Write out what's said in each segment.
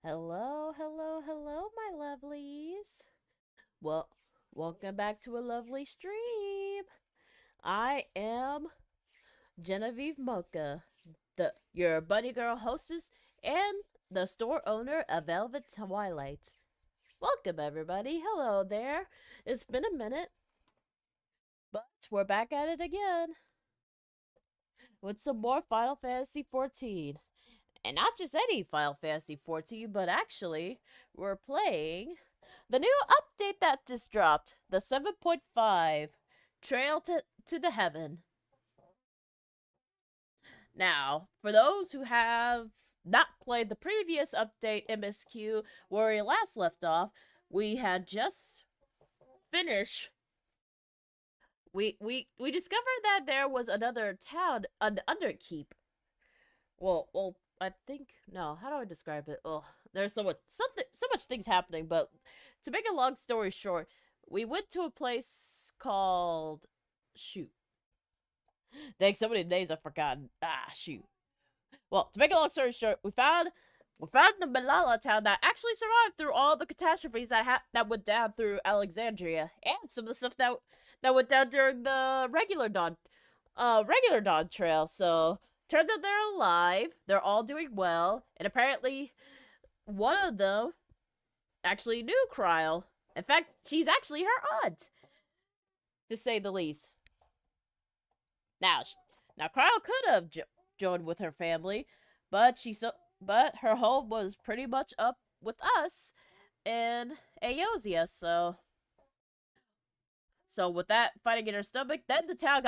Hello, hello, hello, my lovelies. Well, welcome back to a lovely stream. I am Genevieve Mocha, your bunny girl hostess and the store owner of Velvet Twilight. Welcome, everybody. Hello there. It's been a minute, but we're back at it again with some more Final Fantasy XIV. And not just any Final Fantasy XIV, but actually, we're playing the new update that just dropped, the 7.5 Trail to the Heaven. Now, for those who have not played the previous update MSQ where we last left off, we had just finished. We discovered that there was another town, an underkeep. Well, I think no. How do I describe it? Oh, there's so much things happening. But to make a long story short, we went to a place called shoot. Dang, so many names I've forgotten. Shoot. Well, to make a long story short, we found the Malala town that actually survived through all the catastrophes that went down through Alexandria, and some of the stuff that went down during the regular Dawn Trail. So turns out they're alive. They're all doing well, and apparently one of them actually knew Kryle. In fact, she's actually her aunt, to say the least. Now, now Kryle could have joined with her family, but but her home was pretty much up with us in Aosia. So with that fighting in her stomach, then the town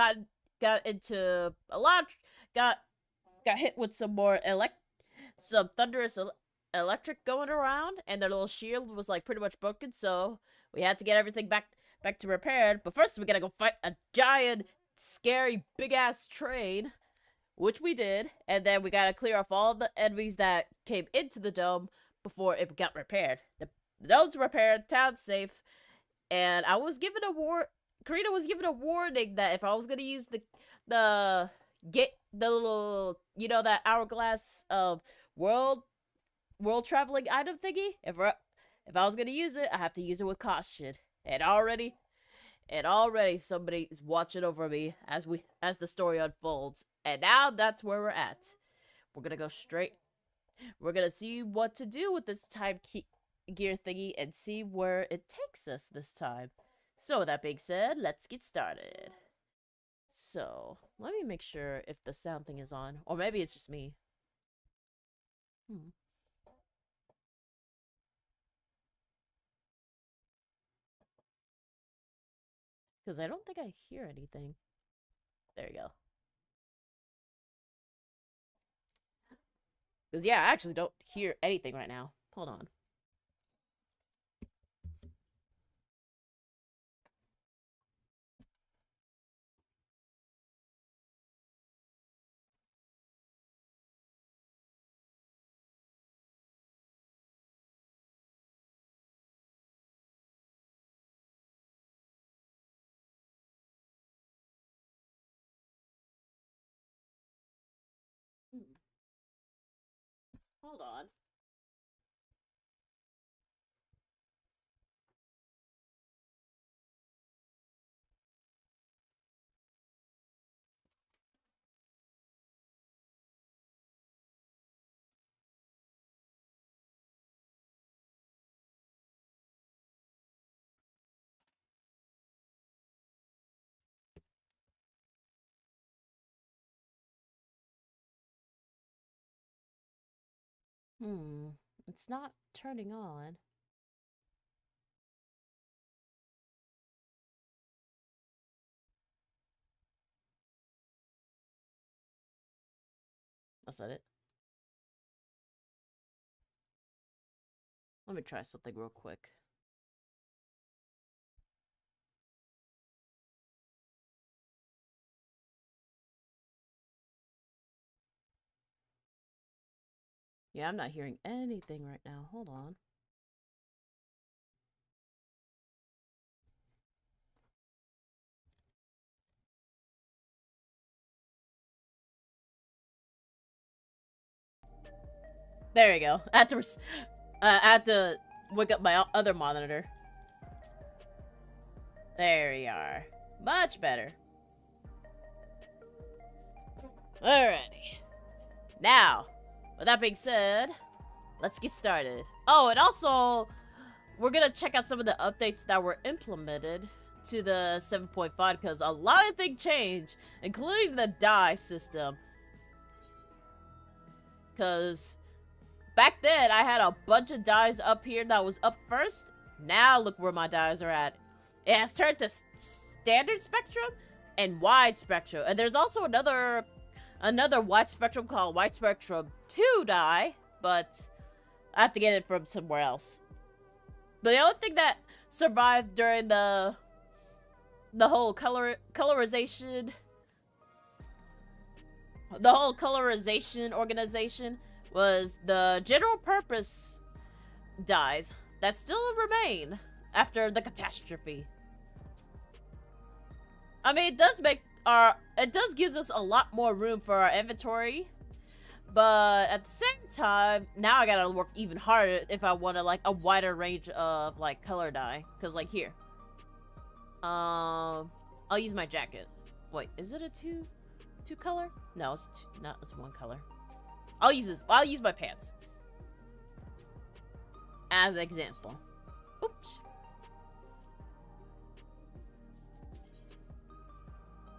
got into a lot got got hit with some thunderous electric going around, and their little shield was like pretty much broken. So we had to get everything back to repaired. But first, we gotta go fight a giant, scary, big ass train, which we did, and then we gotta clear off all the enemies that came into the dome before it got repaired. The dome's repaired, town's safe, and I was given a Karina was given a warning that if I was gonna use the get the little that hourglass world world traveling item thingy, if I was gonna use it, I have to use it with caution. And already somebody is watching over me as the story unfolds. And now that's where we're at. We're gonna go straight. We're gonna see what to do with this gear thingy and see where it takes us this time. So with that being said, let's get started. So let me make sure if the sound thing is on, or maybe it's just me. Because I don't think I hear anything. There you go. Because yeah, I actually don't hear anything right now. Hold on. Hmm. Hold on. Hmm. It's not turning on. That's not it. Let me try something real quick. Yeah, I'm not hearing anything right now. Hold on. There you go. I had to wake up my other monitor. There we are. Much better. Alrighty. Now, with that being said, let's get started. Oh, and also, we're gonna check out some of the updates that were implemented to the 7.5 because a lot of things changed, including the die system. Because back then, I had a bunch of dies up here that was up first. Now look where my dies are at. It has turned to standard spectrum and wide spectrum. And there's also another wide spectrum called wide spectrum 2 die, but I have to get it from somewhere else. But the only thing that survived during the whole colorization organization was the general purpose dies that still remain after the catastrophe. I mean, it does gives us a lot more room for our inventory, but at the same time, now I gotta work even harder if I want to like a wider range of like color dye. Cause like here, I'll use my jacket. Wait, is it a two color? No, it's one color. I'll use this. I'll use my pants as an example. Oops.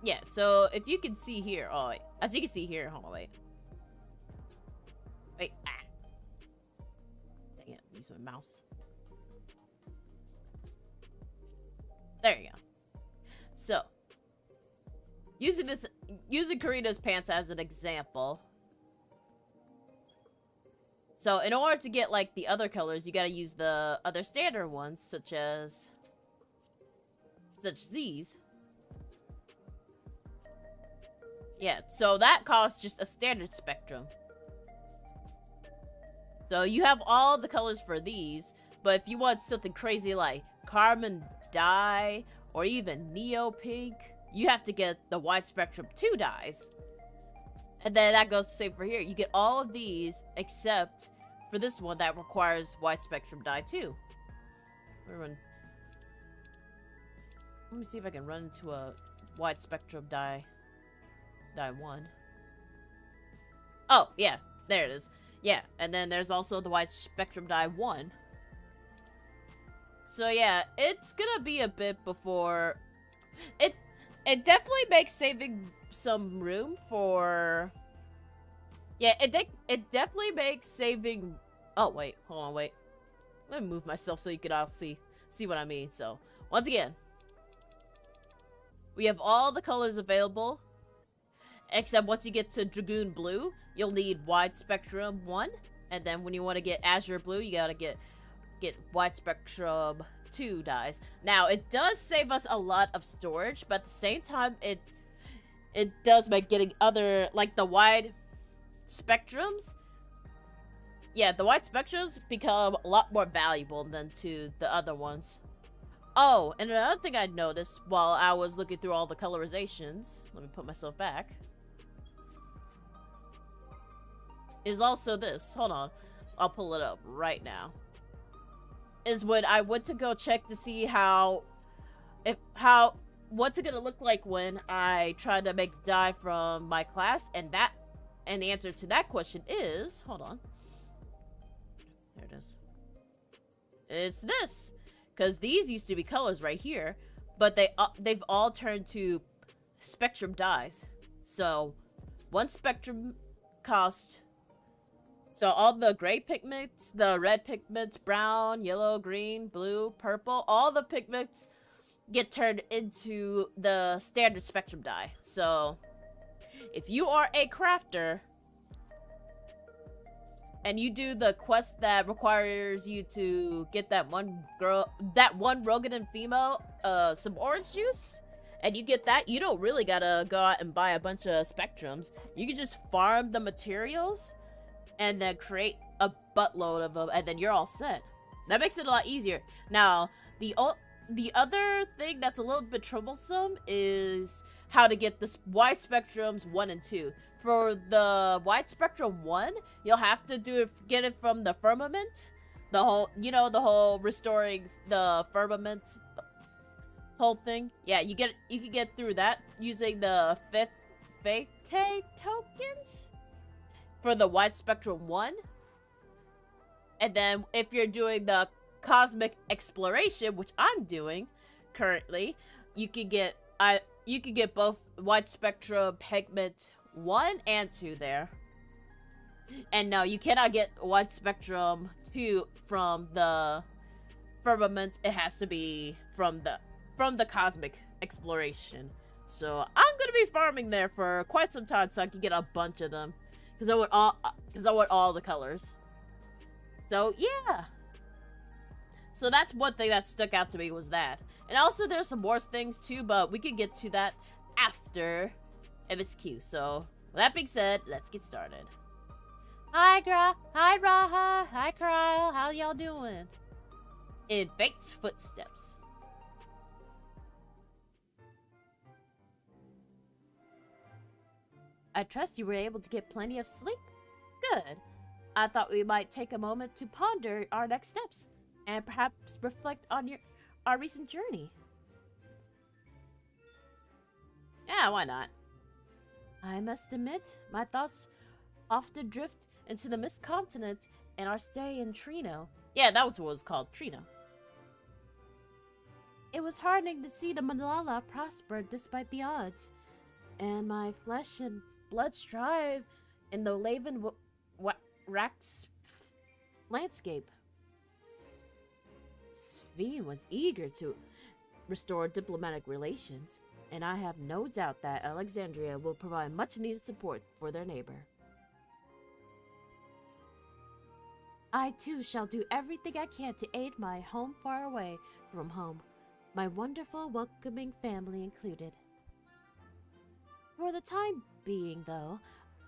Yeah, so if you can see here, oh wait, as you can see here, hold on, wait, dang it, use my mouse. There you go. So, using Corina's pants as an example. So, in order to get like the other colors, you gotta use the other standard ones, such as these. Yeah, so that costs just a standard spectrum. So you have all the colors for these, but if you want something crazy like Carmine dye or even Neo Pink, you have to get the wide spectrum 2 dyes. And then that goes the same for here. You get all of these except for this one that requires wide spectrum dye 2. Let me see if I can run into a wide spectrum dye 1. Oh, yeah, there it is. Yeah, and then there's also the wide spectrum dye 1. So yeah, it's gonna be a bit before it definitely makes saving some room for, yeah, it definitely makes saving. Oh wait, hold on, wait, let me move myself so you can all see what I mean. So once again, we have all the colors available. Except once you get to Dragoon Blue, you'll need wide spectrum 1. And then when you want to get Azure Blue, you gotta get wide spectrum 2 dyes. Now, it does save us a lot of storage, but at the same time, it does make getting other, like the wide spectrums. Yeah, the wide spectrums become a lot more valuable than to the other ones. Oh, and another thing I noticed while I was looking through all the colorizations, let me put myself back, is also this. Hold on. I'll pull it up right now. Is when I went to go check to see what's it gonna look like when I try to make dye from my class, and the answer to that question is, hold on. There it is. It's this. Because these used to be colors right here, but they've all turned to spectrum dyes. So, one spectrum cost. So all the gray pigments, the red pigments, brown, yellow, green, blue, purple, all the pigments get turned into the standard spectrum dye. So, if you are a crafter and you do the quest that requires you to get that one Rogan female, some orange juice, and you get that, you don't really gotta go out and buy a bunch of spectrums. You can just farm the materials and then create a buttload of them, and then you're all set. That makes it a lot easier. Now, the other thing that's a little bit troublesome is how to get the wide spectrums 1 and 2. For the wide spectrum 1, you'll have to get it from the firmament, The whole, the whole restoring the firmament whole thing. Yeah, you can get through that using the Fate tokens for the wide spectrum 1. And then if you're doing the cosmic exploration, which I'm doing currently, you can get both wide spectrum pigment 1 and 2 there. And no, you cannot get wide spectrum 2 from the firmament. It has to be from the cosmic exploration. So I'm gonna be farming there for quite some time so I can get a bunch of them, because I want all the colors. So yeah. So that's one thing that stuck out to me, was that. And also there's some more things too, but we can get to that after MSQ. So with that being said, let's get started. Hi Raha, hi Kyle, how y'all doing? In Fate's footsteps. I trust you were able to get plenty of sleep. Good. I thought we might take a moment to ponder our next steps, and perhaps reflect on our recent journey. Yeah, why not? I must admit, my thoughts often drift into the Mist Continent and our stay in Trino. Yeah, that was what it was called, Trino. It was heartening to see the Malala prosper despite the odds, and my flesh and blood strive in the racked landscape. Sveen was eager to restore diplomatic relations, and I have no doubt that Alexandria will provide much-needed support for their neighbor. I too shall do everything I can to aid my home far away from home, my wonderful welcoming family included. For the time being, though,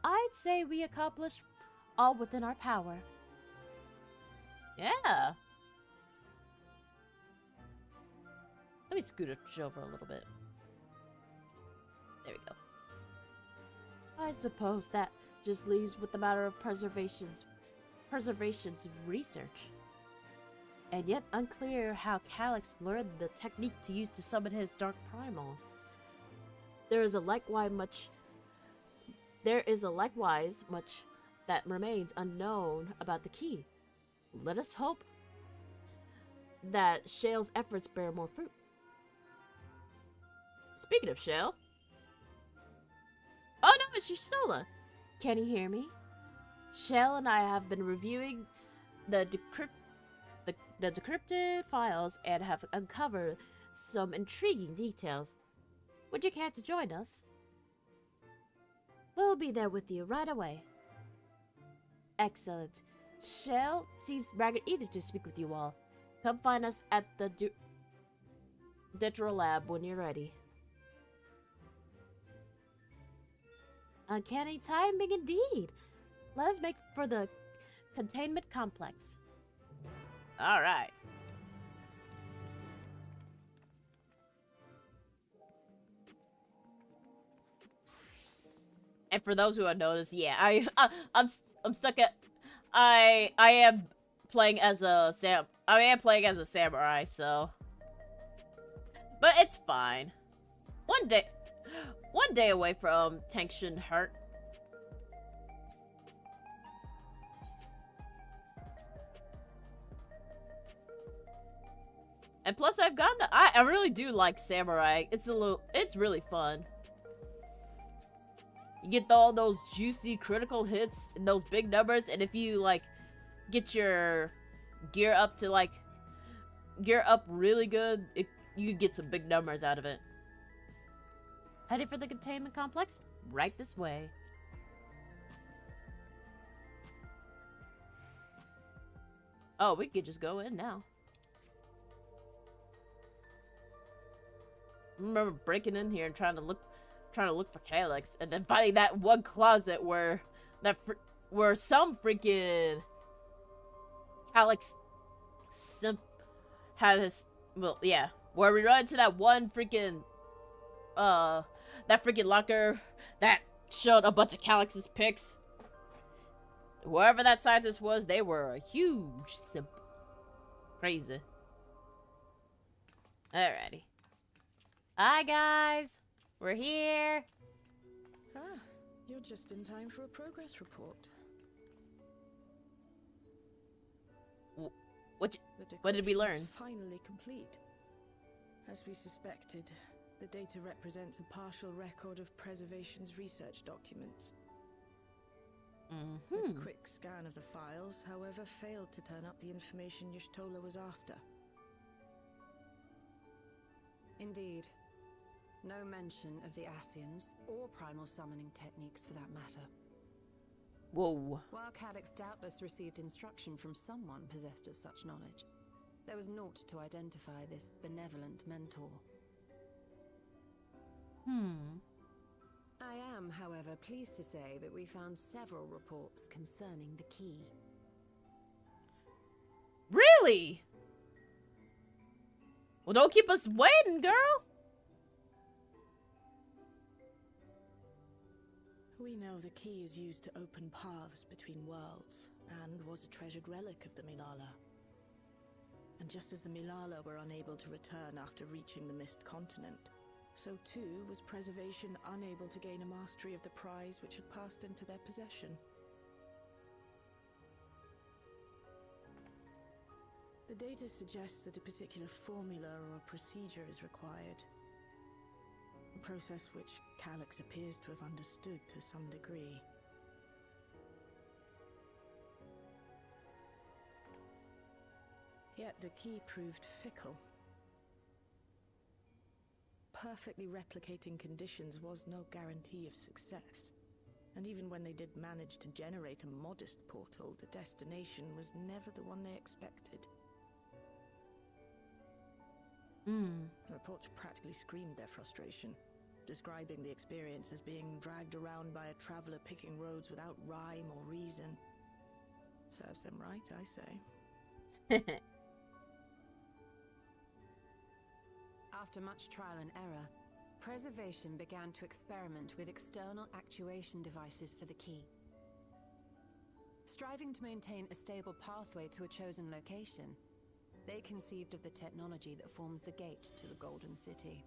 I'd say we accomplished all within our power. Yeah. Let me scoot it over a little bit. There we go. I suppose that just leaves with the matter of preservation's research. And yet unclear how Calyx learned the technique to use to summon his dark primal. There is likewise much that remains unknown about the key. Let us hope that Shale's efforts bear more fruit. Speaking of Shale. Oh no, it's Yustola. Can you hear me? Shale and I have been reviewing the decrypted files and have uncovered some intriguing details. Would you care to join us? We'll be there with you right away. Excellent. Shale seems ragged eager to speak with you all. Come find us at the Detro Lab when you're ready. Uncanny timing indeed. Let us make for the containment complex. All right. And for those who have noticed, yeah, I'm stuck at I am playing as a samurai, so, but it's fine. One day away from Tension Hurt. And plus I've gotten to, I really do like samurai. It's really fun. You get all those juicy critical hits and those big numbers, and if you like get your gear up really good, you can get some big numbers out of it. Heading for the containment complex? Right this way. Oh, we could just go in now. I remember breaking in here and trying to look for Calyx, and then finding that one closet where some freaking Calyx simp had his, well, yeah, where we run into that one freaking that freaking locker that showed a bunch of Calyx's pics. Whoever that scientist was, they were a huge simp. Crazy. Alrighty. Hi, guys. We're here. Ah, you're just in time for a progress report. What did we learn? Is finally complete. As we suspected, the data represents a partial record of Preservation's research documents. A quick scan of the files, however, failed to turn up the information Y'shtola was after. Indeed. No mention of the Ascians, or primal summoning techniques for that matter. Whoa. While Calyx doubtless received instruction from someone possessed of such knowledge, there was naught to identify this benevolent mentor. I am, however, pleased to say that we found several reports concerning the key. Really? Well, don't keep us waiting, girl. We know the key is used to open paths between worlds, and was a treasured relic of the Milala. And just as the Milala were unable to return after reaching the Mist Continent, so too was Preservation unable to gain a mastery of the prize which had passed into their possession. The data suggests that a particular formula or procedure is required. A process which Calyx appears to have understood to some degree. Yet the key proved fickle. Perfectly replicating conditions was no guarantee of success. And even when they did manage to generate a modest portal, the destination was never the one they expected. The reports practically screamed their frustration, describing the experience as being dragged around by a traveler picking roads without rhyme or reason. Serves them right, I say. After much trial and error, Preservation began to experiment with external actuation devices for the key. Striving to maintain a stable pathway to a chosen location, they conceived of the technology that forms the gate to the Golden City.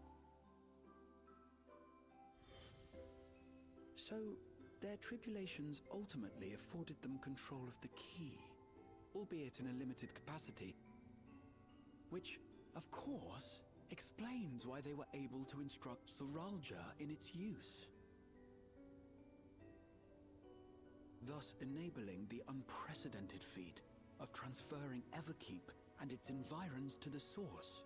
So, their tribulations ultimately afforded them control of the key, albeit in a limited capacity, which, of course, explains why they were able to instruct Zoralja in its use, thus enabling the unprecedented feat of transferring Everkeep and its environs to the source.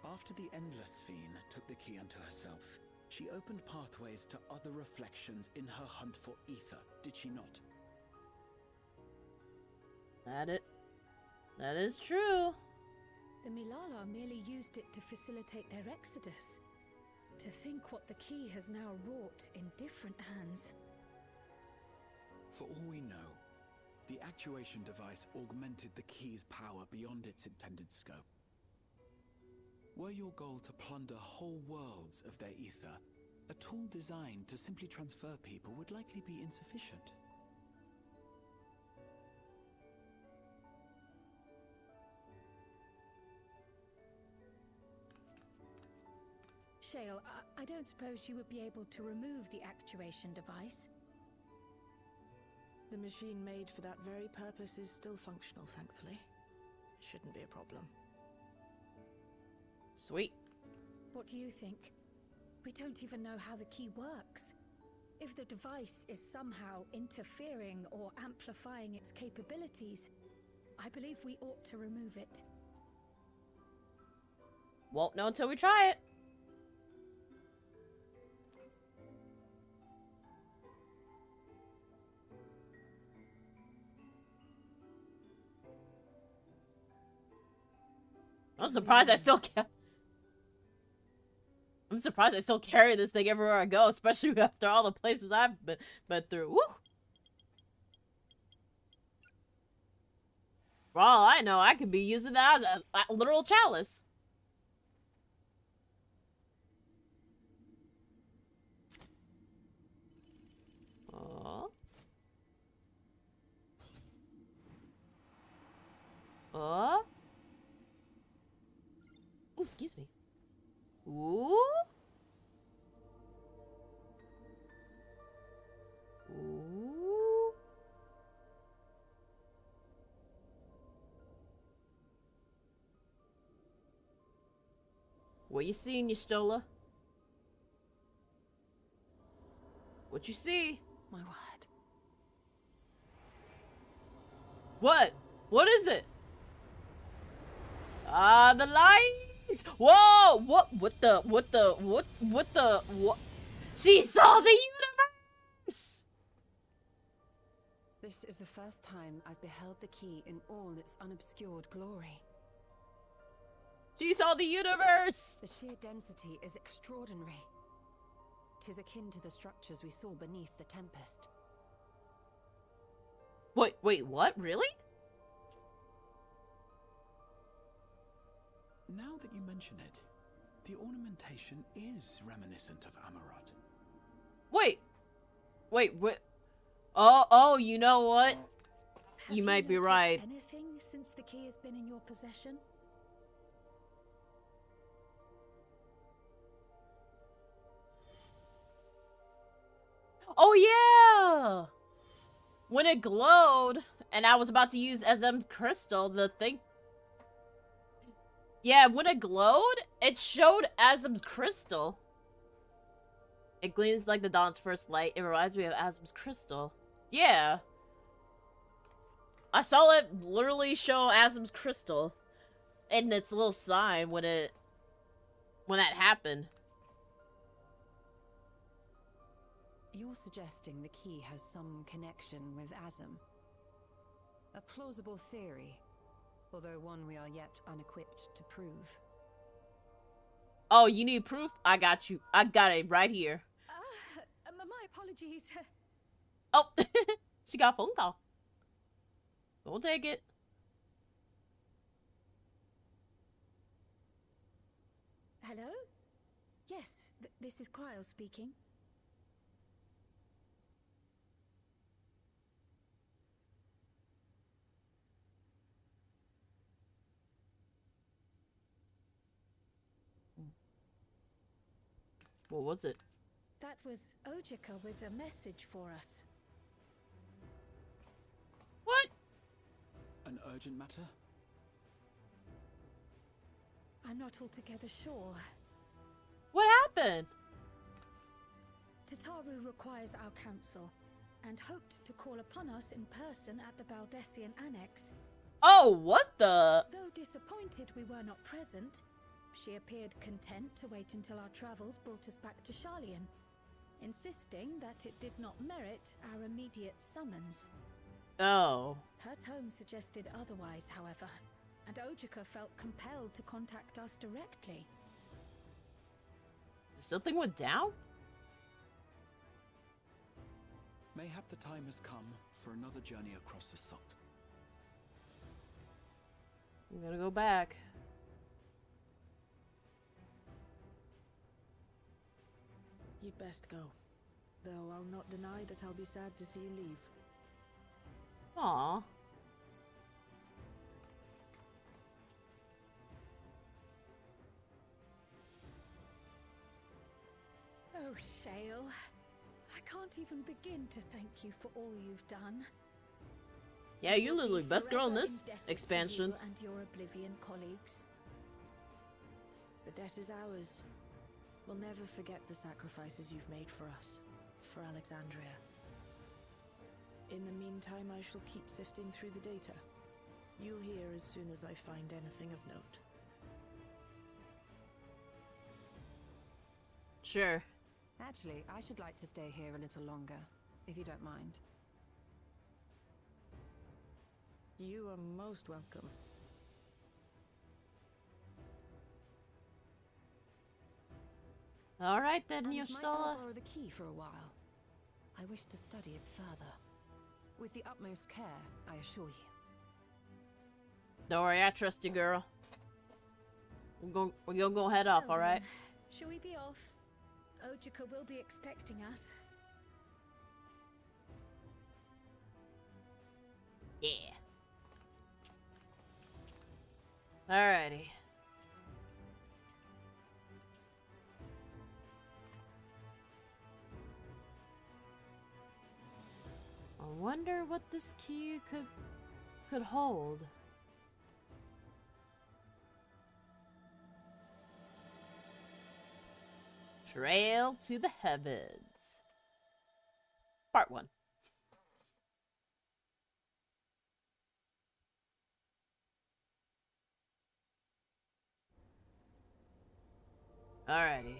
After the Endless Fiend took the key unto herself, she opened pathways to other reflections in her hunt for ether, did she not? That is true. The Milala merely used it to facilitate their exodus. To think what the key has now wrought in different hands. For all we know, the actuation device augmented the key's power beyond its intended scope. Were your goal to plunder whole worlds of their ether, a tool designed to simply transfer people would likely be insufficient. Shale, I don't suppose you would be able to remove the actuation device? The machine made for that very purpose is still functional, thankfully. It shouldn't be a problem. Sweet. What do you think? We don't even know how the key works. If the device is somehow interfering or amplifying its capabilities, I believe we ought to remove it. Won't know until we try it. I'm surprised I still carry this thing everywhere I go, especially after all the places I've been through. Woo! For all I know, I could be using that as a literal chalice. excuse me. Ooh. Ooh. What you seeing, you Stola? What you see? My word. What? What is it? Ah, the lights! Whoa! What the? She saw the universe! This is the first time I've beheld the key in all its unobscured glory. She saw the universe! The sheer density is extraordinary. 'Tis akin to the structures we saw beneath the Tempest. Wait, what? Really? Now that you mention it, the ornamentation is reminiscent of Amarot. Wait, what? Oh, you know what? Have You might be noticed right. Anything since the key has been in your possession? Oh yeah! When it glowed, and I was about to use SM's crystal, the thing... Yeah, when it glowed, it showed Azim's crystal. It gleams like the dawn's first light. It reminds me of Azim's crystal. Yeah. I saw it literally show Azim's crystal in its little sign when that happened. You're suggesting the key has some connection with Azim. A plausible theory, although one we are yet unequipped to prove. Oh, you need proof? I got you. I got it right here. My apologies. Oh, she got a phone call. We'll take it. Hello? Yes, this is Cryo speaking. What was it? That was Ojika with a message for us. What? An urgent matter? I'm not altogether sure. What happened? Tataru requires our counsel, and hoped to call upon us in person at the Baldessian Annex. Oh, what the? Though disappointed we were not present, she appeared content to wait until our travels brought us back to Sharlayan, insisting that it did not merit our immediate summons. Oh. Her tone suggested otherwise, however, and Ojika felt compelled to contact us directly. Something went down? Mayhap the time has come for another journey across the Sot. I'm gonna go back. You'd best go. Though I'll not deny that I'll be sad to see you leave. Aww. Oh, Shale. I can't even begin to thank you for all you've done. Yeah, you're literally We'll be best girl in forever this indebted to expansion. you and your Oblivion colleagues. The debt is ours. We'll never forget the sacrifices you've made for us, for Alexandria. In the meantime, I shall keep sifting through the data. You'll hear as soon as I find anything of note. Sure. Actually, I should like to stay here a little longer, if you don't mind. You are most welcome. Alright then, And might I Yosala. borrow the key for a while? I wish to study it further. With the utmost care, I assure you. Don't worry, I trust you, girl. We're gonna go head off, Well alright? then, shall we be off? Ojika will be expecting us. Yeah. Alrighty. I wonder what this key could hold. Trail to the Heavens. Part 1. Alrighty.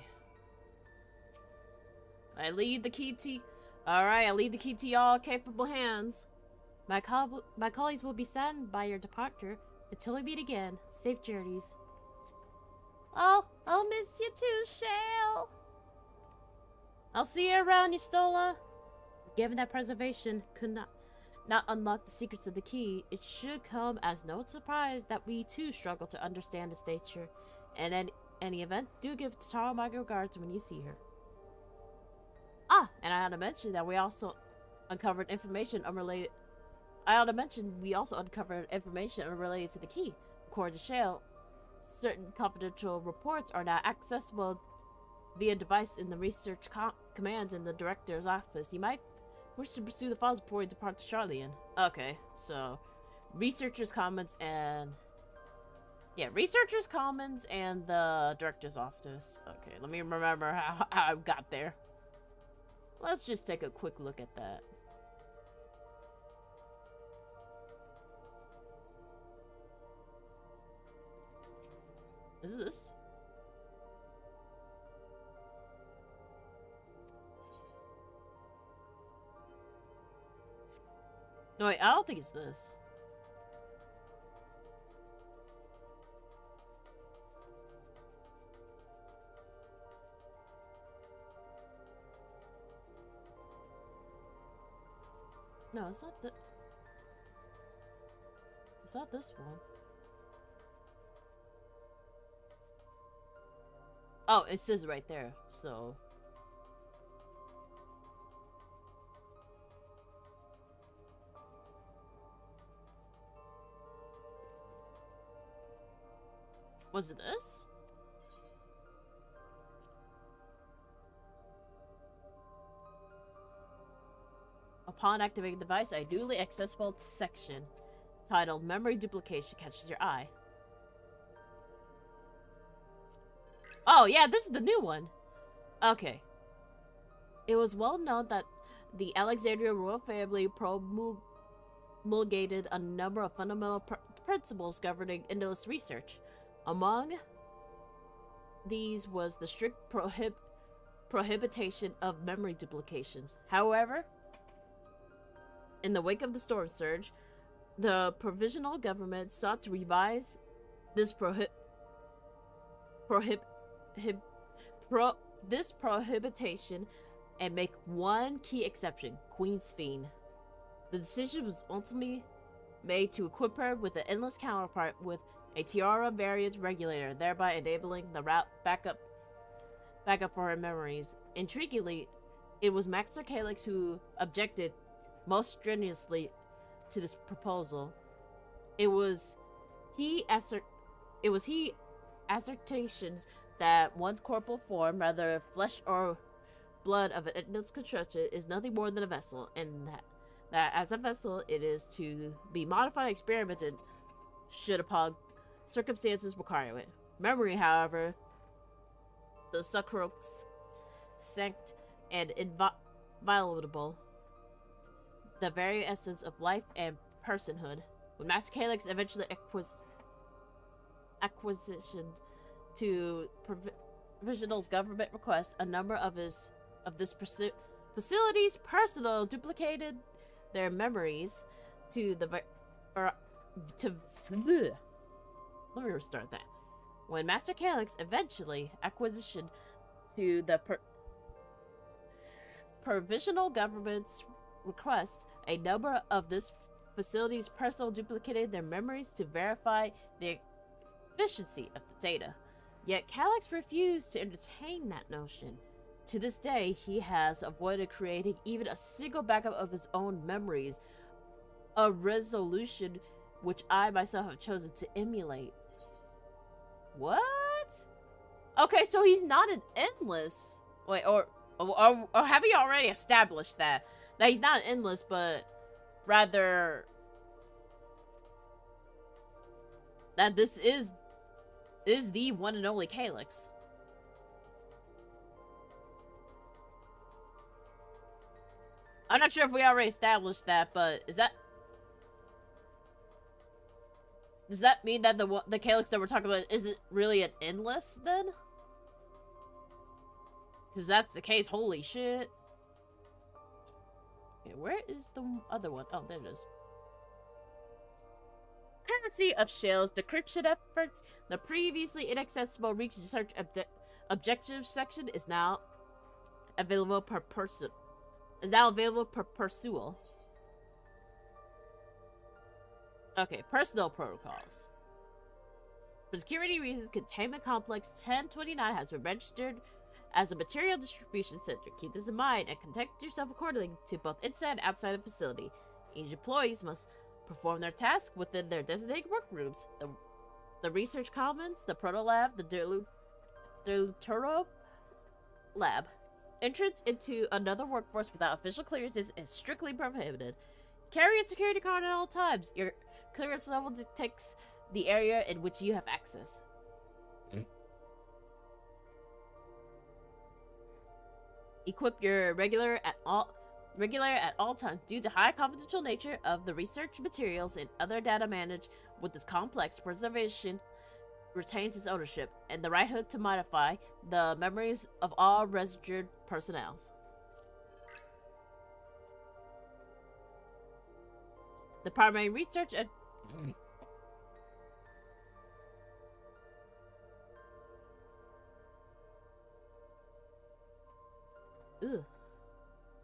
I leave the key to y'all capable hands. My colleagues will be saddened by your departure. Until we meet again, safe journeys. Oh, I'll miss you too, Shale. I'll see you around, Yustola. Given that preservation could not unlock the secrets of the key, it should come as no surprise that we too struggle to understand its nature. And in any event, do give Tara my regards when you see her. Ah, and I ought to mention that we also uncovered information unrelated. Unrelated to the key. According to Shale, certain confidential reports are now accessible via device in the research command in the director's office. You might wish to pursue the files before you depart to Charlian. Okay, so researchers' comments and researchers' comments and the director's office. Okay, let me remember how I got there. Let's just take a quick look at that. Is this? No, wait, I don't think it's this. No, it's not it's not this one. Oh, it says right there, so. Was it this? Upon activating the device, a newly accessible section titled Memory Duplication catches your eye. Oh, yeah, this is the new one. Okay. It was well known that the Alexandria royal family promulgated a number of fundamental principles governing endless research. Among these was the strict prohibition of memory duplications. However, in the wake of the storm surge, the provisional government sought to revise this prohibition and make one key exception: Queen's Fiend. The decision was ultimately made to equip her with an endless counterpart with a Tiara variant regulator, thereby enabling the route backup for her memories. Intriguingly, it was Master Calyx who objected most strenuously to this proposal. It was he assertions that one's corporal form, rather flesh or blood of an endless construction, is nothing more than a vessel, and that as a vessel it is to be modified and experimented should upon circumstances require it. Memory, however, the sacrosanct and inviolable, the very essence of life and personhood. When Master Calyx eventually acquisitioned to Provisional's government request, a number of this facility's personnel duplicated their memories to the let me restart that. When Master Calyx eventually acquisitioned to the provisional government's request, a number of this facility's personnel duplicated their memories to verify the efficiency of the data. Yet Calyx refused to entertain that notion. To this day, he has avoided creating even a single backup of his own memories, a resolution which I myself have chosen to emulate. What? Okay, so he's not an endless. Wait, or have we already established that he's not an endless, but rather that this is the one and only Calyx. I'm not sure if we already established that, but does that mean that the Calyx that we're talking about isn't really an endless then? Because that's the case, holy shit. Okay, where is the other one? Oh, there it is. Courtesy of Shell's decryption efforts, the previously inaccessible research objectives section is now available per person. Okay, personal protocols. For security reasons, Containment Complex 1029 has been registered as a material distribution center. Keep this in mind and conduct yourself accordingly to both inside and outside the facility. Each employees must perform their tasks within their designated workrooms. The research commons, the proto lab, the Deluturo lab. Entrance into another workforce without official clearances is strictly prohibited. Carry a security card at all times. Your clearance level detects the area in which you have access. Equip your regular at all times. Due to high confidential nature of the research materials and other data managed with this complex, preservation retains its ownership and the righthood to modify the memories of all registered personnel. The primary research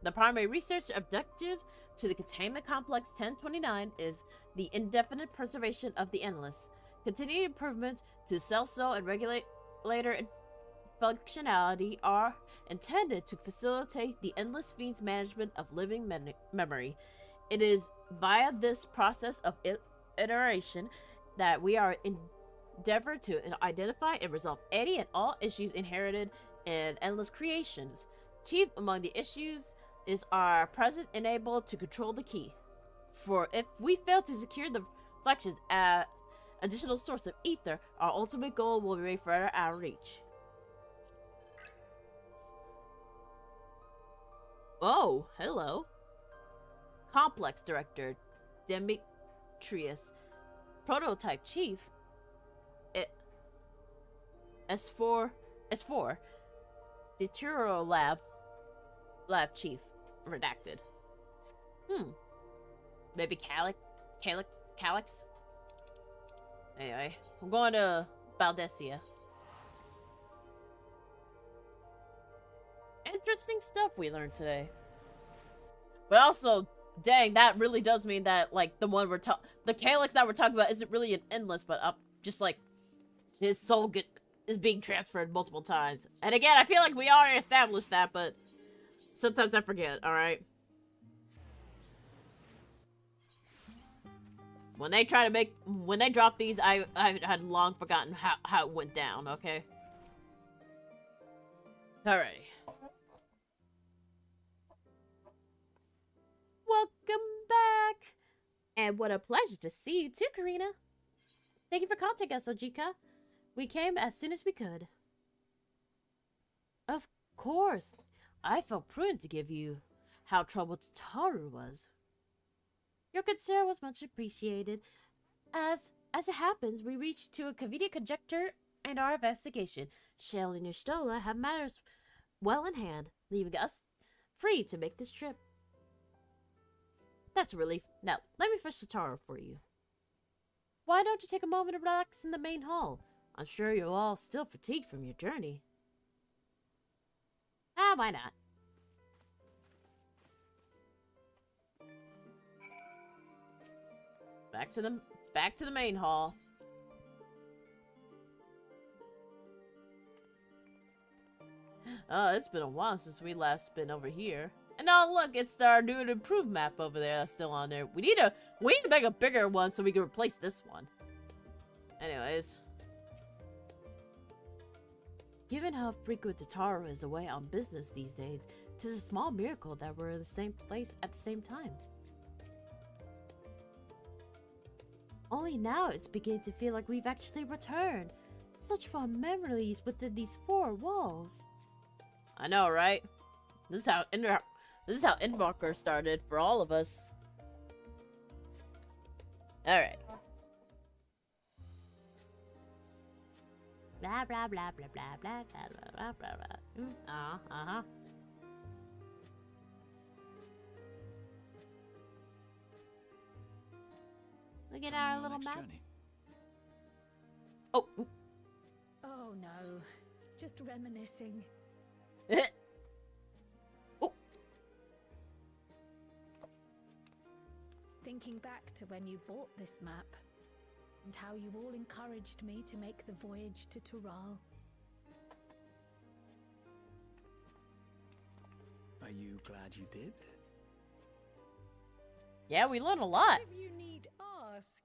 The primary research objective to the Containment Complex 1029 is the indefinite preservation of the endless. Continued improvements to cell and regulator functionality are intended to facilitate the endless fiend's management of living memory. It is via this process of iteration that we are endeavored to identify and resolve any and all issues inherited in endless creations. Chief among the issues is our present unable to control the key. For if we fail to secure the reflections as additional source of ether, our ultimate goal will be further out of reach. Oh, hello. Complex Director Demetrius. Prototype Chief S4 Deutero Lab Chief. Redacted. Maybe Calyx? Anyway, I'm going to Baldesia. Interesting stuff we learned today. But also, dang, that really does mean that, like, the Calyx that we're talking about isn't really an endless, but just like his soul is being transferred multiple times. And again, I feel like we already established that, but sometimes I forget, alright? When they drop these, I had long forgotten how it went down, okay? Alrighty. Welcome back! And what a pleasure to see you too, Corina. Thank you for contacting us, Ojika. We came as soon as we could. Of course. I felt prudent to give you how troubled Taru was. Your concern was much appreciated. As it happens, we reached to a convenient conjecture in our investigation. Shell and Yustola have matters well in hand, leaving us free to make this trip. That's a relief. Now, let me fetch the Taru for you. Why don't you take a moment to relax in the main hall? I'm sure you're all still fatigued from your journey. Why not? Back to the main hall. Oh, it's been a while since we last been over here. And oh look, it's our new and improved map over there that's still on there. We need to make a bigger one so we can replace this one. Anyways. Given how frequent Tataru is away on business these days, 'tis a small miracle that we're in the same place at the same time. Only now it's beginning to feel like we've actually returned. Such fond memories within these four walls. I know, right? This is how Endwalker started for all of us. Alright. Blah blah blah blah blah blah blah blah blah blah. Uh-huh. Look at our little map. Journey. Oh. Oh no, just reminiscing. Oh. Thinking back to when you bought this map, and how you all encouraged me to make the voyage to Tural. Are you glad you did? Yeah, we learned a lot. If you need ask.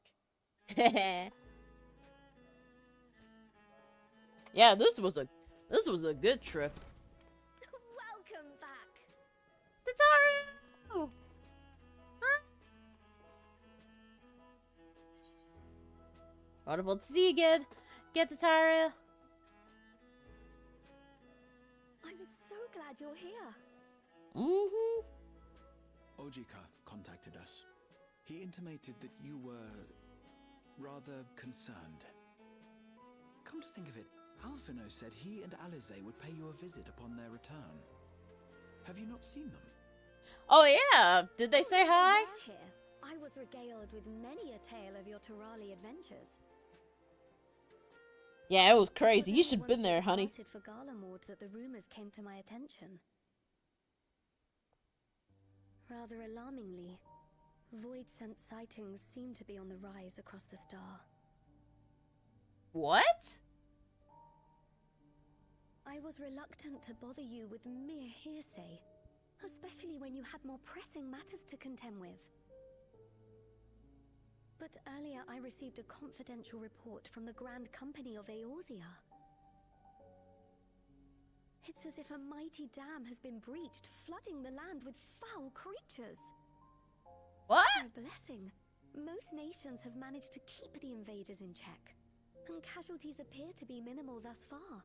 Yeah, this was a good trip. Welcome back. Tataru! Huh? Wonderful to see you again. Get Tataru. I'm so glad you're here. Mm-hmm. Ojika contacted us. He intimated that you were rather concerned. Come to think of it, Alphino said he and Alize would pay you a visit upon their return. Have you not seen them? Oh yeah, did they say hi? Here. I was regaled with many a tale of your Turali adventures. Yeah, it was crazy. It You was should only have been once there, you honey. departed for Garlemord that the rumors came to my attention. Rather alarmingly, void-sent sightings seem to be on the rise across the star. What? I was reluctant to bother you with mere hearsay, especially when you had more pressing matters to contend with. But earlier I received a confidential report from the Grand Company of Eorzea. It's as if a mighty dam has been breached, flooding the land with foul creatures. What? A blessing. Most nations have managed to keep the invaders in check, and casualties appear to be minimal thus far.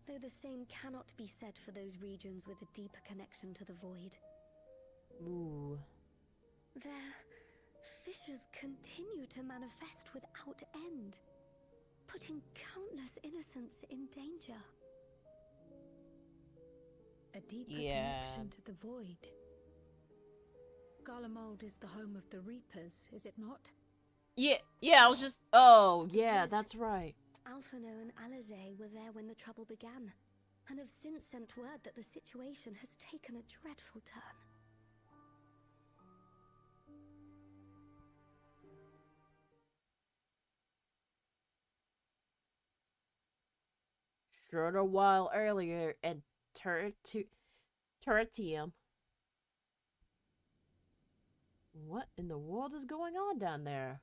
Though the same cannot be said for those regions with a deeper connection to the void. Ooh. Their fissures continue to manifest without end, putting countless innocents in danger. A deeper Yeah. connection to the void. Garlemald is the home of the Reapers, is it not? Yeah, I was just... Oh, It yeah, is. that's right. Alphino and Alize were there when the trouble began, and have since sent word that the situation has taken a dreadful turn. Short a while earlier at Turretium. What in the world is going on down there?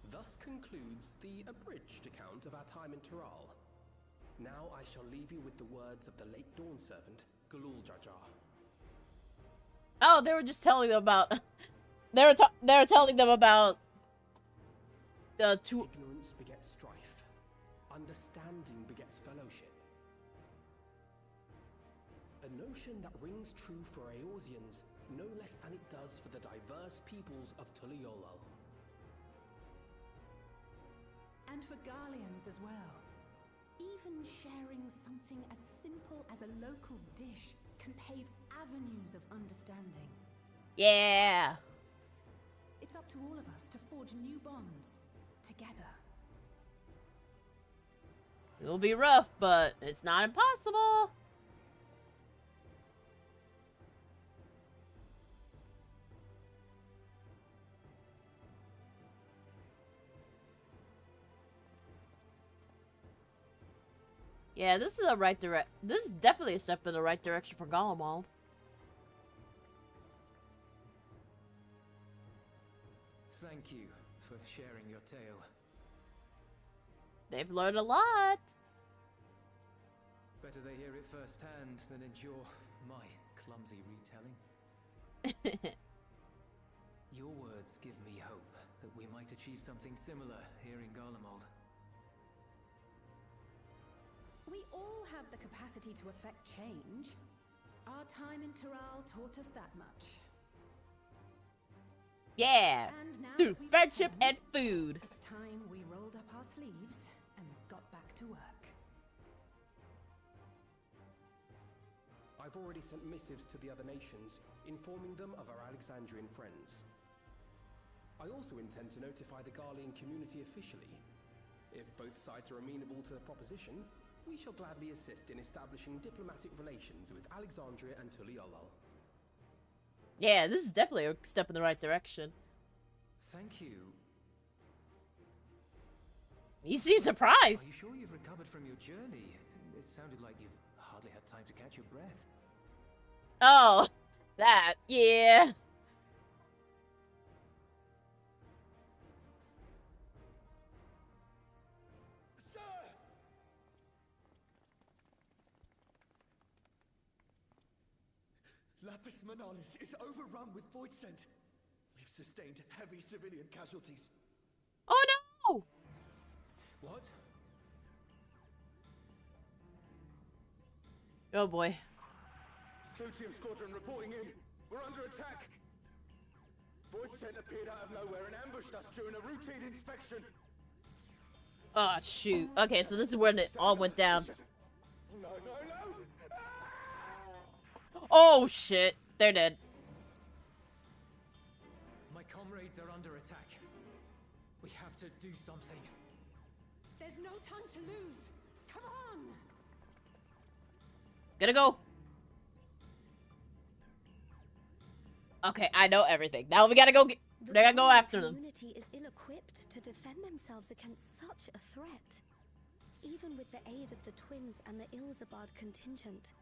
Thus concludes the abridged account of our time in Tural. Now I shall leave you with the words of the late Dawn Servant, Galul Jajar. Oh, they were just telling them about... they were telling them about... the two... Ignorance begets strife. Understanding begets fellowship. A notion that rings true for Eorzeans no less than it does for the diverse peoples of Tuliolal. And for Garleans as well. Even sharing something as simple as a local dish can pave avenues of understanding. Yeah. It's up to all of us to forge new bonds together. It'll be rough, but it's not impossible. Yeah, this is this is definitely a step in the right direction for Garlemald. Thank you for sharing your tale. They've learned a lot. Better they hear it firsthand than endure my clumsy retelling. Your words give me hope that we might achieve something similar here in Garlemald. We all have the capacity to affect change. Our time in Tural taught us that much. Yeah, And now through that we've friendship and returned, food. it's time we rolled up our sleeves and got back to work. I've already sent missives to the other nations, informing them of our Alexandrian friends. I also intend to notify the Garlean community officially. If both sides are amenable to the proposition, we shall gladly assist in establishing diplomatic relations with Alexandria and Tuliolol. Yeah, this is definitely a step in the right direction. Thank you. You seem Are surprised. you sure you've recovered from your journey? It sounded like you've hardly had time to catch your breath. Oh, that, yeah. Sir! Lapis Manalis is overrun with void scent. We've sustained heavy civilian casualties. Oh no! What? Oh boy. Plutium Squadron reporting in. We're under attack. Void scent appeared out of nowhere and ambushed us during a routine inspection. Oh shoot. Okay, so this is when it all went down. No, no, no! Oh shit. They're dead. My comrades are under attack. We have to do something. There's no time to lose. Come on! Gonna go. Okay, I know everything. Now we gotta go get. We gotta go after them. The community is ill-equipped to defend themselves against such a threat. Even with the aid of the twins and the Ilzabard contingent,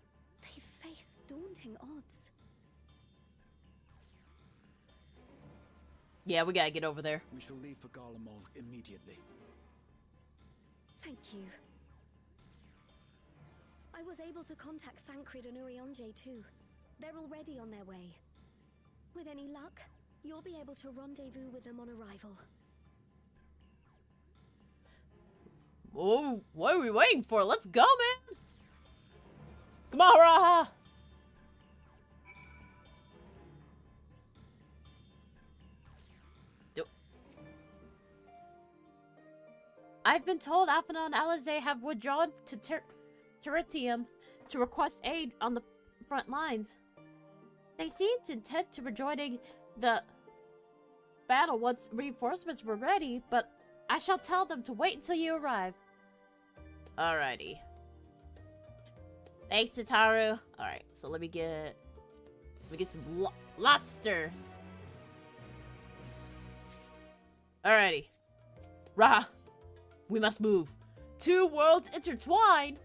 they face daunting odds. Yeah, we gotta get over there. We shall leave for Garlemald immediately. Thank you. I was able to contact Thancred and Urianger too. They're already on their way. With any luck, you'll be able to rendezvous with them on arrival. Oh, what are we waiting for? Let's go, man! Come on, Raha! I've been told Alphina and Alizé have withdrawn to Teritium to request aid on the front lines. They seemed intent to rejoining the battle once reinforcements were ready, but I shall tell them to wait until you arrive. Alrighty. Thanks, Tataru. Alright, so let me get some lobsters. Alrighty. Raha, we must move. Two worlds intertwine.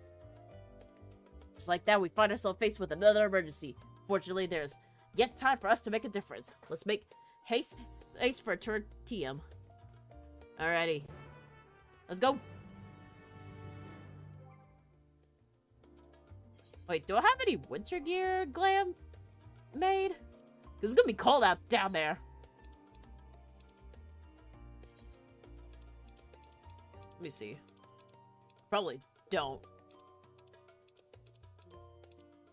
Just like that, we find ourselves faced with another emergency. Fortunately, there's yet time for us to make a difference. Let's make haste for Teritium. Alrighty. Let's go. Wait, do I have any winter gear glam made? Because it's gonna be cold out down there. Let me see. Probably don't.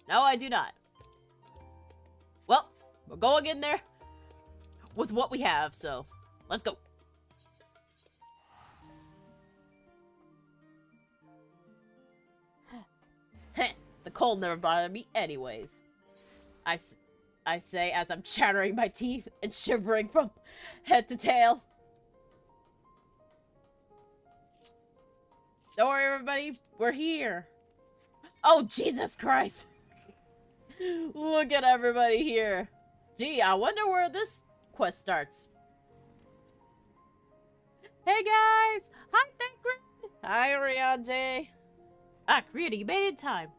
No, I do not. Well, we're going in there with what we have, so let's go. The cold never bothered me anyways. I say as I'm chattering my teeth and shivering from head to tail. Don't worry, everybody. We're here. Oh, Jesus Christ. Look at everybody here. Gee, I wonder where this quest starts. Hey, guys. Hi, Thancred. Hi, Urianger. Ah, Corina, you made it in time.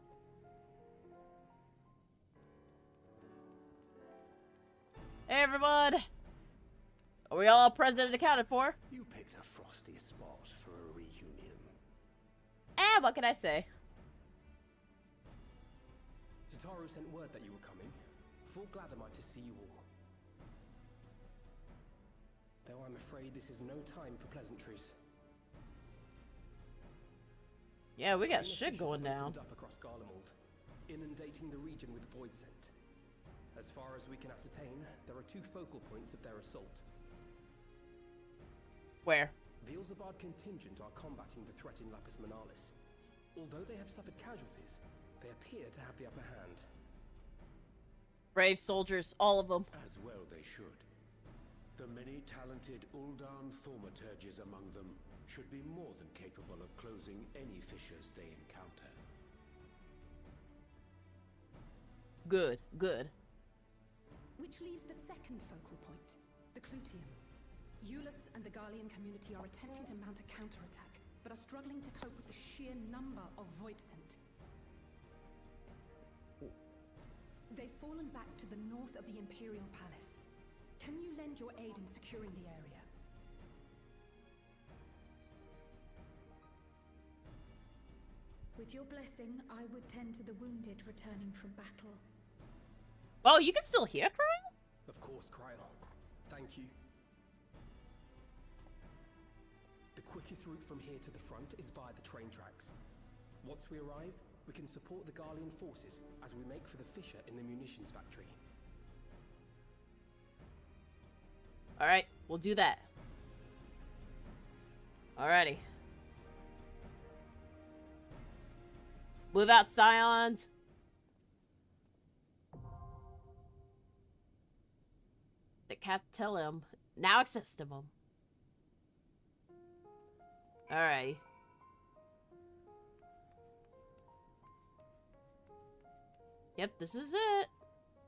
Hey, everyone. Are we all present and accounted for? You picked a frosty spot for a reunion. What can I say? Tataru sent word that you were coming. Full glad am I to see you all. Though I'm afraid this is no time for pleasantries. Yeah, we got Green shit officials going have down. opened up across Garlemald, inundating the region with void scent. As far as we can ascertain, there are 2 focal points of their assault. Where? The Ilzabard contingent are combating the threat in Lapis Manalis. Although they have suffered casualties, they appear to have the upper hand. Brave soldiers, all of them. As well they should. The many talented Uldan thaumaturges among them should be more than capable of closing any fissures they encounter. Good, good. Which leaves the second focal point, the Clutium. Eulus and the Garlean community are attempting to mount a counterattack, but are struggling to cope with the sheer number of void scent. They've fallen back to the north of the Imperial Palace. Can you lend your aid in securing the area? With your blessing, I would tend to the wounded returning from battle. Oh, you can still hear crying? Of course, Kryl. Thank you. The quickest route from here to the front is via the train tracks. Once we arrive, we can support the Garlean forces as we make for the fissure in the munitions factory. Alright, we'll do that. Alrighty. Move out, Scions! The Catalum now accessible. Alright. Yep, this is it.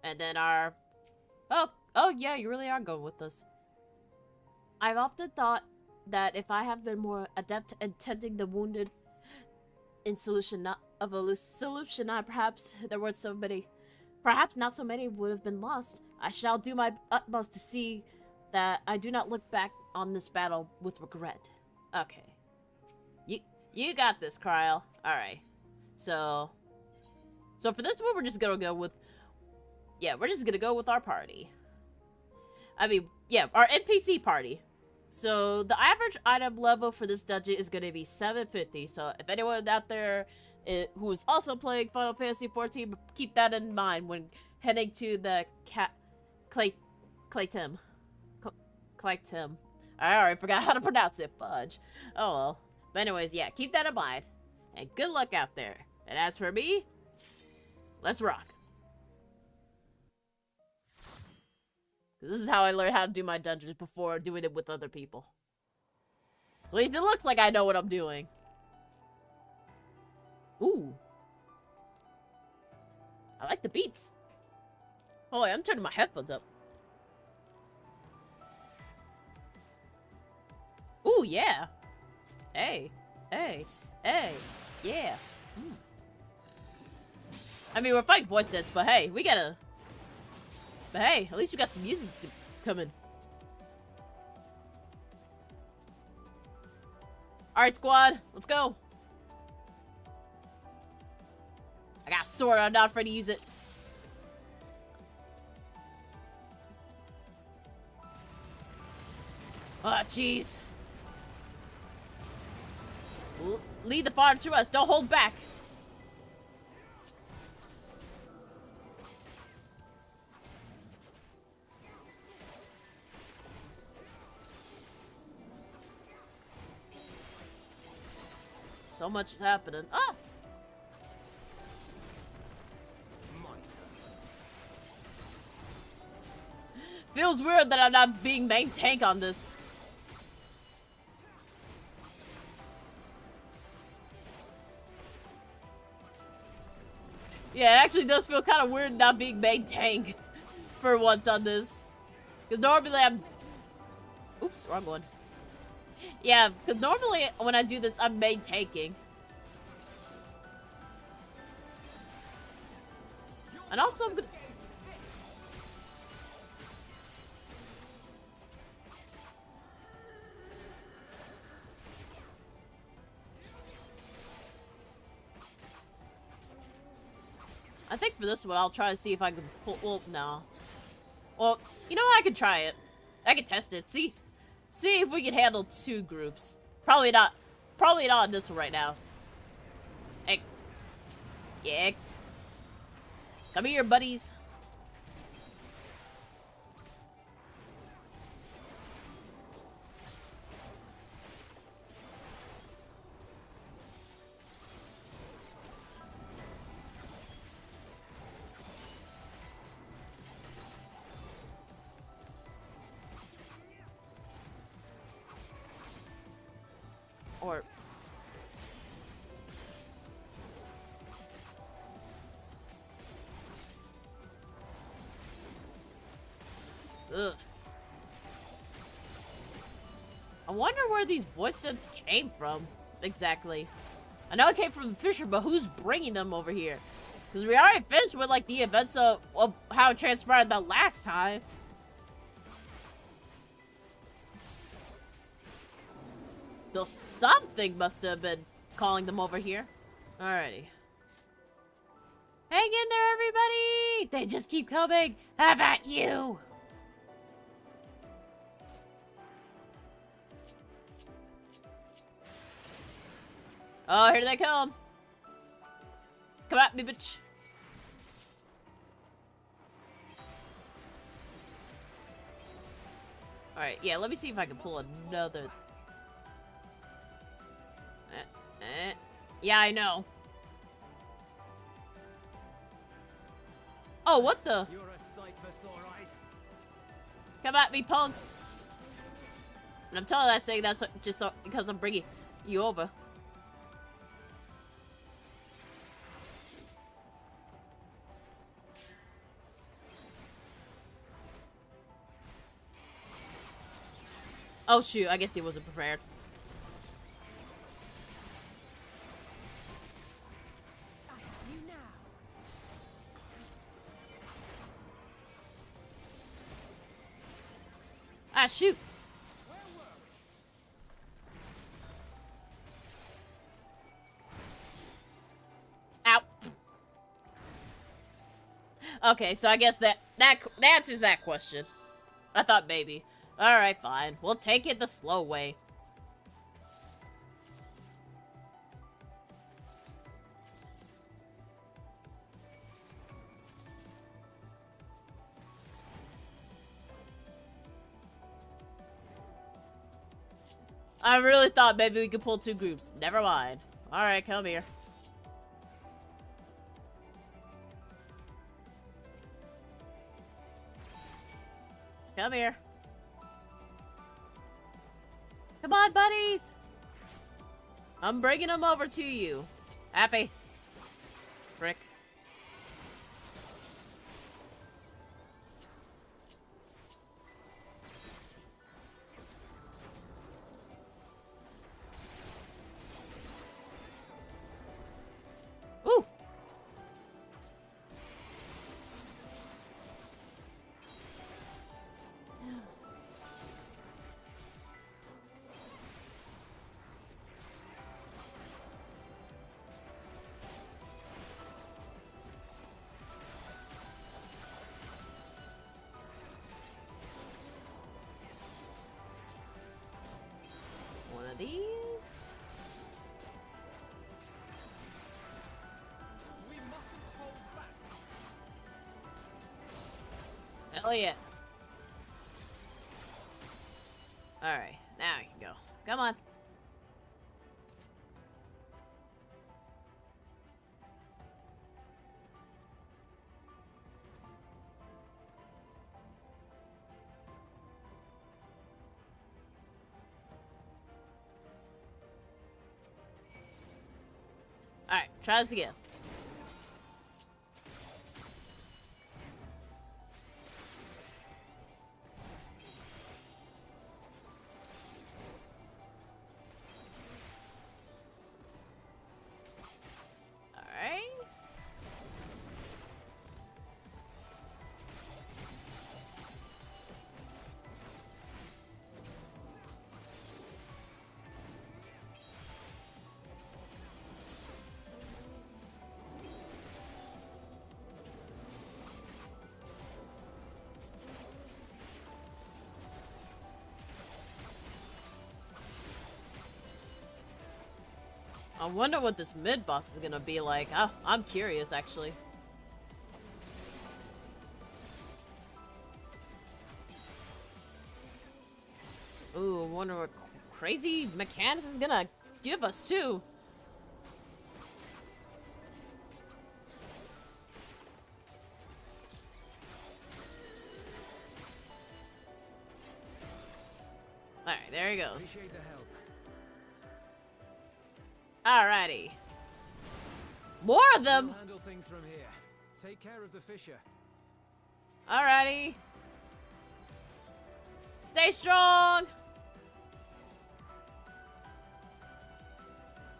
And then our... Oh yeah, you really are going with us. I've often thought that if I have been more adept at tending the wounded in solution not of a loose solution, perhaps there weren't so many. Perhaps not so many would have been lost. I shall do my utmost to see that I do not look back on this battle with regret. Okay. You got this, Kryl. Alright. So for this one, we're just gonna go with... Yeah, we're just gonna go with our party. I mean, yeah, our NPC party. So the average item level for this dungeon is gonna be 750. So if anyone out there who is also playing Final Fantasy XIV, keep that in mind when heading to the Claytim. I already forgot how to pronounce it. Fudge. Oh well. But anyways, yeah, keep that in mind. And good luck out there. And as for me, let's rock. This is how I learned how to do my dungeons before doing it with other people. So at least it looks like I know what I'm doing. Ooh. I like the beats. Oh, wait, I'm turning my headphones up. Ooh, yeah. Hey, hey, hey, yeah. Mm. I mean, we're fighting void sets, but hey, we gotta... But hey, at least we got some music coming. Alright, squad. Let's go. I got a sword. I'm not afraid to use it. Oh, jeez. Lead the fire to us. Don't hold back. So much is happening. Ah! Feels weird that I'm not being main tank on this. Yeah, it actually does feel kind of weird not being main tank for once on this. Because normally I'm... Oops, wrong one. Yeah, because normally when I do this, I'm main tanking. And also I'm gonna... I think for this one, I'll try to see if I can pull. Well, no. Well, you know what? I can try it. I can test it. See if we can handle 2 groups. Probably not. Probably not on this one right now. Hey. Yeah. Come here, buddies. Or... Ugh. I wonder where these boy stunts came from, exactly. I know it came from the Fisher, but who's bringing them over here? Because we already finished with, like, the events of how it transpired the last time. So something must have been calling them over here. Alrighty. Hang in there, everybody! They just keep coming! Have at you! Oh, here they come. Come at me, bitch. Alright, yeah, let me see if I can pull another... Yeah, I know. Oh, what the? You're a sight for sore eyes. Come at me, punks. And I'm telling that saying that's just because I'm bringing you over. Oh shoot, I guess he wasn't prepared. Ah, shoot. Ow. Okay, so I guess that answers that question. I thought maybe. Alright, fine. We'll take it the slow way. I really thought maybe we could pull 2 groups. Never mind. Alright, come here. Come here. Come on, buddies! I'm bringing them over to you. Happy? Frick. Ooh! One of these. We mustn't hold back. Hell yeah. Alright, now I can go. Come on. Alright, try this again. Alright. wonder what this mid-boss is gonna be like. I'm curious, actually. Ooh, I wonder what crazy mechanics is gonna give us, too. Alright, there he goes. Appreciate the help. Alrighty. More of them! We'll handle things from here. Take care of the fisher. Alrighty. Stay strong!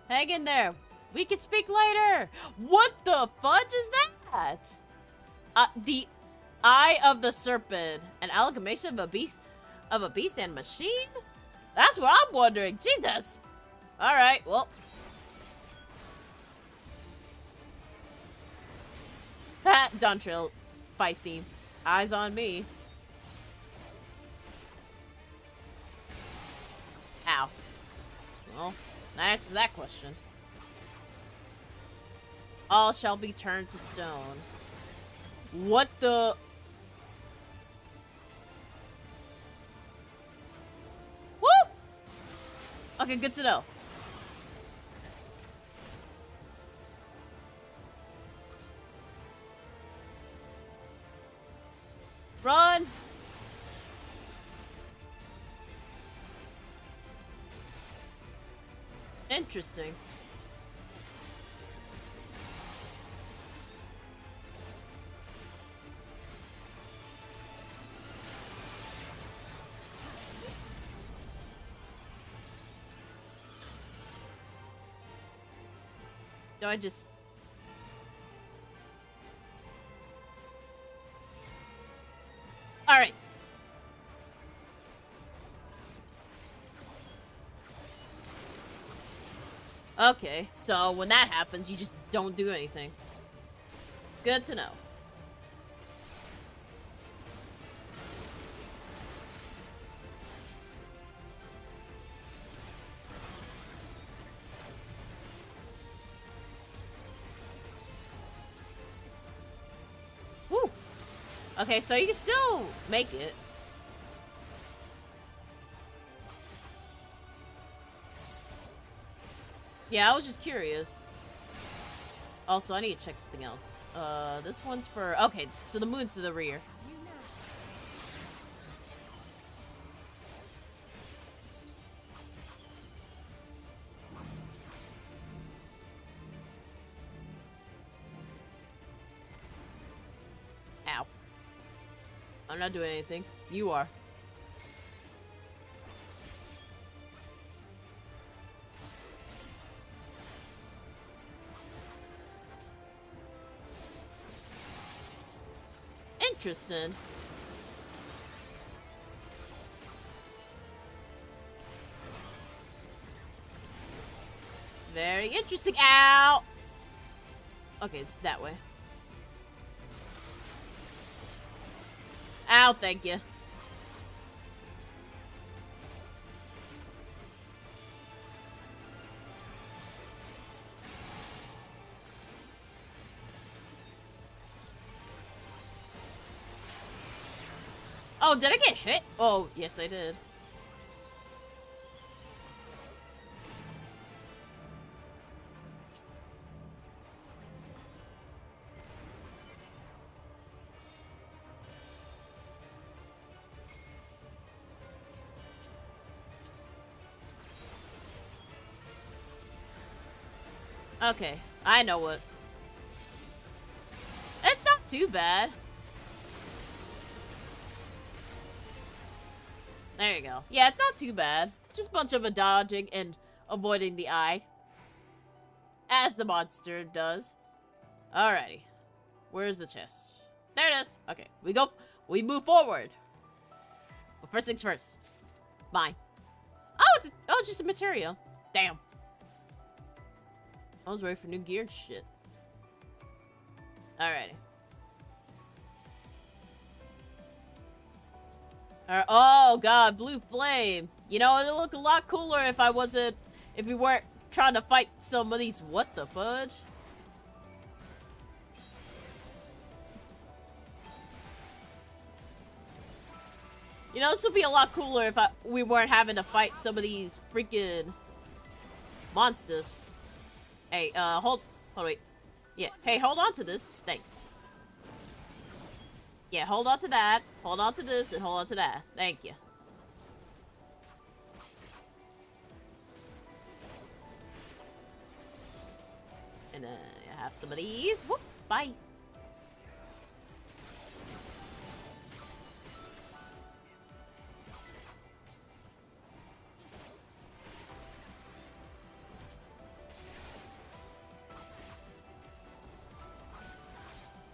Hang in there. We can speak later! What the fudge is that? The Eye of the Serpent. An amalgamation of a beast and machine? That's what I'm wondering. Jesus! Alright, well. Ha! Dontrell fight theme. Eyes on me. Ow. Well, that answers that question. All shall be turned to stone. What the... Woo! Okay, good to know. Run! Interesting. Do I just... Alright. Okay, so when that happens, you just don't do anything. Good to know. Woo! Okay, so you can still make it. Yeah, I was just curious. Also, I need to check something else. This one's for... Okay, so the moon's to the rear. Ow. I'm not doing anything. You are. Interesting. Very interesting. Ow! Okay, it's that way. Ow, thank you. Oh, did I get hit? Oh, yes, I did. Okay, I know what. It's not too bad. There you go. Yeah, it's not too bad. Just a bunch of dodging and avoiding the eye. As the monster does. Alrighty. Where's the chest? There it is. Okay, we move forward. But first things first. Mine. Oh, it's just a material. Damn. I was ready for new gear shit. Alrighty. Oh god, blue flame. You know, it'd look a lot cooler if we weren't trying to fight some of these. What the fudge? You know, this would be a lot cooler if we weren't having to fight some of these freaking monsters. Hey, hold, wait. Yeah, hey, hold on to this. Thanks. Yeah, hold on to that. Hold on to this and hold on to that. Thank you. And then I have some of these. Whoop, bye.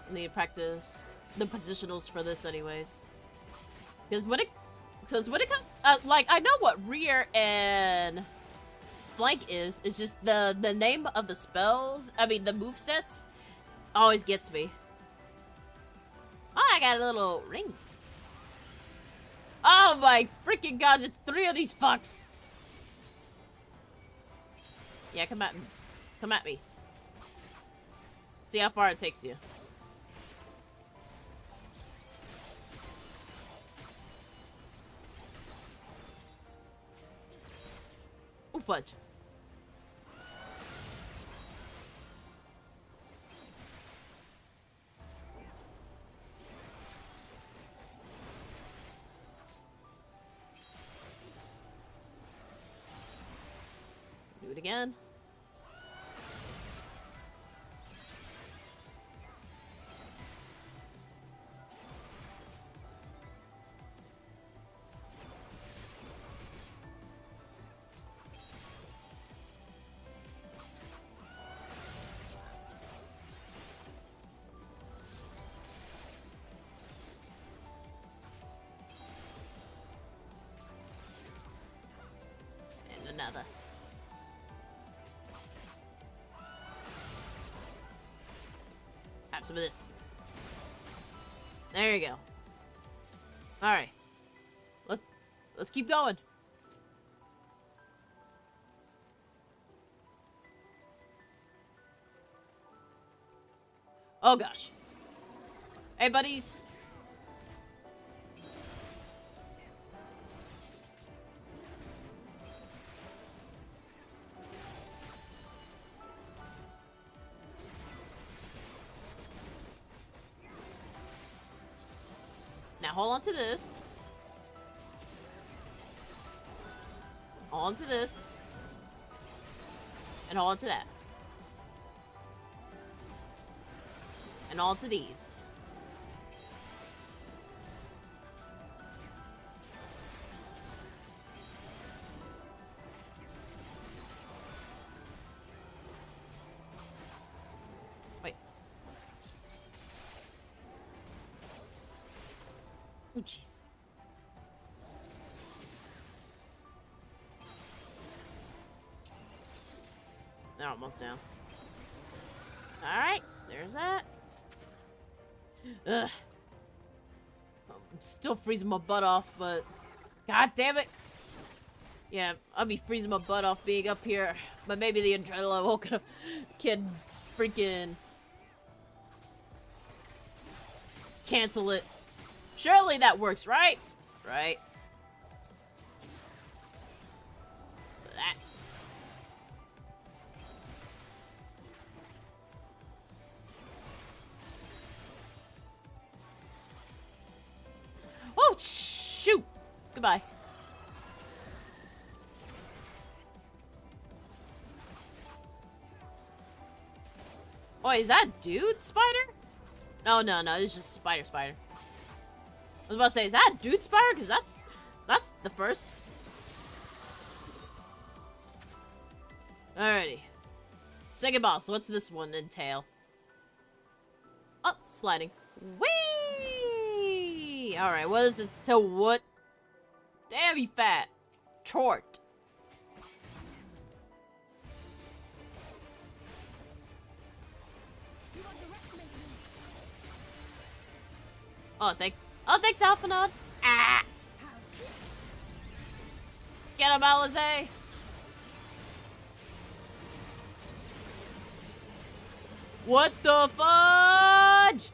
I need to practice the positionals for this anyways. Because when it comes, like, I know what rear and flank is. It's just the name of the spells, I mean the movesets, always gets me. Oh, I got a little ring. Oh my freaking god, there's 3 of these fucks. Yeah, come at me. Come at me. See how far it takes you. Oh, fudge. Do it again. Another. Have some of this. There you go. Alright. Let's keep going. Oh gosh. Hey buddies. Now hold on to this. Hold on to this. And hold on to that. And hold on to these. Wait. Oh, jeez. They're almost down. Alright, there's that. Ugh. I'm still freezing my butt off, but... God damn it! Yeah, I'll be freezing my butt off being up here. But maybe the adrenaline can freaking... cancel it. Surely that works, right? Right. That. Oh, shoot! Goodbye. Oh, is that dude spider? No, it's just spider. I was about to say, is that dude spider? Because that's the first. Alrighty. Second boss. What's this one entail? Oh, sliding. Whee! Alright, what is it? So what? Damn, you fat. Chort. Oh, thanks, Alphanod. Ah! Get him, Alizé. What the fudge?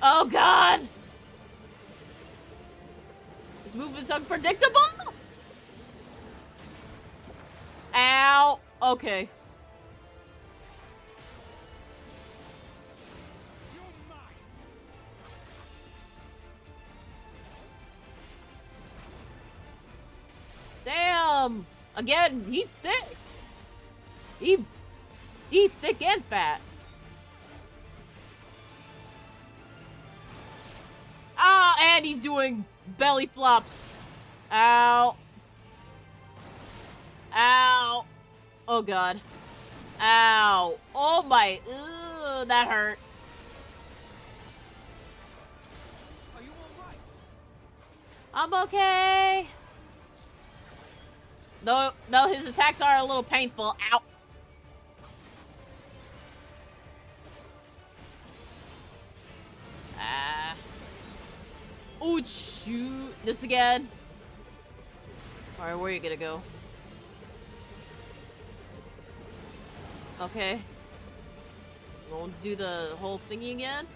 Oh god! This movement's unpredictable! Ow! Okay. Damn! Again, he thick! He thick and fat. Ah, and he's doing belly flops. Ow. Ow. Oh god. Ow. Oh my. Ugh, that hurt. Are you alright? I'm okay. No, his attacks are a little painful. Ow. Ah. Oh, shoot. This again. Alright, where are you gonna go? Okay. We'll do the whole thingy again.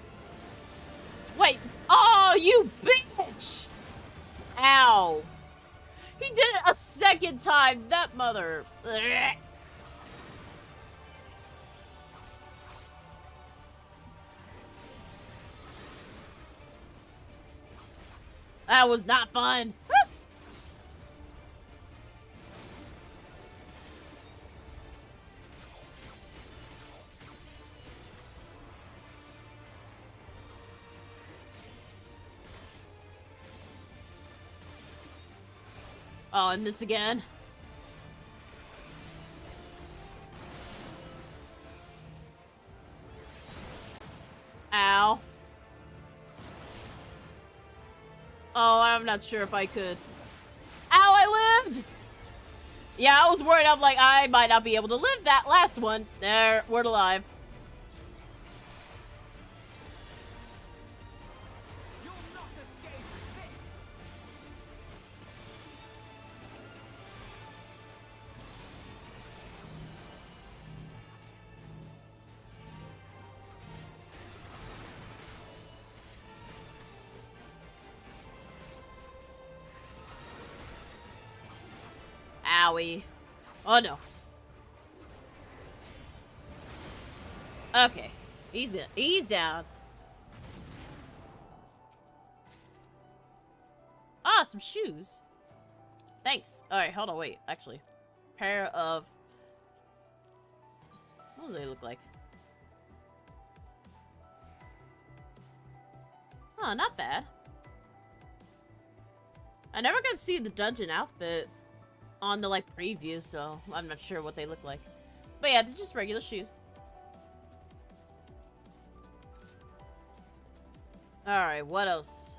Wait. Oh, you bitch! Ow. He did it a second time. That mother. That was not fun. Oh, and this again. Ow. Oh, I'm not sure if I could. Ow, I lived! Yeah, I was worried. I'm like, I might not be able to live that last one. There, we're alive. You'll not escape this! Owie. Oh no. Okay. He's good. He's down. Ah, some shoes. Thanks. Alright, hold on, wait. Actually. Pair of... What do they look like? Oh, not bad. I never got to see the dungeon outfit on the, like, preview, so I'm not sure what they look like. But yeah, they're just regular shoes. Alright, what else?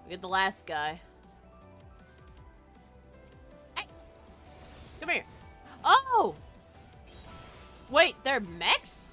We get the last guy. Hey! Come here. Oh! Wait, they're mechs?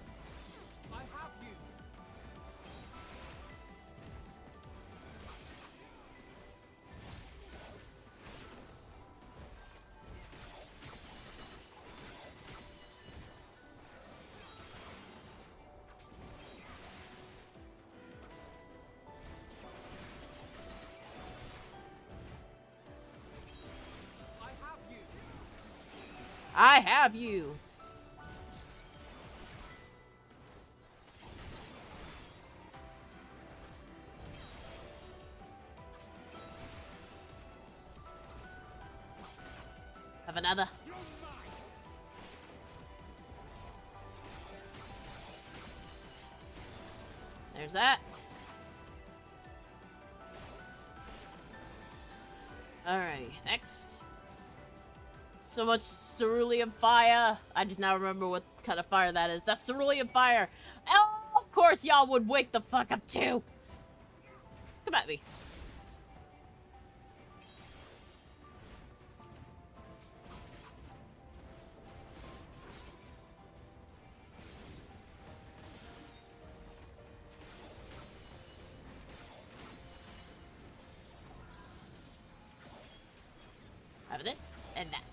I have you! I have you. Have another. There's that. Alrighty, next. So much cerulean fire. I just now remember what kind of fire that is. That's cerulean fire. Oh, of course y'all would wake the fuck up too. Come at me. Have this and that.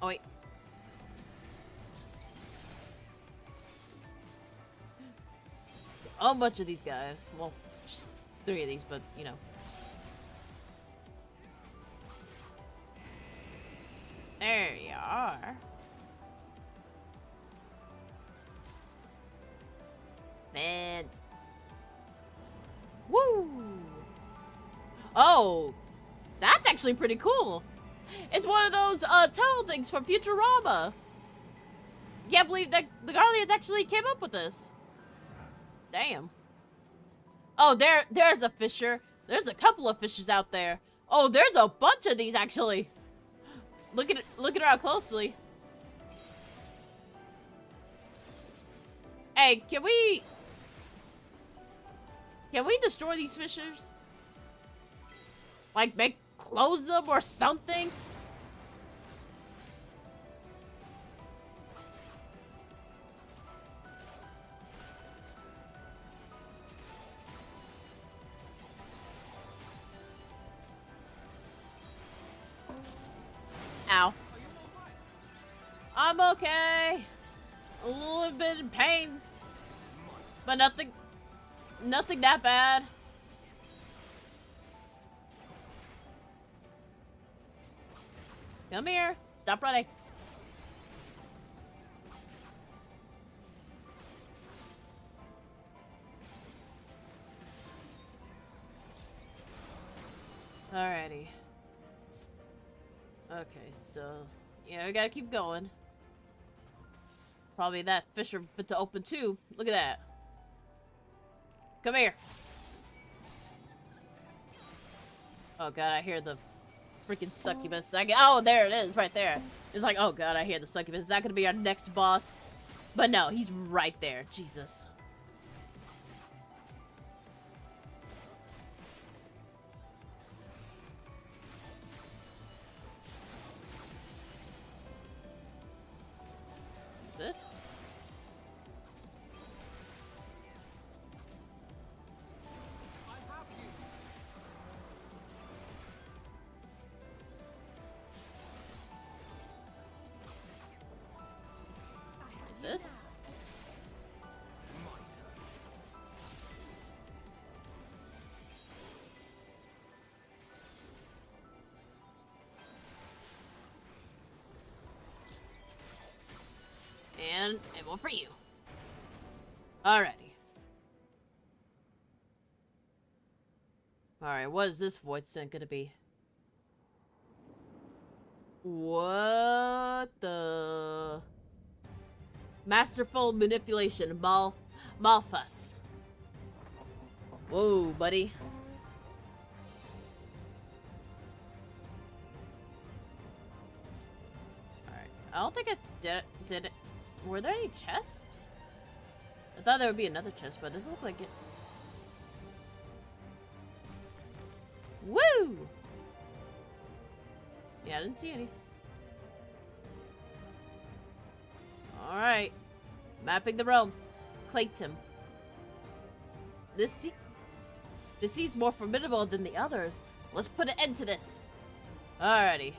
Oh, wait. A bunch of these guys. Well, just 3 of these, but, you know. There you are. Man. Woo! Oh! That's actually pretty cool. It's one of those tunnel things from Futurama. Can't believe that the Guardians actually came up with this. Damn. Oh, there's a fissure. There's a couple of fissures out there. Oh, there's a bunch of these actually. Look at around closely. Hey, can we destroy these fissures? Like close them or something? Ow. I'm okay. A little bit in pain. But nothing that bad. Come here. Stop running. Alrighty. Okay, so yeah, we gotta keep going. Probably that fissure fit to open too. Look at that. Come here. Oh god, I hear the freaking succubus. Oh, there it is, right there. It's like, oh god, I hear the succubus. Is that gonna be our next boss? But no, he's right there. Jesus. What's this? This? And one for you. Alrighty. Alright, what is this void scent gonna be? What the... Masterful manipulation, Malthus. Whoa, buddy. Alright, I don't think I did it. Were there any chests? I thought there would be another chest, but it doesn't look like it. Woo! Yeah, I didn't see any. Alright. Mapping the realm. Clayton. This seems more formidable than the others. Let's put an end to this. Alrighty.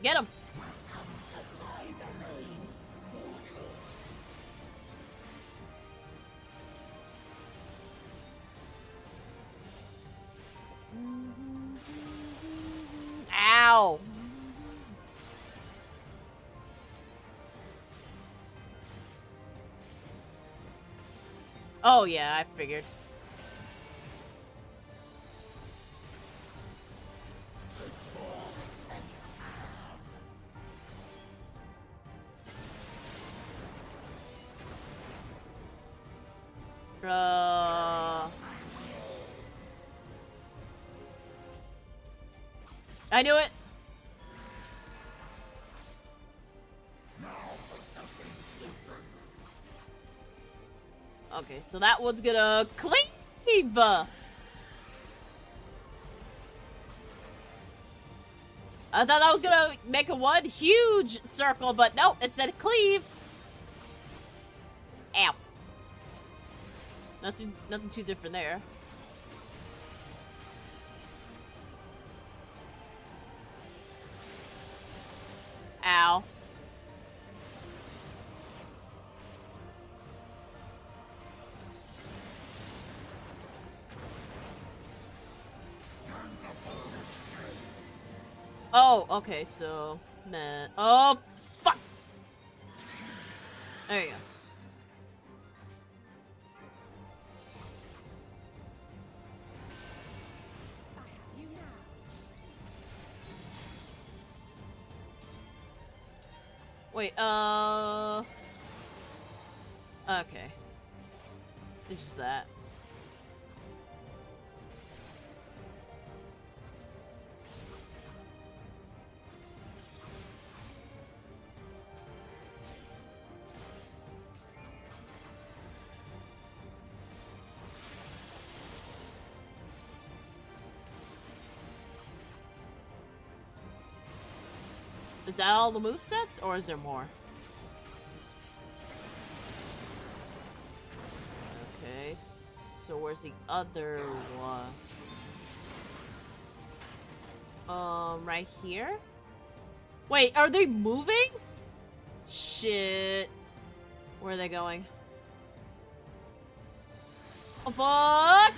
Get him! Ow! Oh yeah, I figured. I knew it. Okay, so that one's gonna cleave. I thought that was gonna make a one huge circle, but nope, it said cleave. Ow. Nothing too different there. Oh, okay, so then oh fuck. There you go. Wait, okay. It's just that. Is that all the movesets, or is there more? Okay, so where's the other one? Right here? Wait, are they moving? Shit. Where are they going? Oh, fuck!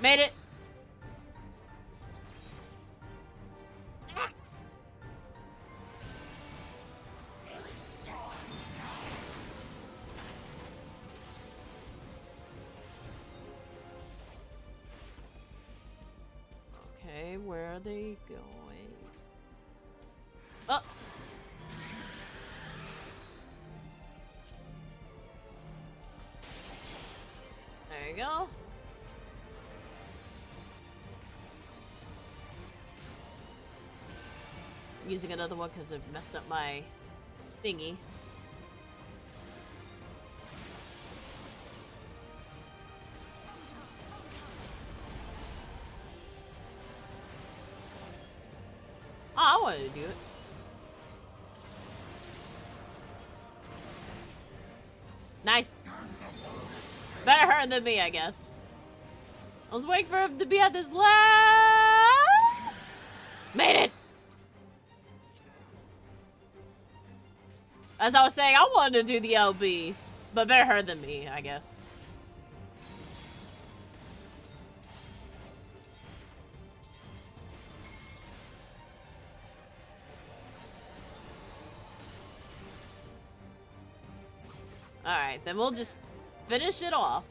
Made it! Okay, where are they going? Oh! There you go. I'm using another one because I've messed up my thingy. Oh, I wanted to do it. Nice. Better her than me, I guess. I was waiting for him to be at this last. Made it. As I was saying, I wanted to do the LB, but better her than me, I guess. Alright, then we'll just finish it off.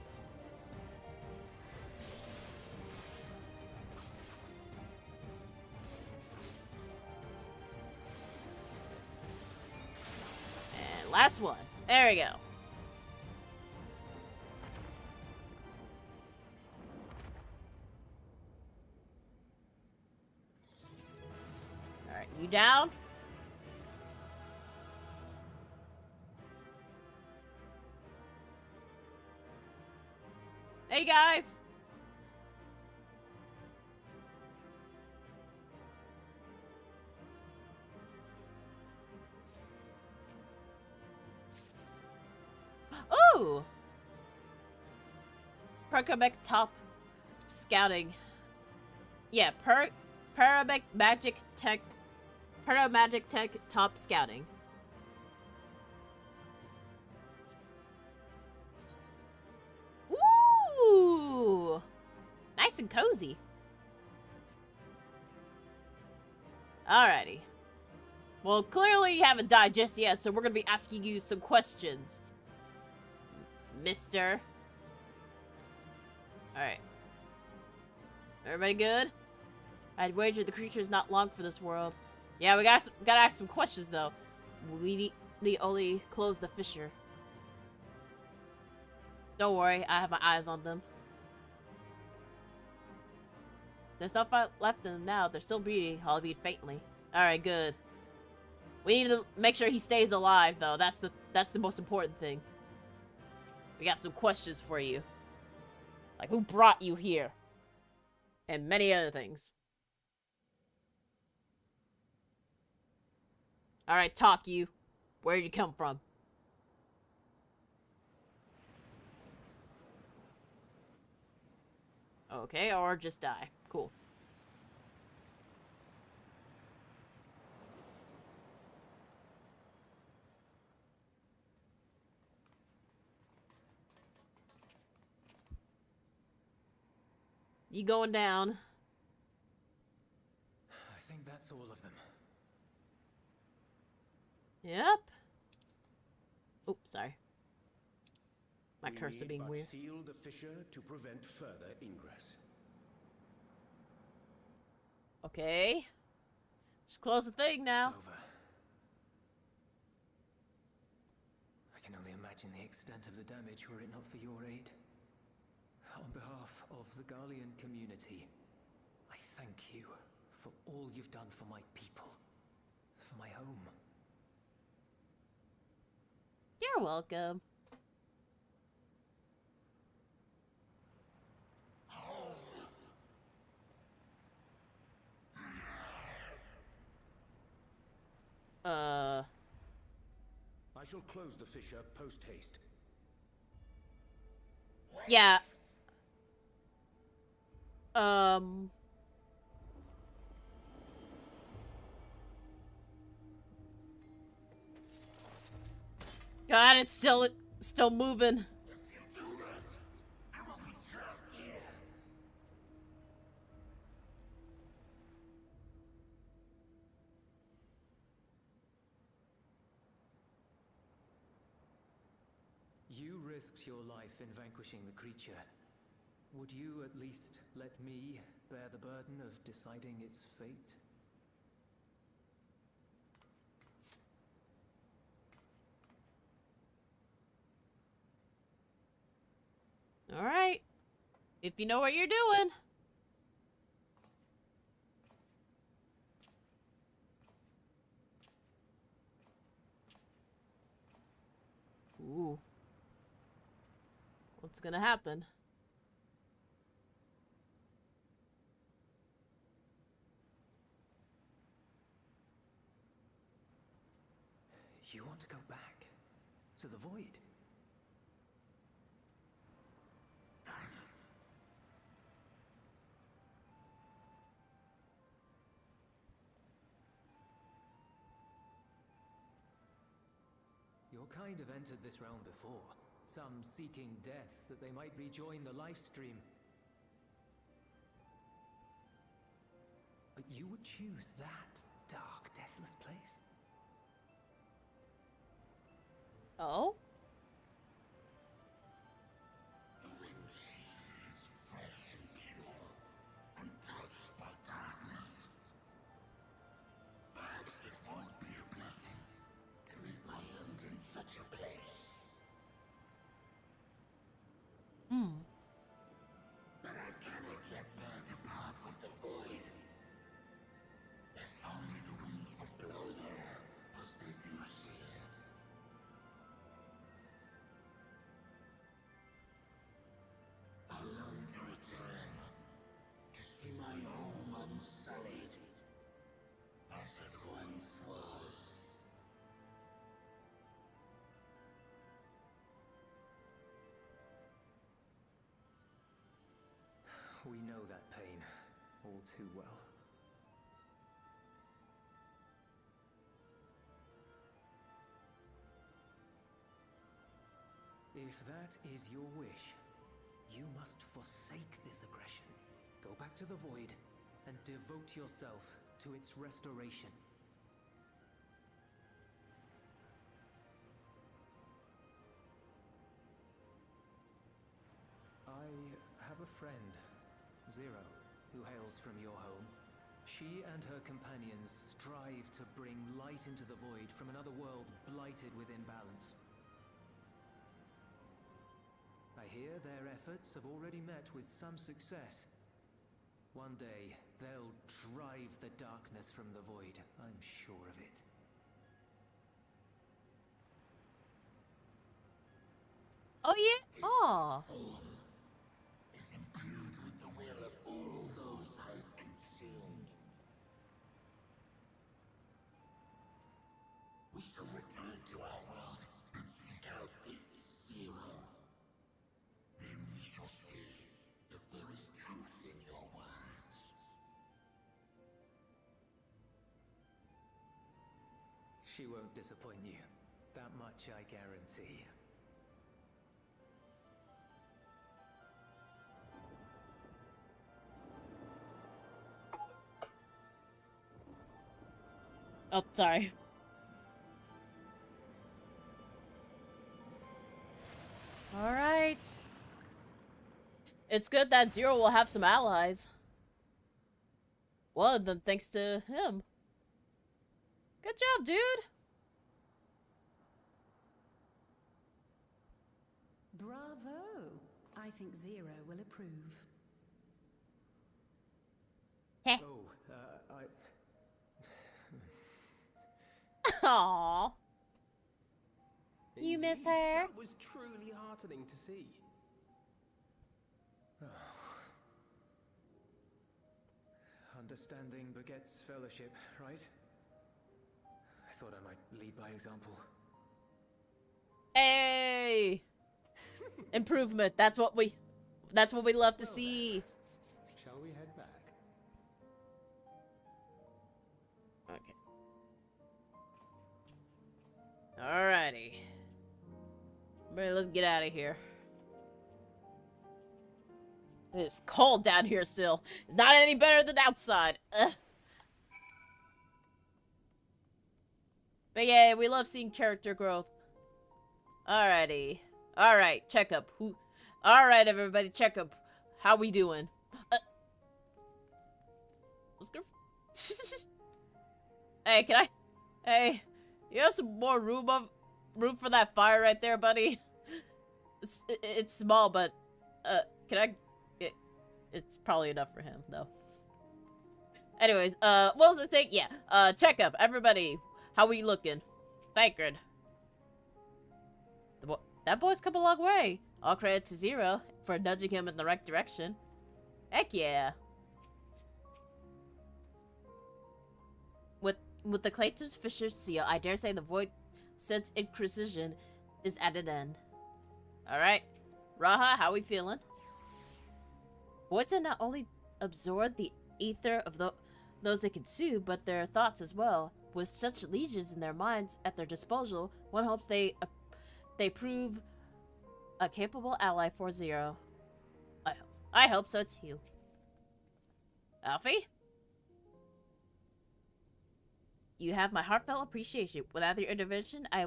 And last one. There we go. Alright, you down? Hey guys! Ooh! Perkamek top scouting. Yeah, Paramagic tech top scouting. Ooh! Nice and cozy. Alrighty. Well, clearly you haven't died just yet, so we're gonna be asking you some questions. Mister. Alright. Everybody good? I'd wager the creature is not long for this world. Yeah, we gotta ask some questions, though. We need only close the fissure. Don't worry, I have my eyes on them. There's no fight left in them now. They're still breathing, albeit faintly. Alright, good. We need to make sure he stays alive, though. That's the most important thing. We got some questions for you. Like, who brought you here? And many other things. Alright, talk you. Where'd you come from? Okay, or just die. Cool. You going down? I think that's all of them. Yep. Oops, sorry. My We cursor need being but weird. seal the fissure to prevent further ingress. Okay. Just close the thing now. It's over. I can only imagine the extent of the damage were it not for your aid. On behalf of the Garlean community, I thank you for all you've done for my people, for my home. You're welcome. I shall close the fissure post-haste. Yeah. God, it's still moving. You risked your life in vanquishing the creature. Would you at least let me bear the burden of deciding its fate? All right. If you know what you're doing. Ooh. What's gonna happen? You want to go back to the void? Your kind have entered this realm before, some seeking death that they might rejoin the life stream. But you would choose that dark, deathless place? Oh? The wind is fresh and pure, untouched by darkness. Perhaps it won't be a blessing to meet my end in such a place. Hmm. But I cannot yet bear to part with the void. If only the winds would blow there as they do here. I long to return, to see my home unsullied, as it once was. We know that pain all too well. If that is your wish, you must forsake this aggression. Go back to the void and devote yourself to its restoration. I have a friend, Zero, who hails from your home. She and her companions strive to bring light into the void from another world blighted with imbalance. I hear their efforts have already met with some success. One day, they'll drive the darkness from the void, I'm sure of it. Oh yeah. Oh. Is imbued with the will of all those I have consumed. We shall return to our world and seek out this Zero. Then we shall see if there is truth in your words. She won't disappoint you. That much I guarantee. Oh, sorry. Alright. It's good that Zero will have some allies. One of them thanks to him. Good job, dude! Bravo! I think Zero will approve. Heh. Oh, Aww. You miss Indeed, her? That was truly heartening to see. Understanding begets fellowship, right? I thought I might lead by example. Hey! Improvement. That's what we love to see. Shall we head back? Okay. Alrighty. Everybody, let's get out of here. It's cold down here still. It's not any better than outside. Ugh. But yeah, we love seeing character growth. Alrighty. Alright, checkup. Alright, everybody, checkup. How we doing? Let's go. Hey, can I? Hey, you have some more room for that fire right there, buddy? It's small, but can I? It's probably enough for him, though. Anyways, what was it saying? Yeah, checkup. Everybody, how we looking? Thankred. That boy's come a long way. All credit to Zero for nudging him in the right direction. Heck yeah. With the Clayton's Fisher seal, I dare say the void sense Inquisition is at an end. Alright. Raha, how we feeling? Voids not only absorb the ether of those they consume, but their thoughts as well. With such legions in their minds at their disposal, one hopes they prove a capable ally for Zero. I hope so too. Alfie? You have my heartfelt appreciation. Without your intervention, I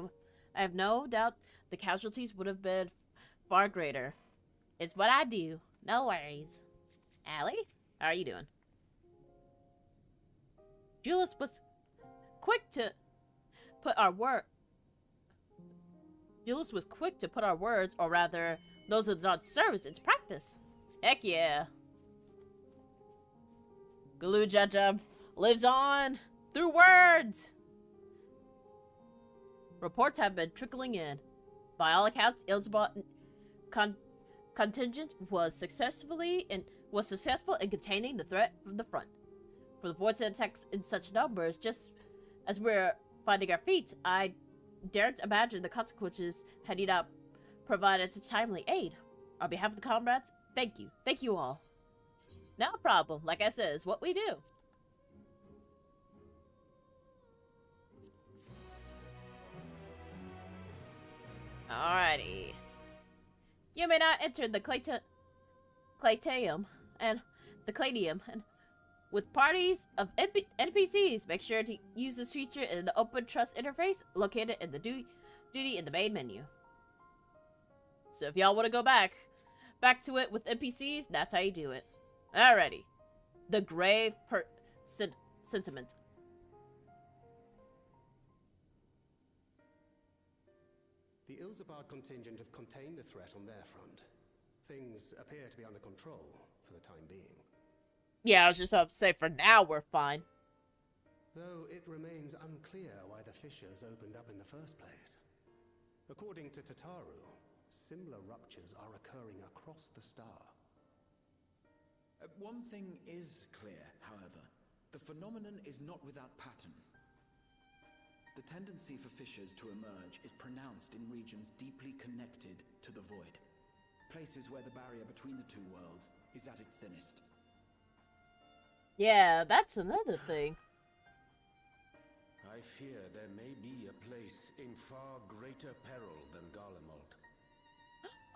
have no doubt the casualties would have been far greater. It's what I do. No worries. Allie? How are you doing? Julius was quick to put our words, or rather, those of the Dawn's service, into practice. Heck yeah. Galoo Jajab lives on through words. Reports have been trickling in. By all accounts, Ilzbot contingent was successful in containing the threat from the front. For the voids attacks in such numbers, just as we're finding our feet, I daren't imagine the consequences had you not provided such timely aid. On behalf of the comrades, thank you. Thank you all. No problem. Like I said, it's what we do. Alrighty. You may not enter the Clayteum and the Cladium and with parties of NPCs. Make sure to use this feature in the Open Trust interface located in the duty in the main menu. So if y'all want to go back to it with NPCs, that's how you do it. Alrighty. The grave sentiment. The Ilzabard contingent have contained the threat on their front. Things appear to be under control for the time being. Yeah, I was just about to say, for now, we're fine. Though it remains unclear why the fissures opened up in the first place. According to Tataru, similar ruptures are occurring across the star. One thing is clear, however. The phenomenon is not without pattern. The tendency for fissures to emerge is pronounced in regions deeply connected to the void. Places where the barrier between the two worlds is at its thinnest. Yeah, that's another thing. I fear there may be a place in far greater peril than Garlemald.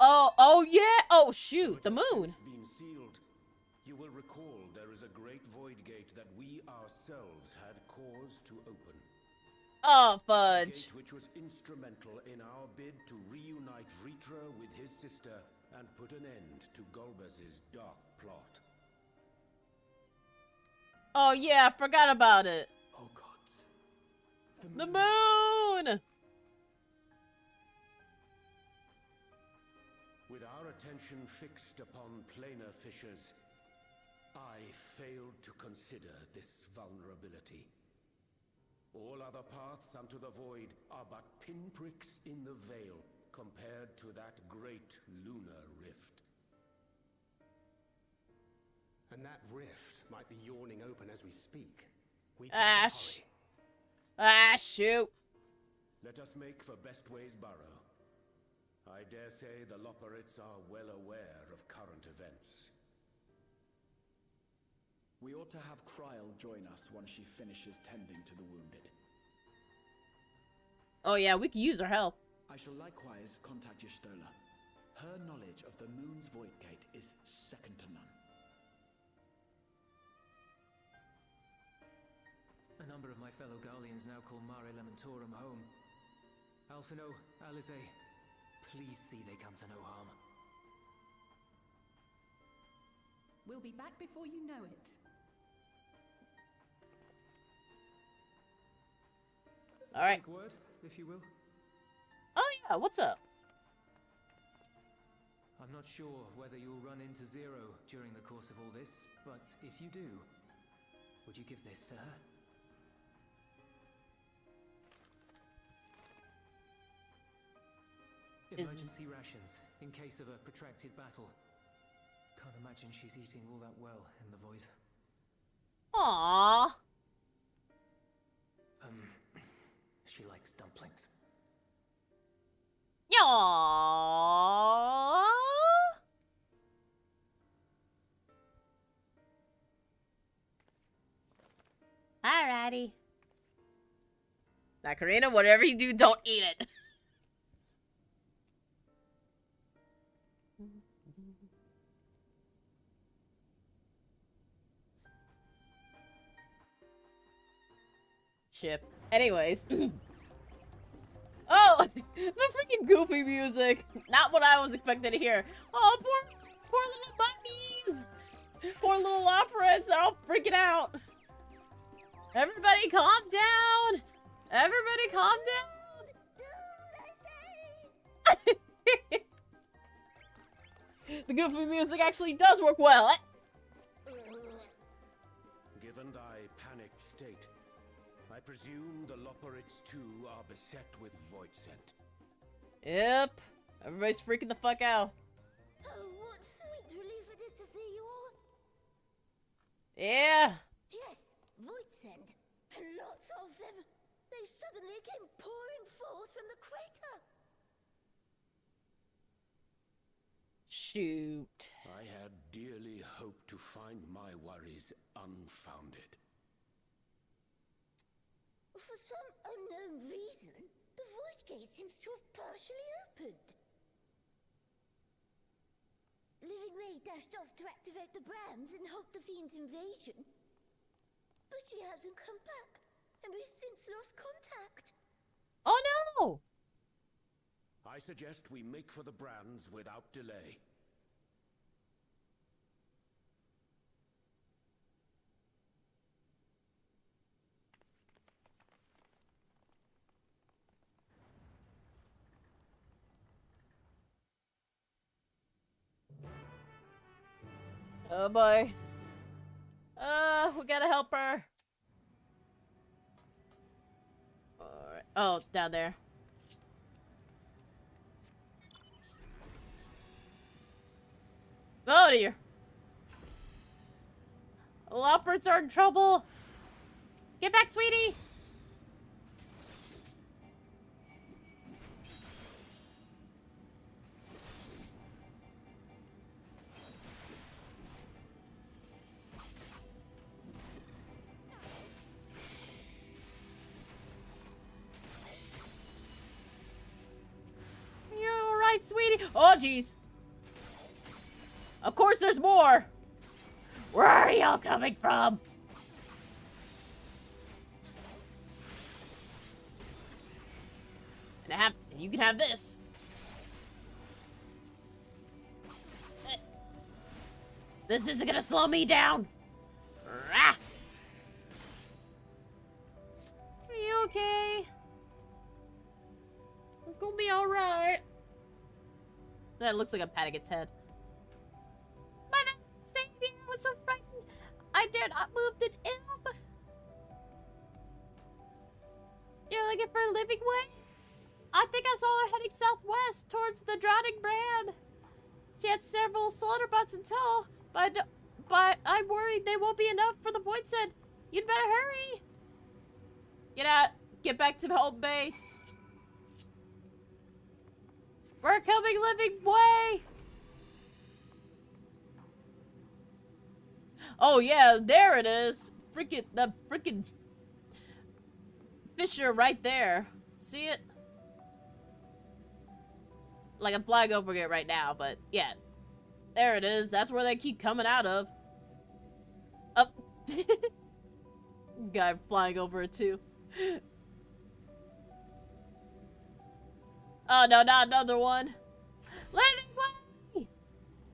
Oh yeah! Oh shoot, the moon! Been sealed. You will recall there is a great void gate that we ourselves had cause to open. Oh, fudge. Gate which was instrumental in our bid to reunite Vritra with his sister and put an end to Golbez's dark plot. Oh yeah, I forgot about it. Oh gods. The moon! With our attention fixed upon planar fissures, I failed to consider this vulnerability. All other paths unto the void are but pinpricks in the veil compared to that great lunar rift. And that rift might be yawning open as we speak. We Ash. Ah, shoot. Let us make for Bestway's burrow. I dare say the Loporrits are well aware of current events. We ought to have Kryl join us once she finishes tending to the wounded. Oh yeah, we could use her help. I shall likewise contact Y'shtola. Her knowledge of the moon's void gate is second to none. A number of my fellow Garleans now call Mare Lamentorum home. Alphino, Alize, please see they come to no harm. We'll be back before you know it. Alright. Quick word, if you will. Oh yeah, what's up? I'm not sure whether you'll run into Zero during the course of all this, but if you do, would you give this to her? Emergency rations, in case of a protracted battle. Can't imagine she's eating all that well in the void. Aww. She likes dumplings. Aww. Alrighty. Now, Corina, whatever you do, don't eat it. Ship. Anyways. Oh! The freaking goofy music! Not what I was expecting to hear. Oh, poor little bunnies! Poor little Loporrits, they're all freaking out! Everybody calm down! Everybody calm down! The goofy music actually does work well! Given thy panicked state, I presume the Loporrits too are beset with void scent. Yep. Everybody's freaking the fuck out. Oh, what sweet relief it is to see you all. Yeah. Yes, void scent. And lots of them. They suddenly came pouring forth from the crater. Shoot. I had dearly hoped to find my worries unfounded. For some unknown reason, the void gate seems to have partially opened. Living Ray dashed off to activate the brands and halt the fiend's invasion. But she hasn't come back, and we've since lost contact. Oh no! I suggest we make for the brands without delay. Oh boy. We gotta help her. Alright. Oh, down there. Oh dear. Loporrits are in trouble. Get back, sweetie. You alright, sweetie? Oh, jeez. Of course there's more. Where are y'all coming from? You can have this. This isn't gonna slow me down. Rah! Are you okay? It's gonna be alright. That looks like I'm patting its head. My savior was so frightened. I dared not move an imp. You're looking for a living way? I think I saw her heading southwest towards the drowning brand. She had several slaughter bots in tow, but I'm worried they won't be enough for the void scent. You'd better hurry. Get out. Get back to home base. We're coming, living way. Oh yeah, there it is. The freaking fissure right there. See it? Like I'm flying over it right now, but yeah. There it is. That's where they keep coming out of. Oh. Guy flying over it too. Oh no, not another one. Living way!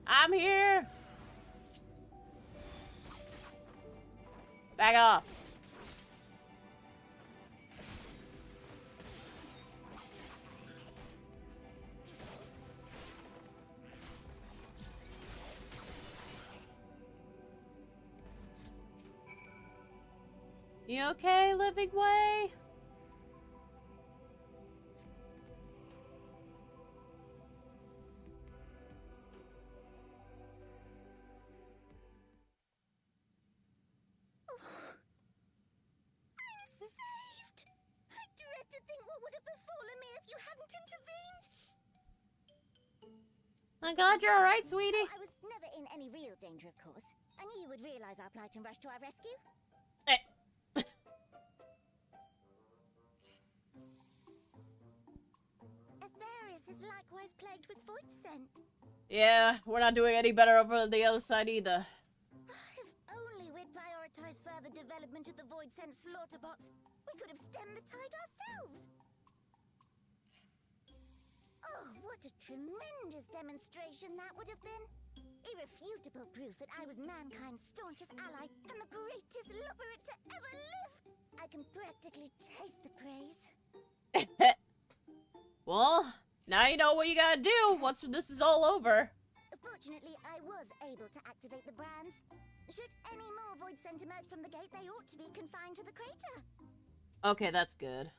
I'm here. Back off. You okay, living way? To think what would have befallen me if you hadn't intervened. I'm glad you're alright, sweetie. I was never in any real danger, of course. I knew you would realize our plight and rush to our rescue. Atheris is likewise plagued with void scent. Yeah, we're not doing any better over on the other side either. If only we'd prioritized further development of the void scent slaughter bots, we could have stemmed the tide ourselves. Oh, what a tremendous demonstration that would have been. Irrefutable proof that I was mankind's staunchest ally and the greatest lubberate to ever live. I can practically taste the praise. Well, now you know what you gotta do once this is all over. Fortunately, I was able to activate the brands. Should any more void scent emerge from the gate, they ought to be confined to the crater. Okay, that's good.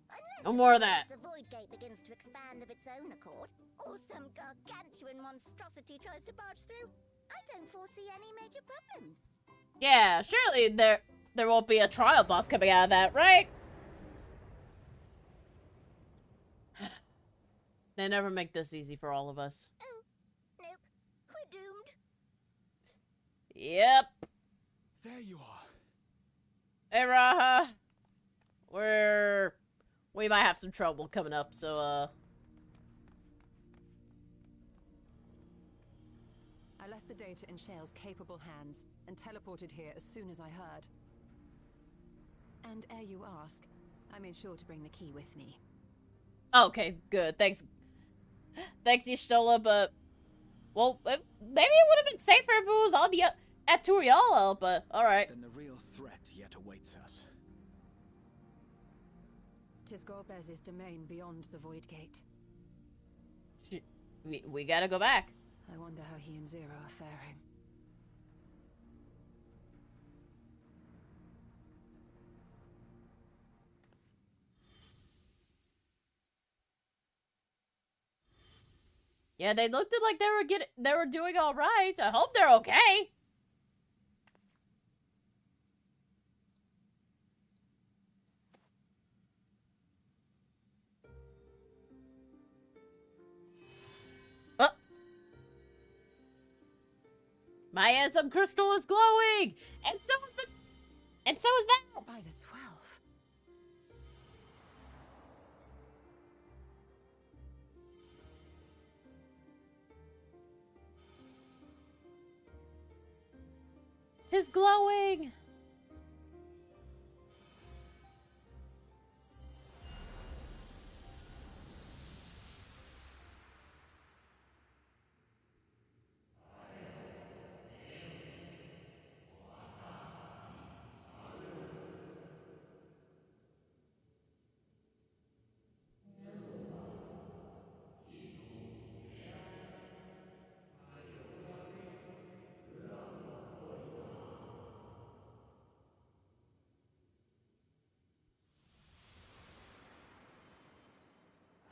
Unless, no more of that. The void gate begins to expand of its own accord, or some gargantuan monstrosity tries to barge through, I don't foresee any major problems. Yeah, surely there won't be a trial boss coming out of that, right? They never make this easy for all of us. Oh, nope. We're doomed. Yep. There you are. Hey, Raha. We might have some trouble coming up, so, I left the data in Shale's capable hands and teleported here as soon as I heard. And ere you ask, I made sure to bring the key with me. Okay, good. Thanks. Thanks, Y'shtola, but... Well, maybe it would have been safer if it was on the... at Turiala, but alright. Then the real threat yet awaits us. 'Tis Gorbez's domain beyond the Void Gate. We gotta go back. I wonder how he and Zero are faring. Yeah, they looked like they were doing all right. I hope they're okay. Oh. My handsome crystal is glowing, and so is that. By the 12. Tis glowing.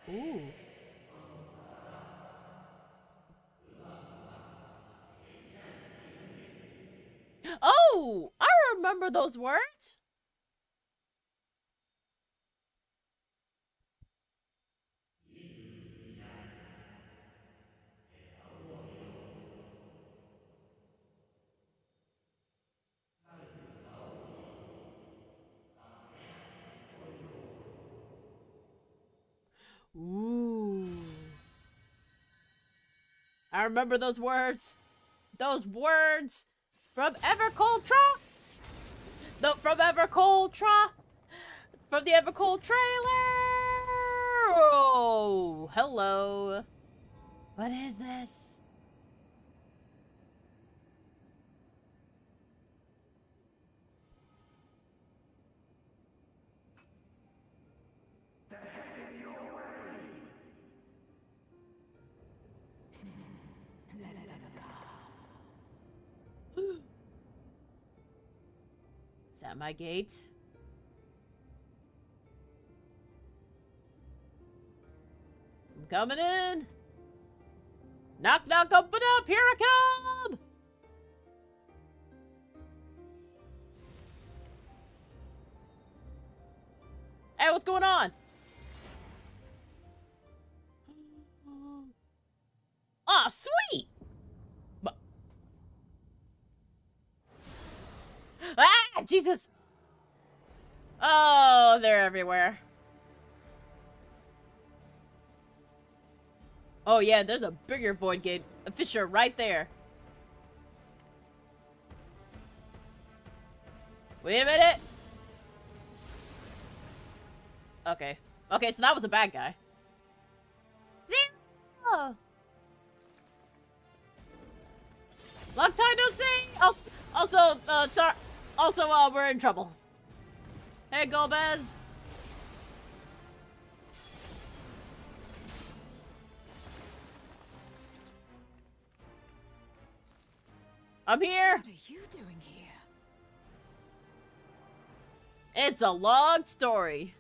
Ooh. Oh, I remember those words. Ooh. I remember those words. Those words from Evercold from Evercold from the Evercold trailer. Oh, hello. What is this? Is that my gate? I'm coming in. Knock, knock, open up. Here I come. Hey, what's going on? Aw, sweet. Ah, Jesus. Oh, they're everywhere. Oh yeah, there's a bigger void gate, a fissure right there. Wait a minute. Okay. Okay, so that was a bad guy. Zero. Long time no see. Also, we're in trouble. Hey, Golbez. I'm here. What are you doing here? It's a long story.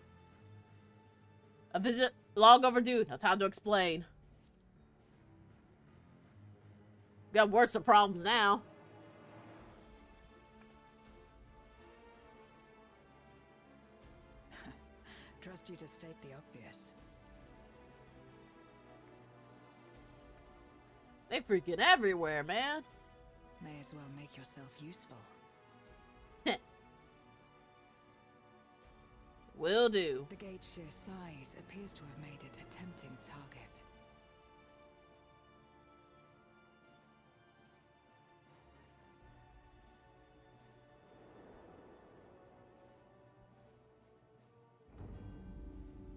A visit long overdue. No time to explain. Got worse problems now. Trust you to state the obvious. They freaking everywhere, man. May as well make yourself useful. Will do. The gate's sheer size appears to have made it a tempting target.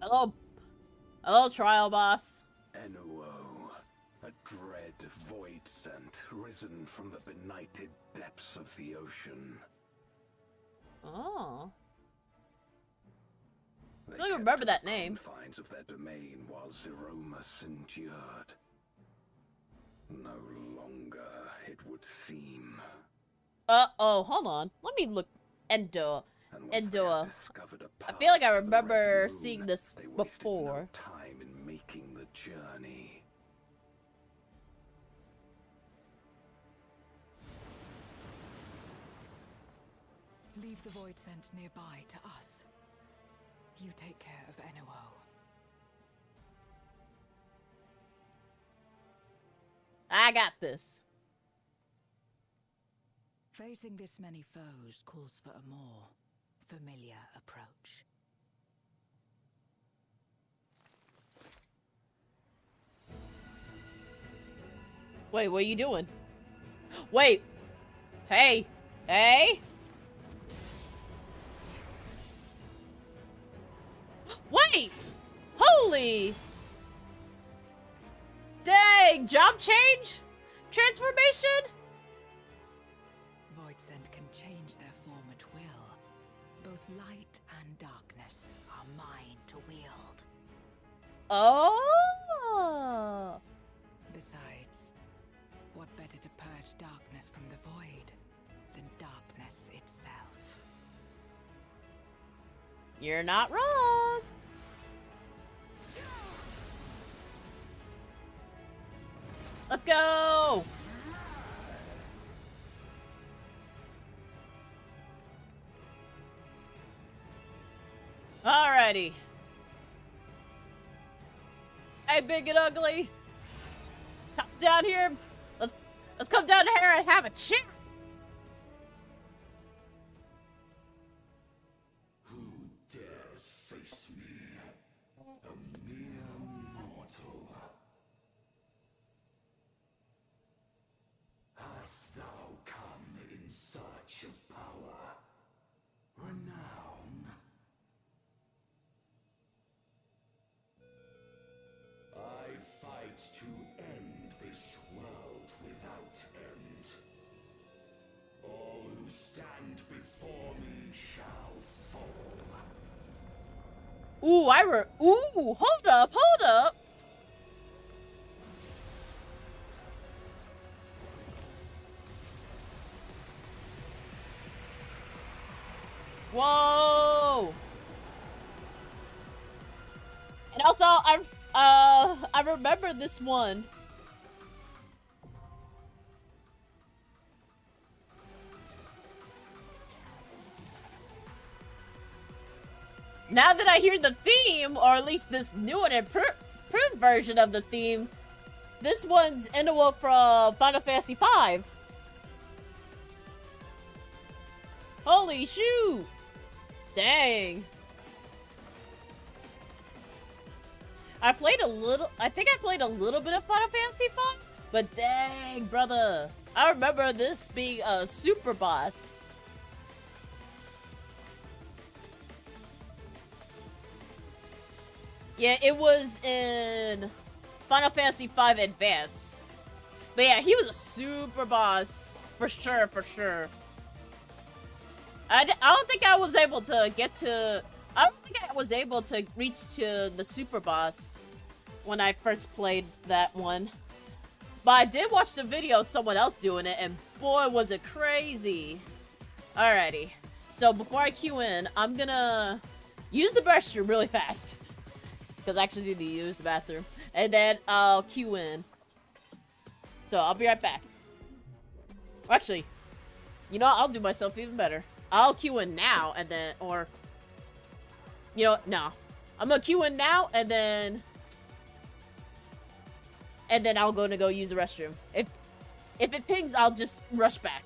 Hello. Hello, trial boss. Enuo, a dread void scent risen from the benighted depths of the ocean. Oh. I don't remember that name. The confines of their domain while Zeromus endured. No longer, it would seem. Uh-oh, hold on. Let me look. Endor. I feel like I remember seeing this before. No time in making the journey. Leave the void scent nearby to us. You take care of Enuo. I got this. Facing this many foes calls for a more familiar approach. Wait, what are you doing? Wait. Hey. Hey. Wait. Holy. Dang. Job change? Transformation? Void scent can change their form at will. Both light and darkness are mine to wield. Oh. Besides, what better to purge darkness from the void than darkness itself? You're not wrong. Let's go! Alrighty. Hey, big and ugly. Come down here. Let's come down here and have a chat. Who dares face me? A mere mortal. Hast thou come in search of power? Renown? I fight to end this world without end. All who stand before me shall fall. Ooh, hold up. Whoa! And also, I remember this one. Now that I hear the theme, or at least this new and improved version of the theme, this one's Inoue from Final Fantasy V. Holy shoot! Dang. I think I played a little bit of Final Fantasy V, but dang, brother. I remember this being a super boss. Yeah, it was in Final Fantasy V Advance. But yeah, he was a super boss. For sure. I don't think I was able to get to... I don't think I was able to reach to the super boss when I first played that one. But I did watch the video of someone else doing it, and boy, was it crazy. Alrighty. So before I queue in, I'm gonna use the restroom really fast. Because I actually need to use the bathroom. And then I'll queue in. So I'll be right back. Actually, you know, I'll do myself even better. I'll queue in now and then, or... You know what? No. I'm gonna queue in now and then... And then I'll go use the restroom. If it pings, I'll just rush back.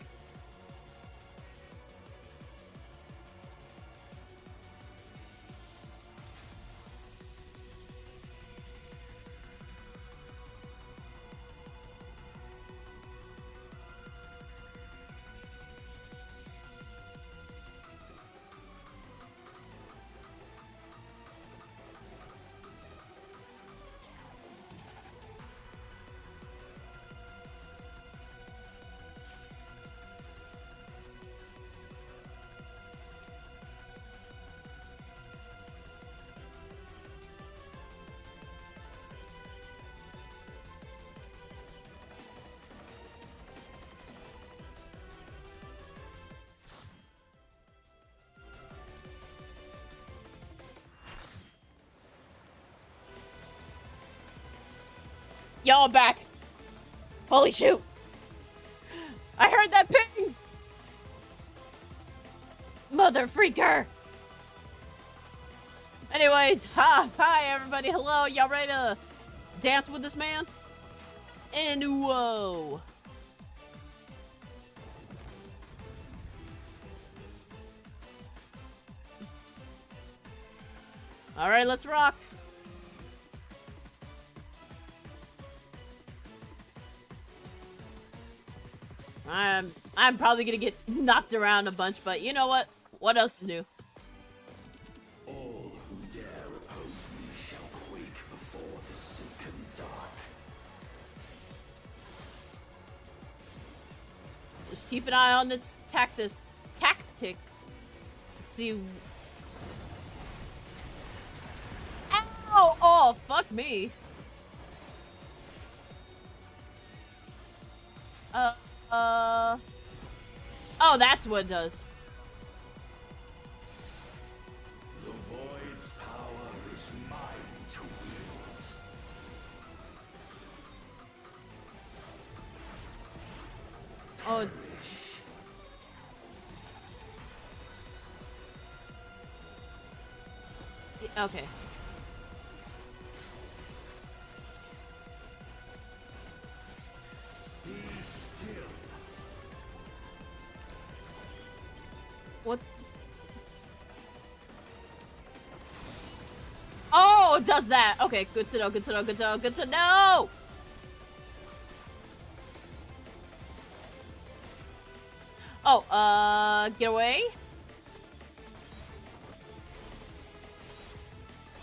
Yo, I'm back. Holy shoot. I heard that ping. Mother freaker. Anyways, hi everybody. Hello, y'all ready to dance with this man? Inoue. All right, let's rock. I'm probably gonna get knocked around a bunch, but you know what? What else is new? All who dare oppose me shall quake before the silken dark. Just keep an eye on its tactics. Let's see. Ow! Oh, fuck me. Oh, that's what it does. The void's power is mine to wield. Oh. Okay. What? Oh, it does that. Okay, good to know, good to know, good to know, good to know! Oh, get away.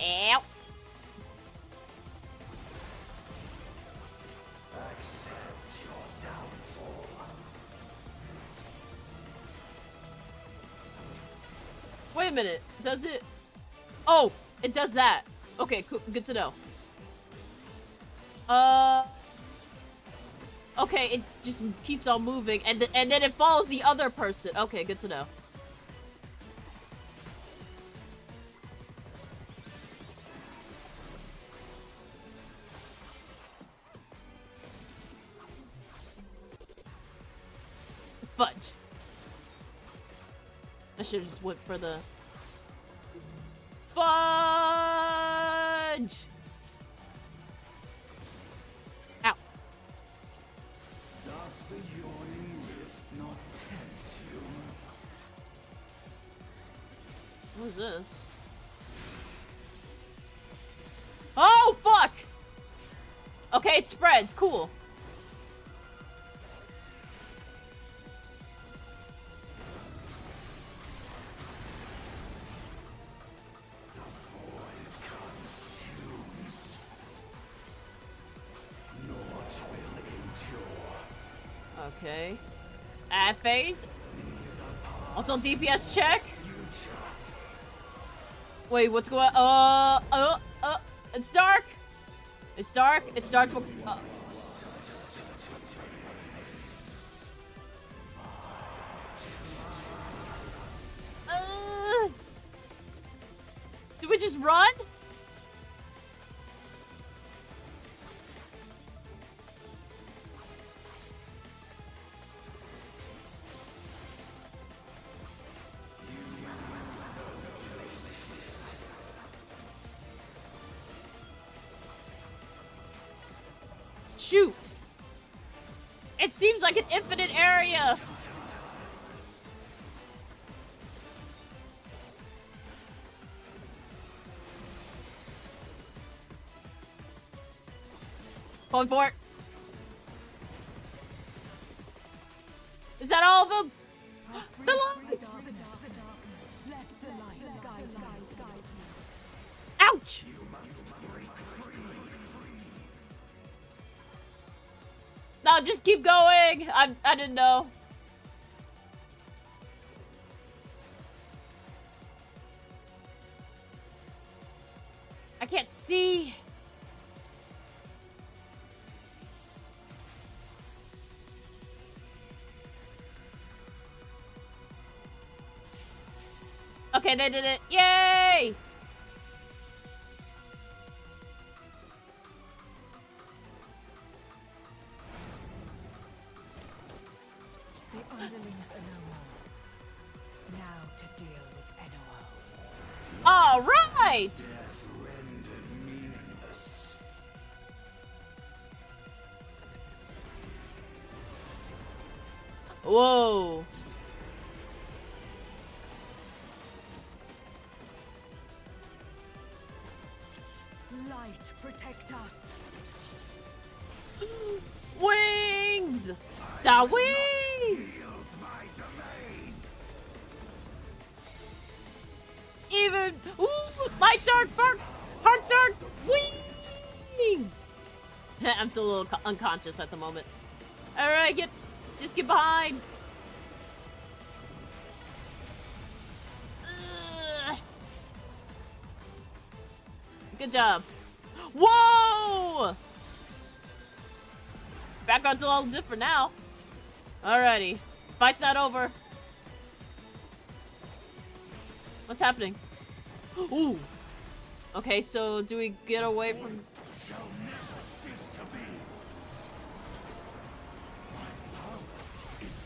Ow. Accept your downfall. Wait a minute. Does it? Oh, it does that. Okay, cool. Good to know. Okay, it just keeps on moving, and then it follows the other person. Okay, good to know. Fudge. I should have just went for the fudge. Ow. Doth the yawning rift not tempt you? What is this? Oh, fuck! Okay, it spreads. Cool. Okay. Add phase. Also DPS check. Wait, what's going on? It's dark. It's dark. It's dark. Do we just run? Shoot! It seems like an infinite area! Going for it! Is that all of them? The light! Ouch! No, just keep going. I didn't know. I can't see. Okay, they did it. Yay! Underlings are no more. Now to deal with NOO. All right. Death rendered meaningless. Whoa. Light, protect us. Wings. The wings. Even light dark heart dark wings. I'm still a little unconscious at the moment. All right, just get behind. Good job. Whoa! Background's all different now. Alrighty, fight's not over. What's happening? Ooh. Okay, so do we get away from? Shall never cease to be. My power is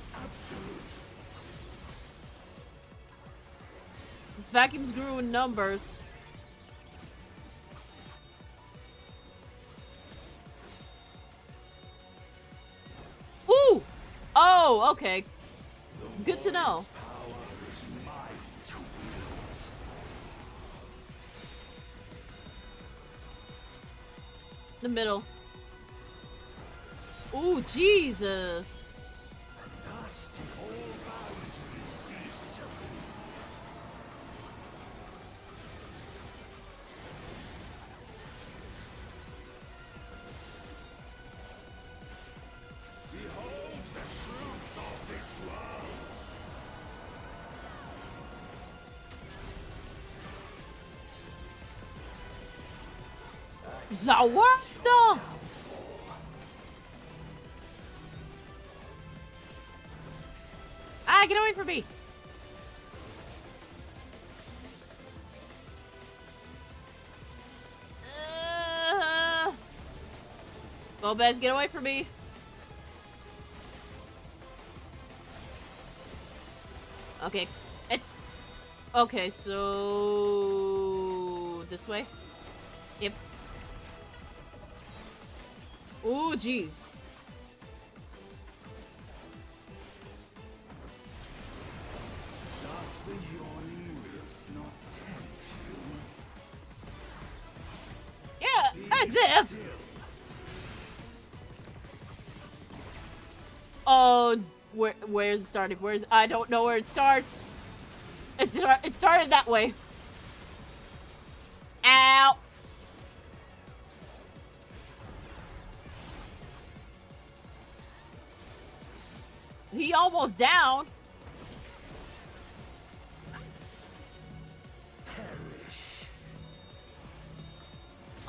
Vacuums grew in numbers. Ooh! Oh, okay. Good to know. The middle. Ooh, Jesus. Zawardo! Ah, get away from me! Bobez, get away from me! Okay, it's... Okay, so... This way? Yep. Ooh, jeez. Doth the yawning rift not tempt you? Yeah, that's it! Oh, where's it starting? I don't know where it starts. It started that way. Ow! He almost down.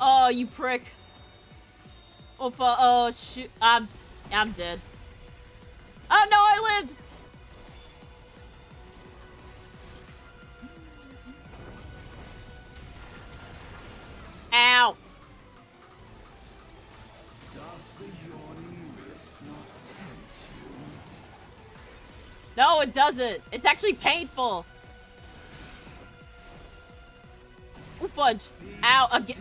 Oh, you prick. Oh, shoot. I'm dead. Oh, no, I lived. Ow. Doth the yawning rift not tempt you? No, it doesn't. It's actually painful. Ooh, fudge. Ow, again.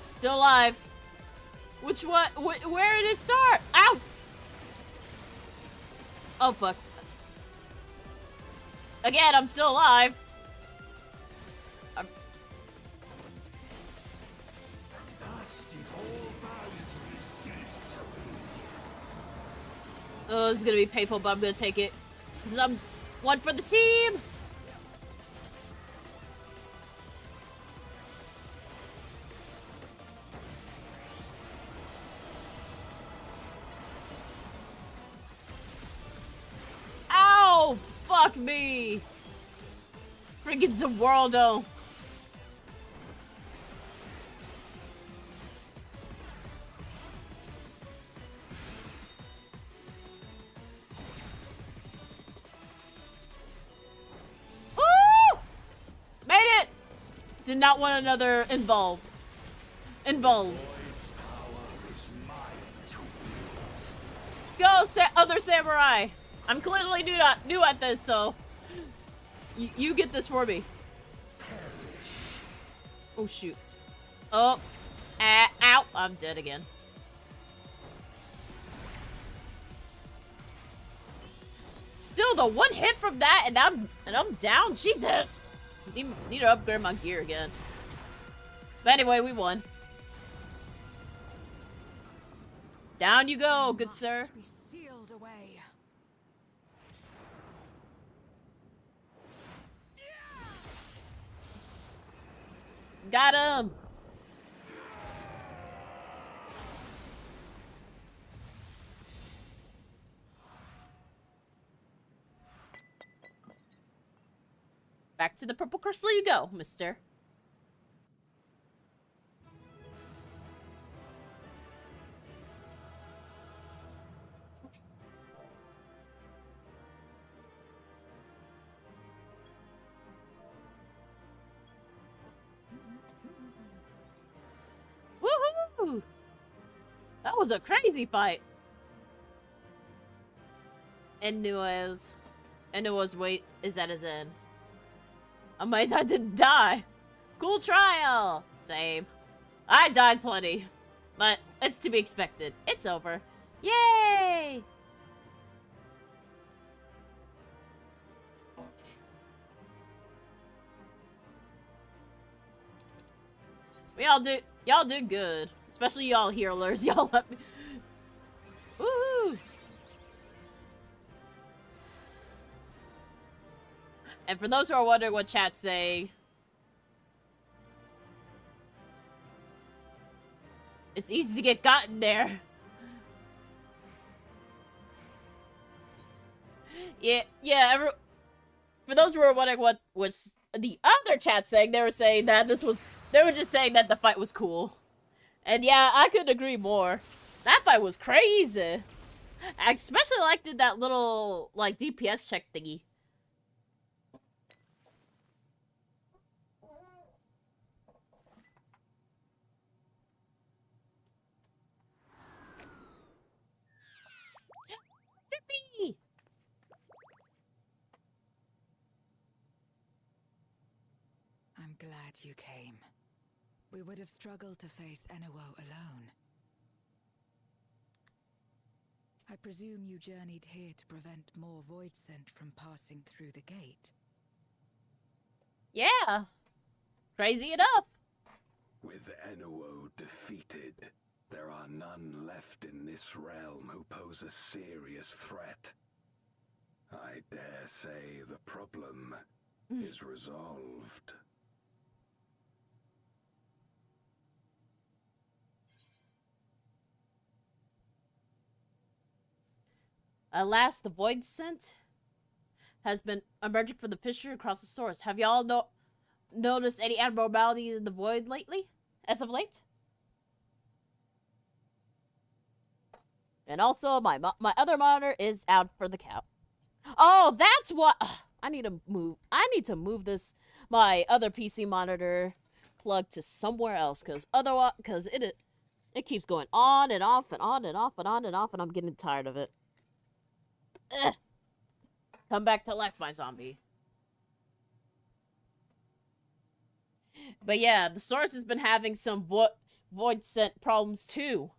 Still alive. Which one? Where did it start? Ow! Oh, fuck. Again, I'm still alive. Oh, this is gonna be painful, but I'm gonna take it. Because I'm one for the team! Ow! Fuck me! Friggin' Zawardo. Did not want another involve. Go, other samurai. I'm clearly new at this, so you get this for me. Oh shoot. Oh, ow! I'm dead again. Still, the one hit from that, and I'm down. Jesus. Need to upgrade my gear again. But anyway, we won. Down you go, good sir. Be sealed away. Got him. Back to the purple crystal you go, mister. Woohoo! That was a crazy fight. Enua's weight is at his end. Amazed I didn't die. Cool trial. Same. I died plenty. But it's to be expected. It's over. Yay! Y'all do good. Especially y'all healers. Y'all let me... Woohoo! And for those who are wondering what chat's saying, it's easy to get gotten there. Yeah, for those who were wondering what was the other chat saying, they were saying that they were just saying that the fight was cool. And yeah, I couldn't agree more. That fight was crazy. I especially liked that little, like, DPS check thingy. Trippy! I'm glad you came. We would have struggled to face Enuo alone. I presume you journeyed here to prevent more void scent from passing through the gate. Yeah. Crazy enough. With Enuo defeated, there are none left in this realm who pose a serious threat. I dare say the problem is resolved. Alas, the void scent has been emerging from the fissure across the source. Have y'all noticed any abnormalities in the void lately? As of late? And also, my other monitor is out for the count. Oh, that's what... I need to move. I need to move my other PC monitor plug to somewhere else, because otherwise... Because it keeps going on and off and on and off and on and off, and I'm getting tired of it. Ugh. Come back to life, my zombie. But yeah, the source has been having some void scent problems too.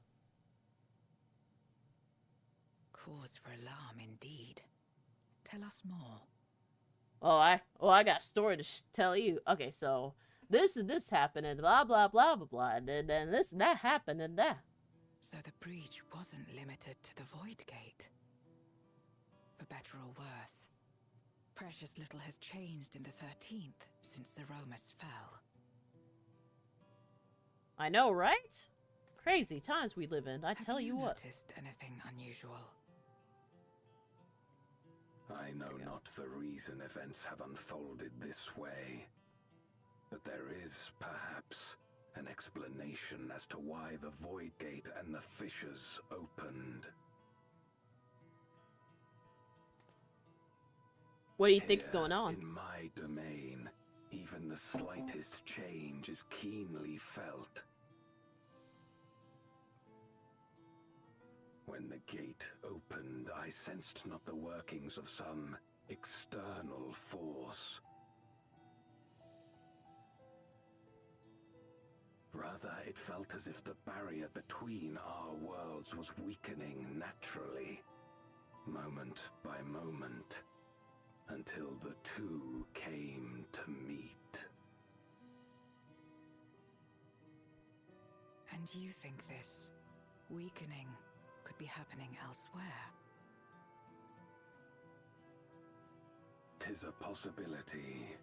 Cause for alarm indeed. Tell us more. Oh, I got a story to tell you. Okay, so this and this happened and blah blah blah blah blah, and then this and that happened and that. So the breach wasn't limited to the void gate. For better or worse, precious little has changed in the 13th since the Romus fell. I know, right? Crazy times we live in, I tell you what. Have you noticed anything unusual? I know not the reason events have unfolded this way, but there is, perhaps, an explanation as to why the Void Gate and the fissures opened. What do you think's going on? In my domain, even the slightest change is keenly felt. When the gate opened, I sensed not the workings of some external force. Rather, it felt as if the barrier between our worlds was weakening naturally, moment by moment, until the two came to meet. And you think this weakening could be happening elsewhere? 'Tis a possibility.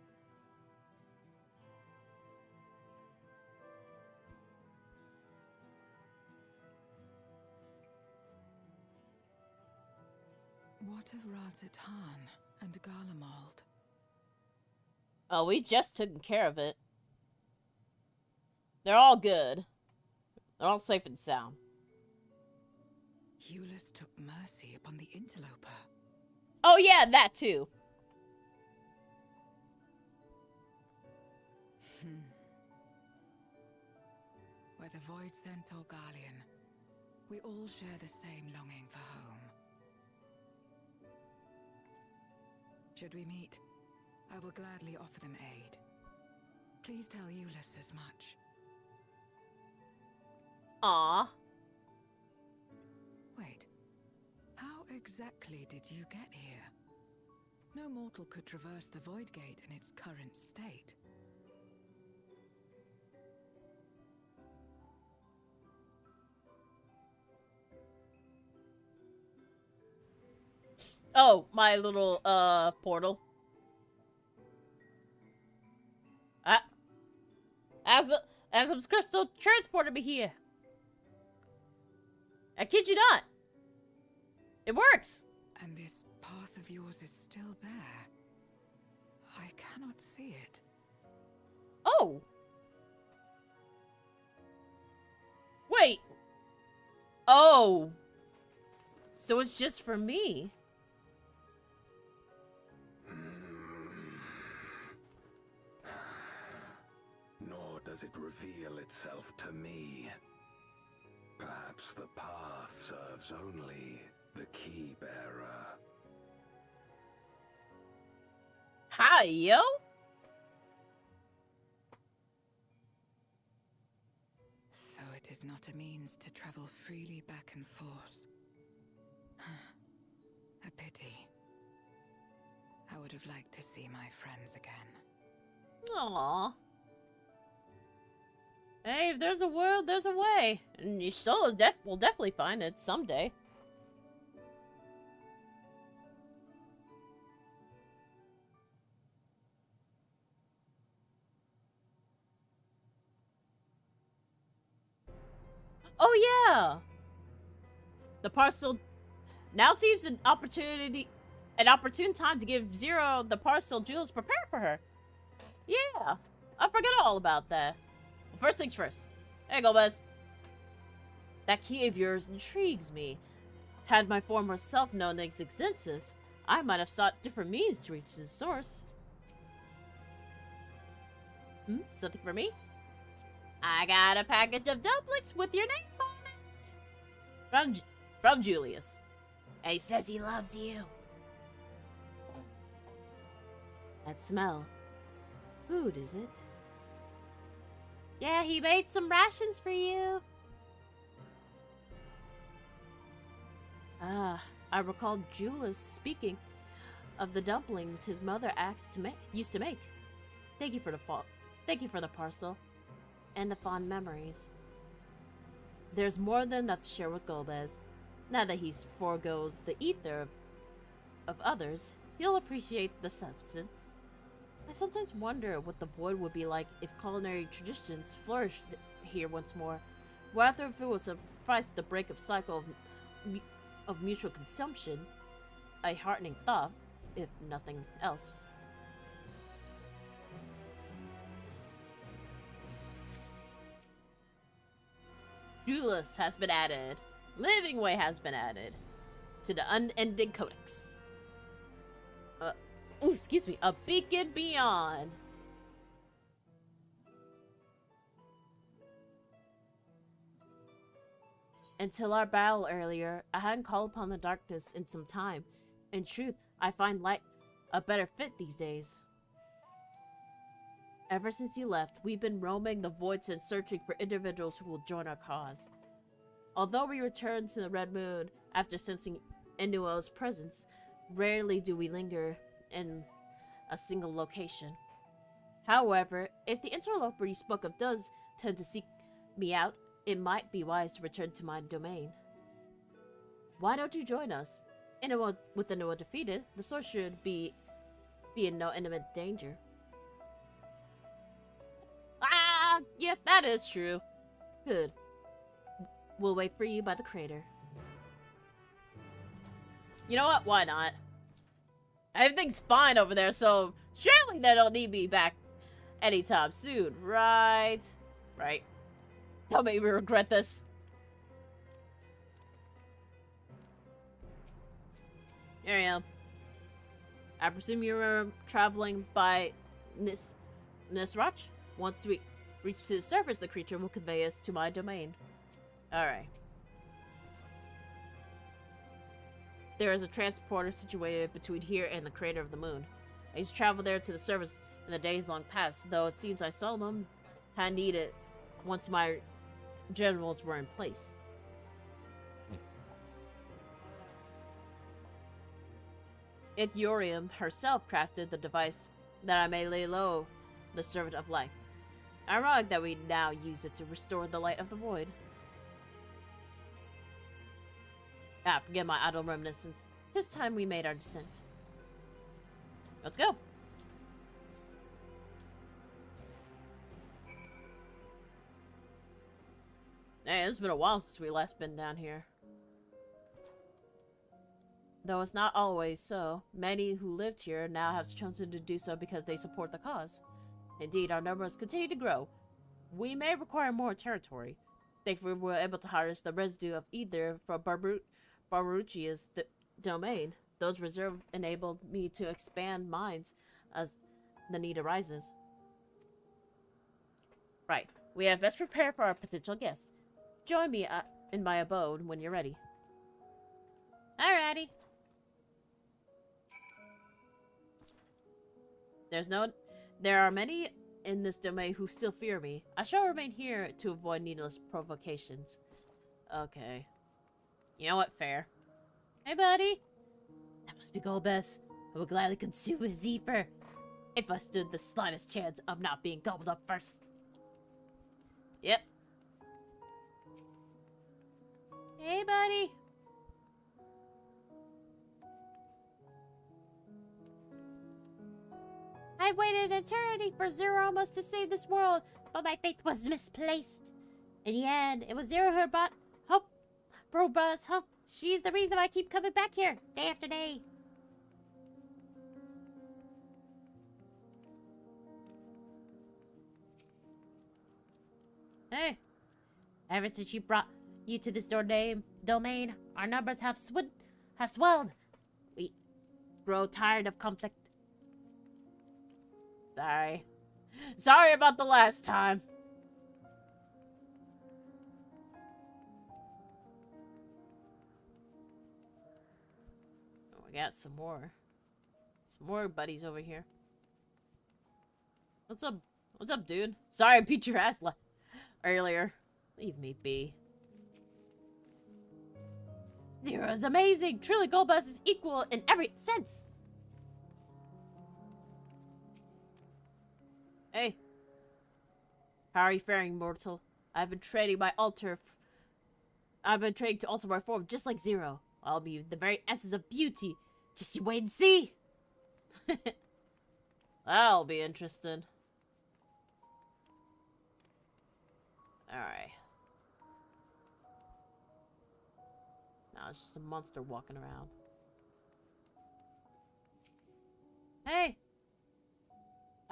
What of Razatan and Garlemald? Oh, we just took care of it. They're all good. They're all safe and sound. Eulus took mercy upon the interloper. Oh yeah, that too. Whether Void Cent or Garlean, We all share the same longing for home. Should we meet, I will gladly offer them aid. Please tell Euless as much. Aww. Wait. How exactly did you get here? No mortal could traverse the Void Gate in its current state. Oh, my little, portal. Asm's crystal transported me here. I kid you not. It works. And this path of yours is still there. I cannot see it. Oh. Wait. Oh. So it's just for me. Nor does it reveal itself to me. Perhaps the path serves only the key bearer. Hi, yo. So it is not a means to travel freely back and forth. A pity. I would have liked to see my friends again. Aww. Hey, if there's a world, there's a way. And you still will definitely find it someday. Oh yeah! The parcel now seems an opportune time to give Zero the parcel Jules prepared for her. Yeah, I forgot all about that. Well, first things first. There you go, Buzz. That key of yours intrigues me. Had my former self known its existence, I might have sought different means to reach the source. Something for me? I got a package of dumplings with your name on it! From Julius. He says he loves you. That smell. Food, is it? Yeah, he made some rations for you. Ah, I recalled Julius speaking of the dumplings his mother used to make. Thank you for the parcel. And the fond memories. There's more than enough to share with Golbez. Now that he forgoes the ether of others, he'll appreciate the substance. I sometimes wonder what the Void would be like if culinary traditions flourished here once more. Whether if it would suffice to break a cycle of mutual consumption, a heartening thought, if nothing else. Julius has been added. Living Way has been added to the Unending Codex. Ooh, excuse me. A Beacon Beyond. Until our battle earlier, I hadn't called upon the darkness in some time. In truth, I find light a better fit these days. Ever since you left, we've been roaming the voids and searching for individuals who will join our cause. Although we return to the Red Moon after sensing Inuo's presence, rarely do we linger in a single location. However, if the interloper you spoke of does tend to seek me out, it might be wise to return to my domain. Why don't you join us? With Inuo defeated, the source should be in no imminent danger. Ah, yeah, that is true. Good. We'll wait for you by the crater. You know what? Why not? Everything's fine over there, so surely they don't need me back anytime soon, right? Right. Don't make me regret this. Here I am. I presume you're traveling by Nisrach? Once we reach to the surface, the creature will convey us to my domain. Alright. there is a transporter situated between here and the crater of the moon. I used to travel there to the surface in the days long past, though it seems I seldom had needed once my generals were in place. Ithurium herself crafted the device that I may lay low the servant of light. Ironic that we now use it to restore the light of the void. Ah, forget my idle reminiscence. This time we made our descent. Let's go. Hey, it's been a while since we last been down here. Though it's not always so, many who lived here now have chosen to do so because they support the cause. Indeed, our numbers continue to grow. We may require more territory. Thankfully, we were able to harvest the residue of ether from Baruchia's domain. Those reserves enabled me to expand mines as the need arises. Right. We have best prepared for our potential guests. Join me in my abode when you're ready. Alrighty. There are many in this domain who still fear me. I shall remain here to avoid needless provocations. Okay. You know what? Fair. Hey, buddy. That must be Golbez. I would gladly consume his ether if I stood the slightest chance of not being gobbled up first. Yep. Hey, buddy. I waited an eternity for Zeromus to save this world, but my faith was misplaced. In the end, it was Zero who brought hope. Bro brought us hope. She's the reason I keep coming back here, day after day. Hey. Ever since she brought you to this domain, our numbers have swelled. We grow tired of conflict. Sorry about the last time. Oh, we got some more buddies over here. What's up? What's up, dude? Sorry I beat your ass earlier. Leave me be. Zero is amazing. Truly, Golbez is equal in every sense. Hey. How are you faring, mortal? I've been trading to alter my form just like Zero. I'll be the very essence of beauty. Just you wait and see. That'll be interesting. Alright. Now it's just a monster walking around. Hey!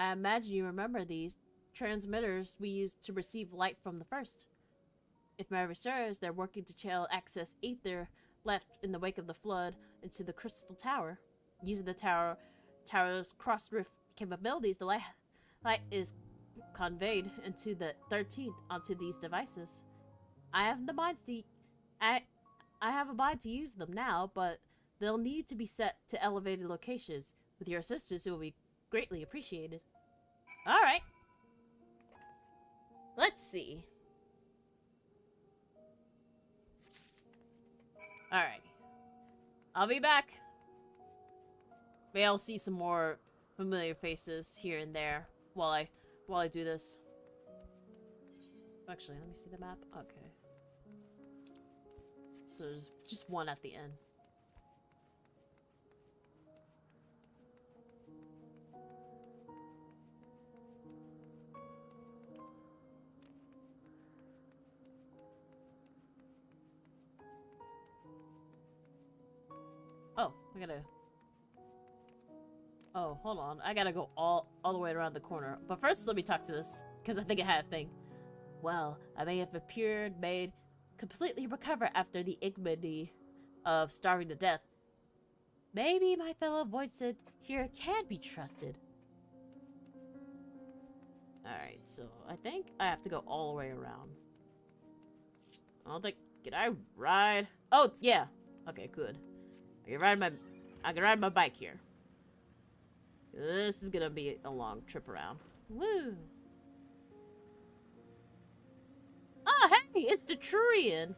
I imagine you remember these transmitters we used to receive light from the first. If memory serves, they're working to channel access ether left in the wake of the flood into the crystal tower. Using the tower's cross-rift capabilities, the light is conveyed into the 13th onto these devices. I have a mind to use them now, but they'll need to be set to elevated locations. With your assistance, it will be greatly appreciated. Alright. Let's see. Alright. I'll be back. Maybe I'll see some more familiar faces here and there while I do this. Actually, let me see the map. Okay. So there's just one at the end. Oh, I gotta... Oh, hold on. I gotta go all the way around the corner. But first, let me talk to this, because I think I had a thing. Well, I may have appeared, made, completely recover after the ignominy of starving to death. Maybe my fellow Voidsent here can be trusted. Alright, so I think I have to go all the way around. I don't think... Can I ride? Oh, yeah. Okay, good. I can ride my bike here. This is gonna be a long trip around. Woo! Oh, hey, it's the Trurian.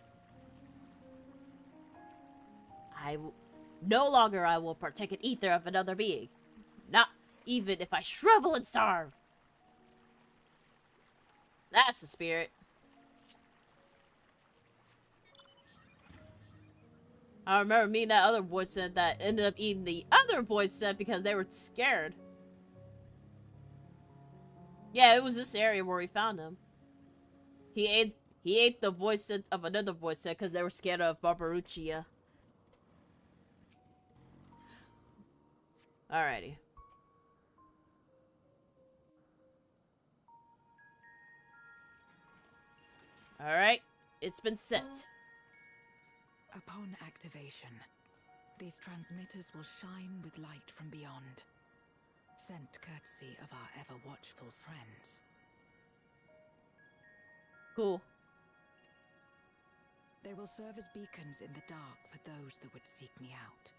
No longer I will partake in ether of another being. Not even if I shrivel and starve. That's the spirit. I remember me and that other voice set that ended up eating the other voice set because they were scared. Yeah, it was this area where we found him. He ate the voice set of another voice set because they were scared of Barbaruccia. Alrighty. Alright, it's been set. Upon activation, these transmitters will shine with light from beyond, sent courtesy of our ever-watchful friends. Cool. They will serve as beacons in the dark for those that would seek me out.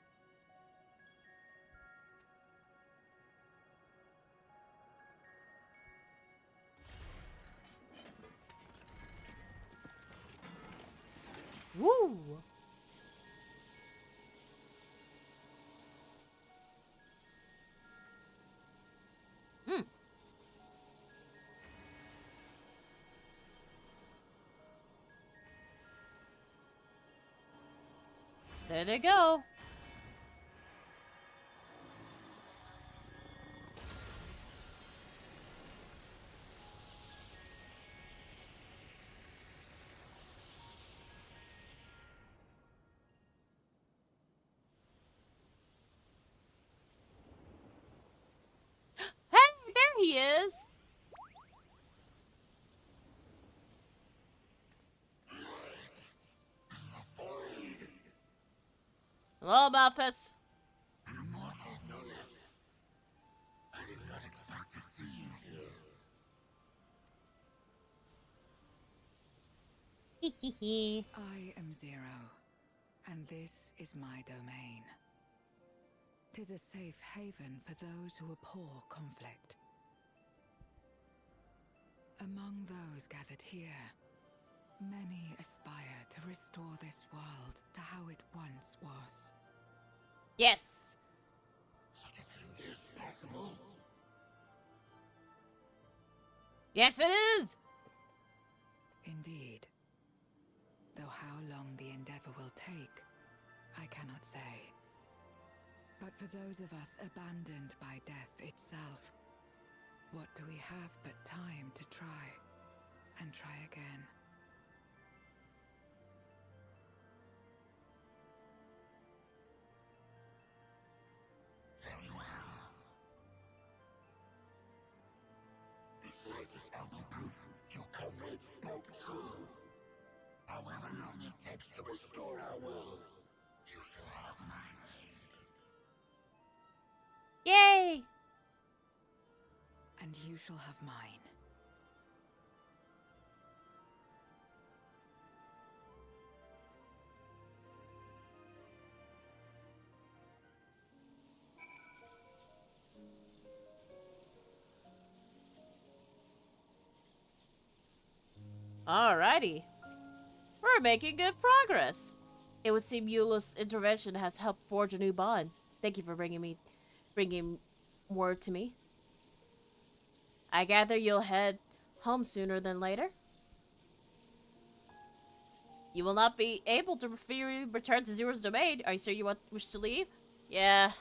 Woo! There they go. Hey, there he is. Hello, Malphus. Immortal Nullus. I did not expect to see you here. I am Zero, and this is my domain. 'Tis a safe haven for those who abhor conflict. Among those gathered here, many aspire to restore this world to how it once was. Yes. Such a thing is possible. Yes, it is. Indeed. Though how long the endeavor will take, I cannot say. But for those of us abandoned by death itself, what do we have but time to try, and try again? Very well. This light is ample proof your comrades spoke true. However long it takes to restore our world, you shall have my aid. Yay! And you shall have mine. Alrighty. We're making good progress. It would seem Eula's intervention has helped forge a new bond. Thank you for bringing word to me. I gather you'll head home sooner than later? You will not be able to freely return to Zero's domain. Are you sure you wish to leave? Yeah.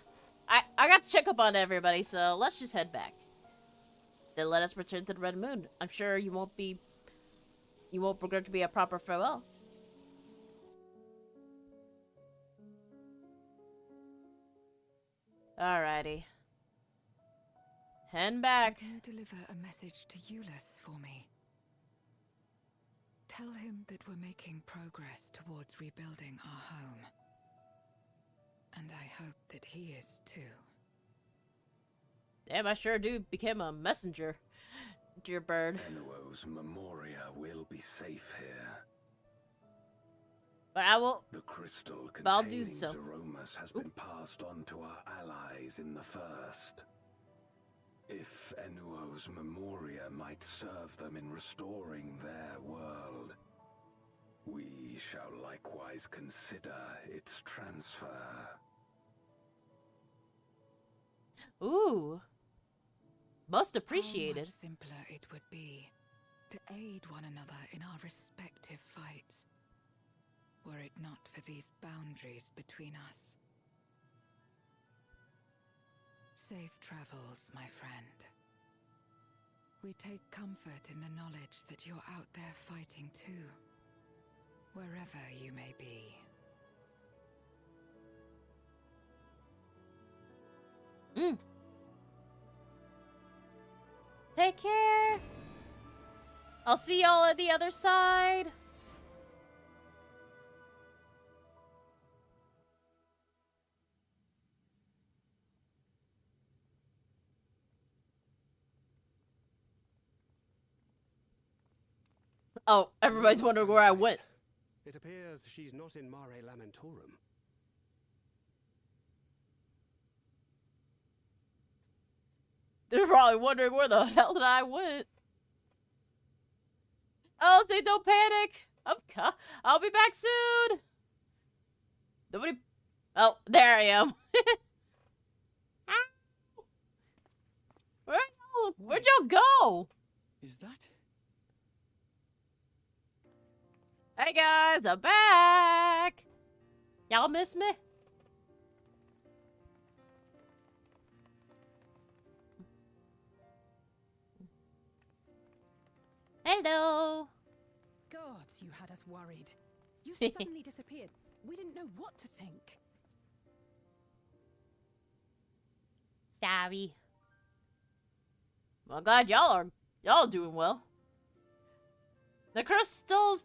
I got to check up on everybody, so let's just head back. Then let us return to the Red Moon. I'm sure you won't regret to be a proper farewell. Alrighty. Head back. Would you deliver a message to Eulus for me? Tell him that we're making progress towards rebuilding our home. And I hope that he is too. Damn, I sure do became a messenger, dear bird. Enuo's Memoria will be safe here. But I will. The crystal I'll do containing so. Zeromus has been passed on to our allies in the First. If Enuo's Memoria might serve them in restoring their world, we shall likewise consider its transfer. Ooh. Most appreciated. How much simpler it would be to aid one another in our respective fights, were it not for these boundaries between us. Safe travels, my friend. We take comfort in the knowledge that you're out there fighting too, wherever you may be. Take care. I'll see y'all at the other side. Oh, everybody's wondering where I went. It appears she's not in Mare Lamentorum. They're probably wondering where the hell did I went. Oh, don't panic. I'll be back soon. Nobody. Oh, there I am. Where'd y'all go? Is that? Hey guys, I'm back. Y'all miss me? Hello. God, you had us worried. You suddenly disappeared. We didn't know what to think. Sorry. Well, I'm glad y'all doing well. The crystals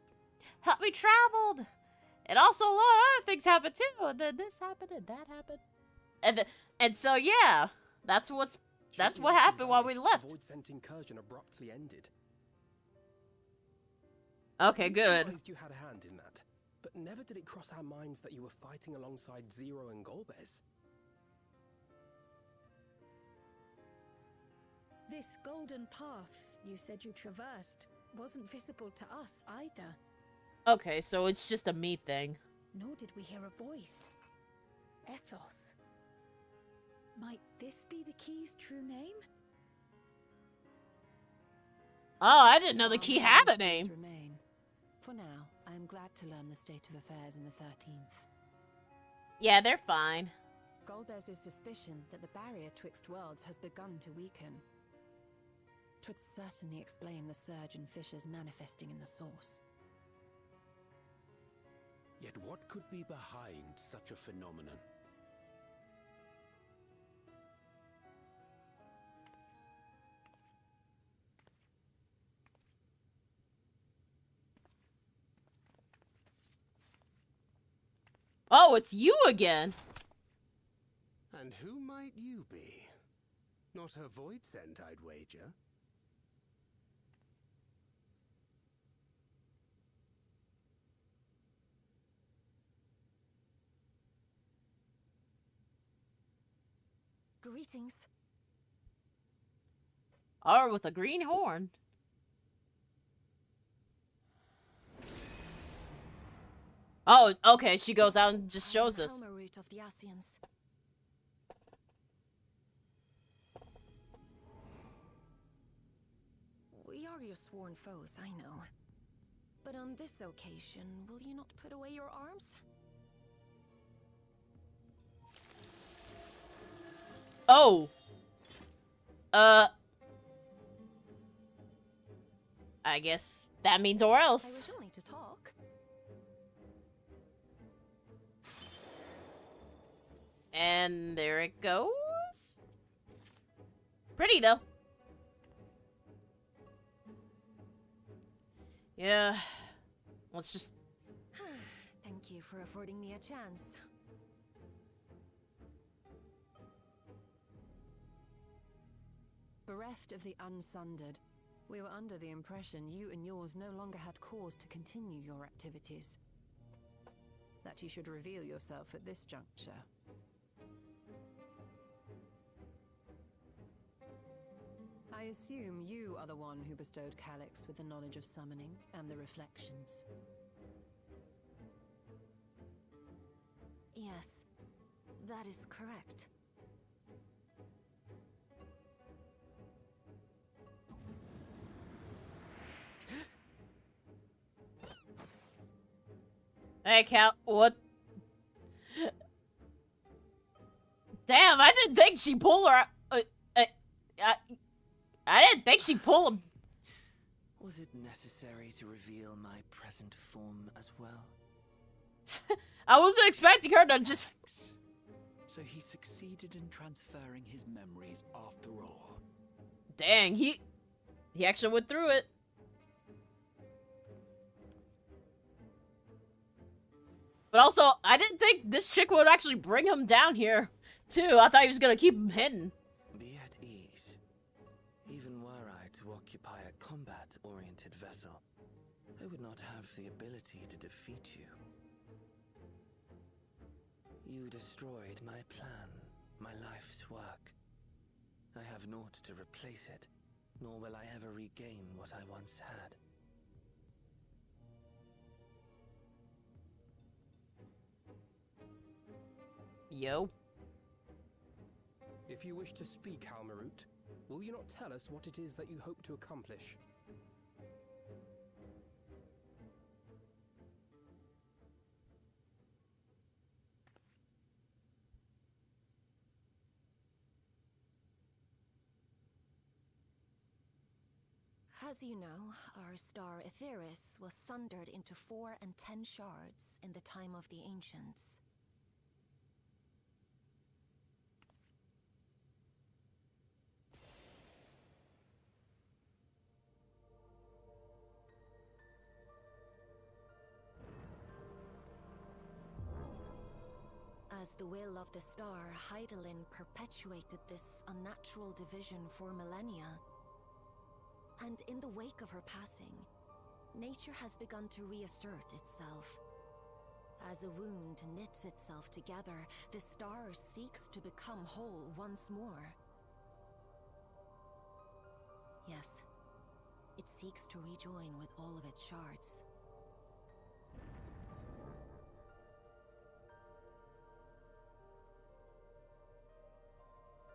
helped me traveled, and also a lot of other things happened too. And then this happened, and that happened, and so yeah, that's what happened while we left. Void Scent incursion abruptly ended. Okay, good. You had a hand in that, but never did it cross our minds that you were fighting alongside Zero and Golbez. This golden path you said you traversed wasn't visible to us either. Okay, so it's just a me thing. Nor did we hear a voice. Ethos. Might this be the key's true name? Oh, I didn't know the key had a name. Remain. For now, I am glad to learn the state of affairs in the 13th. Yeah, they're fine. Golbez's suspicion that the barrier twixt worlds has begun to weaken. 'Twould certainly explain the surge in fissures manifesting in the source. Yet what could be behind such a phenomenon? Oh, it's you again. And who might you be? Not her void scent, I'd wager. Greetings. Or with a green horn. Oh, okay, she goes out and just shows us. Root of the Asians. We are your sworn foes, I know. But on this occasion, will you not put away your arms? Oh. I guess that means or I else. wish only to talk. And there it goes. Pretty, though. Yeah. Let's just... Thank you for affording me a chance. Bereft of the Unsundered, we were under the impression you and yours no longer had cause to continue your activities. that you should reveal yourself at this juncture. I assume you are the one who bestowed Calyx with the knowledge of summoning and the reflections. Yes, that is correct. Hey, Cal, what? Damn, I didn't think she pulled her. I didn't think she pulled him. Was it necessary to reveal my present form as well? I wasn't expecting her to just. So he succeeded in transferring his memories after all. Dang, he actually went through it. But also, I didn't think this chick would actually bring him down here, too. I thought he was gonna keep him hidden. Be at ease. Even were I to occupy a combat-oriented vessel, I would not have the ability to defeat you. You destroyed my plan, my life's work. I have naught to replace it, nor will I ever regain what I once had. Yo. If you wish to speak, Halmarut, will you not tell us what it is that you hope to accomplish? As you know, our star Aetheris was sundered into 4 and 10 shards in the time of the Ancients. As the will of the star, Hydaelyn perpetuated this unnatural division for millennia. And in the wake of her passing, nature has begun to reassert itself. As a wound knits itself together, the star seeks to become whole once more. Yes, it seeks to rejoin with all of its shards.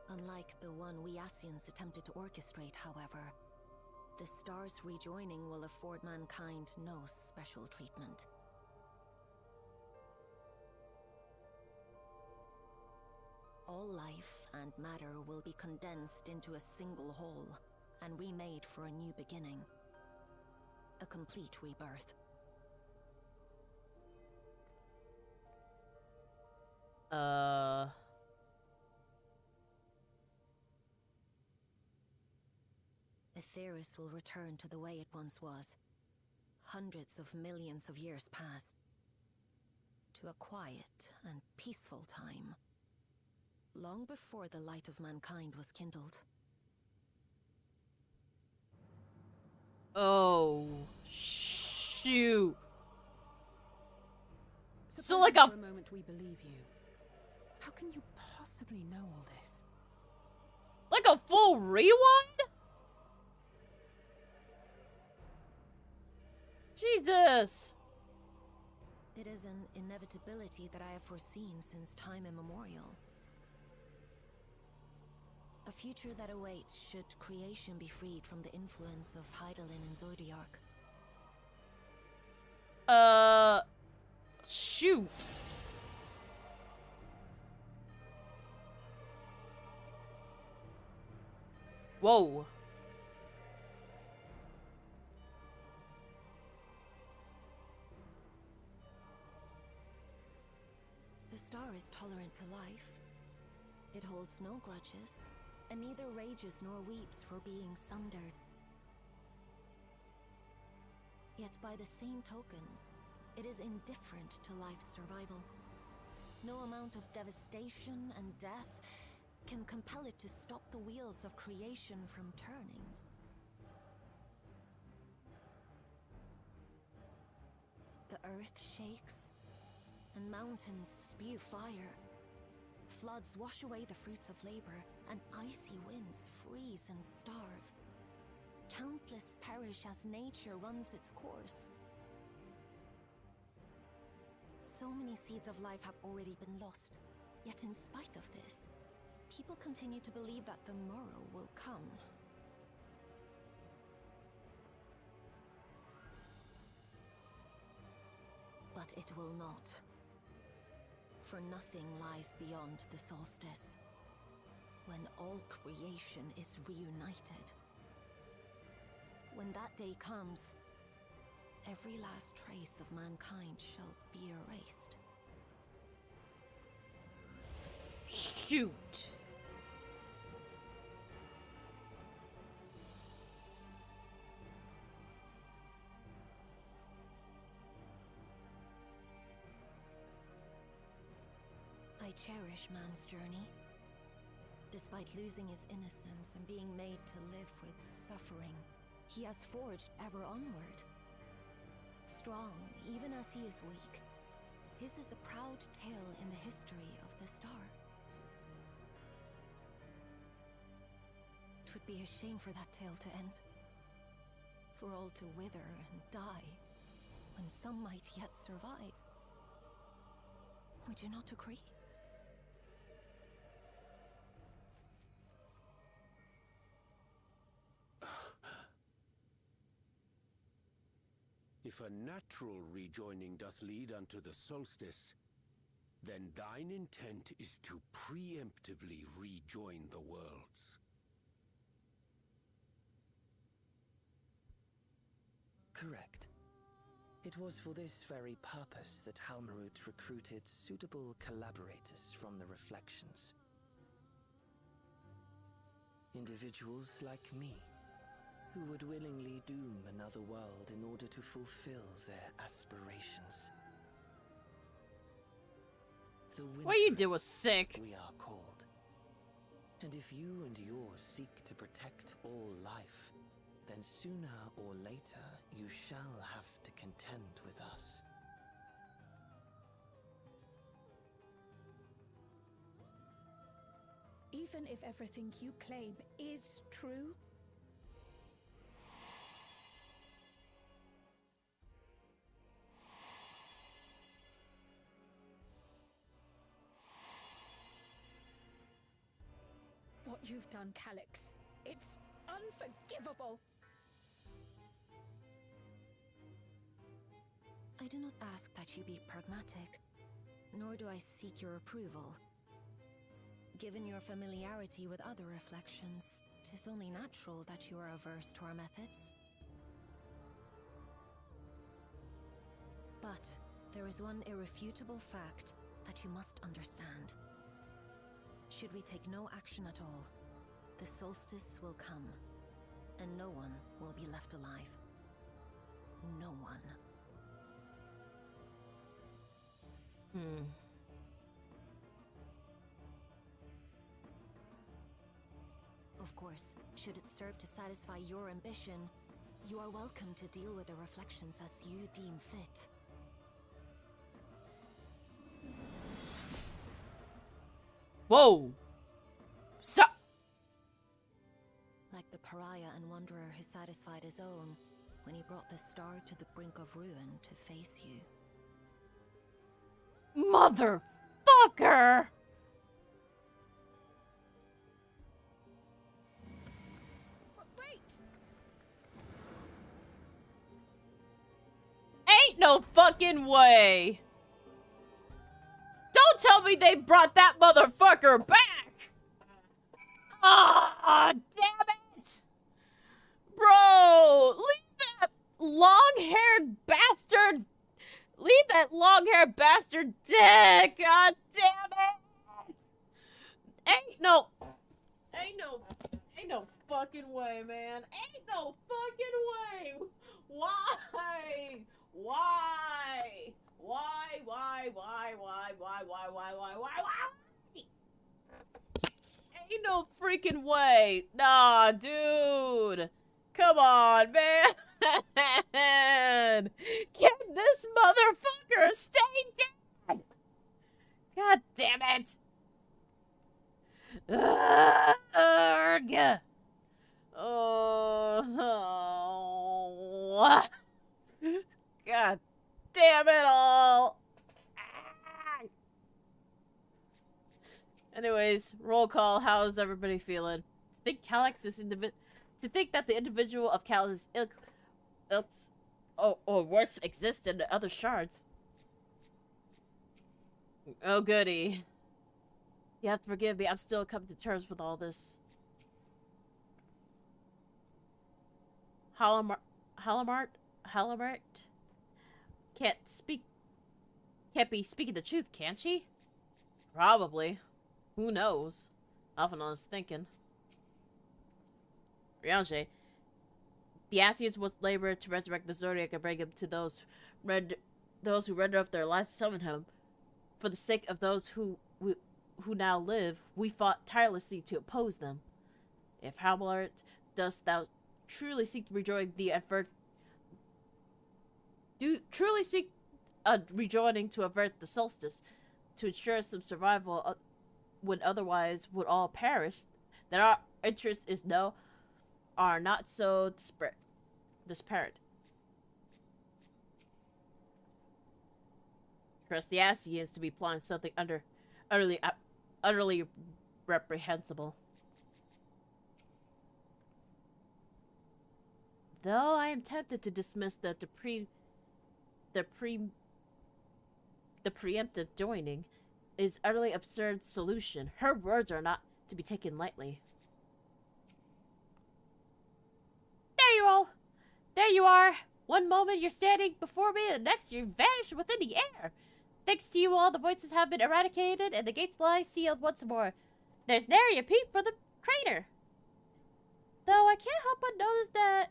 Unlike the one we Ascians attempted to orchestrate, however, the star's rejoining will afford mankind no special treatment. All life and matter will be condensed into a single whole and remade for a new beginning. A complete rebirth. Aetheris will return to the way it once was. Hundreds of millions of years past. To a quiet and peaceful time. Long before the light of mankind was kindled. Oh, shoot. So Suppose like for a moment we believe you. How can you possibly know all this? Like a full rewind? Jesus. It is an inevitability that I have foreseen since time immemorial. A future that awaits should creation be freed from the influence of Hydaelyn and Zodiark. Shoot. Whoa. The star is tolerant to life. It holds no grudges, and neither rages nor weeps for being sundered. Yet by the same token, it is indifferent to life's survival. No amount of devastation and death can compel it to stop the wheels of creation from turning. The earth shakes, and mountains spew fire. Floods wash away the fruits of labor, and icy winds freeze and starve. Countless perish as nature runs its course. So many seeds of life have already been lost. Yet in spite of this, people continue to believe that the morrow will come. But it will not. For nothing lies beyond the solstice, when all creation is reunited. When that day comes, every last trace of mankind shall be erased. Shoot. I cherish man's journey. Despite losing his innocence and being made to live with suffering, he has forged ever onward. Strong, even as he is weak, his is a proud tale in the history of the star. It would be a shame for that tale to end. For all to wither and die, when some might yet survive. Would you not agree? If a natural rejoining doth lead unto the solstice, then thine intent is to preemptively rejoin the worlds. Correct. It was for this very purpose that Halmarut recruited suitable collaborators from the Reflections. Individuals like me, who would willingly doom another world in order to fulfill their aspirations. The What you do was sick. We are called. And if you and yours seek to protect all life, then sooner or later you shall have to contend with us. Even if everything you claim is true, what you've done, Calyx, it's unforgivable. I do not ask that you be pragmatic, nor do I seek your approval. Given your familiarity with other reflections, 'tis only natural that you are averse to our methods. But there is one irrefutable fact that you must understand. Should we take no action at all, the solstice will come, and no one will be left alive. No one. Of course, should it serve to satisfy your ambition, you are welcome to deal with the reflections as you deem fit. Whoa! So Like the pariah and wanderer who satisfied his own when he brought the star to the brink of ruin to face you. Motherfucker! Wait! Ain't no fucking way! Don't tell me they brought that motherfucker back! Ah, damn it! Bro, leave that long-haired bastard! Leave that long-haired bastard dead! God damn it! Ain't no fucking way, man. Ain't no fucking way! Why? Why? Ain't no freaking way. Nah, dude. Come on, man. Can this motherfucker stay dead? God damn it! Arrgh. Oh. God damn it all! Anyways, roll call. How is everybody feeling? To think that the individual of Cal's ilks, or worse, exist in other shards. Oh goody. You have to forgive me. I'm still coming to terms with all this. Halamart can't be speaking the truth, can't she? Probably. Who knows? Often I was thinking. Riange. The Asians was labor to resurrect the Zodiac and bring him to those who render up their lives to summon him. For the sake of those who now live, we fought tirelessly to oppose them. If Hamlet, dost thou truly seek to rejoin the rejoining to avert the solstice, to ensure some survival when otherwise would all perish, that our interests are not so disparate. Trust the Asians to be plotting something utterly reprehensible. Though I am tempted to dismiss the preemptive joining is utterly absurd solution. Her words are not to be taken lightly. There you are. One moment you're standing before me, and the next you vanish within the air. Thanks to you all, the voices have been eradicated, and the gates lie sealed once more. There's nary a peep for the crater. Though I can't help but notice that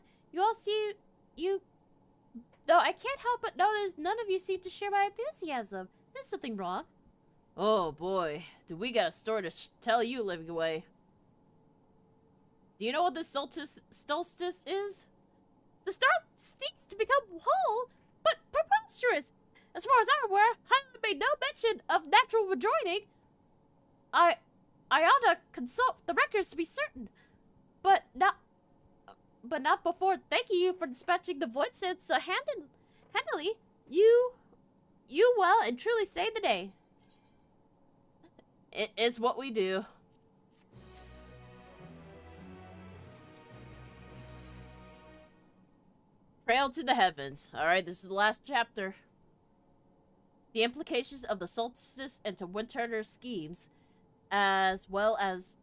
I can't help but notice none of you seem to share my enthusiasm. There's something wrong. Oh boy, do we got a story to tell you, living away. Do you know what this solstice is? The star seems to become whole, but preposterous. As far as I'm aware, Highland made no mention of natural rejoining. I ought to consult the records to be certain, but not before thanking you for dispatching the void sense so handily. You well and truly saved the day. It's what we do. Trail to the heavens. Alright, this is the last chapter. The implications of the solstice and to Windturner's schemes, as well as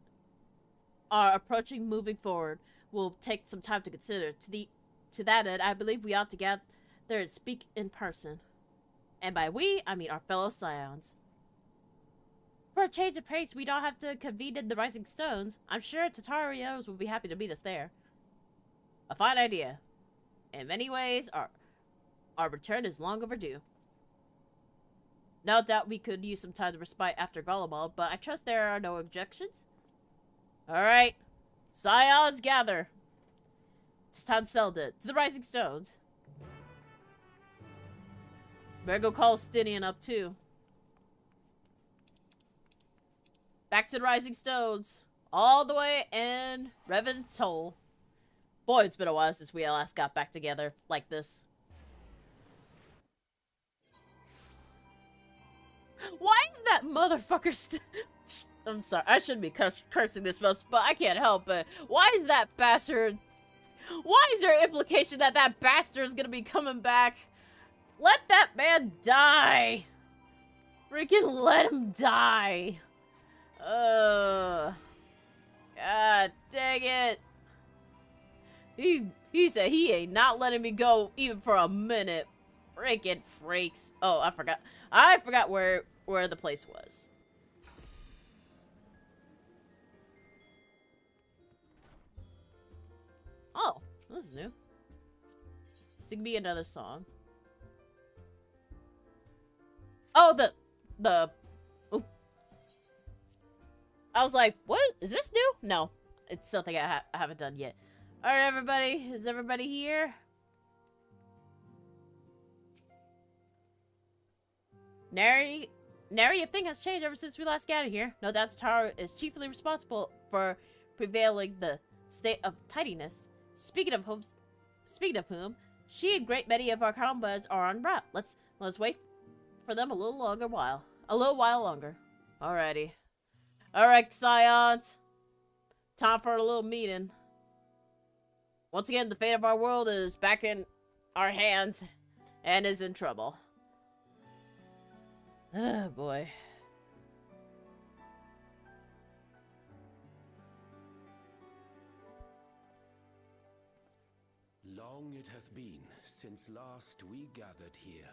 our approaching moving forward, will take some time to consider. To that end, I believe we ought to gather and speak in person. And by we, I mean our fellow scions. For a change of pace, we don't have to convene in the Rising Stones. I'm sure Tatarios will be happy to meet us there. A fine idea. In many ways, our return is long overdue. No doubt we could use some time to respite after Golemald, but I trust there are no objections. Alright. Scions gather. It's time to sell it. To the Rising Stones. Better go call Stinian up too. Back to the Rising Stones. All the way in Revenant's Hole. Boy, it's been a while since we last got back together like this. Why is that motherfucker I'm sorry, I shouldn't be cursing this much, but I can't help it. Why is that bastard... Why is there implication that that bastard is gonna be coming back? Let that man die! Freaking let him die! God dang it! He said he ain't not letting me go even for a minute. Freaking freaks. Oh, I forgot where the place was. Oh, this is new. Sing me another song. Oh, the ooh. I was like, what? Is this new? No, it's something I haven't done yet. All right, everybody. Is everybody here? Nary Nary a thing has changed ever since we last gathered here. No doubt Taro is chiefly responsible for prevailing the state of tidiness. Speaking of whom, she and great many of our comrades are en route. Let's wait for them a little while longer. Alrighty. Alright, Scions. Time for a little meeting. Once again, the fate of our world is back in our hands and is in trouble. Oh boy. Long it hath been since last we gathered here.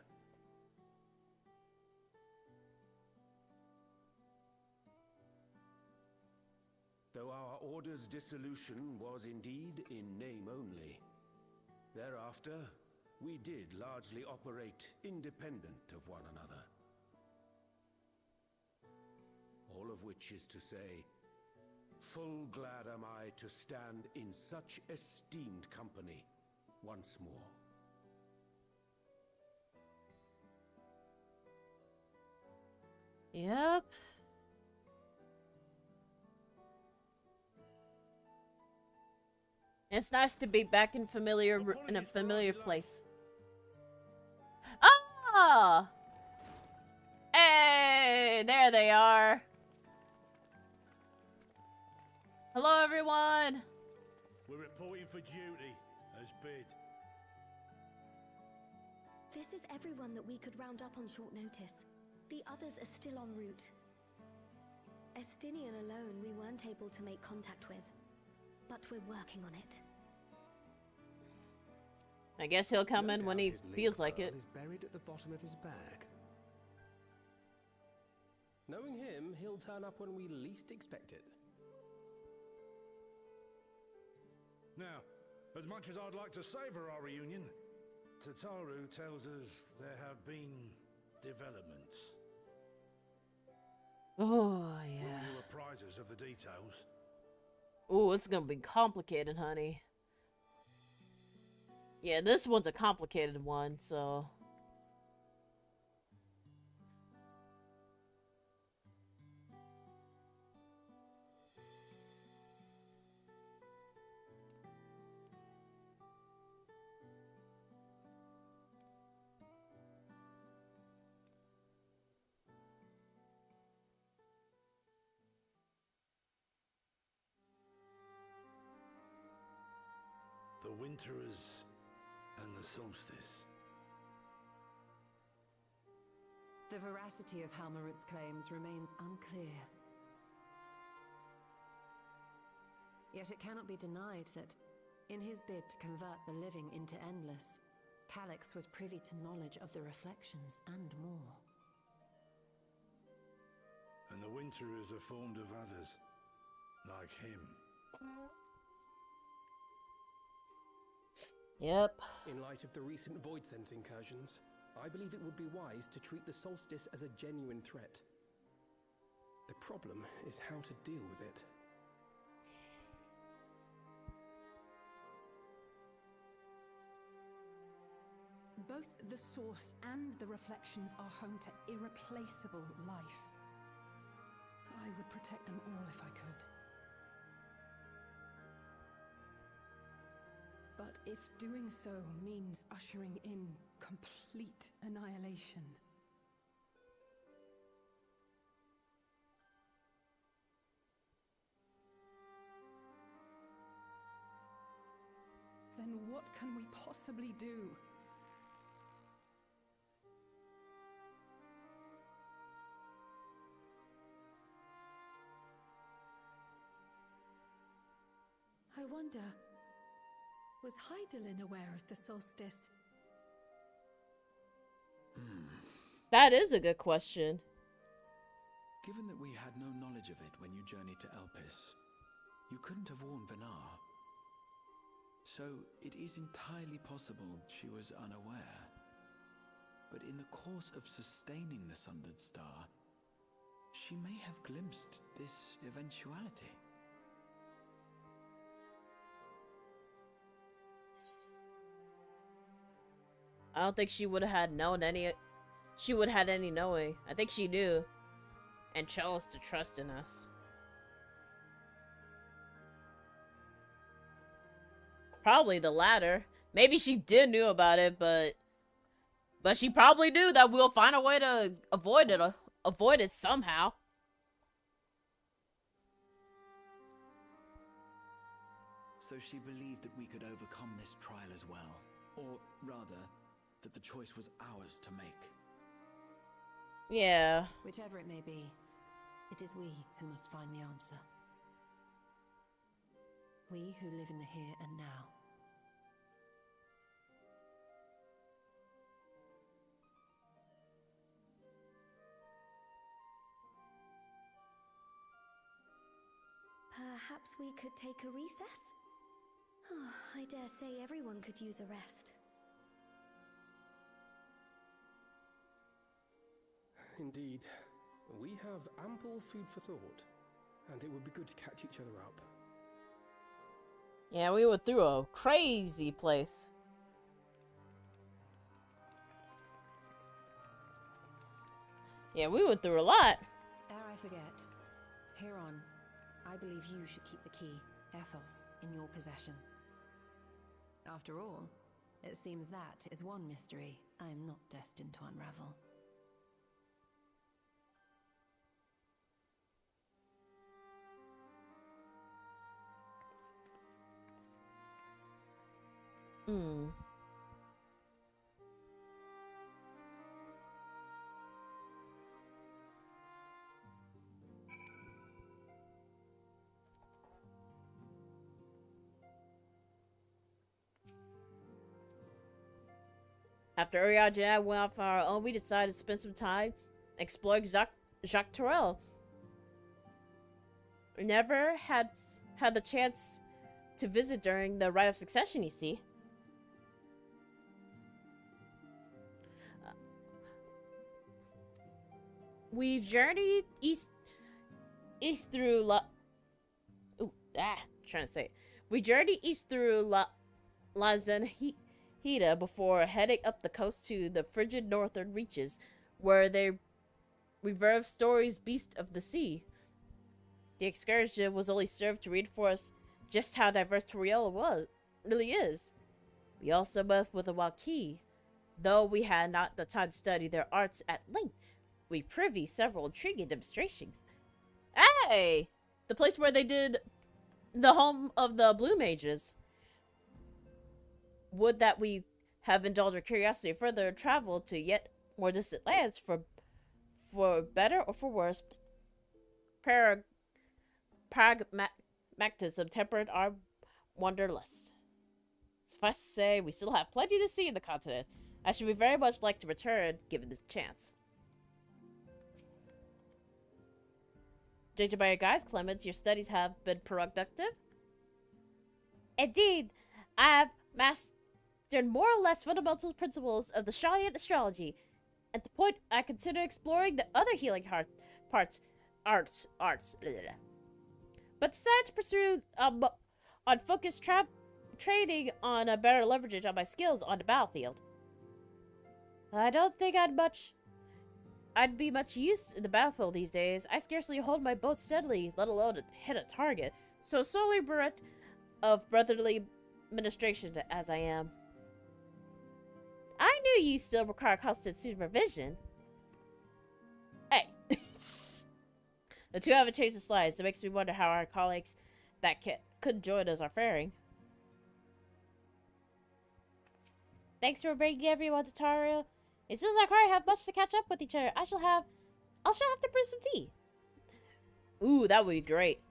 Though our order's dissolution was indeed in name only, thereafter we did largely operate independent of one another. All of which is to say, full glad am I to stand in such esteemed company once more. Yep. It's nice to be back in a familiar place. Ah! Hey, there they are. Hello, everyone. We're reporting for duty, as bid. This is everyone that we could round up on short notice. The others are still en route. Estinian alone we weren't able to make contact with, but we're working on it. I guess he'll come in when he feels like it. Is buried at the bottom of his bag. Knowing him, he'll turn up when we least expect it. Now, as much as I'd like to savour our reunion, Tataru tells us there have been developments. Oh, yeah. Will you apprise us of the details? Oh, it's gonna be complicated, honey. Yeah, this one's a complicated one, so... The Winterers and the Solstice. The veracity of Halmarut's claims remains unclear. Yet it cannot be denied that, in his bid to convert the living into endless, Calyx was privy to knowledge of the reflections and more. And the Winterers are formed of others, like him. Yep. In light of the recent Void Scent incursions, I believe it would be wise to treat the Solstice as a genuine threat. The problem is how to deal with it. Both the source and the reflections are home to irreplaceable life. I would protect them all if I could. But if doing so means ushering in complete annihilation, then what can we possibly do? I wonder... was Hydaelyn aware of the solstice? That is a good question. Given that we had no knowledge of it when you journeyed to Elpis, you couldn't have warned Venar. So it is entirely possible she was unaware. But in the course of sustaining the Sundered Star, she may have glimpsed this eventuality. I don't think she would have had known any she would have had any knowing. I think she knew and chose to trust in us. Probably the latter. Maybe she did knew about it, but she probably knew that we'll find a way to avoid it somehow. So she believed that we could overcome this trial as well. Or rather, that the choice was ours to make. Yeah. Whichever it may be, it is we who must find the answer. We who live in the here and now. Perhaps we could take a recess? Oh, I dare say everyone could use a rest. Indeed. We have ample food for thought, and it would be good to catch each other up. Yeah, we went through a crazy place. Yeah, we went through a lot. Ere I forget, Heron, I believe you should keep the key, Ethos, in your possession. After all, it seems that is one mystery I am not destined to unravel. Hmm. After Uriah and I went off on our own, we decided to spend some time exploring Jacques Terrell. We never had the chance to visit during the Rite of Succession, you see. We journeyed east through We journeyed east through La Zenhita before heading up the coast to the frigid northern reaches, where they revered Story's beast of the sea. The excursion was only served to reinforce just how diverse Toriel really is. We also met with the Waki. Though we had not the time to study their arts at length, we privy several intriguing demonstrations. Hey! The place where they did the home of the Blue Mages. Would that we have indulged our curiosity further travel to yet more distant lands for better or for worse. Pragmatism tempered our wanderlust. Suffice to say, we still have plenty to see in the continent. I should be very much like to return, given the chance. Judging by your guys, Clemens, your studies have been productive. Indeed, I have mastered more or less fundamental principles of the Shalian astrology. At the point, I consider exploring the other healing arts. Blah, blah. But decided to pursue on focused training on a better leverage on my skills on the battlefield. I don't think I'd be much use in the battlefield these days. I scarcely hold my bow steadily, let alone hit a target. So solely bereft of brotherly ministration as I am. I knew you still require constant supervision. Hey. The two haven't changed the slides. It makes me wonder how our colleagues that could join us are faring. Thanks for bringing everyone to Taru. It seems like I have much to catch up with each other. I shall have to brew some tea. Ooh, that would be great.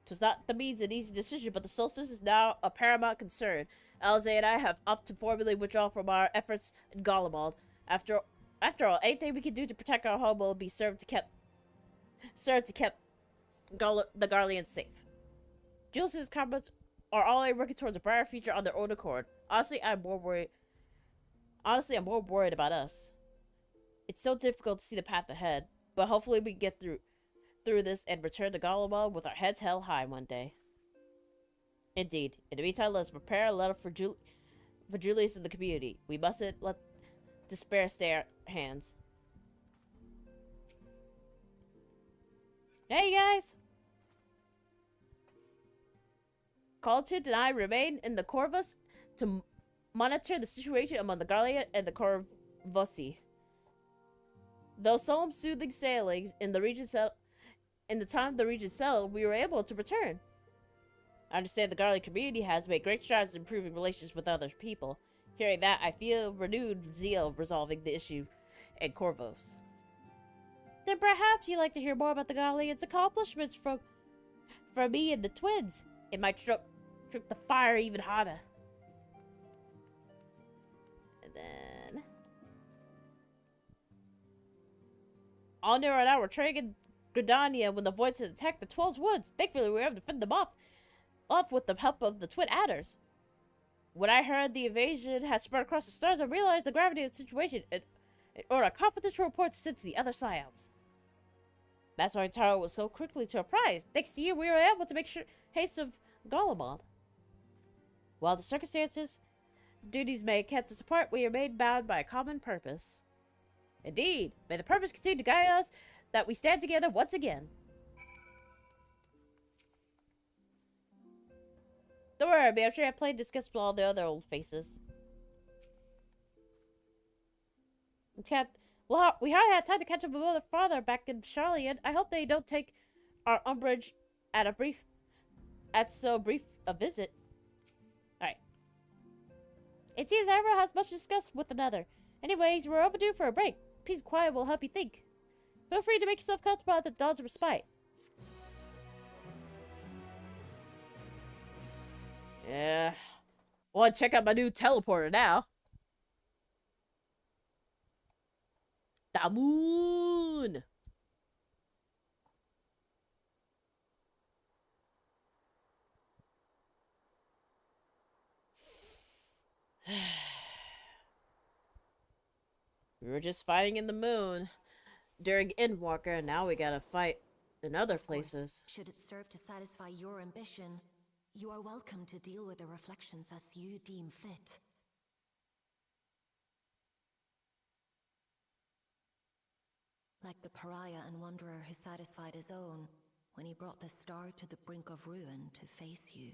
'Twas not the means an easy decision, but the solstice is now a paramount concern. Alize and I have opted to formally withdraw from our efforts in Golemald. After all, anything we can do to protect our home will be served to keep the Garleans safe. Julius's comrades are already working towards a brighter future on their own accord. Honestly, I'm more worried about us. It's so difficult to see the path ahead, but hopefully we can get through this and return to Golemald with our heads held high one day. Indeed. In the meantime, let's prepare a letter for Julius and the community. We mustn't let despair stare hands. Hey guys! Colton and I remain in the Corvus to monitor the situation among the Garlean and the Corvosi. Though solemn soothing sailing in the region in the time the region settled, we were able to return. I understand the Garlean community has made great strides in improving relations with other people. Hearing that, I feel renewed zeal resolving the issue in Corvos. Then perhaps you'd like to hear more about the Garlean's accomplishments from me and the twins. It might stroke the fire even hotter. And then... Alnir and I were training in Gridania when the Voids had attacked the 12's woods. Thankfully, we were able to fend them off with the help of the twin adders. When I heard the invasion had spread across the stars, I realized the gravity of the situation and ordered a confidential report to send to the other scions. That's why Taro was so quickly to apprise. Thanks to you, we were able to make haste of Golemon. While the circumstances, duties may have kept us apart, we remain bound by a common purpose. Indeed, may the purpose continue to guide us, that we stand together once again. Don't worry, I'm sure I played discuss with all the other old faces. Well, we hardly had time to catch up with Mother and Father back in Charlian. I hope they don't take our umbrage at so brief a visit. Alright. It seems everyone has much to discuss with another. Anyways, we're overdue for a break. Peace and quiet will help you think. Feel free to make yourself comfortable at the Dawn's Respite. Yeah. Want to check out my new teleporter now. The moon! We were just fighting in the moon during Endwalker, and now we gotta fight in other places. Should it serve to satisfy your ambition, you are welcome to deal with the reflections as you deem fit. Like the pariah and wanderer who satisfied his own when he brought the star to the brink of ruin to face you.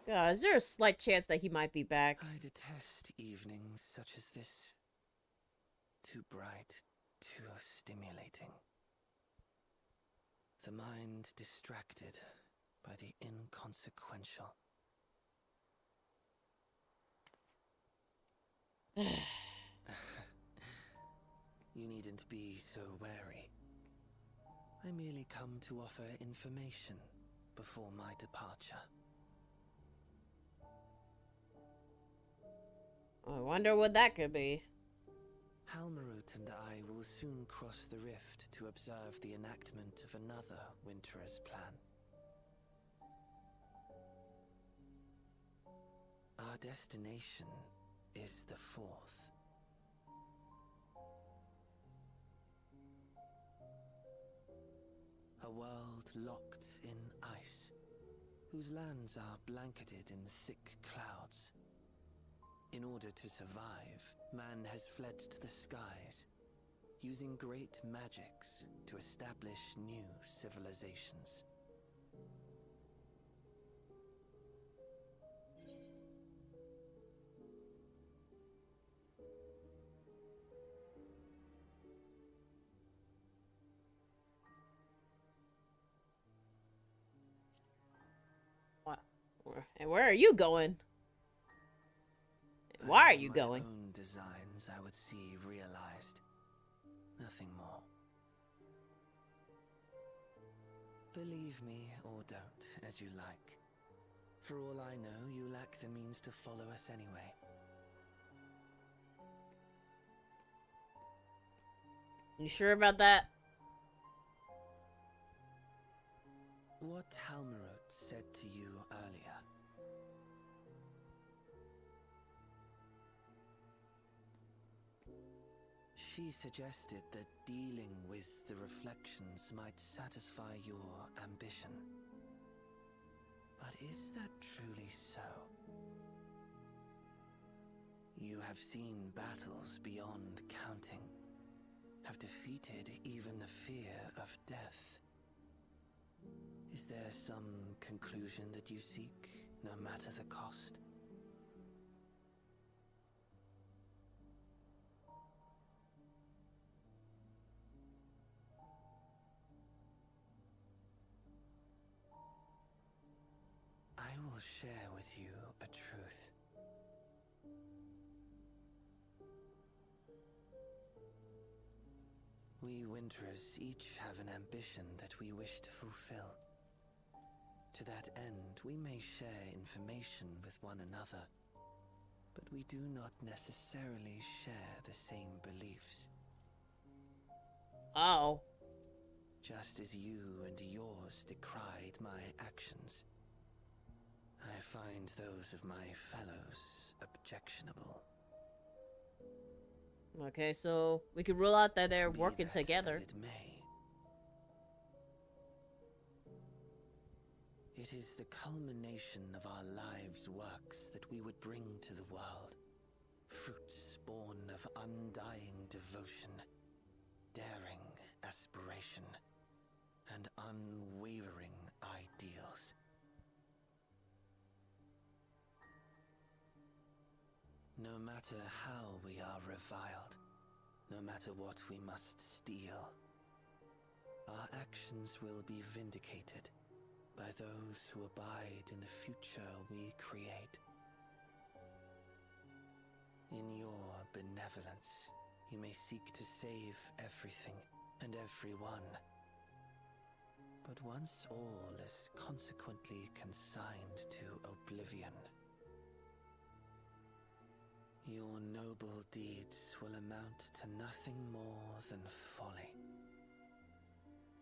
Is there a slight chance that he might be back? I detest evenings such as this. Too bright, too stimulating. The mind distracted by the inconsequential. You needn't be so wary. I merely come to offer information before my departure. I wonder what that could be. Halmarut and I will soon cross the rift to observe the enactment of another Winter's plan. Our destination is the fourth. A world locked in ice, whose lands are blanketed in thick clouds. In order to survive, man has fled to the skies, using great magics to establish new civilizations. What? And where are you going? Why are you going? My own designs I would see realized. Nothing more. Believe me or don't, as you like. For all I know, you lack the means to follow us anyway. You sure about that? What Halmarut said to you earlier. She suggested that dealing with the reflections might satisfy your ambition. But is that truly so? You have seen battles beyond counting, have defeated even the fear of death. Is there some conclusion that you seek, no matter the cost? I will share with you a truth. We Winterers each have an ambition that we wish to fulfill. To that end, we may share information with one another, but we do not necessarily share the same beliefs. Oh. Just as you and yours decried my actions, I find those of my fellows objectionable. Okay, so we can rule out that they're working together. As it may. It is the culmination of our lives' works that we would bring to the world. Fruits born of undying devotion, daring aspiration, and unwavering ideals. No matter how we are reviled, no matter what we must steal, our actions will be vindicated by those who abide in the future we create. In your benevolence, you may seek to save everything and everyone. But once all is consequently consigned to oblivion, your noble deeds will amount to nothing more than folly.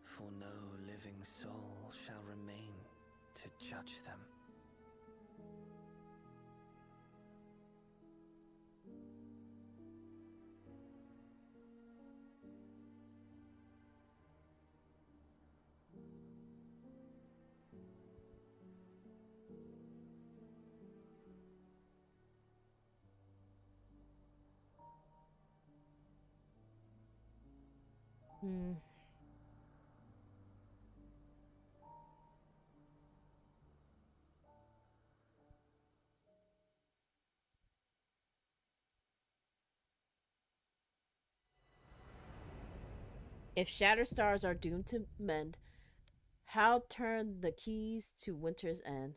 For no living soul shall remain to judge them. If Shatterstars are doomed to mend, how turn the keys to Winter's End?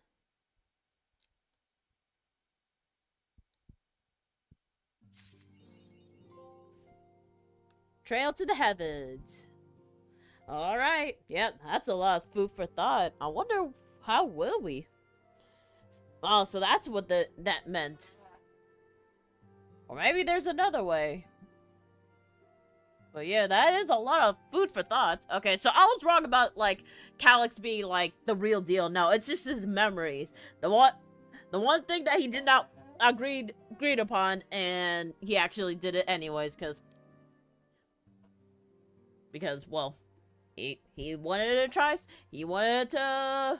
Trail to the Heavens. Alright. Yep, that's a lot of food for thought. I wonder how will we? Oh, so that's what that meant. Or maybe there's another way. But yeah, that is a lot of food for thought. Okay, so I was wrong about, like, Calyx being, like, the real deal. No, it's just his memories. The one thing that he did not agreed upon, and he actually did it anyways, because, well, he wanted to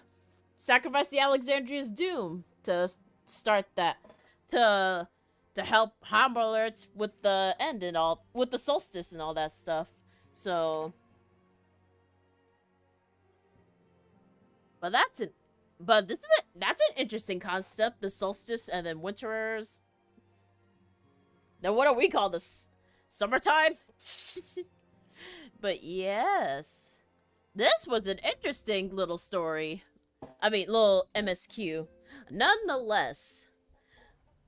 sacrifice the Alexandria's doom to start that, to help Hammerlurts with the end and all, with the solstice and all that stuff. So, that's an interesting concept, the solstice and then winterers. Then what do we call this? Summertime? But yes, this was an interesting little story. I mean, little MSQ. Nonetheless.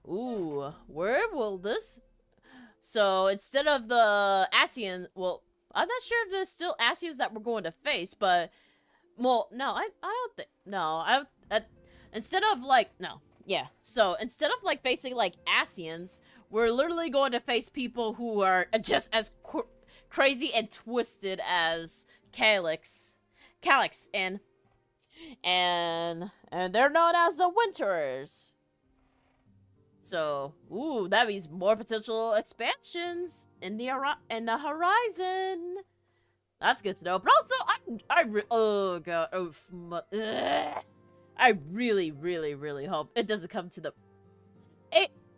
Ooh, where will this... So, instead of the Asian... Well, I'm not sure if there's still Asians that we're going to face, but... Well, no, I don't think... No, instead of, like... No, yeah. So, instead of, like, facing, like, Asians, we're literally going to face people who are just as crazy and twisted as Calyx, and they're known as the Winterers. So, ooh, that means more potential expansions in the horizon. That's good to know. But also, oh god, I really, really, really hope it doesn't come to the.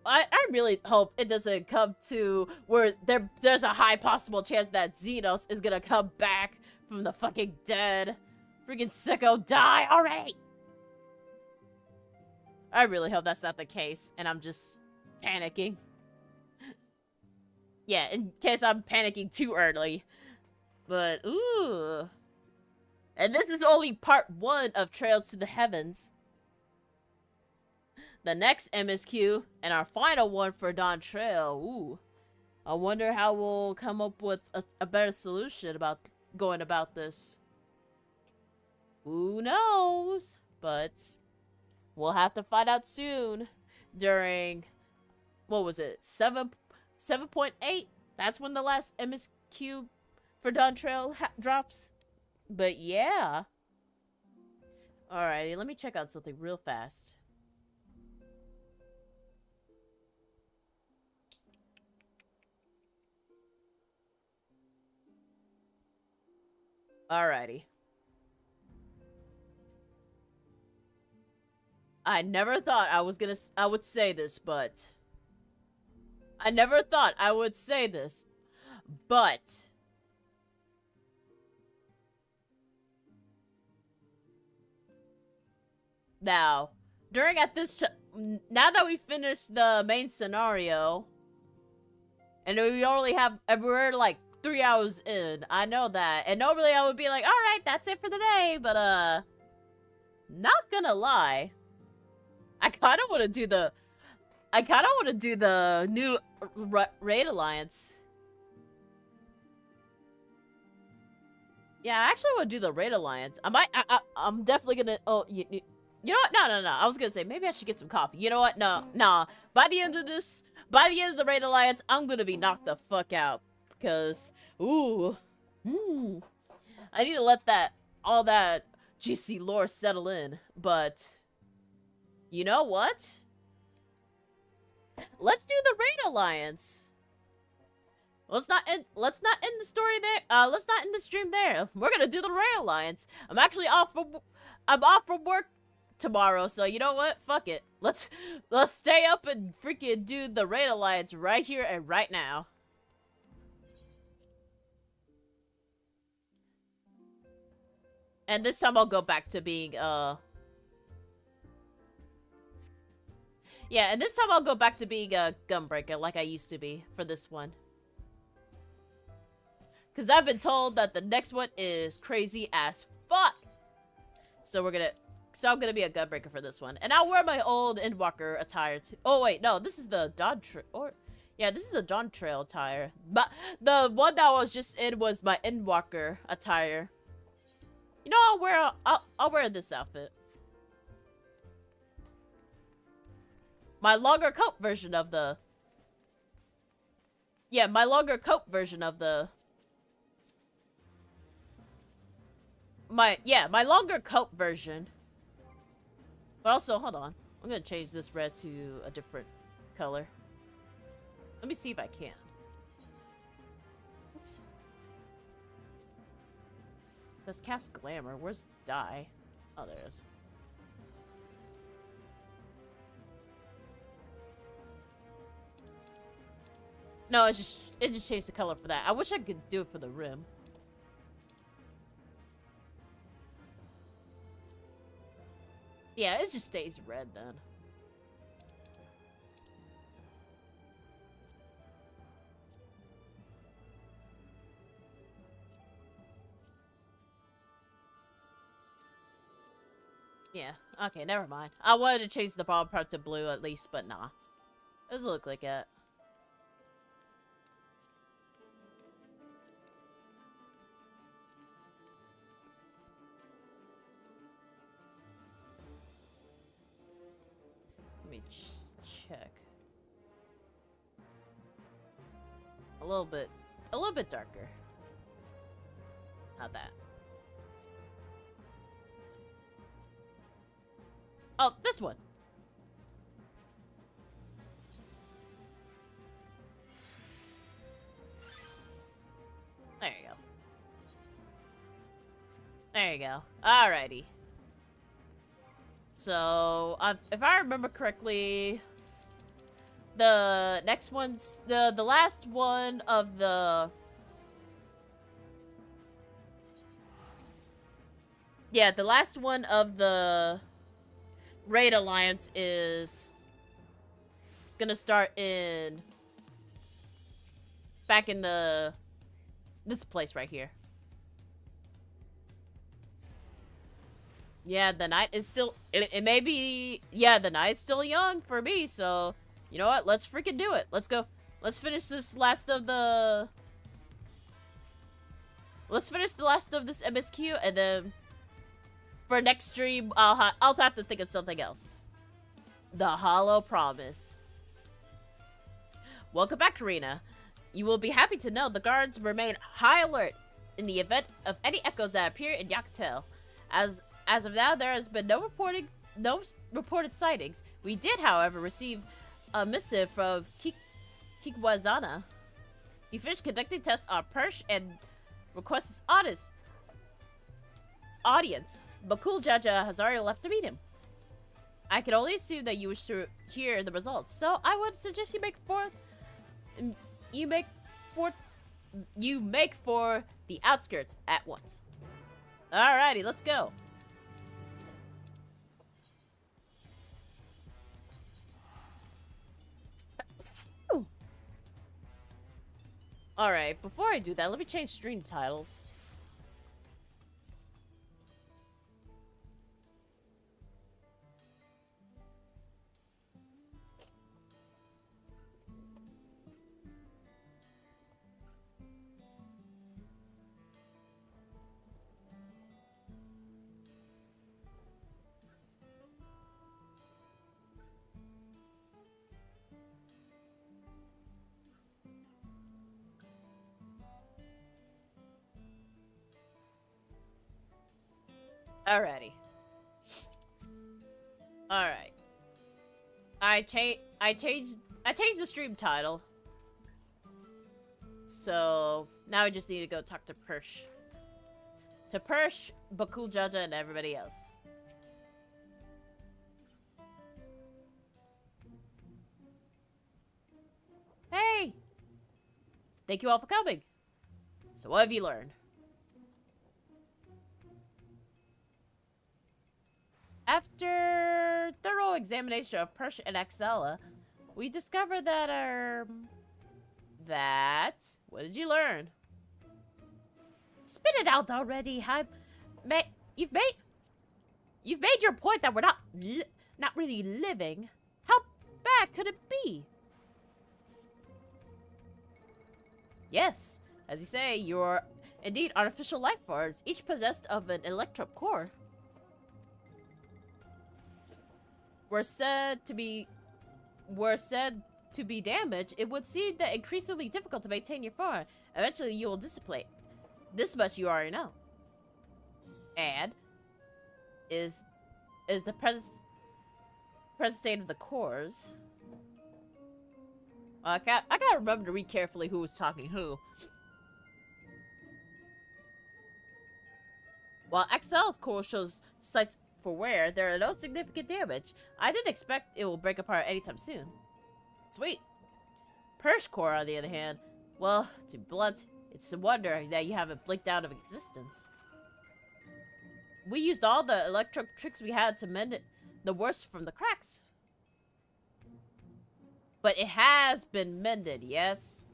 I really hope it doesn't come to where there's a high possible chance that Xenos is gonna come back from the fucking dead. Freaking sicko, die already! I really hope that's not the case, and I'm just panicking. Yeah, in case I'm panicking too early. But, ooh. And this is only part 1 of Trails to the Heavens. The next MSQ, and our final one for Dawn Trail. Ooh. I wonder how we'll come up with a better solution about going about this. Who knows? But we'll have to find out soon during, what was it, 7.8? That's when the last MSQ for Dawn Trail drops. But yeah. Alrighty, let me check out something real fast. Alrighty. I never thought I would say this, but I never thought I would say this, but now, now that we finished the main scenario, and we only have, we're like 3 hours in, I know that, and normally I would be like, alright, that's it for the day, but, not gonna lie, I kinda wanna do the new Raid Alliance. Yeah, I actually want to do the Raid Alliance. I'm definitely gonna, oh, you know what? No. I was gonna say, maybe I should get some coffee. You know what? No. By the end of the Raid Alliance, I'm gonna be knocked the fuck out. Because, ooh. I need to let all that juicy lore settle in. But, you know what? Let's do the Raid Alliance. Let's not end the story there. Let's not end the stream there. We're gonna do the Raid Alliance. I'm off from work tomorrow, so you know what? Fuck it. Let's stay up and freaking do the Raid Alliance right here and right now. And this time I'll go back to being yeah, and this time I'll go back to being a gunbreaker like I used to be for this one. Because I've been told that the next one is crazy as fuck. So I'm gonna be a gunbreaker for this one. And I'll wear my old Endwalker attire too. Oh wait, no, this is the Dawn Trail, this is the Dawn Trail attire. But the one that I was just in was my Endwalker attire. You know, I'll wear this outfit. My longer coat version of the... Yeah, my longer coat version of the... My longer coat version. But also, hold on. I'm gonna change this red to a different color. Let me see if I can. Oops. Let's cast Glamour. Where's Dye? Oh, there it is. No, it just changed the color for that. I wish I could do it for the rim. Yeah, it just stays red then. Yeah, okay, never mind. I wanted to change the bottom part to blue at least, but nah. It doesn't look like it. Let me just check. A little bit darker. Not that. Oh, this one. There you go. There you go. Alrighty. So, if I remember correctly, the next one's the last one of the the last one of the Raid Alliance is gonna start in back in this place right here. Yeah, the night is still it may be the night's still young for me, so you know what? Let's freaking do it. Let's go. Let's finish this last of the this MSQ, and then for next stream I'll have to think of something else. The Hollow Promise. Welcome back, Corina. You will be happy to know the guards remain high alert in the event of any echoes that appear in Yakatel. As of now, there has been no reported sightings. We did, however, receive a missive from Kikwazana. He finished conducting tests on Persh and requests his audience. Bakul Jaja has already left to meet him. I can only assume that you wish to hear the results, so I would suggest you make for the outskirts at once. Alrighty, let's go. Alright, before I do that, let me change stream titles. Alrighty. Alright. I changed the stream title. So now we just need to go talk to Persh. To Persh, Bakul Jaja, and everybody else. Hey! Thank you all for coming. So what have you learned? After thorough examination of Persh and Axela, we discovered that what did you learn? Spit it out already, you've made your point that we're not really living. How bad could it be? Yes, as you say, you're indeed artificial life forms, each possessed of an electrum core. Were said to be damaged, it would seem that increasingly difficult to maintain your form. Eventually, you will dissipate. This much you already know. And is the present state of the cores. I gotta remember to read carefully who was talking who. While XL's core shows sites for wear, there are no significant damage. I didn't expect it will break apart anytime soon. Sweet. Persh core, on the other hand, well, to be blunt, it's a wonder that you haven't blinked out of existence. We used all the electric tricks we had to mend it, the worst from the cracks. But it has been mended, yes?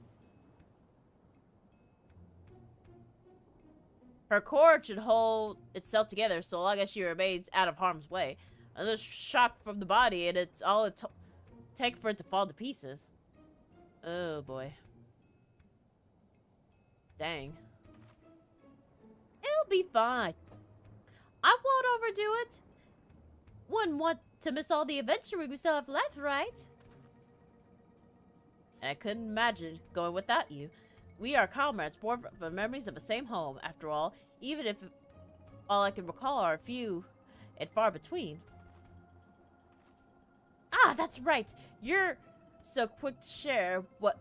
Her core should hold itself together so long as she remains out of harm's way. Another shock from the body and it's all it take for it to fall to pieces. Oh boy. Dang. It'll be fine. I won't overdo it. Wouldn't want to miss all the adventuring we still have left, right? And I couldn't imagine going without you. We are comrades, born from memories of the same home, after all, even if all I can recall are few and far between. Ah, that's right. You're so quick to share what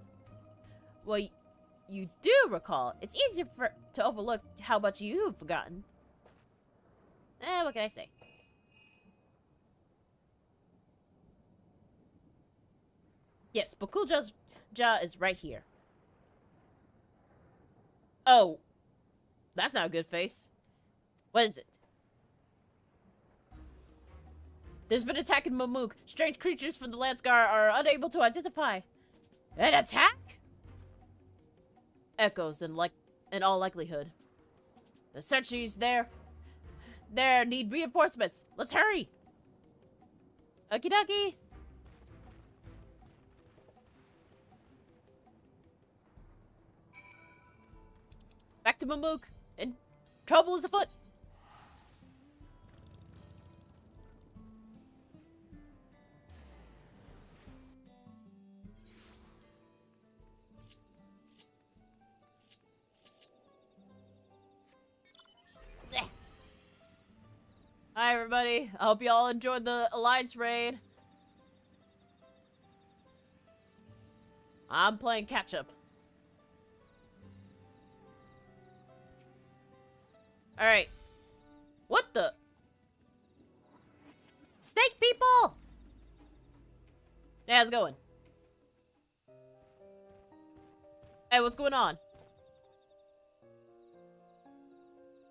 you do recall. It's easier to overlook how much you've forgotten. What can I say? Yes, Bakulja's jaw is right here. Oh. That's not a good face. What is it? There's been an attack in Mamuk. Strange creatures from the Landscar are unable to identify. An attack? Echoes in all likelihood. The sentries there need reinforcements. Let's hurry. Okie dokie. Back to Mamuk. And trouble is afoot. Hi everybody, I hope you all enjoyed the Alliance raid. I'm playing catch up. Alright. What the? Snake people! Yeah, how's it going? Hey, what's going on?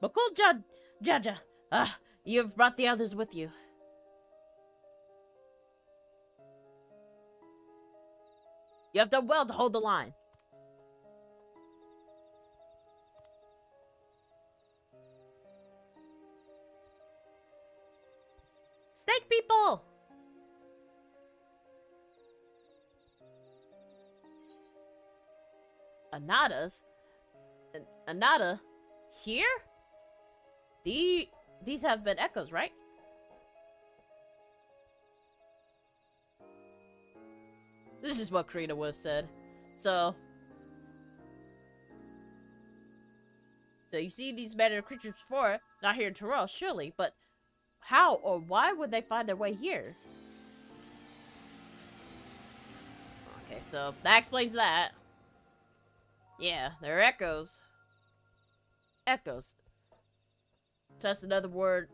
Bakul Jaja. You've brought the others with you. You have done well to hold the line. Snake people! Anadas? Anada? Here? These have been echoes, right? This is just what Corina would have said. So you see these matter creatures before, not here in Terrell, surely, but how or why would they find their way here? Okay, so that explains that. Yeah, they're echoes. Echoes. So that's another word.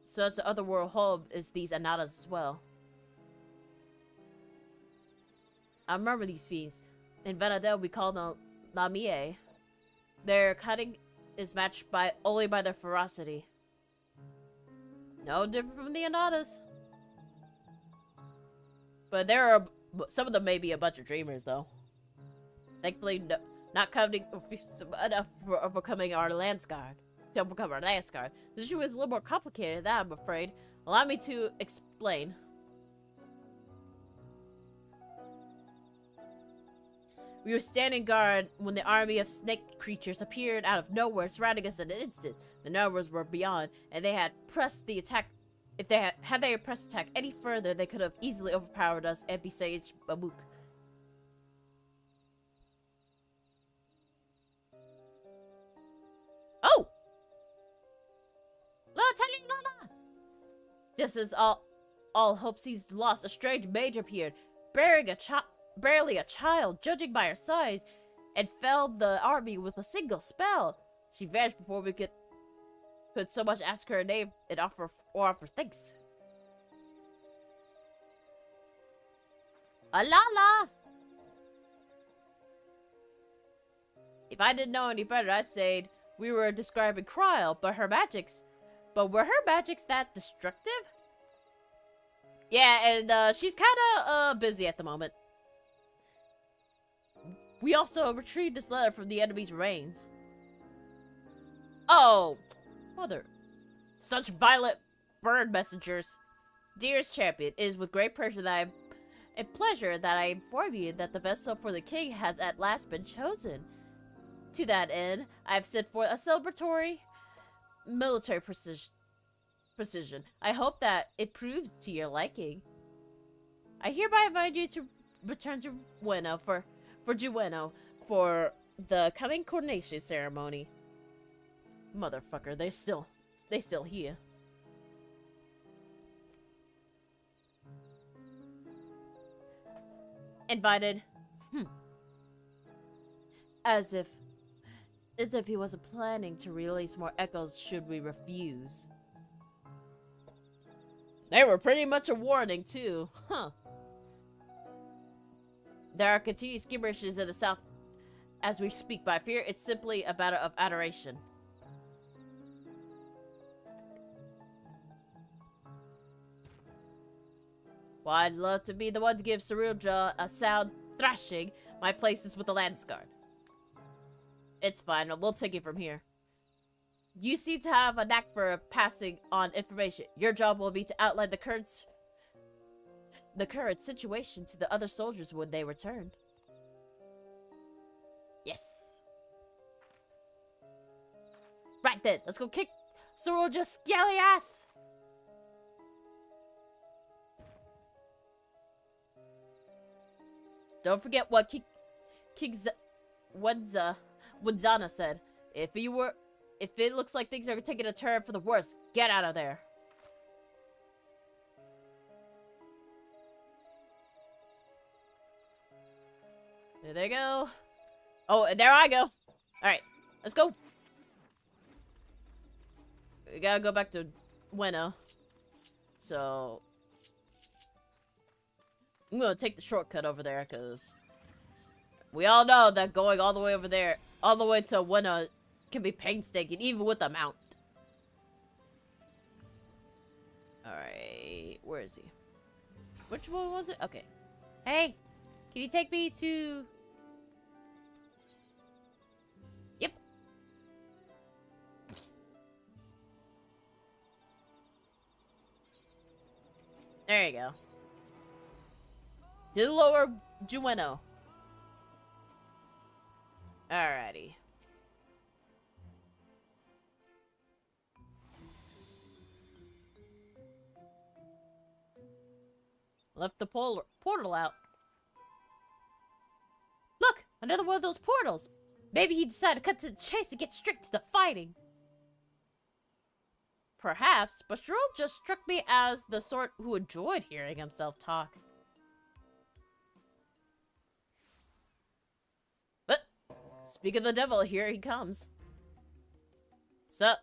So that's the other word hub is these anadas as well. I remember these fiends. In Vanadel we call them Lamie. Their cutting is matched only by their ferocity. No different from the anadas. But some of them may be a bunch of dreamers though. Thankfully not coming enough for becoming our Lance Guard. To become our Lance Guard. The issue is a little more complicated than that, I'm afraid. Allow me to explain. We were standing guard when the army of snake creatures appeared out of nowhere, surrounding us in an instant. The numbers were beyond, and they had pressed the attack. If they had they pressed attack any further, they could have easily overpowered us and besieged Babuk. Oh! Lala! Just as all hope seems lost, a strange mage appeared, barely a child, judging by her size, and felled the army with a single spell. She vanished before we could so much ask her name and offer thanks. Alala! If I didn't know any better, I'd say we were describing Kryl, but were her magics that destructive? Yeah, and she's kinda busy at the moment. We also retrieved this letter from the enemy's remains. Oh, mother. Such violent bird messengers. Dearest champion, it is with great pleasure that I inform you that the vessel for the king has at last been chosen. To that end, I have sent forth a celebratory military precision. I hope that it proves to your liking. I hereby invite you to return to Bueno for the coming coronation ceremony. Motherfucker, they still here. Invited. As if he wasn't planning to release more echoes should we refuse. They were pretty much a warning too, huh? There are continued skirmishes in the south as we speak, but I fear it's simply a matter of adoration. Well, I'd love to be the one to give Saruja a sound thrashing. My place is with the Lance Guard. It's fine. We'll take it from here. You seem to have a knack for passing on information. Your job will be to outline the current situation to the other soldiers when they return. Yes. Right then, let's go kick Saruja's scally ass. Don't forget what Wadzana said. If it looks like things are taking a turn for the worse, get out of there. There they go. Oh, and there I go. Alright, let's go. We gotta go back to Bueno. So I'm gonna take the shortcut over there, because we all know that going all the way over there, all the way to Bueno, can be painstaking, even with a mount. Alright, where is he? Which one was it? Okay. Hey, can you take me to... Yep. There you go. To the lower Bueno. Alrighty. Left the portal out. Look! Another one of those portals! Maybe he decided to cut to the chase and get straight to the fighting. Perhaps, but Sherrill just struck me as the sort who enjoyed hearing himself talk. But, speak of the devil, here he comes. So,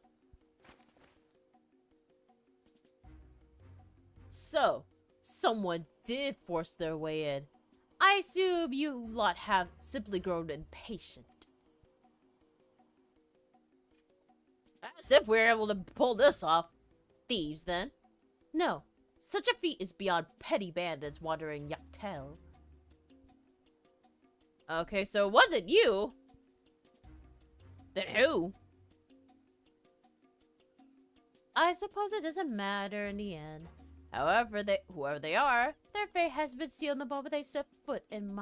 someone did force their way in. I assume you lot have simply grown impatient. As if we were able to pull this off. Thieves, then? No. Such a feat is beyond petty bandits wandering Yaktel. Okay, so it wasn't you. Then who? I suppose it doesn't matter in the end. However, whoever they are, their fate has been sealed the moment they set foot in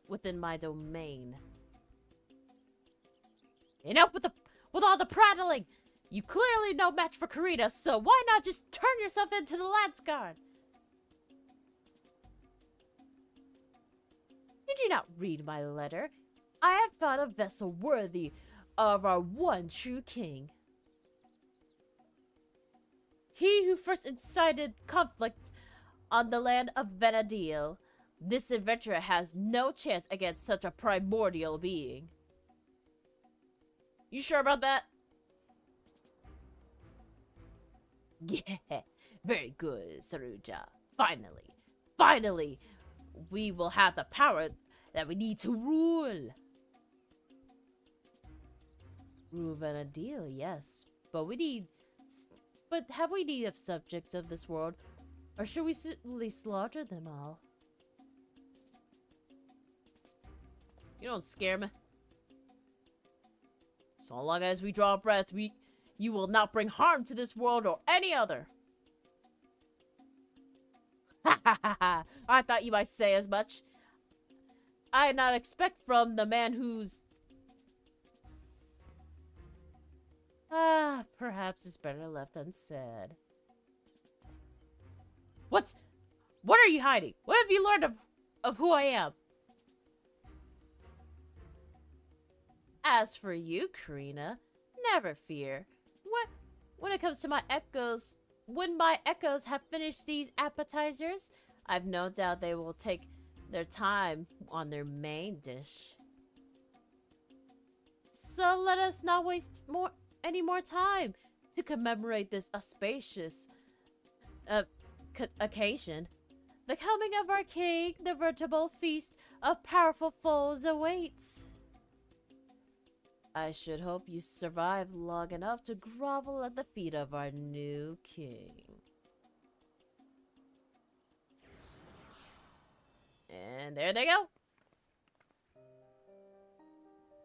within my domain. Enough with all the prattling! You clearly no match for Corina, so why not just turn yourself into the Lance Guard? Did you not read my letter? I have found a vessel worthy of our one true king. He who first incited conflict on the land of Venadil. This adventurer has no chance against such a primordial being. You sure about that? Yeah, very good, Saruja. Finally, we will have the power that we need to rule. Rule Venadil, yes, but have we need of subjects of this world, or should we simply slaughter them all? You don't scare me. So long as we draw a breath, you will not bring harm to this world or any other. Ha ha ha ha! I thought you might say as much. I did not expect from the man who's... perhaps it's better left unsaid. What are you hiding? What have you learned of who I am? As for you, Corina, never fear. When it comes to my echoes, when my echoes have finished these appetizers, I've no doubt they will take their time on their main dish. So let us not waste any more time to commemorate this auspicious occasion. The coming of our king, the veritable feast of powerful foes awaits. I should hope you survive long enough to grovel at the feet of our new king. And there they go.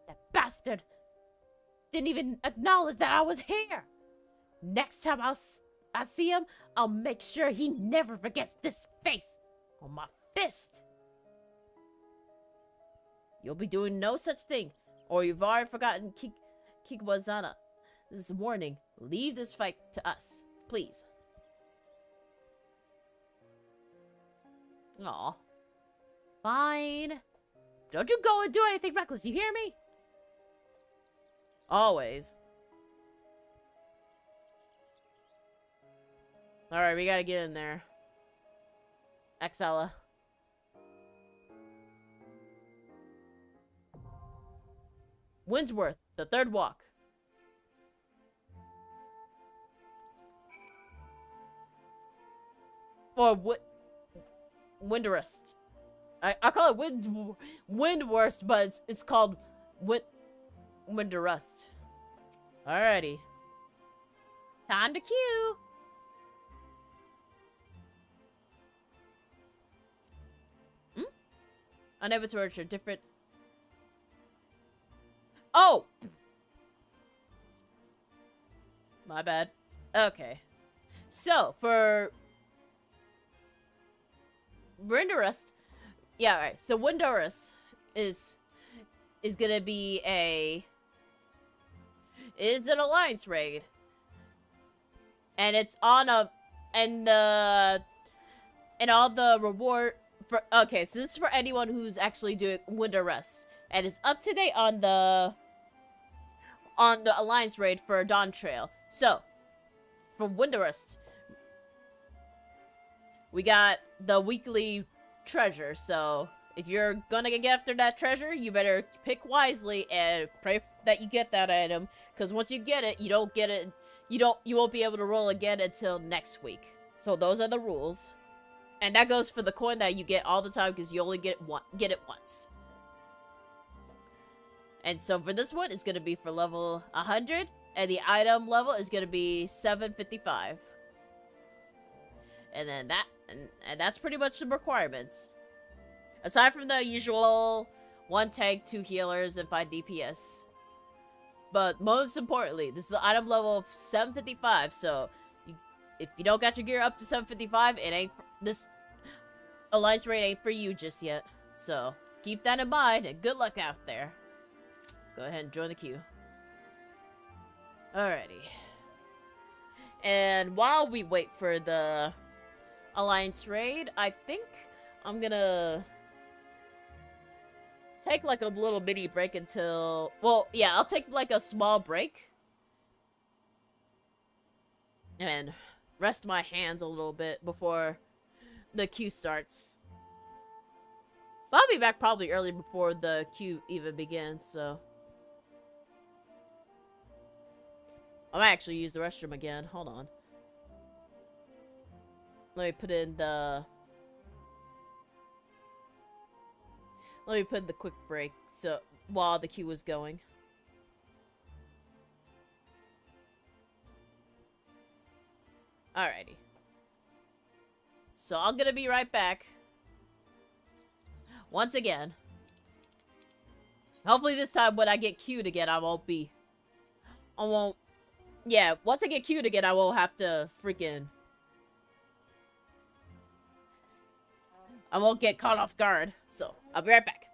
That bastard didn't even acknowledge that I was here. Next time I see him, I'll make sure he never forgets this face on my fist. You'll be doing no such thing, or you've already forgotten Kikwazana. This is a warning. Leave this fight to us, please. Aw. Fine. Don't you go and do anything reckless, you hear me? Always. Alright, we gotta get in there. Exella. Windsworth, the third walk. Or Windrest. I call it Windworst, but it's called Windrest. Alrighty. Time to queue. Unable to reach a different. Oh! My bad. Okay. So, for Windrest, yeah, right. So Windrest is gonna be it's an alliance raid, and it's on and all the reward for. Okay, so this is for anyone who's actually doing Windrest, and it's up to date on the alliance raid for Dawn Trail. So, for Windrest, we got the weekly treasure. So, if you're gonna get after that treasure, you better pick wisely and pray that you get that item. Because once you get it, you don't get it. You won't be able to roll again until next week. So those are the rules, and that goes for the coin that you get all the time because you only get it once. And so for this one, it's gonna be for level 100, and the item level is gonna be 755. And then and that's pretty much the requirements. Aside from the usual 1 tank, 2 healers, and 5 DPS. But most importantly, this is an item level of 755, so if you don't got your gear up to 755, this alliance raid ain't for you just yet. So keep that in mind, and good luck out there. Go ahead and join the queue. Alrighty. And while we wait for the alliance raid, I think I'm gonna take like a little mini break until, well, yeah, I'll take like a small break and rest my hands a little bit before the queue starts. But I'll be back probably early before the queue even begins, so I might actually use the restroom again. Hold on. Let me put in the quick break so while the queue is going. Alrighty. So I'm gonna be right back. Once again. Hopefully this time when I get queued again, yeah, once I get queued again, I won't have to freaking, I won't get caught off guard. So, I'll be right back.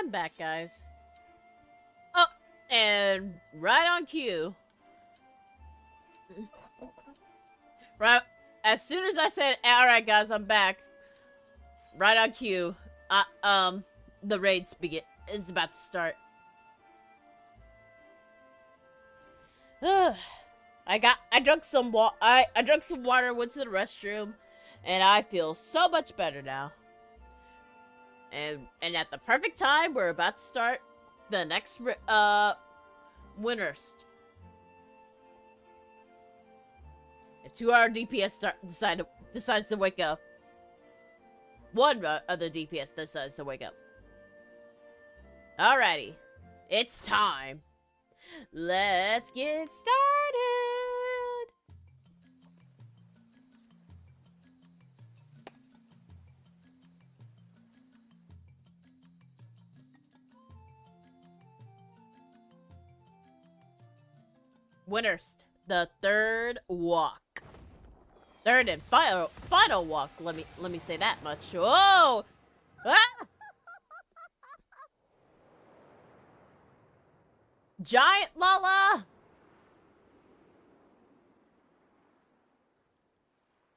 I'm back, guys. Oh, and right on cue. Right, as soon as I said, "Alright, guys, I'm back," right on cue, the raid is about to start. I drank some I drank some water, went to the restroom, and I feel so much better now. And at the perfect time, we're about to start the next winners. A 2-hour DPS decides to wake up. One other DPS decides to wake up. Alrighty, it's time. Let's get started. Winners, the third walk. Third and final walk. Let me say that much. Whoa! Ah! Giant Lala.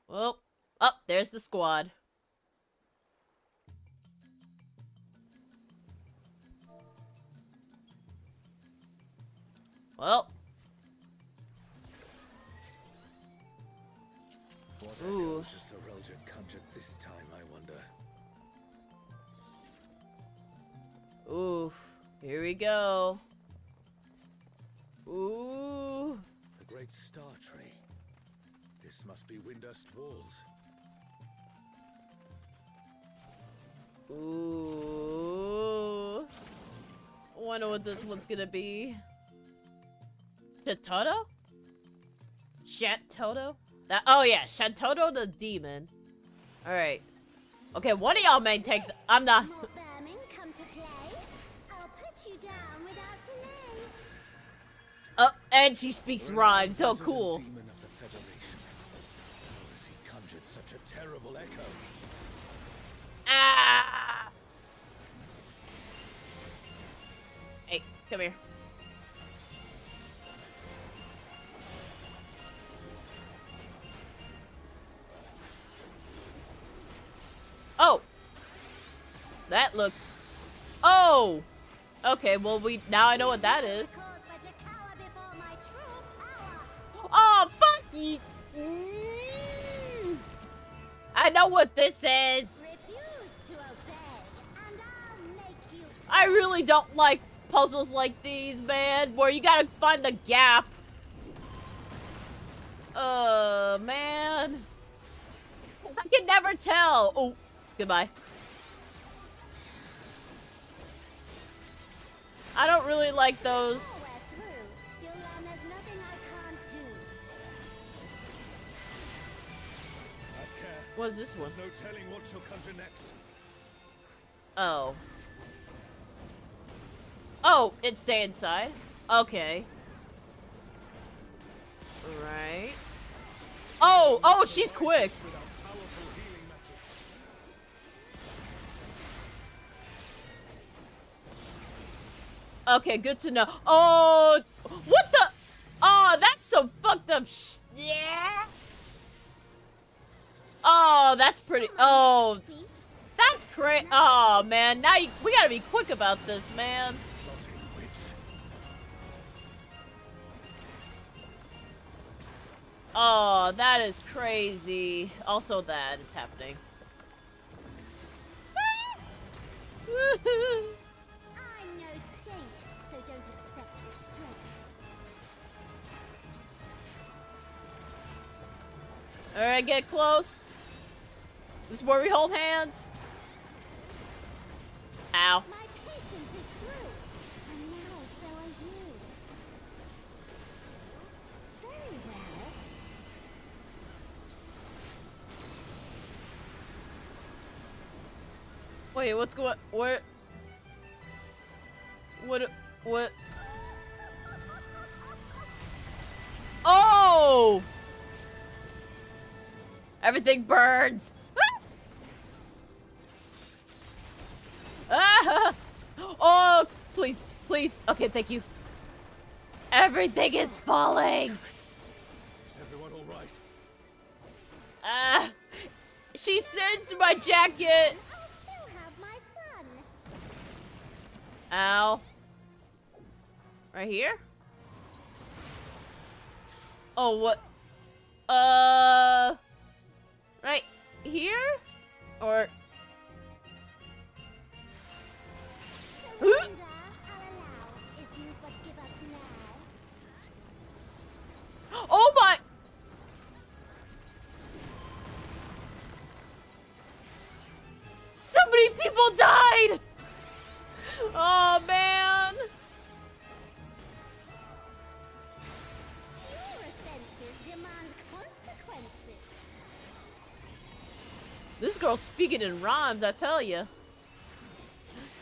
Well, oh, there's the squad. Well. Ooh. Conjured this time, I wonder. Oof. Here we go. Ooh. The great star tree. This must be Windust Walls. Ooh. I wonder what this one's gonna be. Shatoto? Shatoto? Oh yeah, Shatoto the demon. Alright. Okay, one of y'all main takes. I'm not. Oh, and she speaks rhymes. So cool. Demon of the Federation. How has he conjured such a terrible echo? Ah! Hey, come here. Oh! That looks... Oh! Okay, well, now I know what that is. Oh, fuck you! I know what this is! I really don't like puzzles like these, man, where you gotta find the gap. Man. I can never tell. Oh, goodbye. I don't really like those. What's this one? There's no telling what she'll conjure next. Oh. Oh, it stay inside? Okay. Right. Oh, she's quick. Okay, good to know. Oh, what the? Oh, that's some fucked up yeah. Oh, that's pretty. Oh, that's great. Oh, man. Now we gotta be quick about this, man. Oh, that is crazy. Also, that is happening. I'm no saint, so don't expect restraint. Alright, get close. This is where we hold hands. Ow. My patience is through, and now so are you. Very well. Wait, what's going? Where? What? Oh! Everything burns. Ah! Please. Okay, thank you. Everything is falling. Is everyone all right? Ah. She singed my jacket. I'll still have my fun. Ow. Right here? Oh, what? Right here? Or... Surrender, I'll allow, if you but give up now. Oh my! So many people died! Oh man! Your offenses demand consequences. This girl's speaking in rhymes, I tell you.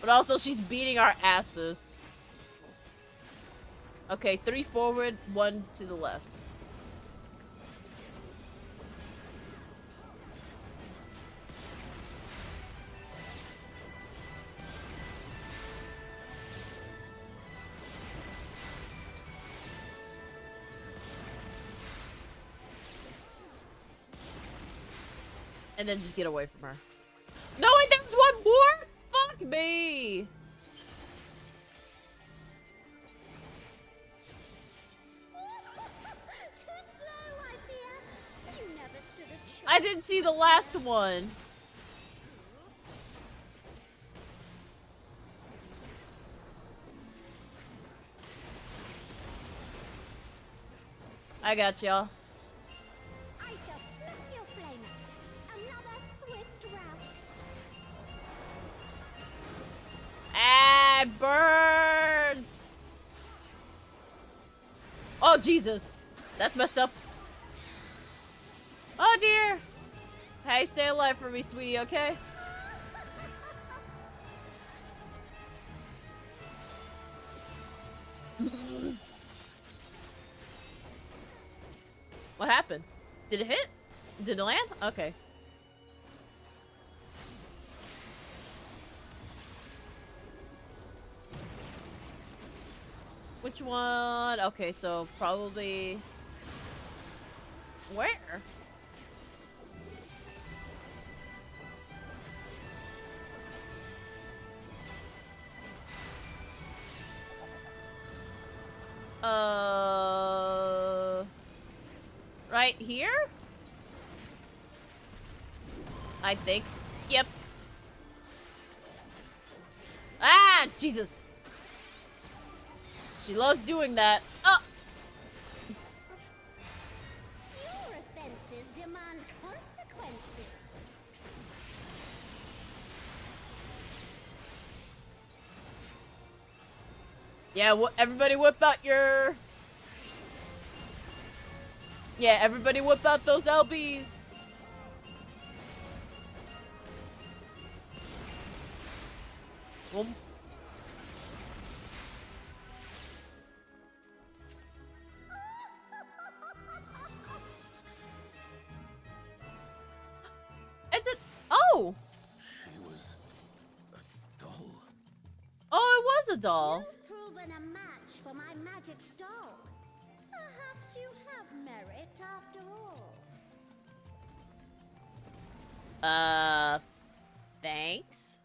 But also, she's beating our asses. Okay, 3 forward, 1 to the left. And then just get away from her. No, wait, there's one more? Fuck me! Too slow, I fear. You never stood a chance. I didn't see the last one. I got y'all. I shall snuff your flame out. Another swift rout. Ah, birds! Oh, Jesus. That's messed up. Oh, dear. Hey, stay alive for me, sweetie, okay? What happened? Did it hit? Did it land? Okay. Which one? Okay, so probably... Where? Right here? I think. Yep. Ah, Jesus. She loves doing that. Oh! Your offenses demand consequences. Yeah, everybody whip out your... Yeah, everybody whip out those LBs. Well... It's a... Oh! She was a doll. Oh, it was a doll. You've proven a match for my magic doll. Perhaps you have merit after all. Thanks.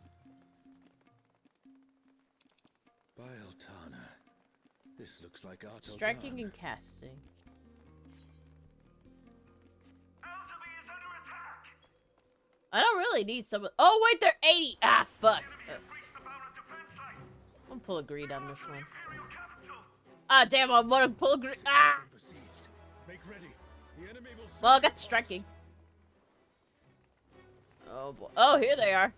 Bieltana. This looks like Art Striking and casting. I don't really need some. Oh wait, they're 80. Ah, fuck. I'm gonna pull a greed on this one. Ah, damn! I want to pull a greed. Ah. Well, I got the striking. Oh boy. Oh, here they are.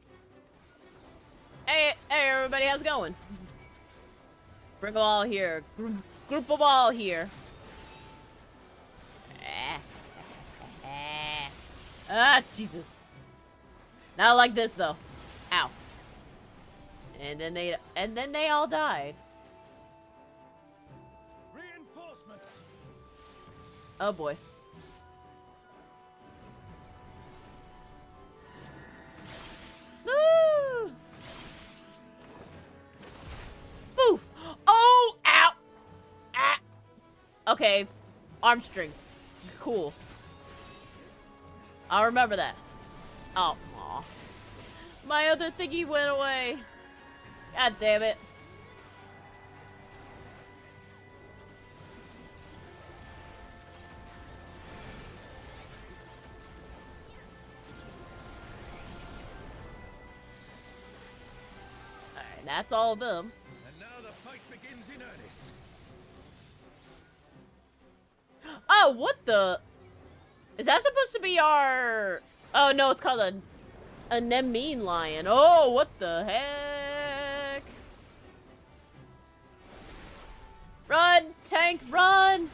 Hey, hey, everybody, how's it going? Bring them all here. Group them all here. Ah, Jesus. Not like this though. Ow. And then they all died. Reinforcements. Oh boy. Woo! Boof! Okay, arm string. Cool. I'll remember that. Oh, aw. My other thingy went away. God damn it. Alright, that's all of them. And now the fight begins in earnest. Oh, what the? Is that supposed to be our... Oh, no, it's called a Nemine lion. Oh, what the heck? Run, tank, run!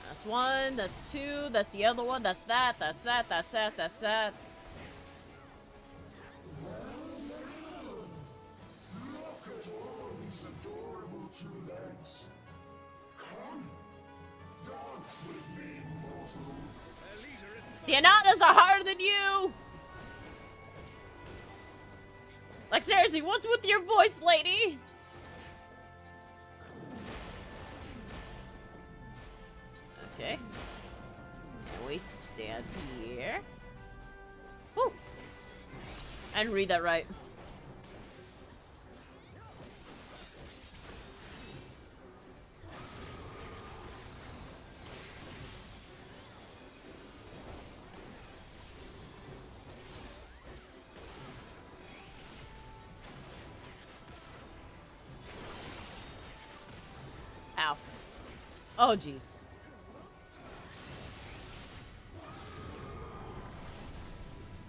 That's one, that's two, that's the other one, that's that, that's that, that's that, that's that. Look at all these adorable two legs. Come, dance with me, mortals. The Ananas are harder than you! Like, seriously, what's with your voice, lady? Okay. We stand here. Woo! I didn't read that right. Ow. Oh, jeez.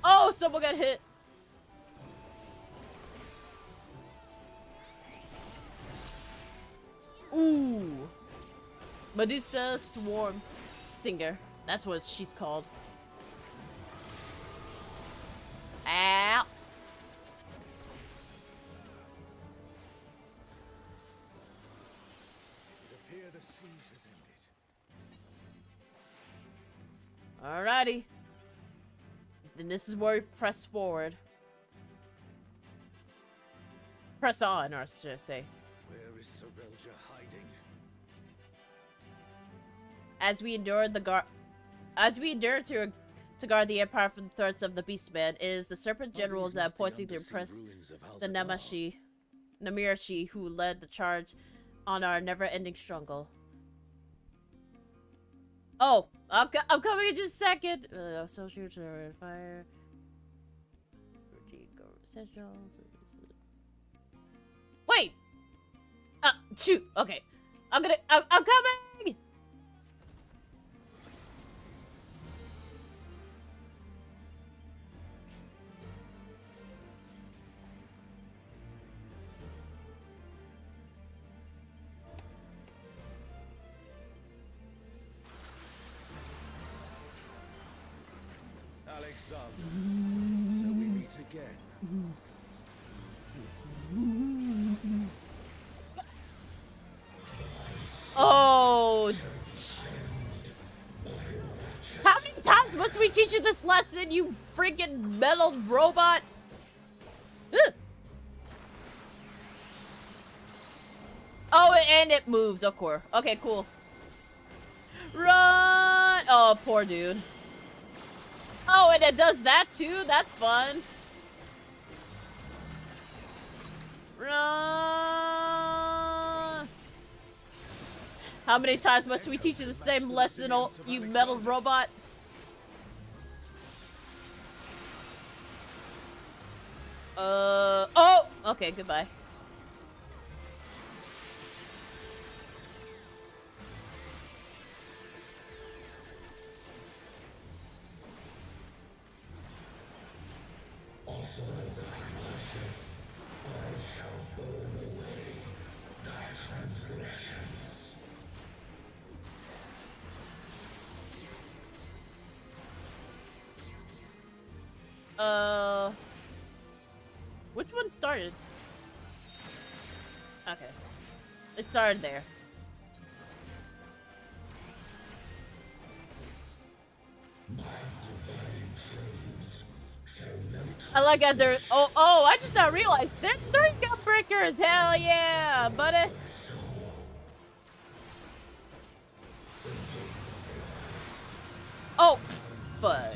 Oh, someone got hit. Ooh. Medusa Swarm Singer. That's what she's called. Ow. It appears the siege has ended. Alrighty. Then this is where we press forward. Press on, or should I say. Where is Sorelja hiding? As we endure to guard the Empire from the threats of the Beastman, it is the Serpent Generals that appointing to impress the Namirashi who led the charge on our never-ending struggle. Oh, I'm coming in just a second. Social to fire. Wait. Shoot. Okay. I'm coming. Alexander, so we meet again. Oh. How many times must we teach you this lesson, you freaking metal robot? Ugh. Oh, and it moves, of course. Okay, cool. Run! Oh, poor dude. Oh, and it does that too? That's fun. Run! How many times must we teach you the same lesson, you metal robot? Oh! Okay, goodbye. Also, I shall burn away thy transgressions. Which one started? Okay. It started there. I like that there. Oh, I just now realized there's 3 Gunbreakers. Hell yeah, buddy. Oh, fuck.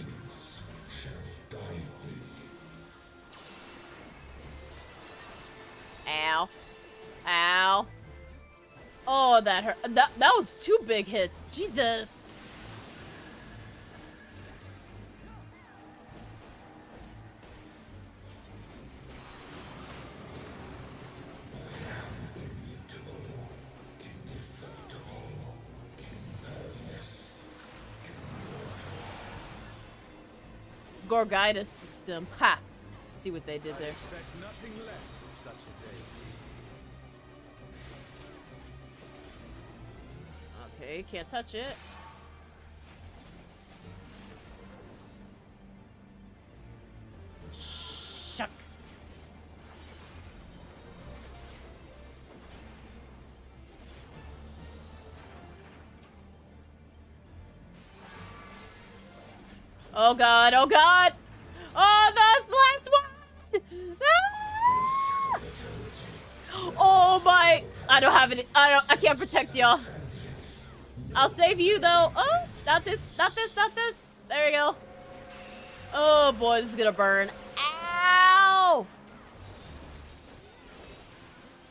Ow. Ow. Oh, that hurt. That was 2 big hits. Jesus. Gorgitis system. Ha! See what they did there. I expect nothing less of such a deity. Okay, can't touch it. Shuck. Oh god, oh god! Oh, the last one! Ah! Oh my! I don't have any. I can't protect y'all. I'll save you though. Oh, not this, not this, not this. There you go. Oh boy, this is gonna burn. Ow!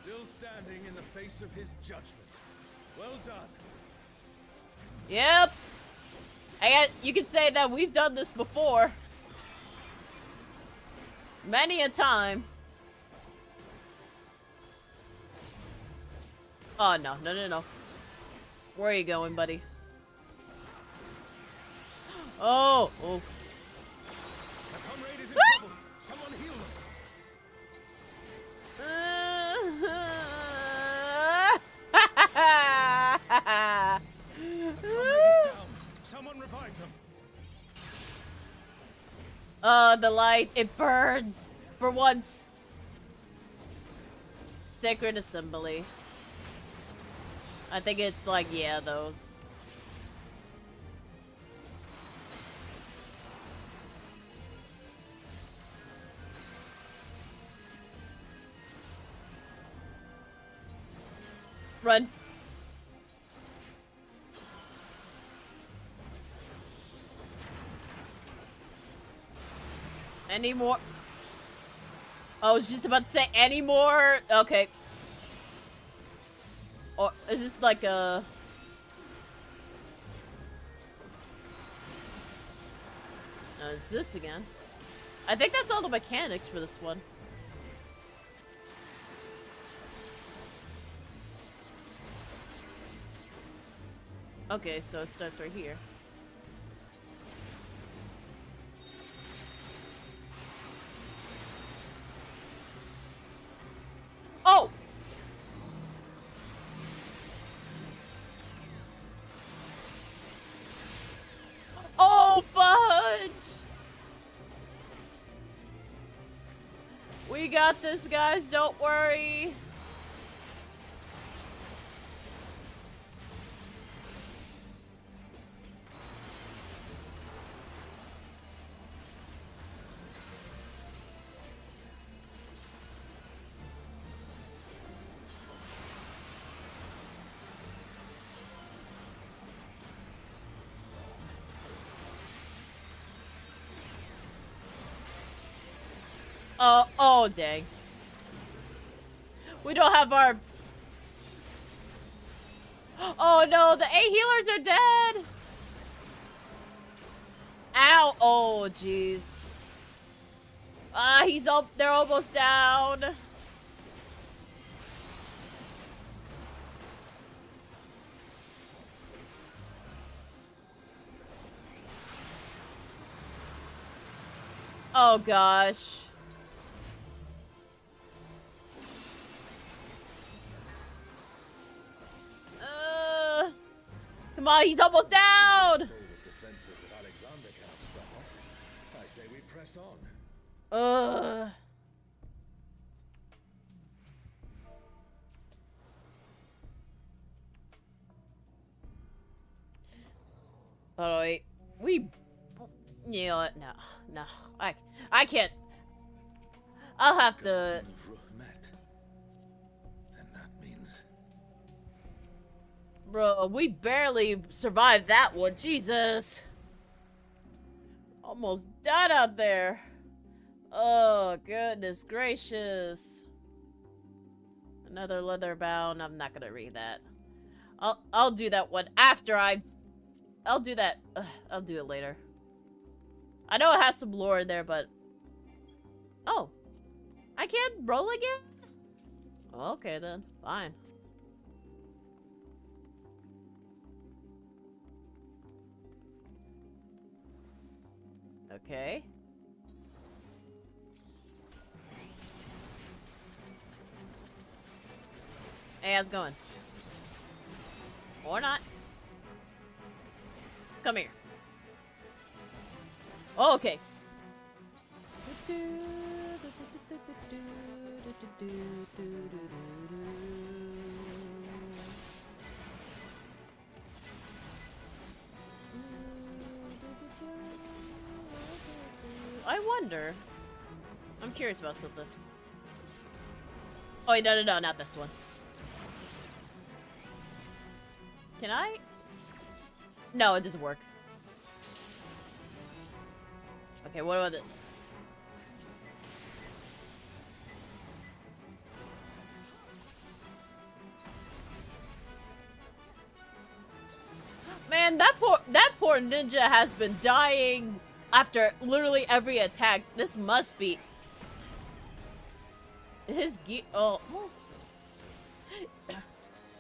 Still standing in the face of his judgment. Well done. Yep. You can say that we've done this before. Many a time. Oh, no, no, no, no. Where are you going, buddy? Oh, oh. My comrade is in trouble. Someone heal him. Someone revive them. The light, it burns. For once. Sacred Assembly. I think it's like, yeah, those. Run. Any more? I was just about to say any more. Okay. Or is this like a... No, it's this again. I think that's all the mechanics for this one. Okay, so it starts right here. Oh! Oh, fudge! We got this, guys. Don't worry. Oh, dang. We don't have our... Oh, no, the A healers are dead. Ow. Oh, jeez. They're almost down. Oh, gosh. Come on, he's almost down! Oh wait, we, you know what? No, I can't. I'll have to. And that means Bro, we barely survived that one. Jesus, almost died out there. Oh goodness gracious! Another leather bound. I'm not gonna read that. I'll do that one after I'll do that. I'll do it later. I know it has some lore in there, but oh, I can't roll again? Okay then, fine. Okay. Hey, how's it going? Or not. Come here. Oh, okay. I wonder. I'm curious about something. Oh, no, not this one. Can I? No, it doesn't work. Okay, what about this? Man, that poor ninja has been dying after literally every attack. This must be his gear. Oh.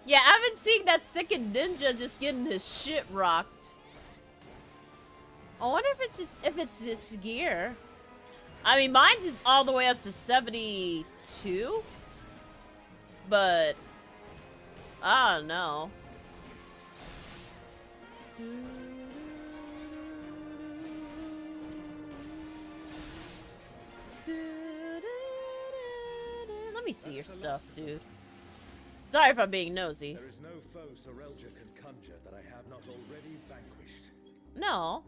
Yeah, I've been seeing that second ninja just getting his shit rocked. I wonder if it's his gear. I mean, mine's is all the way up to 72, but I don't know. Let me see your stuff, dude. Sorry if I'm being nosy. There is no foe Sorelja can conjure that I have not already vanquished. No.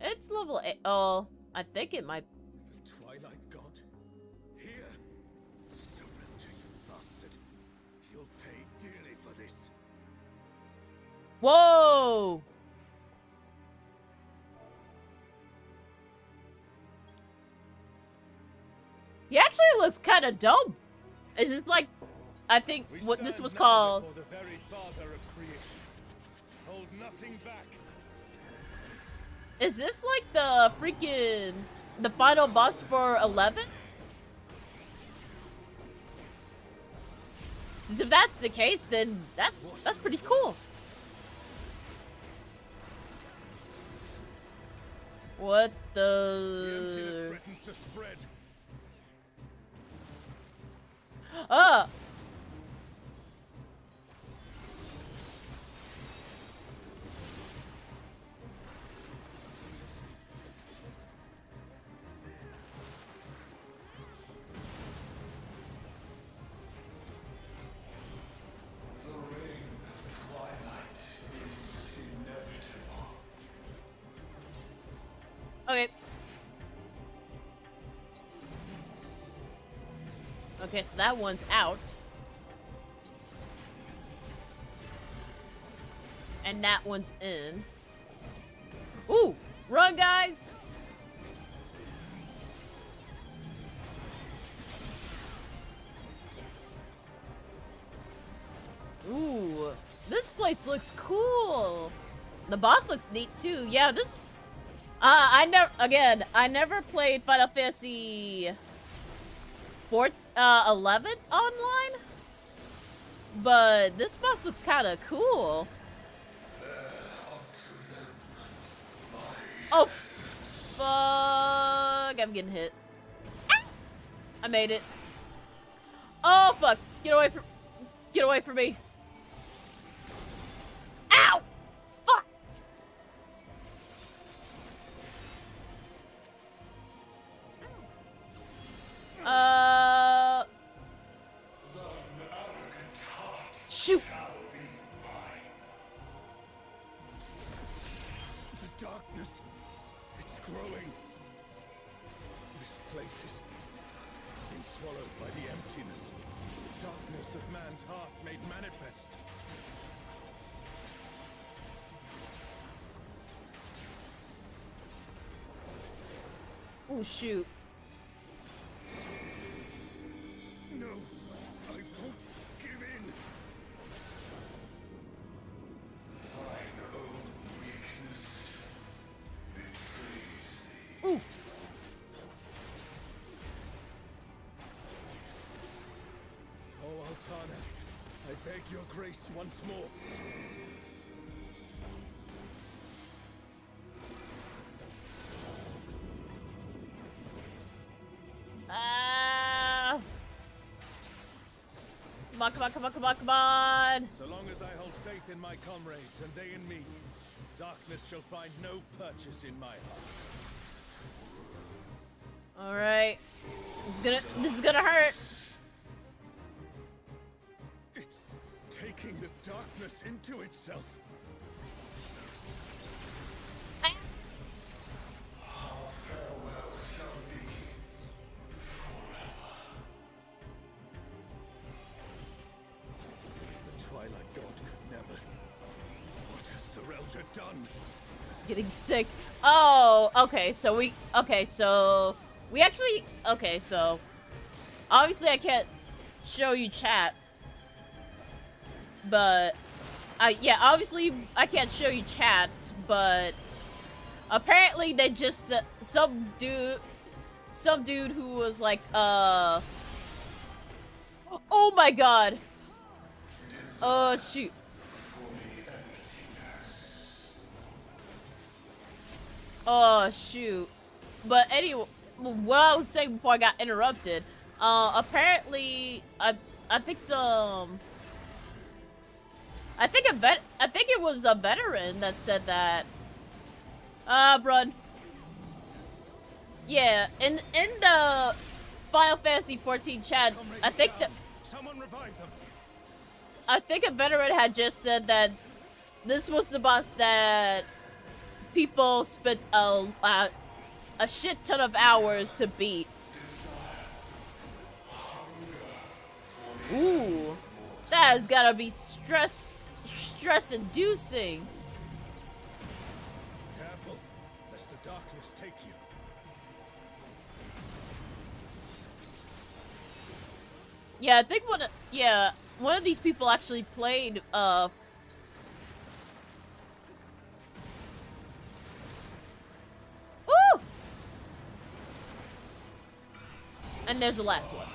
It's level 8. Oh, I think it might. The Twilight God? Here? Sorelja, you bastard. You'll pay dearly for this. Whoa! He actually looks kind of dope. Is this like, I think what this was called. The very father of creation. Hold nothing back. Is this like the freaking the final boss for 11? If that's the case, then that's pretty cool. What The emptiness threatens to spread. The reign of Twilight is inevitable. Okay. Okay, so that one's out. And that one's in. Ooh! Run, guys! Ooh. This place looks cool. The boss looks neat, too. Yeah, this... I never played Final Fantasy 11 online, but this boss looks kind of cool. Oh, fuck! I'm getting hit. Ah! I made it. Oh fuck! Get away from me! Ow! Fuck! Shoot! doing? This place is... It's been swallowed by the emptiness. The darkness of man's heart made manifest. Oh, shoot. No, I won't give in. Thine own weakness betrays thee. Ooh. Oh, Altana, I beg your grace once more. Come on, come on, come on, come on, come on! So long as I hold faith in my comrades and they in me, darkness shall find no purchase in my heart. Alright. This is gonna hurt. It's taking the darkness into itself. Our farewell shall be forever. The Twilight God could never. What has Serelja done? Getting sick. Oh, okay, so we actually, okay, so obviously I can't show you chat, but yeah, obviously I can't show you chat, but apparently they just some dude who was like oh my god, oh shoot. Oh shoot. But anyway, what I was saying before I got interrupted, apparently I think it was a veteran that said that run. Yeah, in the Final Fantasy 14 chat, I think that someone revive them. I think a veteran had just said that this was the boss that people spent a shit ton of hours to beat. Ooh, that has gotta be stress-inducing. Careful, lest the darkness take you. Yeah, I think one of these people actually played Woo! And there's the last one.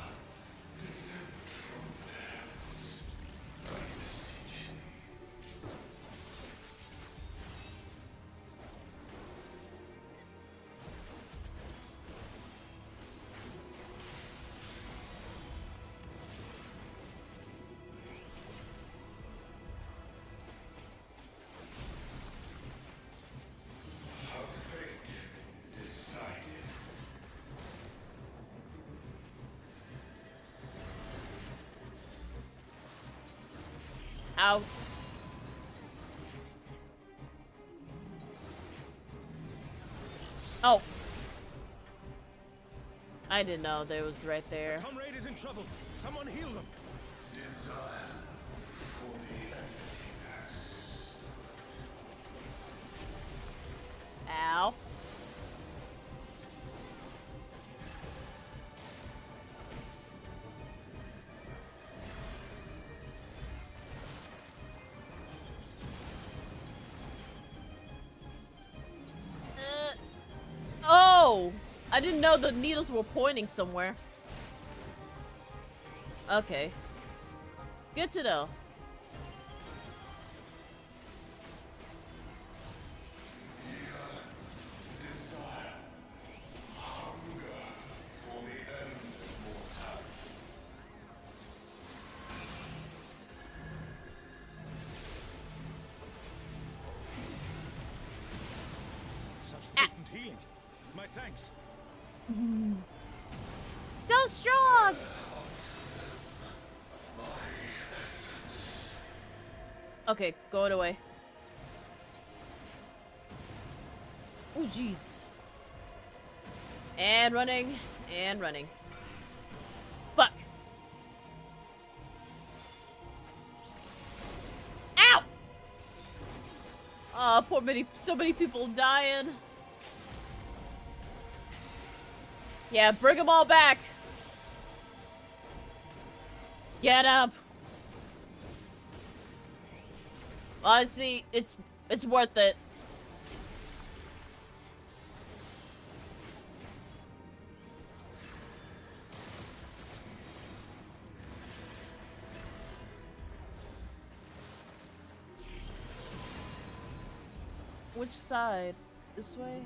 Out. Oh. I didn't know there was right there. The comrade is in trouble. Someone heal them. Desire for the emptiness. Ow. Oh! I didn't know the needles were pointing somewhere. Okay. Good to know. Desire, hunger for the end of mortality. Such potent healing. My thanks. So strong! Okay, going away. Oh, jeez. And running. And running. Fuck. Ow! Oh, so many people dying. Yeah, bring them all back. Get up. Honestly, it's worth it. Which side? This way?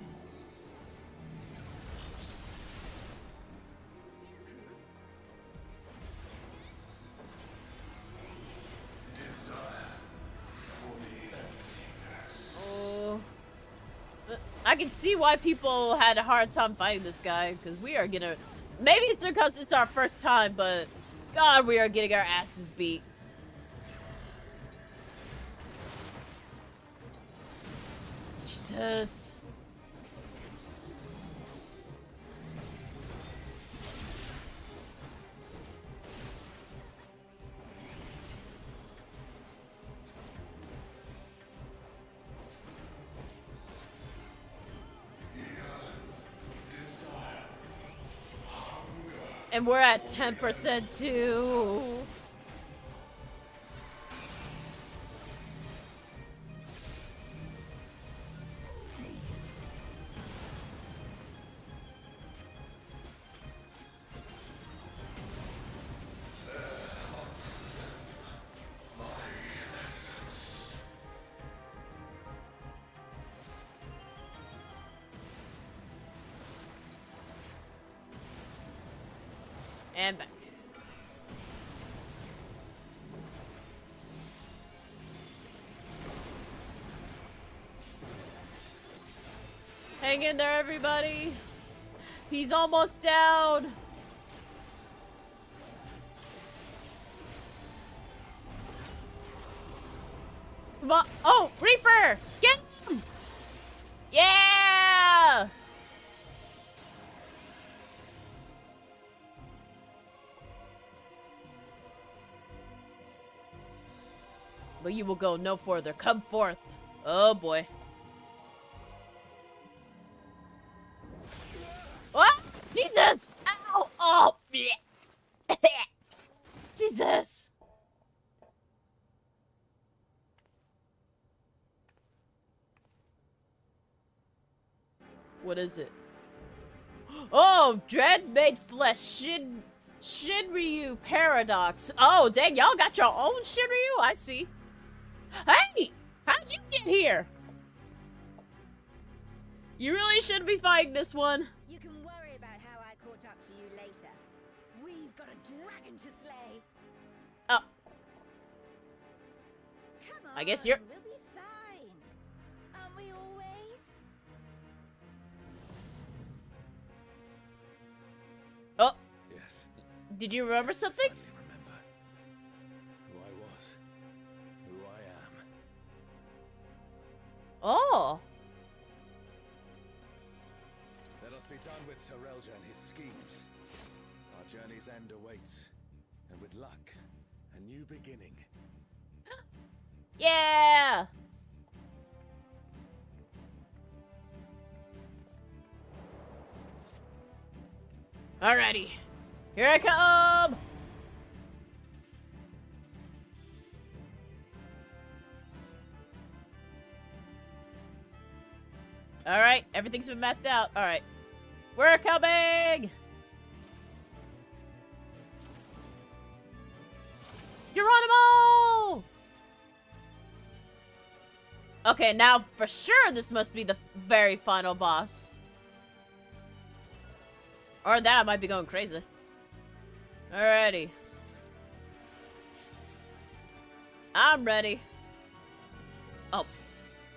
Oh. I can see why people had a hard time fighting this guy, because we are gonna... Maybe it's because it's our first time, but... God, we are getting our asses beat. Jesus. And we're at 10% too. And back. Hang in there, everybody. He's almost down. Come on. Oh, Reaper! Get him! Yeah! But you will go no further. Come forth. Oh boy. What? Jesus! Ow! Oh! Jesus! What is it? Oh! Dread made flesh. Shinryu paradox. Oh, dang, y'all got your own Shinryu? I see. Hey! How'd you get here? You really shouldn't be fighting this one. You can worry about how I caught up to you later. We've got a dragon to slay. Oh. Come on, I guess you're... We'll be fine. Aren't we always? Oh. Yes. Did you remember something? Remember who I was, who I am. Oh. Let us be done with Sarelja and his schemes. Our journey's end awaits, and with luck, a new beginning. Yeah! Alrighty. Here I come! Alright, everything's been mapped out. Alright. We're coming! Geronimo! Okay, now for sure this must be the very final boss. Or that I might be going crazy. Alrighty. I'm ready. Oh.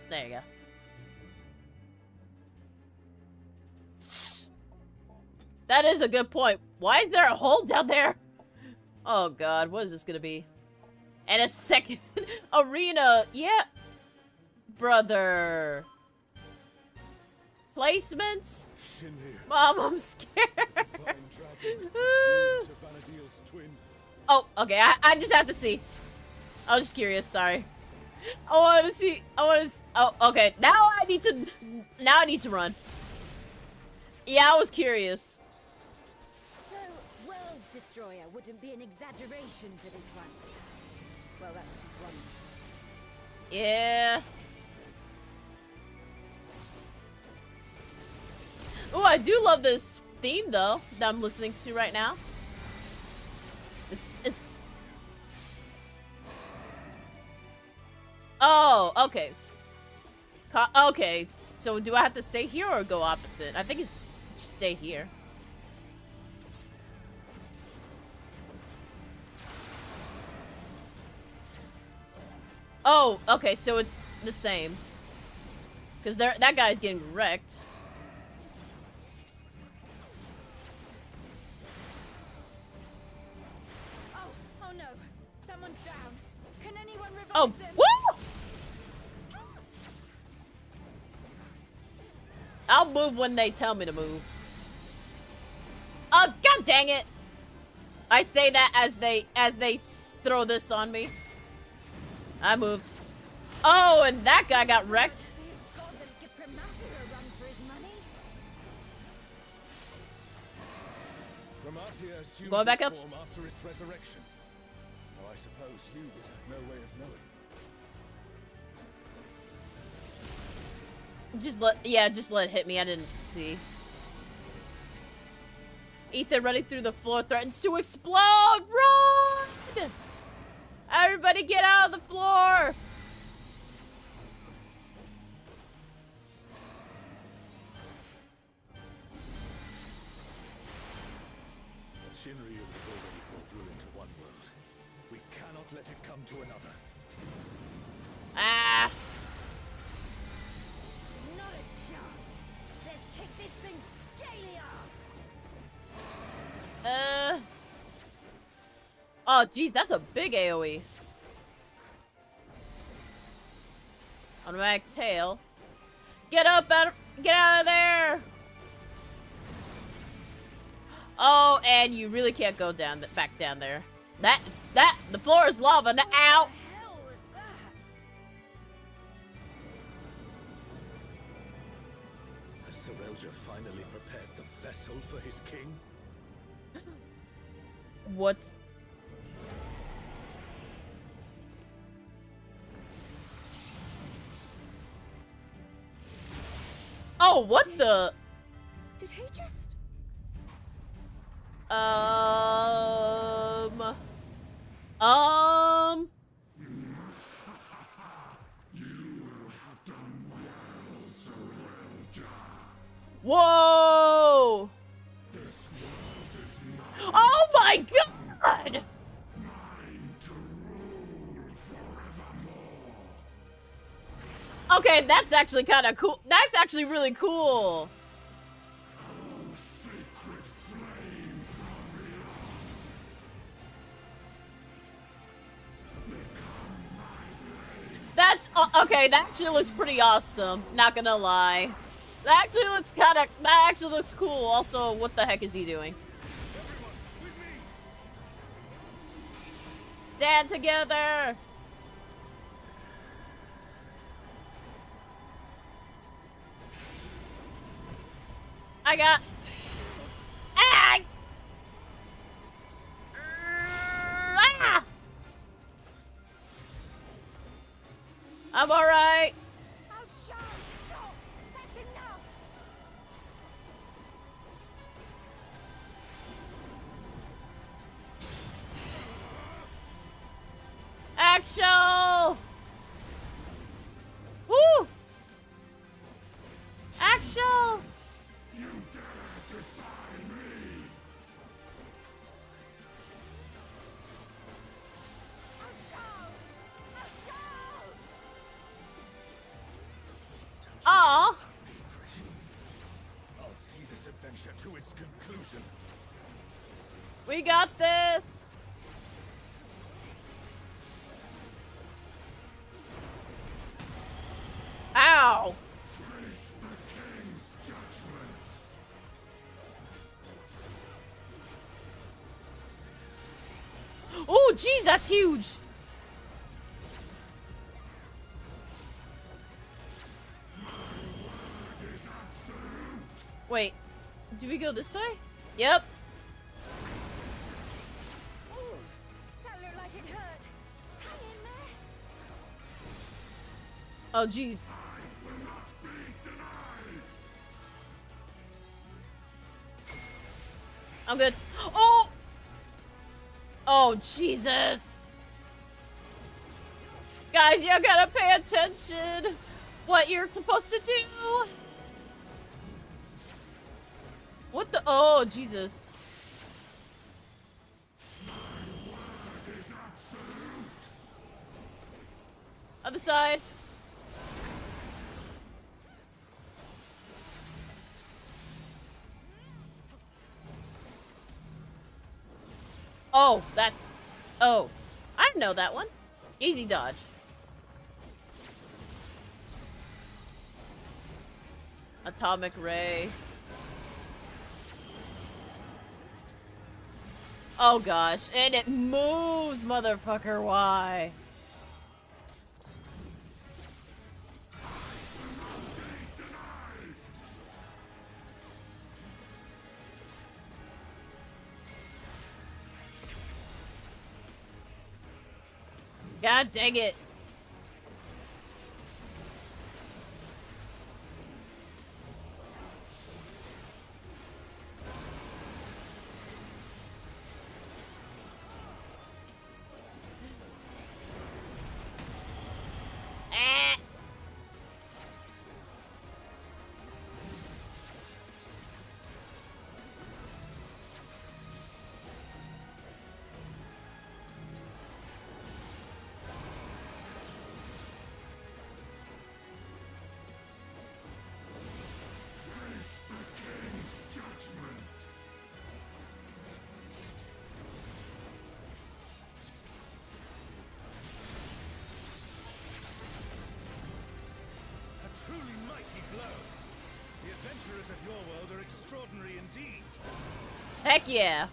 There you go. That is a good point. Why is there a hole down there? Oh god, what is this gonna be? And a second arena. Yeah. Brother. Placements? Shinryu. Mom, I'm scared. Oh, okay. I just have to see. I was just curious. Sorry. I want to see. Oh, okay. Now I need to run. Yeah, I was curious. So, World Destroyer wouldn't be an exaggeration for this one. Well, that's just one. Yeah. Oh, I do love this theme though that I'm listening to right now. It's. Oh, okay. Okay. So do I have to stay here or go opposite? I think it's stay here. Oh, okay. So it's the same. Because that guy's getting wrecked. Oh no! Someone's down. Can anyone revive Oh, them? woo! I'll move when they tell me to move. Oh, god dang it! I say that as they throw this on me. I moved. Oh, and that guy got wrecked. Going back up. After its resurrection. Though I suppose you would have no way of knowing. Just let it hit me. I didn't see. Ether running through the floor threatens to explode. Run! Everybody get out of the floor. Shinryu has already brought ruin to one world. We cannot let it come to another. Ah. Not a chance. Let's kick this thing scaly ass. Oh, geez, that's a big AoE. Automatic tail. Get up, get out of there. Oh, and you really can't go back down there. The floor is lava. Ow. Has Serelja finally prepared the vessel for his king? What's... Oh, what the... Did he just... Whoa! Oh my god! Okay, that's actually kind of cool. That's actually really cool. That's okay. That actually looks pretty awesome. Not gonna lie. That actually looks cool. Also, what the heck is he doing? Stand together. I got. Ah! Ah! I'm alright. Action! Woo! Action! You dare defy me! Aw! I'll see this adventure to its conclusion. We got this! Ow! Face the king's judgment. jeez, that's huge. Wait, do we go this way? Yep. Ooh, that looked like it hurt. Hang in there. Oh, jeez. I'm good. Oh! Oh, Jesus. Guys, you gotta pay attention. What you're supposed to do. What the? Oh, Jesus. Other side. Oh, that's... Oh. I know that one. Easy dodge. Atomic ray. Oh gosh, and it moves, motherfucker, why? God dang it. Truly mighty blow. The adventurers of your world are extraordinary indeed. Heck yeah.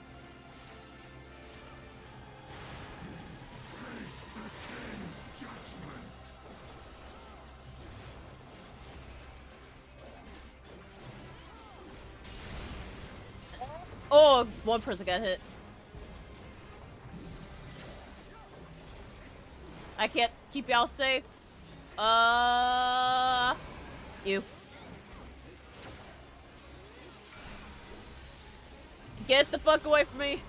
Oh, one person got hit. I can't keep y'all safe. You. Get the fuck away from me.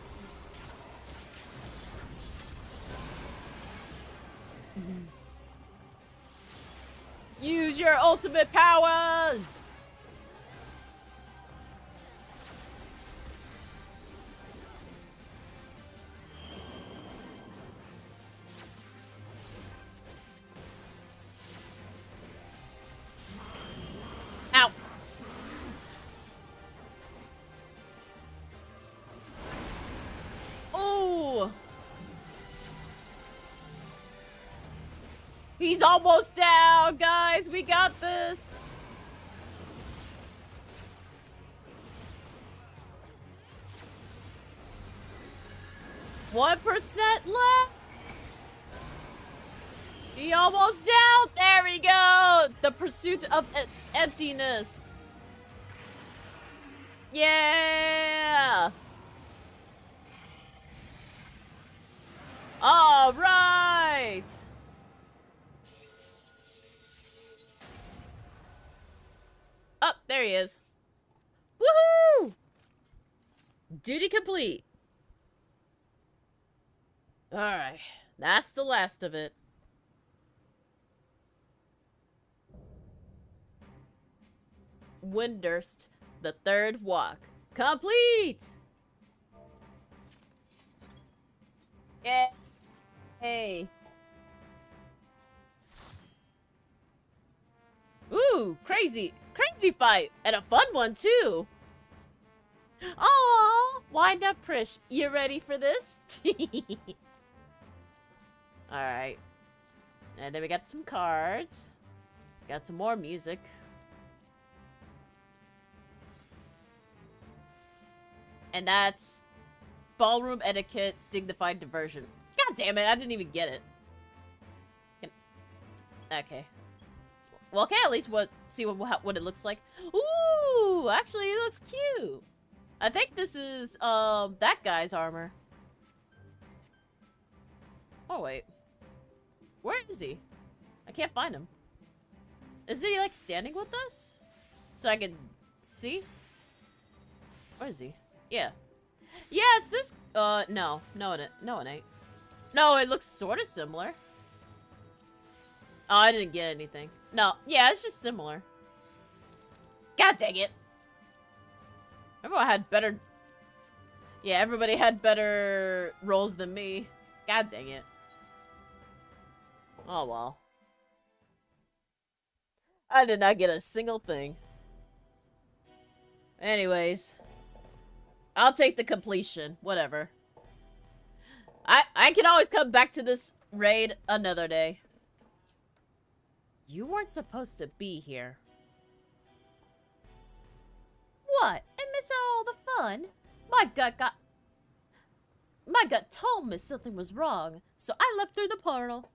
Use your ultimate powers. Ow. Oh. He's almost down, guys. We got this. $1% left. He almost down. There we go. The pursuit of emptiness. Yeah. All right. Oh, there he is. Woohoo! Duty complete. All right. That's the last of it. Windurst, the third walk. Complete! Yay! Ooh, crazy fight, and a fun one too. Aw, wind up, Prish. You ready for this? Alright. And then we got some cards. Got some more music. And that's ballroom etiquette, dignified diversion. God damn it, I didn't even get it. Okay. Well, can I at least see what it looks like? Ooh, actually, it looks cute. I think this is, that guy's armor. Oh, wait. Where is he? I can't find him. Is he, like, standing with us? So I can see? Where is he? Yeah. Yeah, it's this, no. No, it ain't. No, it looks sort of similar. Oh, I didn't get anything. No, yeah, it's just similar. God dang it. Everyone had better... Yeah, everybody had better roles than me. God dang it. Oh, well. I did not get a single thing. Anyways. I'll take the completion. Whatever. I can always come back to this raid another day. You weren't supposed to be here. What? And miss all the fun? My gut told me something was wrong, so I leapt through the portal.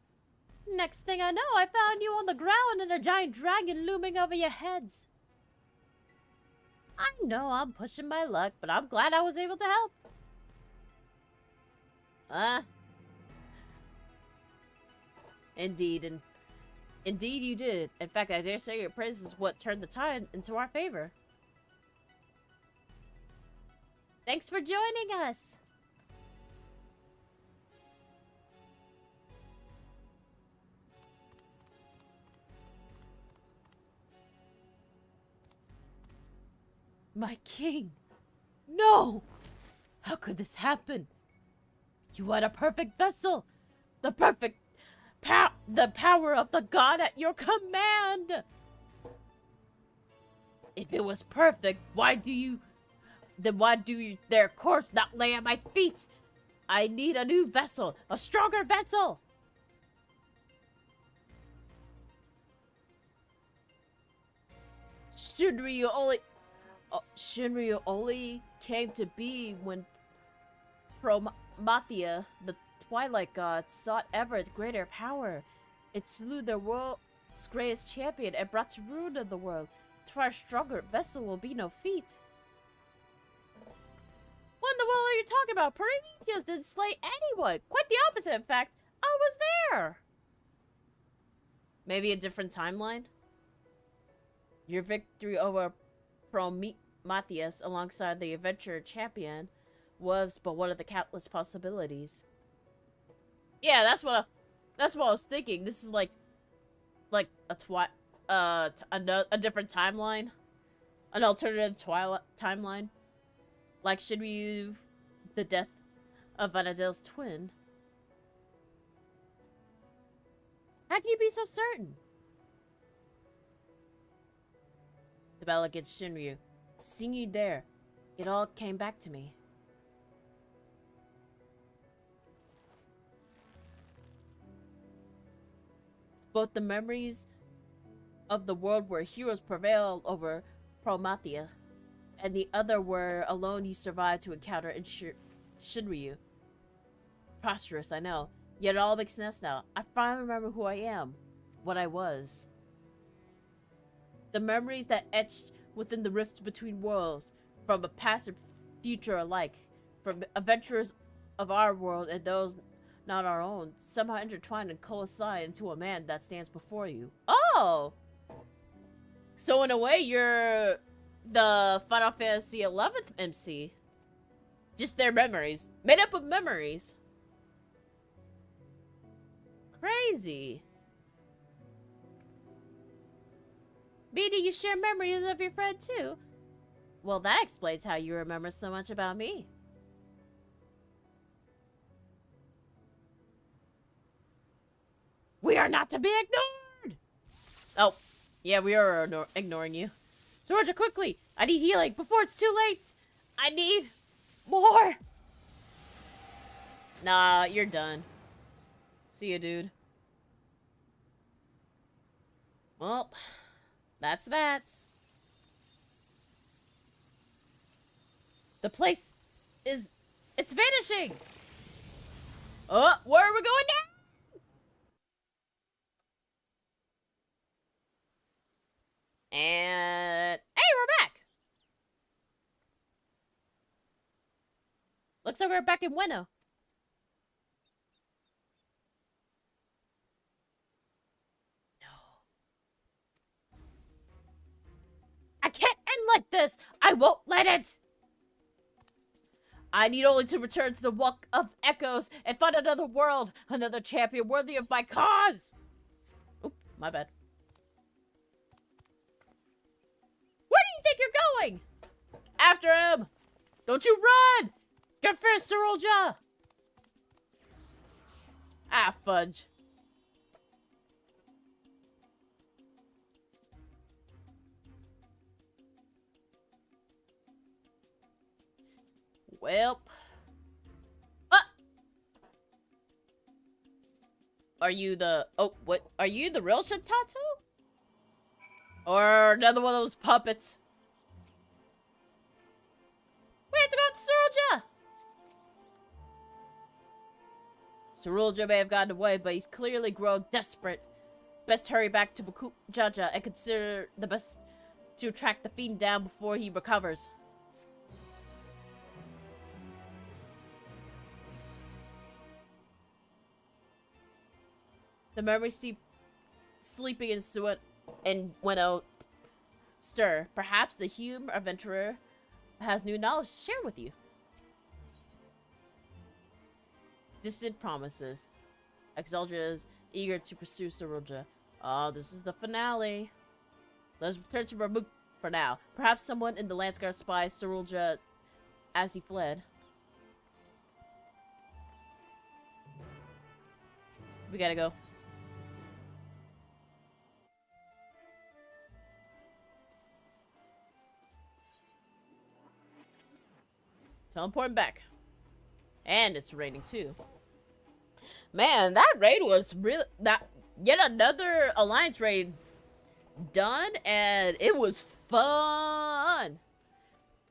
Next thing I know, I found you on the ground and a giant dragon looming over your heads. I know I'm pushing my luck, but I'm glad I was able to help. Indeed you did. In fact, I dare say your praise is what turned the tide into our favor. Thanks for joining us. My king! No! How could this happen? You had a perfect vessel! The perfect the power of the god at your command! If it was perfect, why do their corpse not lay at my feet? I need a new vessel, a stronger vessel! Shinryu only came to be when Promathia, the Twilight God, sought ever greater power. It slew the world's greatest champion and brought to ruin of the world. To our stronger vessel will be no feat. What in the world are you talking about? Prometheus didn't slay anyone. Quite the opposite, in fact. I was there. Maybe a different timeline? Your victory over Prometheus alongside the adventurer champion was but one of the countless possibilities. Yeah, that's what I was thinking. This is like a different timeline, an alternative Twilight timeline, like Shinryu, the death of Vanadale's twin. How can you be so certain? The battle against Shinryu. Seeing you there, it all came back to me. Both the memories of the world where heroes prevailed over Promathia, and the other where alone you survived to encounter in Shinryu. Preposterous, I know, yet it all makes sense now. I finally remember who I am, what I was. The memories that etched within the rifts between worlds, from a past and future alike, from adventurers of our world and those not our own, somehow intertwined and coalesced into a man that stands before you. Oh! So in a way, you're the Final Fantasy XI MC. Just their memories. Made up of memories. Crazy. Meaning you share memories of your friend too? Well, that explains how you remember so much about me. We are not to be ignored! Oh, yeah, we are ignoring you. So Roger, quickly! I need healing before it's too late! I need more! Nah, you're done. See you, dude. Well, that's that. The place is... it's vanishing! Oh, where are we going now? And hey, we're back. Looks like we're back in Weno. I can't end like this! I won't let it! I need only to return to the Walk of Echoes and find another world, another champion worthy of my cause! Oop, my bad. Where do you think you're going? After him! Don't you run! Get first, Sorolja! Ah, fudge. Well. Are you the... Oh, what? Are you the real Shintato? Or another one of those puppets? We have to go to Sorolja! Sorolja may have gotten away, but he's clearly grown desperate. Best hurry back to Bakujaja and consider the best to track the fiend down before he recovers. The memory sleeping in Weno stir. Perhaps the Hume adventurer has new knowledge to share with you. Distant promises. Exalja is eager to pursue Sorolja. Oh, this is the finale. Let's return to Ramuk for now. Perhaps someone in the Landsguard spies Sorolja as he fled. We gotta go. Teleporting back. And it's raining too. Man, that raid was really... Yet another Alliance raid done, and it was fun.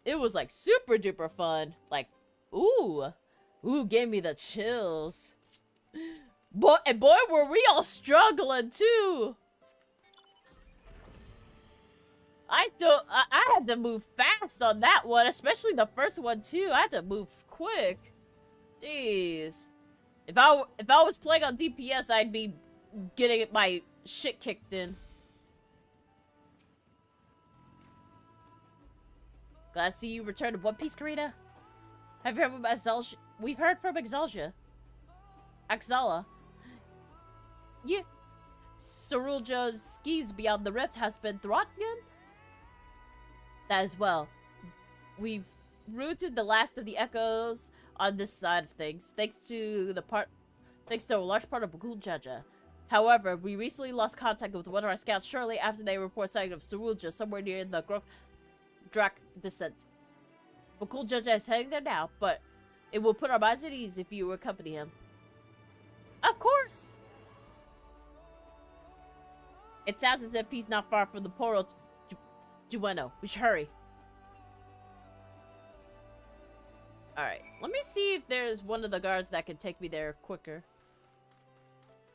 It was like super duper fun. Like, ooh, gave me the chills. Boy, were we all struggling too. I had to move fast on that one, especially the first one too. I had to move quick. Jeez. If I was playing on DPS, I'd be getting my shit kicked in. Glad to see you return to One Piece, Corina. Have you heard from Exalja? We've heard from Exalja. Axala. Yeah. Sorolja's skis beyond the rift has been throttling. That as well. We've routed the last of the echoes on this side of things, thanks to a large part of Bakujaja. However, we recently lost contact with one of our scouts shortly after they reported sighting of Sorolja somewhere near the Drak descent. Bakujaja is heading there now, but it will put our minds at ease if you accompany him. Of course! It sounds as if he's not far from the portal to Jueno. We should hurry. Alright, let me see if there's one of the guards that can take me there quicker.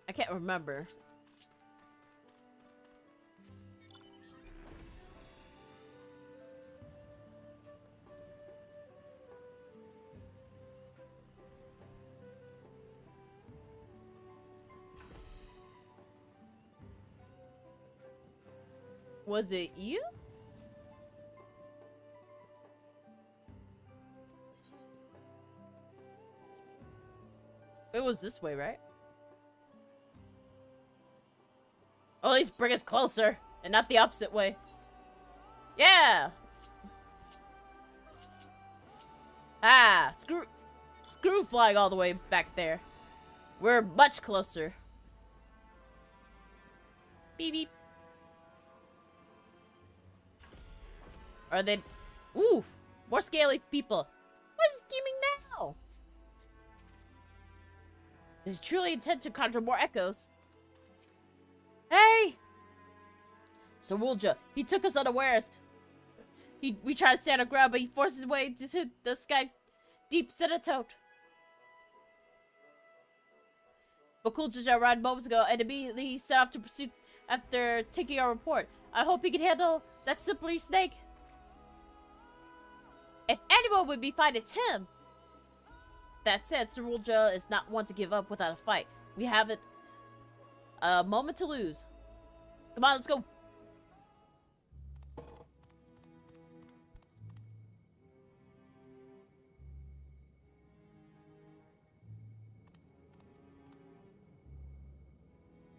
I can't remember. Was it you? It was this way, right? Oh, at least bring us closer and not the opposite way. Yeah! Ah, screw flying all the way back there. We're much closer. Beep beep. Are they... Oof! More scaly people. What is scheming now? Does he truly intend to conjure more echoes? Hey! Sorolja, he took us unawares. We tried to stand our ground, but he forced his way into the sky deep Senatote. Bakulja arrived moments ago and immediately set off to pursue after taking our report. I hope he can handle that slippery snake. If anyone would be fine, it's him. That said, Sarulja is not one to give up without a fight. We haven't a moment to lose. Come on, let's go.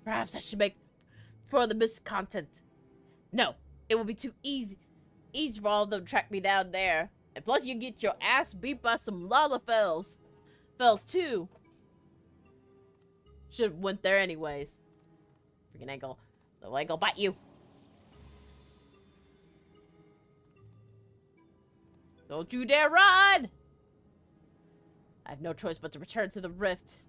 Perhaps I should make for the missed content. No, it will be too easy for all of them to track me down there. And plus you get your ass beat by some Lalafels. Fells too. Should've went there anyways. Freaking ankle. The ankle bite you. Don't you dare run! I have no choice but to return to the rift.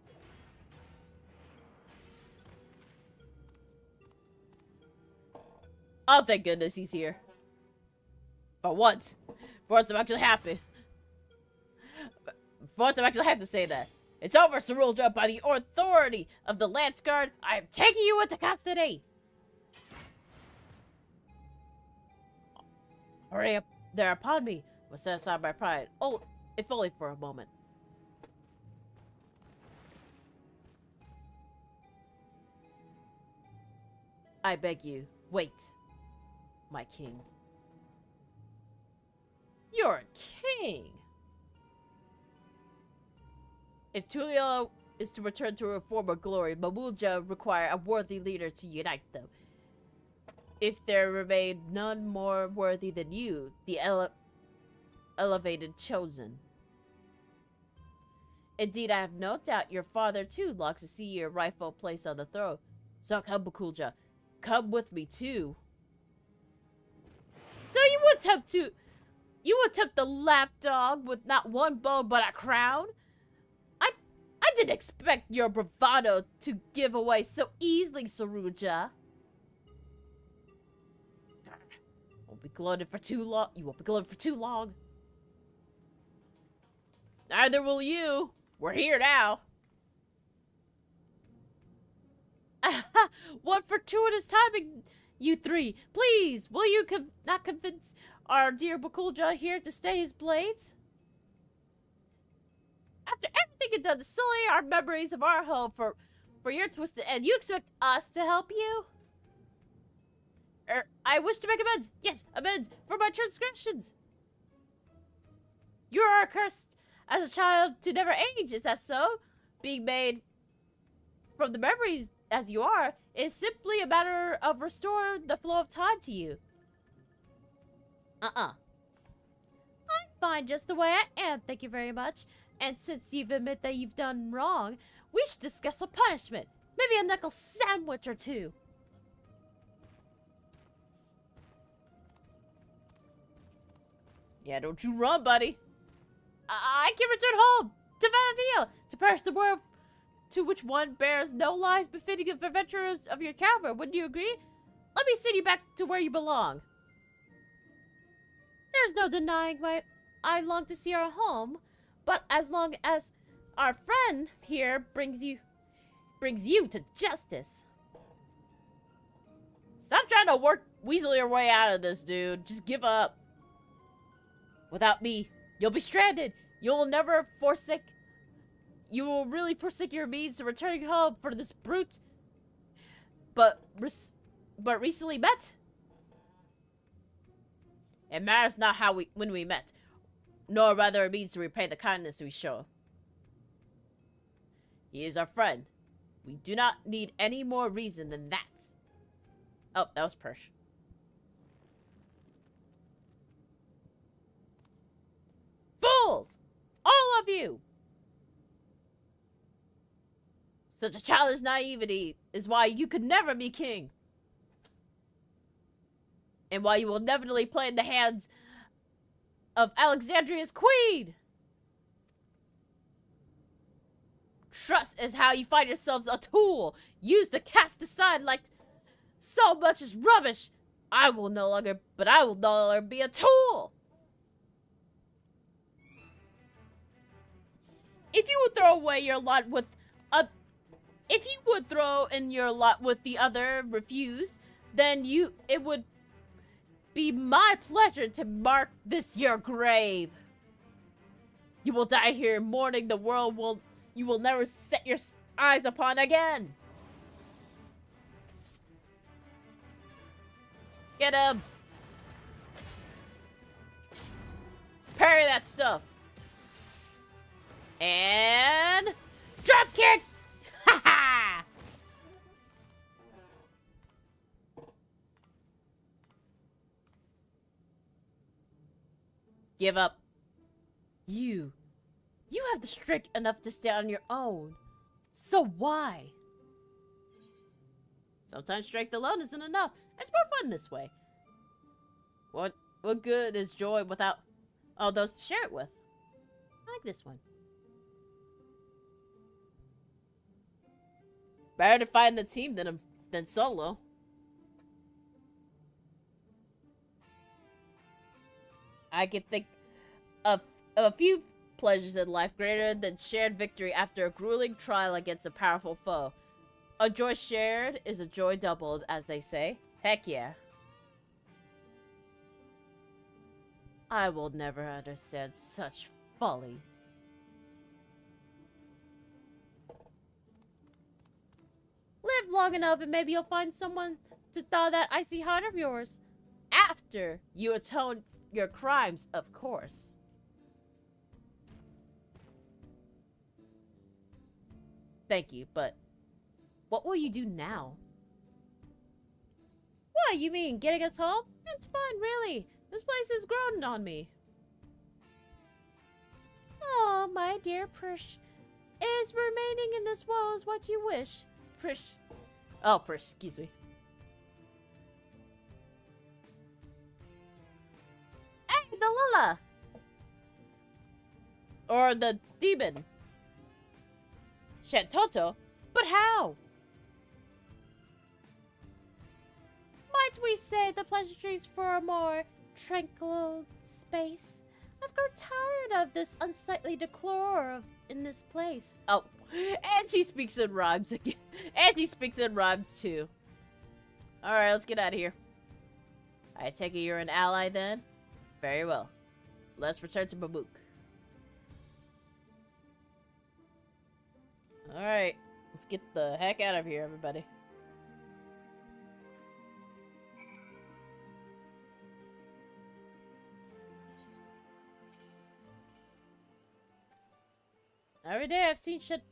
Oh, thank goodness he's here. For once. For once I'm actually happy. For once I'm actually happy to say that. It's over, Sarulja. By the authority of the Lance Guard, I am taking you into custody. Hurry up there upon me. Must set aside my pride. Oh, if only for a moment. I beg you, wait. My king. You're a king! If Tulia is to return to her former glory, Mamulja require a worthy leader to unite them. If there remain none more worthy than you, the elevated chosen. Indeed, I have no doubt your father too longs to see your rightful place on the throne. So come, Bakulja. Come with me too. So you would tempt the lapdog with not one bone but a crown? I didn't expect your bravado to give away so easily, Sarulja. Won't be gloated for too long. You won't be gloated for too long. Neither will you. We're here now. What fortuitous timing, you three. Please, will you not convince our dear Bakulja here to stay his blades? After everything you've done to sully our memories of our home for your twisted end, you expect us to help you? I wish to make amends. Yes, amends for my transgressions. You are cursed as a child to never age, is that so? Being made from the memories as you are is simply a matter of restore the flow of time to you. I'm fine just the way I am, thank you very much. And since you've admitted that you've done wrong, we should discuss a punishment. Maybe a knuckle sandwich or two. Yeah, don't you run, buddy. I can return home to Vanadil to perish the world to which one bears no lives befitting of adventurers of your caliber. Wouldn't you agree? Let me send you back to where you belong. There's no denying I long to see our home, but as long as our friend here brings you to justice. Stop trying to weasel your way out of this, dude. Just give up. Without me, you'll be stranded. You will really forsake your means to returning home for this brute, but recently met. It matters not when we met, nor rather it means to repay the kindness we show. He is our friend. We do not need any more reason than that. Oh, that was Persh. Fools! All of you! Such a childish naivety is why you could never be king. And why you will inevitably play in the hands of Alexandria's queen. Trust is how you find yourselves a tool, used to cast aside like so much is rubbish. I will no longer be a tool. If you would throw away your lot with a, if you would throw in your lot with the other refuse, then it would be my pleasure to mark this your grave. You will die here mourning the world you will never set your eyes upon again. Get him! Parry that stuff. And drop kick! Ha ha! Give up. You have the strength enough to stay on your own. So why? Sometimes strength alone isn't enough. It's more fun this way. What good is joy without those to share it with? I like this one. Better to find the team than solo. I can think of a few pleasures in life greater than shared victory after a grueling trial against a powerful foe. A joy shared is a joy doubled, as they say. Heck yeah. I will never understand such folly. Live long enough and maybe you'll find someone to thaw that icy heart of yours. After you atone your crimes, of course. Thank you, but what will you do now? What, you mean getting us home? It's fun, really. This place has grown on me. Oh, my dear Prish. Is remaining in this world what you wish? Prish. Oh, Prish, excuse me. Hey, the Lula! Or the demon. Shantoto? But how? Might we say the pleasantries for a more tranquil space? I've grown tired of this unsightly decor in this place. Oh, and she speaks in rhymes again. And she speaks in rhymes too. Alright, let's get out of here. I take it you're an ally then? Very well. Let's return to Babook. Alright, let's get the heck out of here, everybody. Every day I've seen shit.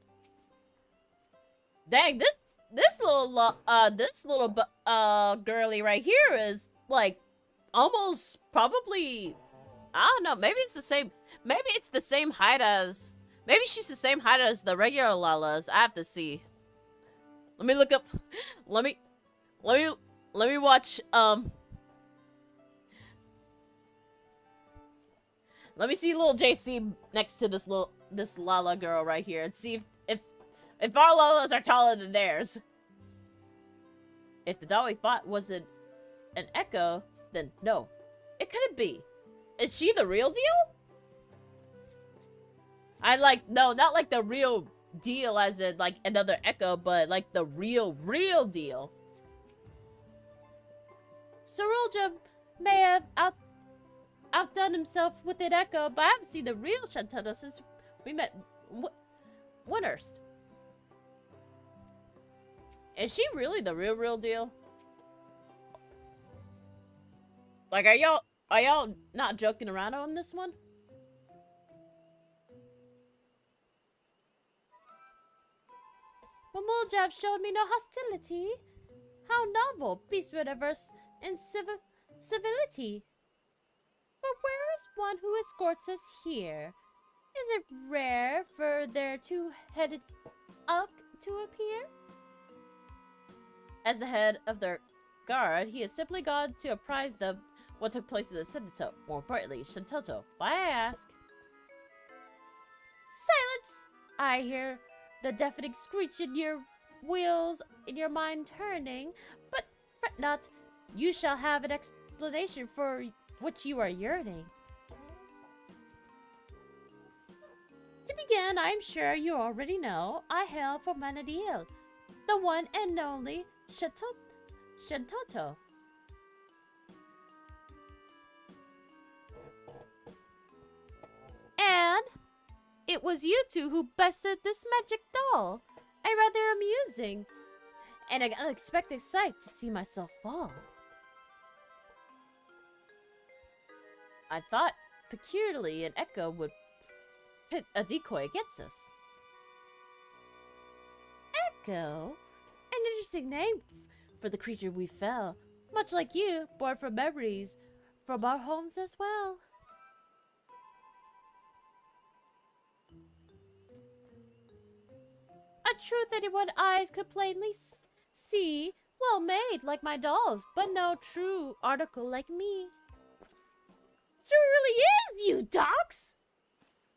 Dang, this little girly right here is like almost probably, I don't know, maybe it's the same. Maybe it's the same height as. Maybe she's the same height as the regular Lalas. I have to see. Let me look up. Let me watch. Let me see little JC next to this Lala girl right here and see if our Lalas are taller than theirs. If the doll we fought wasn't an echo, then no, it couldn't be. Is she the real deal? No, not like the real deal as in like another echo, but like the real deal. Sarulja may have outdone himself with an echo, but I haven't seen the real Shantana since we met Winterst. Is she really the real deal? Like, are y'all not joking around on this one? Mamuljav showed me no hostility. How novel, peace universe, and civility. But where is one who escorts us here? Is it rare for their two-headed Ugg to appear? As the head of their guard, he has simply gone to apprise them what took place in the Shinto, more importantly, Shintoto. Why I ask? Silence! I hear the deafening screech in your wheels, in your mind turning, but fret not, you shall have an explanation for which you are yearning. To begin, I am sure you already know, I hail from Manadil. the one and only Shintoto. And it was you two who bested this magic doll. A rather amusing and an unexpected sight to see myself fall. I thought peculiarly an echo would pit a decoy against us. Echo? An interesting name for the creature we fell. Much like you, born from memories from our homes as well. A truth anyone's eyes could plainly see, well made like my dolls, but no true article like me. So it really is you, Docs!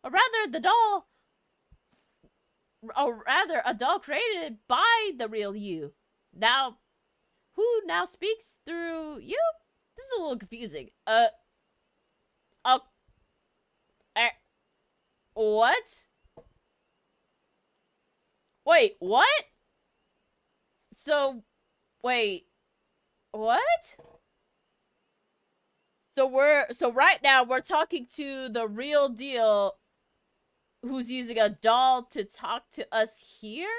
Or rather, a doll created by the real you. Now, who now speaks through you? This is a little confusing. What? Wait, what? So, wait, what? So right now we're talking to the real deal who's using a doll to talk to us here?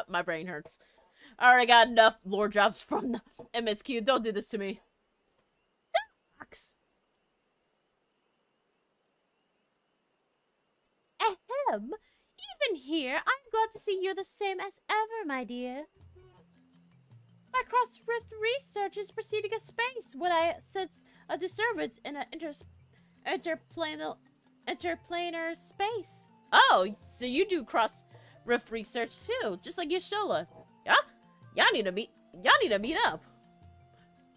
My brain hurts. I already got enough lore drops from the MSQ. Don't do this to me. Ahem. Even here, I'm glad to see you're the same as ever, my dear. My cross-rift research is proceeding at space when I sense a disturbance in an interplanar space. Oh, so you do cross-rift research too, just like Yashola. Yeah? Y'all need to meet up.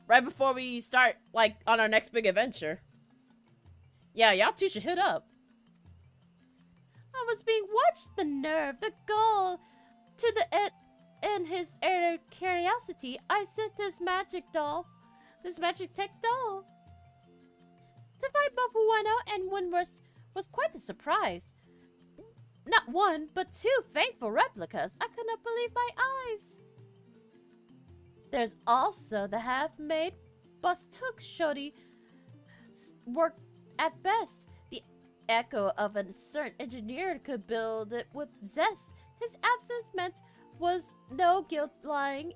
Right before we start, like, on our next big adventure. Yeah, y'all two should hit up. I was being watched, the nerve, the gall, to the in his utter curiosity, I sent this magic tech doll. To find both Ueno and Windburst was quite the surprise. Not one, but two faithful replicas. I could not believe my eyes. There's also the half-made Bustook shoddy work at best. The echo of a certain engineer could build it with zest. His absence meant was no guilt lying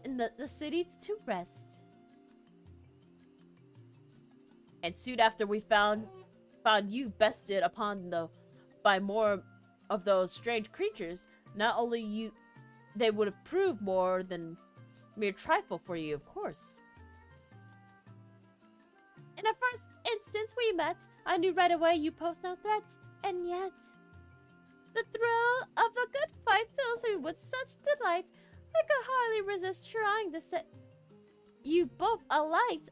in the city to rest. And soon after we found you bested upon by more of those strange creatures, not only they would have proved more than mere trifle for you, of course. In the first instance we met, I knew right away you posed no threat, and yet the thrill of a good fight fills me with such delight, I could hardly resist trying to set you both alight.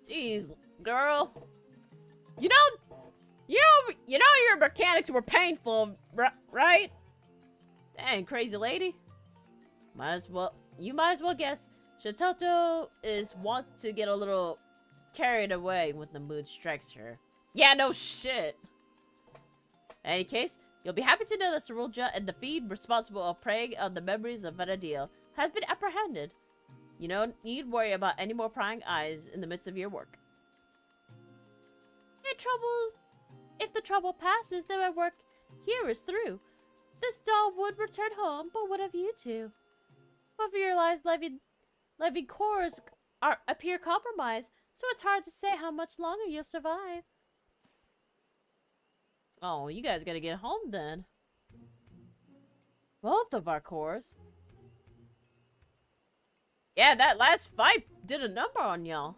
Jeez, girl. You know your mechanics were painful, right? Dang, crazy lady. You might as well guess. Shitoto is wont to get a little carried away when the mood strikes her. Yeah, no shit. In any case, you'll be happy to know that Sarulja and the feed responsible of preying on the memories of Vanadil has been apprehended. You don't need worry about any more prying eyes in the midst of your work. If the trouble passes, then my work here is through. This doll would return home, but what of you two? Both of your lives living cores appear compromised, so it's hard to say how much longer you'll survive. Oh, you guys gotta get home then. Both of our cores. Yeah, that last fight did a number on y'all.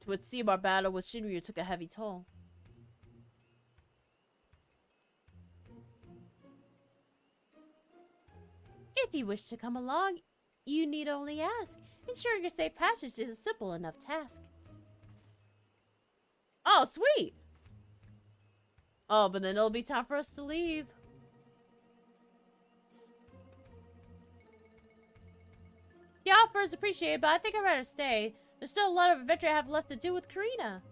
It would seem our battle with Shinryu took a heavy toll. If you wish to come along, you need only ask. Ensuring your safe passage is a simple enough task. Oh, sweet! Oh, but then it'll be time for us to leave. The offer is appreciated, but I think I'd rather stay. There's still a lot of adventure I have left to do with Corina.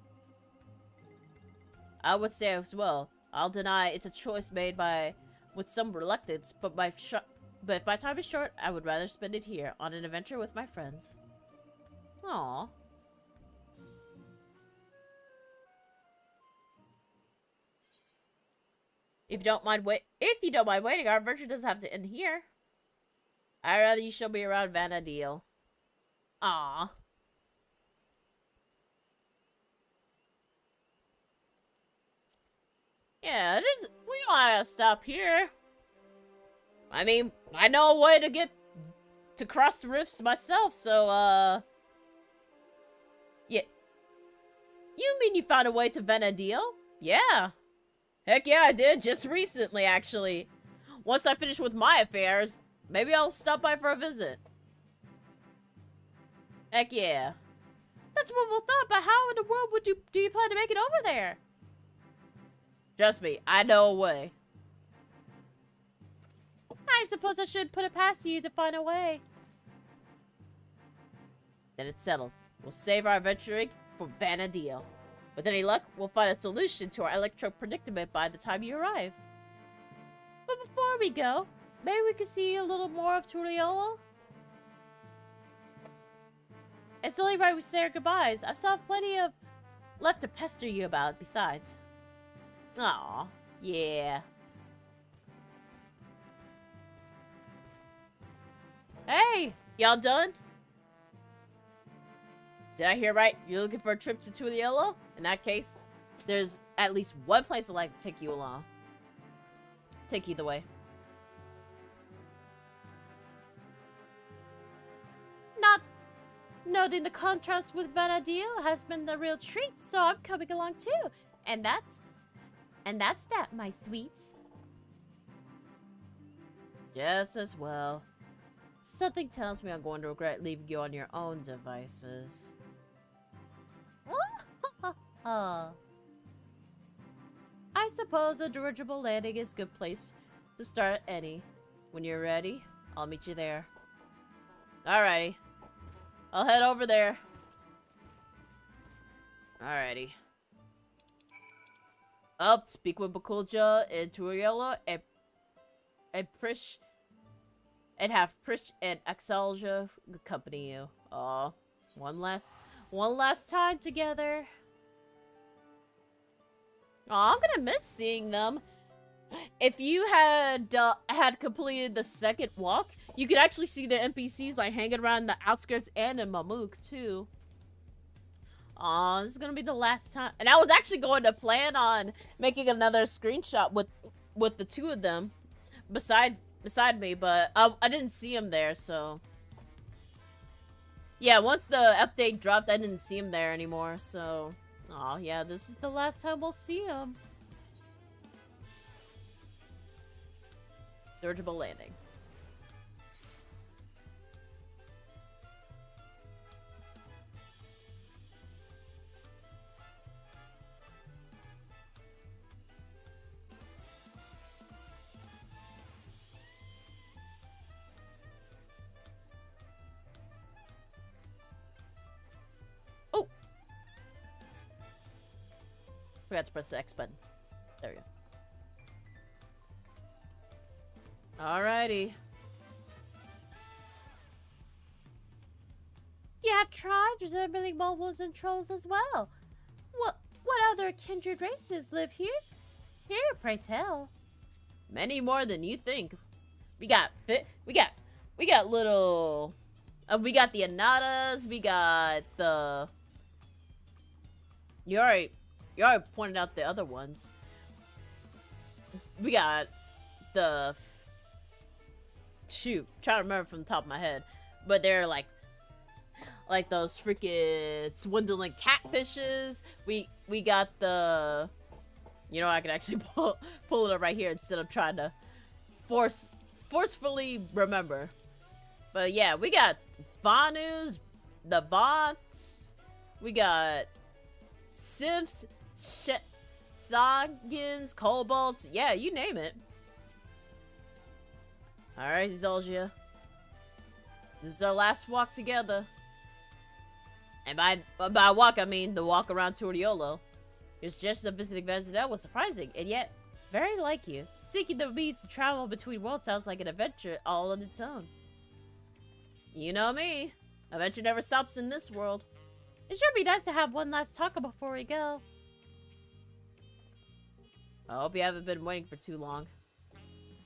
I would say as well. I'll deny it's a choice made with some reluctance, but if my time is short, I would rather spend it here on an adventure with my friends. Aww. If you don't mind waiting, our adventure doesn't have to end here. I'd rather you show me around Vanadil. Aww. Yeah, it is. We don't have to stop here. I mean, I know a way to get to cross the rifts myself, so, yeah. You mean you found a way to Vanadil? Yeah. Heck yeah, I did. Just recently, actually. Once I finish with my affairs, maybe I'll stop by for a visit. Heck yeah. That's a wonderful thought, but how in the world do you plan to make it over there? Trust me, I know a way. I suppose I should put it past you to find a way. Then it's settled. We'll save our adventuring for Vanadil. With any luck, we'll find a solution to our electro predicament by the time you arrive. But before we go, maybe we could see a little more of Turiolo? It's only right we say our goodbyes. I've still have plenty of left to pester you about besides. Aw, yeah. Hey, y'all done? Did I hear right? You're looking for a trip to Turiolo? In that case, there's at least one place I'd like to take you along. Take you the way. Not noting the contrast with Vanadil has been a real treat, so I'm coming along too. And that's that, my sweets. Just as well. Something tells me I'm going to regret leaving you on your own devices. I suppose a dirigible landing is a good place to start at any. When you're ready, I'll meet you there. Alrighty. I'll head over there. Alrighty. Up, speak with Bakulja and Turiolo and Prish and have Prish and Axalja accompany you. Aw. One last time together. Aw, I'm gonna miss seeing them. If you had completed the second walk, you could actually see the NPCs like hanging around the outskirts and in Mamuk too. Aw, this is gonna be the last time. And I was actually going to plan on making another screenshot with the two of them beside me, but I didn't see them there, so yeah. Once the update dropped, I didn't see him there anymore. So, oh yeah, this is the last time we'll see him. Dirigible landing. Oh! Forgot to press the X button. There we go. Alrighty. You have tribes resembling moguls and trolls as well. What other kindred races live here? Here, pray tell. Many more than you think. We got little. We got the Anadas. We got the. You already pointed out the other ones. We got the. Shoot, trying to remember from the top of my head, but they're like those freaking swindling catfishes. We got the, you know, I can actually pull it up right here instead of trying to forcefully remember. But yeah, we got Vanus, the bots. We got Simps, Sogins, Kobolds. Yeah, you name it. Alright, Zolgia. This is our last walk together. And by walk, I mean the walk around Toriolo. Your suggestion of visiting Vangelo was surprising, and yet very like you. Seeking the means to travel between worlds sounds like an adventure all on its own. You know me. Adventure never stops in this world. It sure be nice to have one last talk before we go. I hope you haven't been waiting for too long.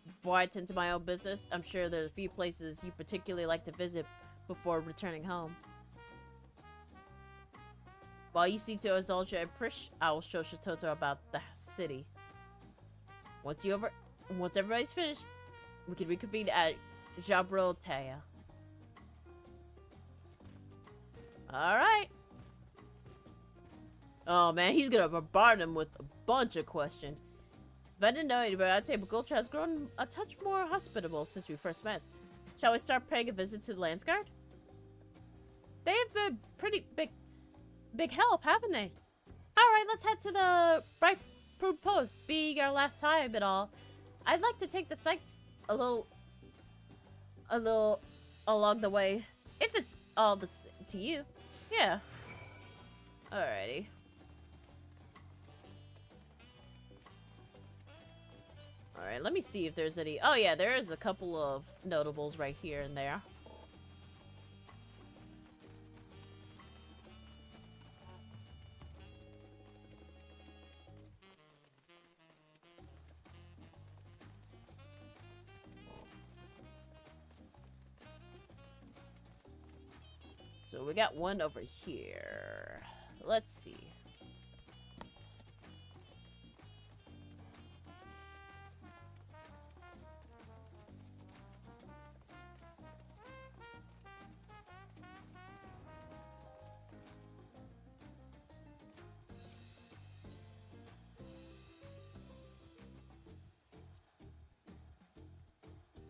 Before I tend to my own business, I'm sure there are a few places you particularly like to visit before returning home. While you see to Azalja and Prish, I will show Shatoto about the city. Once everybody's finished, we can reconvene at Jabrotea. Alright. Oh man, he's gonna bombard him with a bunch of questions. If I didn't know anybody, I'd say Bagulcha has grown a touch more hospitable since we first met. Shall we start paying a visit to the Landsguard? They've been pretty big help, haven't they? Alright, let's head to the Bright Prune Post. Being our last time and all, I'd like to take the sights a little along the way. If it's all the same to you. Yeah. Alrighty. Alright, let me see if there's any... Oh yeah, there is a couple of notables right here and there. So we got one over here. Let's see.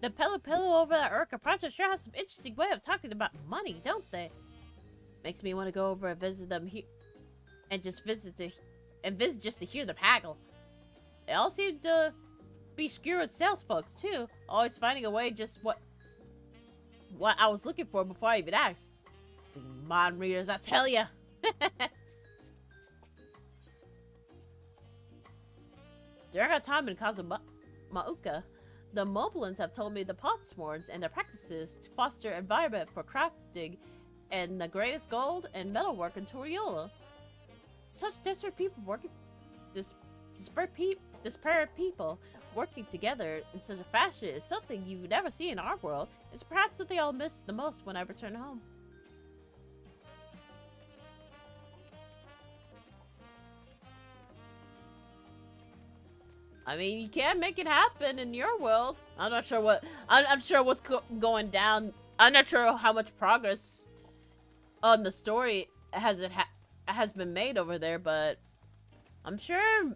The Pelu over at Urka Project sure have some interesting way of talking about money, don't they? Makes me want to go over and visit them here, and visit just to hear them haggle. They all seem to be skewered sales folks too, always finding a way just what I was looking for before I even asked. Mind readers, I tell ya. During our time in Kazumauka, the Moblins have told me the Potsmorns and their practices to foster environment for crafting and the greatest gold and metalwork in Toriolo. Such disparate people working together in such a fashion is something you would never see in our world. It's perhaps something I'll miss the most when I return home. I mean, you can make it happen in your world. I'm not sure what's going down. I'm not sure how much progress on the story has been made over there, but I'm sure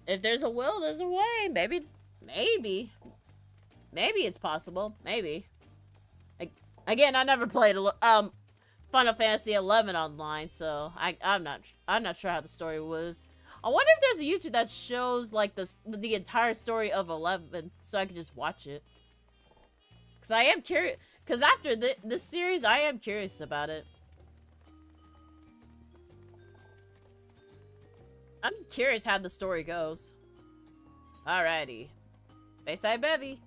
if there's a will, there's a way. Maybe it's possible. Maybe. Again, I never played Final Fantasy XI online, so I'm not sure how the story was. I wonder if there's a YouTube that shows like the entire story of 11, so I can just watch it. Cause I am curious. Cause after this series, I am curious about it. I'm curious how the story goes. Alrighty, Bayside Bevy.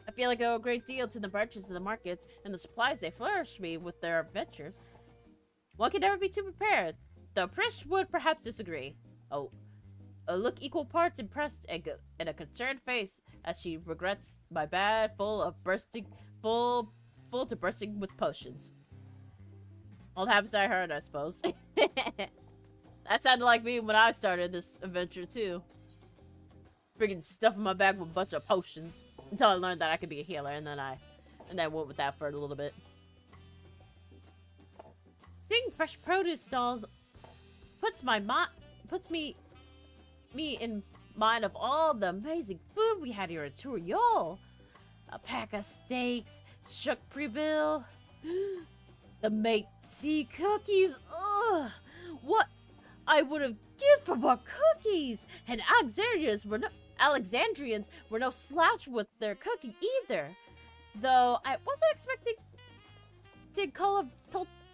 I feel like I owe a great deal to the merchants in the markets and the supplies they furnish me with their adventures. One can never be too prepared, though Prish would perhaps disagree. Oh, a look equal parts impressed and a concerned face as she regrets my bag full to bursting with potions. Old habits I heard, I suppose. That sounded like me when I started this adventure too. Freaking stuffing my bag with a bunch of potions until I learned that I could be a healer, and then I went with that for a little bit. Seeing fresh produce stalls puts me in mind of all the amazing food we had here at Toriol. A pack of steaks, shook pre-bill, the make-tea cookies. Ugh, what I would have given for more cookies. And Alexandrians were no slouch with their cooking either. Though I wasn't expecting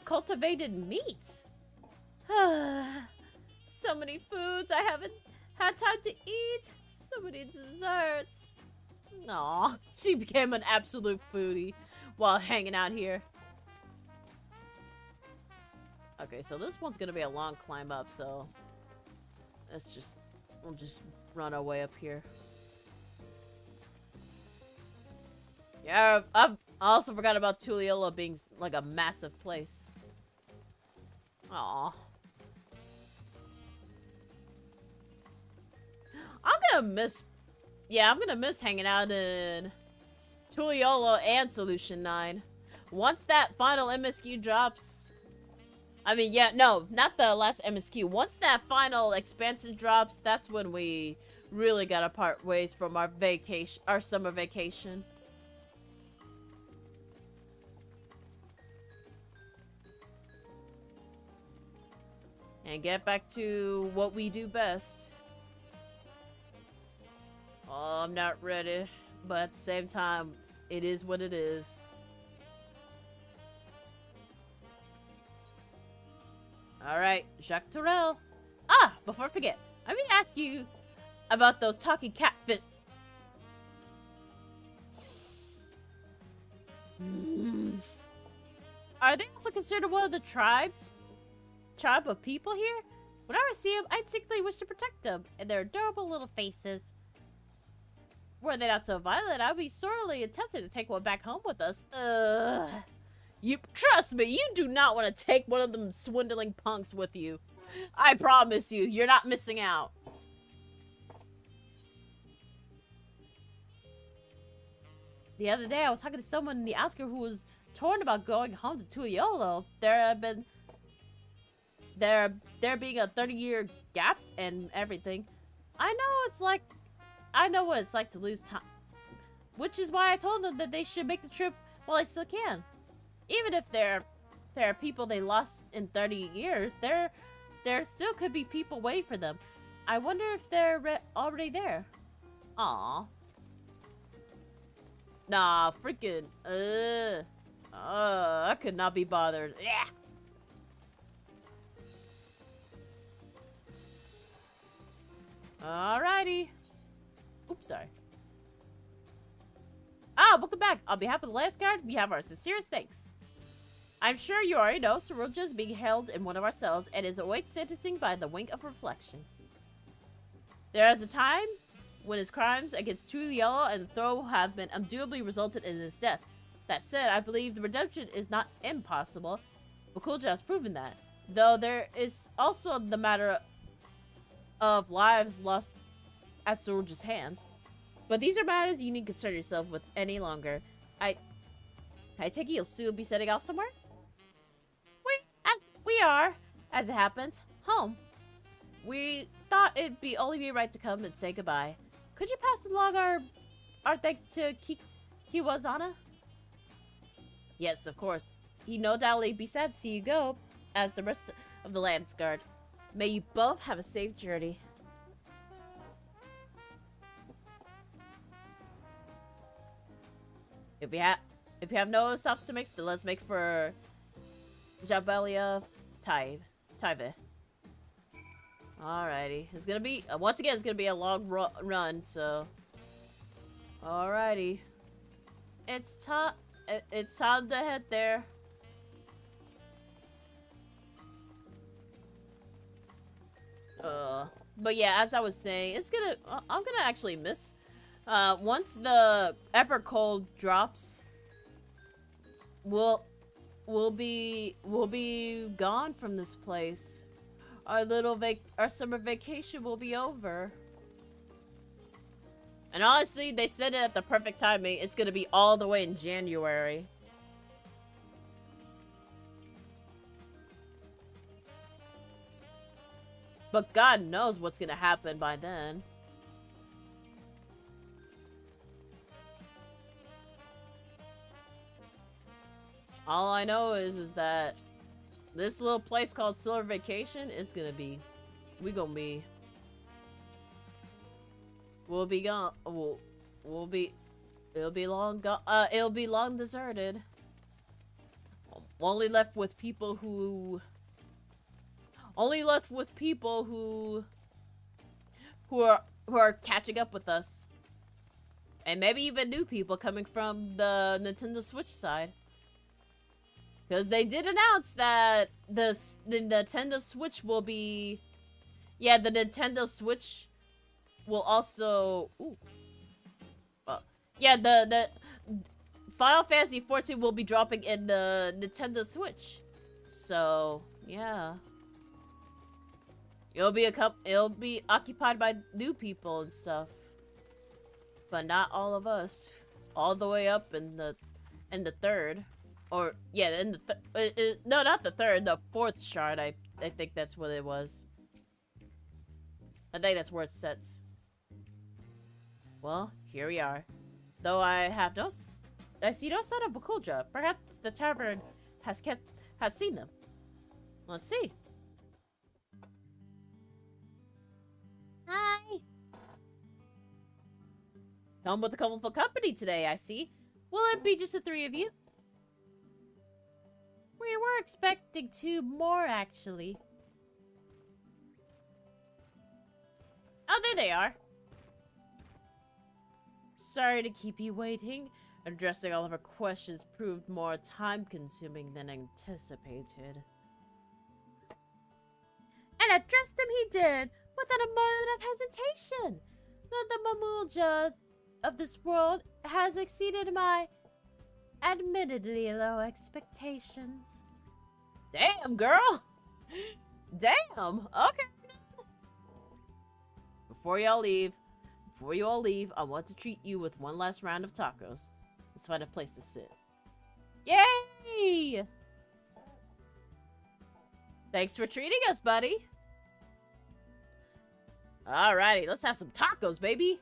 cultivated meat. So many foods I haven't had time to eat. So many desserts. Aw, she became an absolute foodie while hanging out here. Okay, so this one's gonna be a long climb up, so we'll just run our way up here. Yeah, I also forgot about Tuliyola being like a massive place. Aw. I'm gonna miss hanging out in Tuliyola and Solution 9. Once that final MSQ drops... I mean, yeah, no, not the last MSQ. Once that final expansion drops, that's when we really gotta part ways from our vacation, our summer vacation. And get back to what we do best. Oh, I'm not ready, but at the same time, it is what it is. Alright, Jacques Tourelle. Ah, before I forget, I mean to ask you about those talking catfish. Are they also considered one of the tribe of people here? Whenever I see them, I instinctively wish to protect them and their adorable little faces. Were they not so violent, I'd be sorely tempted to take one back home with us. You trust me, you do not want to take one of them swindling punks with you. I promise you, you're not missing out. The other day, I was talking to someone in the outskirts who was torn about going home to Tuliyola. There being a 30-year gap and everything. I know what it's like to lose time. Which is why I told them that they should make the trip while they still can. Even if there are people they lost in 30 years, there still could be people waiting for them. I wonder if they're already there. Aw. Nah, freaking. I could not be bothered. Yeah. Alrighty. Oops, sorry. Ah, welcome back. On behalf of the last guard, we have our sincerest thanks. I'm sure you already know Saruja is being held in one of our cells and is awaits sentencing by the wink of reflection. There is a time when his crimes against Tuliyola and the Throw have been undoubtedly resulted in his death. That said, I believe the redemption is not impossible. Bakulja has proven that. Though there is also the matter of lives lost at Saruja's hands. But these are matters you need to concern yourself with any longer. I take it you'll soon be setting off somewhere? We are, as it happens, home. We thought it'd only be right to come and say goodbye. Could you pass along our thanks to Kiwazana? Yes, of course. He no doubtly be sad to see you go, as the rest of the Lance Guard. May you both have a safe journey. If you have no stops to make, then let's make for Jabelia Taive. Alrighty. It's gonna be, once again, it's gonna be a long run, so. Alrighty. It's time to head there. But yeah, as I was saying, I'm gonna actually miss, once the Evercold drops, we'll be gone from this place. Our summer vacation will be over. And honestly, they said it at the perfect timing. It's gonna be all the way in January. But God knows what's gonna happen by then. All I know is that this little place called Silver Vacation is gonna be, we'll be gone. It'll be long deserted. only left with people who are catching up with us. And maybe even new people coming from the Nintendo Switch side. Because they did announce that the Nintendo Switch will be... Yeah, the Nintendo Switch will also... Ooh. Yeah, the Final Fantasy XIV will be dropping in the Nintendo Switch. So, yeah. It'll be occupied by new people and stuff. But not all of us. All the way up in the third. Or, yeah, in the no, not the third, the fourth shard. I think that's what it was. I think that's where it sets. Well, here we are. Though I see no sign of Bakuldra. Perhaps the tavern has seen them. Let's see. Hi. Come with a colorful company today, I see. Will it be just the three of you? We were expecting 2 more, actually. Oh, there they are. Sorry to keep you waiting. Addressing all of our questions proved more time-consuming than anticipated. And address them he did, without a moment of hesitation. Though the Mamulja of this world has exceeded my admittedly low expectations. Damn, girl! Damn! Okay. Before you all leave, I want to treat you with one last round of tacos. Let's find a place to sit. Yay! Thanks for treating us, buddy. Alrighty, let's have some tacos, baby.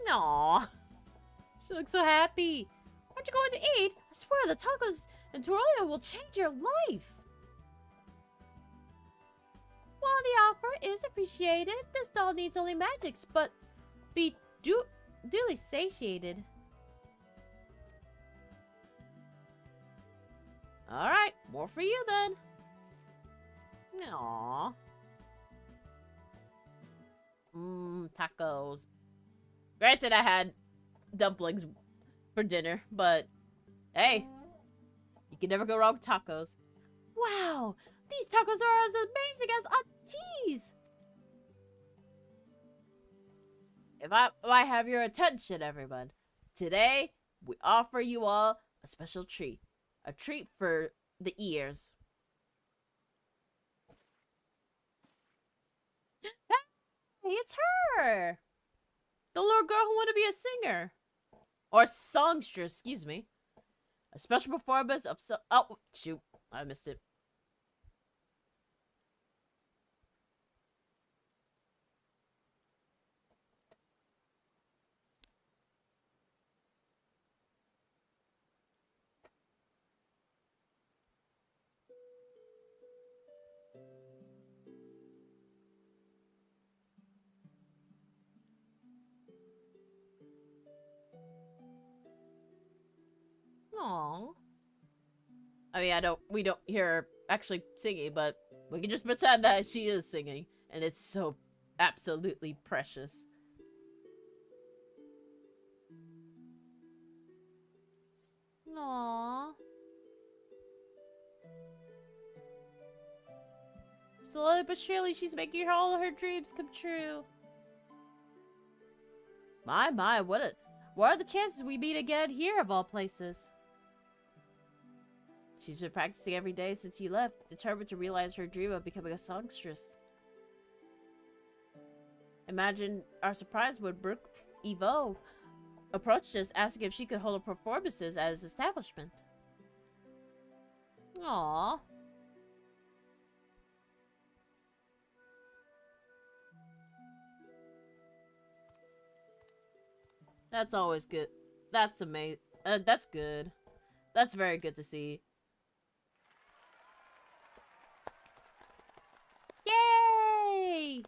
Aww. She looks so happy. Aren't you going to eat? I swear the tacos and Torolio will change your life. While the offer is appreciated, this doll needs only magics, but be duly satiated. Alright, more for you then. Aww. Tacos. Granted, I had dumplings for dinner, but hey, you can never go wrong with tacos. Wow, these tacos are as amazing as Auntie's. If I have your attention, everyone, today we offer you all a special treat. A treat for the ears. Hey, it's her! The little girl who wanted to be a singer. Or songstress, excuse me. A special performance of oh, shoot. I missed it. Aww. I mean, we don't hear her actually singing, but we can just pretend that she is singing. And it's so absolutely precious. Aww. Slowly but surely, she's making all of her dreams come true. My, what are the chances we meet again here, of all places? She's been practicing every day since you left, determined to realize her dream of becoming a songstress. Imagine our surprise when Brooke Evo approached us, asking if she could hold performances at his establishment. Aww. That's always good. That's amazing. That's good. That's very good to see. Yay!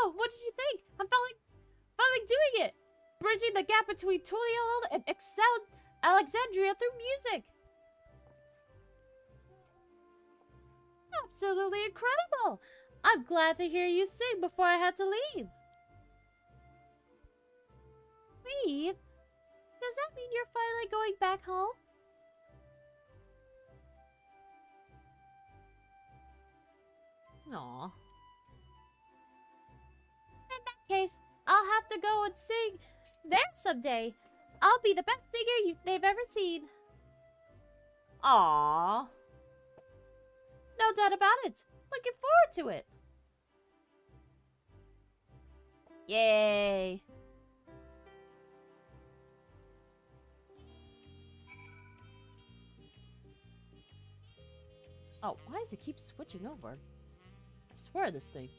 So, what did you think? I'm finally doing it! Bridging the gap between Tulial and Alexandria through music! Absolutely incredible! I'm glad to hear you sing before I had to leave. Leave? Does that mean you're finally going back home? Aww. In that case, I'll have to go and sing there someday. I'll be the best singer they've ever seen. Aww. No doubt about it. Looking forward to it. Yay. Oh, why does it keep switching over? I swear this thing.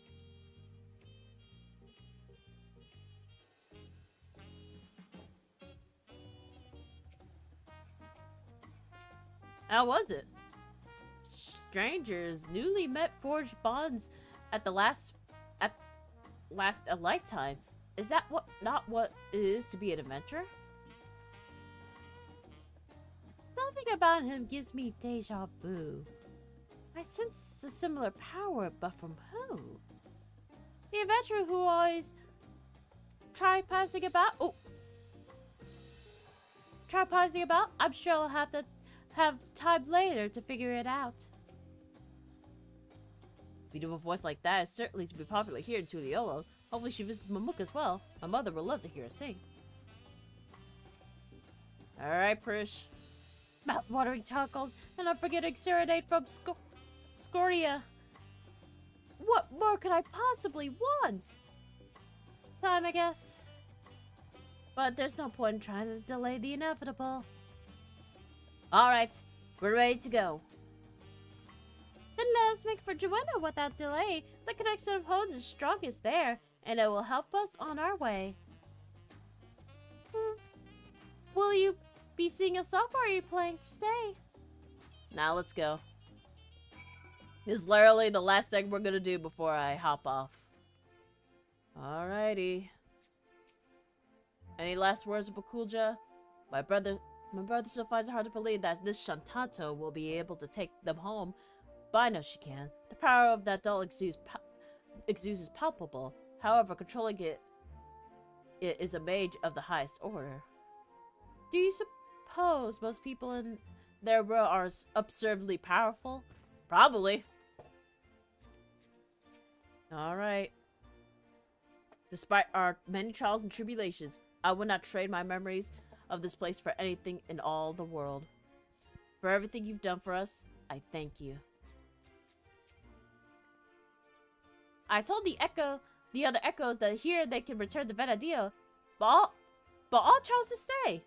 How was it? Strangers, newly met forged bonds at last a lifetime. Is that not what it is to be an adventurer? Something about him gives me deja vu. I sense a similar power, but from who? The adventurer who always try passing about. Oh, try passing about. I'm sure I'll have to have time later to figure it out. If you do a voice like that, it's certainly to be popular here in Tuliolo. Hopefully she visits Mamuk as well. My mother will love to hear her sing. Alright, Prish. Mouth-watering chuckles, and I'm forgetting Serenade from Scoria. What more could I possibly want? Time, I guess. But there's no point in trying to delay the inevitable. Alright, we're ready to go. Then let us make for Joanna without delay. The connection of Hodes is strongest there, and it will help us on our way. Will you be seeing us off, or are you planning to stay? Now let's go. This is literally the last thing we're gonna do before I hop off. Alrighty. Any last words, Bakulja? My brother still finds it hard to believe that this Shantato will be able to take them home, but I know she can. The power of that doll exudes is palpable. However, controlling it is a mage of the highest order. Do you suppose most people in their world are absurdly powerful? Probably. Alright. Despite our many trials and tribulations, I would not trade my memories of this place for anything in all the world. For everything you've done for us, I thank you. I told the other echoes that here they can return to Venadio, but all chose to stay.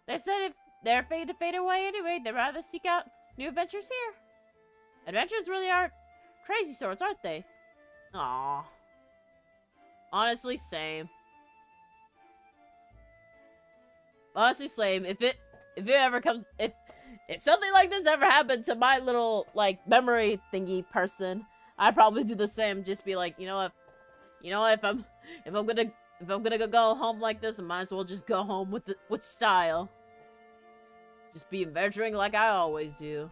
They said if they're fated to fade away anyway, they'd rather seek out new adventures here. Adventures really are crazy sorts, aren't they? Aww. Honestly, same. Honestly, same. If it ever comes, if something like this ever happened to my little like memory thingy person, I'd probably do the same. Just be like, you know what, if I'm gonna go home like this, I might as well just go home with style. Just be adventuring like I always do.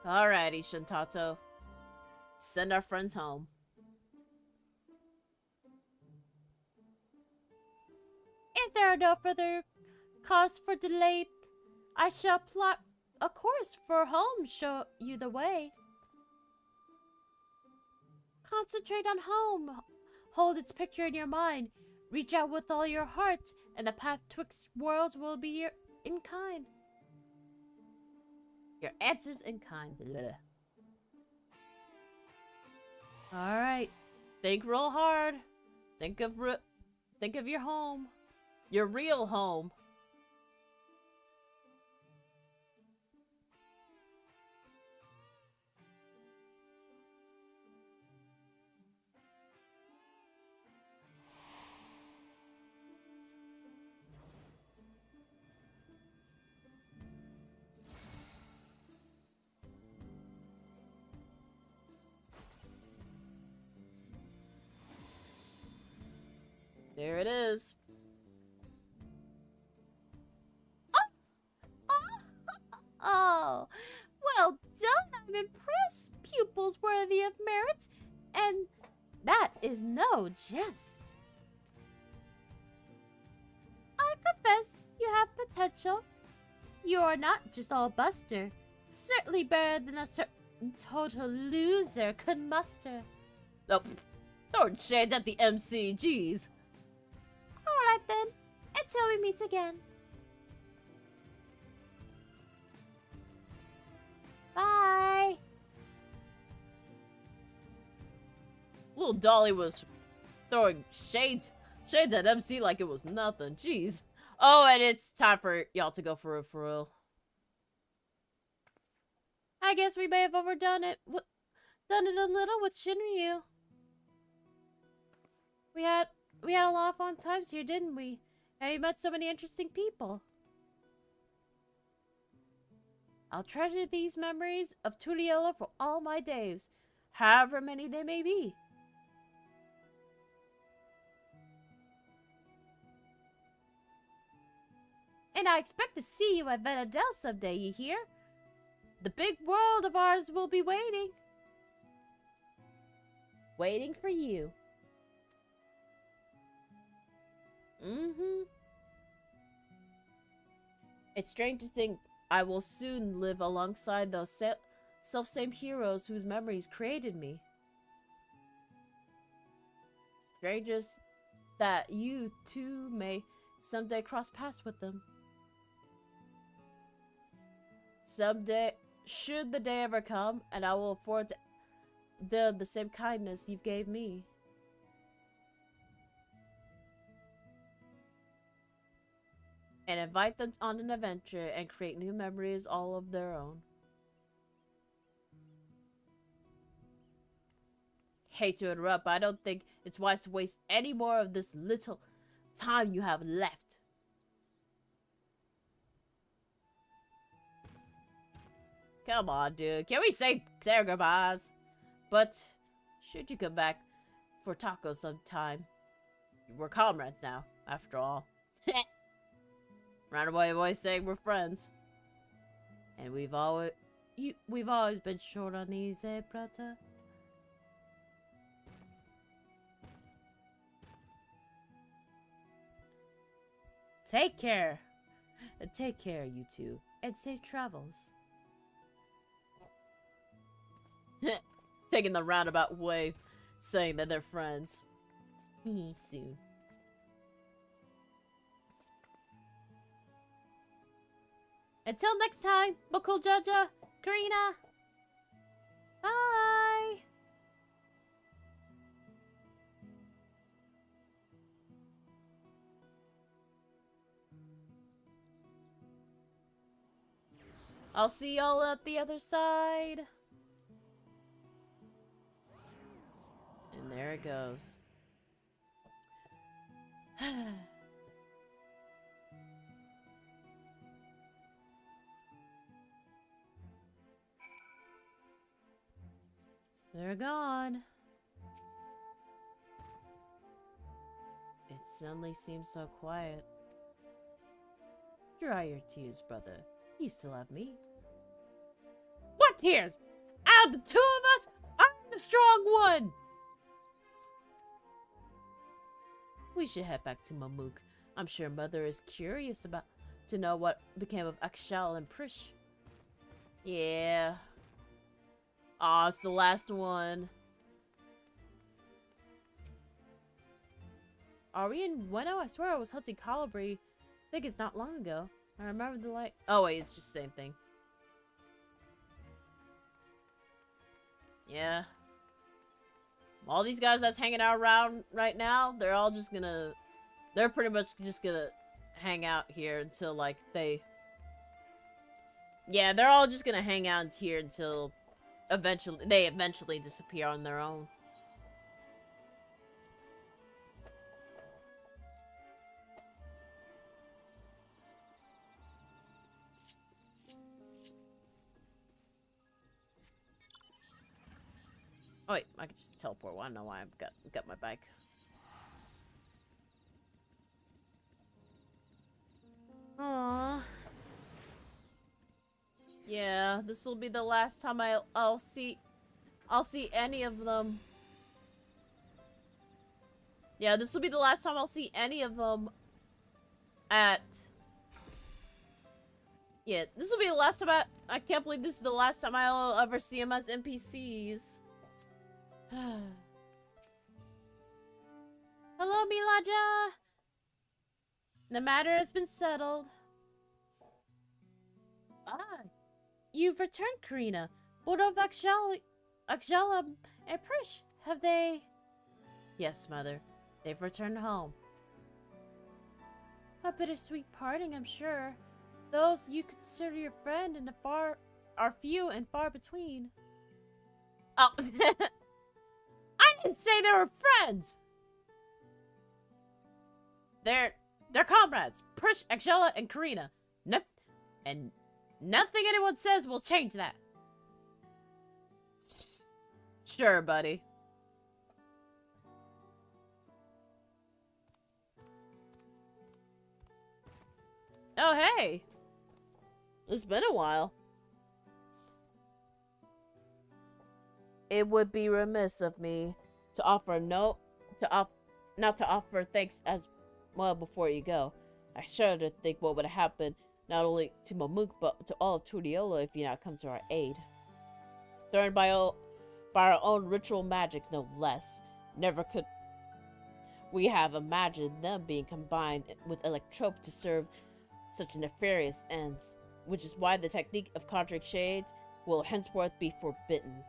Alrighty, Shantato. Send our friends home. If there are no further cause for delay, I shall plot a course for home, show you the way. Concentrate on home. Hold its picture in your mind. Reach out with all your heart, and the path twixt worlds will be in kind. Your answers in kind. Alright. Think real hard. Think of your home. Your real home. There it is. Oh, well done. I'm impressed. Pupils worthy of merit. And that is no jest. I confess you have potential. You are not just all buster. Certainly better than a certain total loser could muster. Oh, don't shade at the MC, jeez. Alright then, until we meet again. Bye. Little Dolly was throwing shades at MC like it was nothing, jeez. Oh, and it's time for y'all to go for real. I guess we may have overdone it. Done it a little with Shinryu. We had a lot of fun times here, didn't we? And we met so many interesting people. I'll treasure these memories of Tuliyola for all my days, however many they may be. And I expect to see you at Venadel someday, you hear? The big world of ours will be waiting. Waiting for you. It's strange to think I will soon live alongside those self-same heroes whose memories created me. Strangers that you too may someday cross paths with them. Someday, should the day ever come, and I will afford to them the same kindness you gave me. And invite them on an adventure and create new memories all of their own. Hate to interrupt, but I don't think it's wise to waste any more of this little time you have left. Come on, dude. Can we say goodbyes? But should you come back for tacos sometime? We're comrades now, after all. Roundabout voice saying we're friends. And we've always been short on these, eh, brother? Take care. And take care, you two. And safe travels. Taking the roundabout way, saying that they're friends. Soon. Until next time, Bokul Jaja, Corina. Bye. I'll see y'all at the other side. And there it goes. They're gone. It suddenly seems so quiet. Dry your tears, brother. You still have me. What tears? Out of the two of us, I'm the strong one! We should head back to Mamuk. I'm sure Mother is curious to know what became of Akshal and Prish. Yeah. Aw, it's the last one. Are we in Weno? I swear I was hunting Colibri. I think it's not long ago. I remember the light. Oh wait, it's just the same thing. Yeah. All these guys that's hanging out around right now, they're all just gonna... They're pretty much just gonna hang out here until, like, they... Yeah, they're all just gonna hang out here until they eventually disappear on their own. Oh wait, I can just teleport. Well, I don't know why I've got my bike. this will be the last time I'll see any of them. Yeah, this will be the last time I'll see any of them at... Yeah, this will be the last time I can't believe this is the last time I'll ever see them as NPCs. Hello, Milaja! The matter has been settled. Ah, you've returned, Corina. Both of Akjala and Prish, have they... Yes, Mother. They've returned home. A bittersweet parting, I'm sure. Those you consider your friend and are few and far between. Oh, I didn't say they were friends. They're comrades. Prish, Akjala, and Corina. And nothing anyone says will change that. Sure, buddy. Oh, hey. It's been a while. It would be remiss of me to not to offer thanks as well before you go. I shudder to think what would have happened not only to Mamuk but to all of Tudiola if you not come to our aid. Threatened by our own ritual magics, no less. Never could we have imagined them being combined with Electrope to serve such nefarious ends, which is why the technique of conjuring shades will henceforth be forbidden,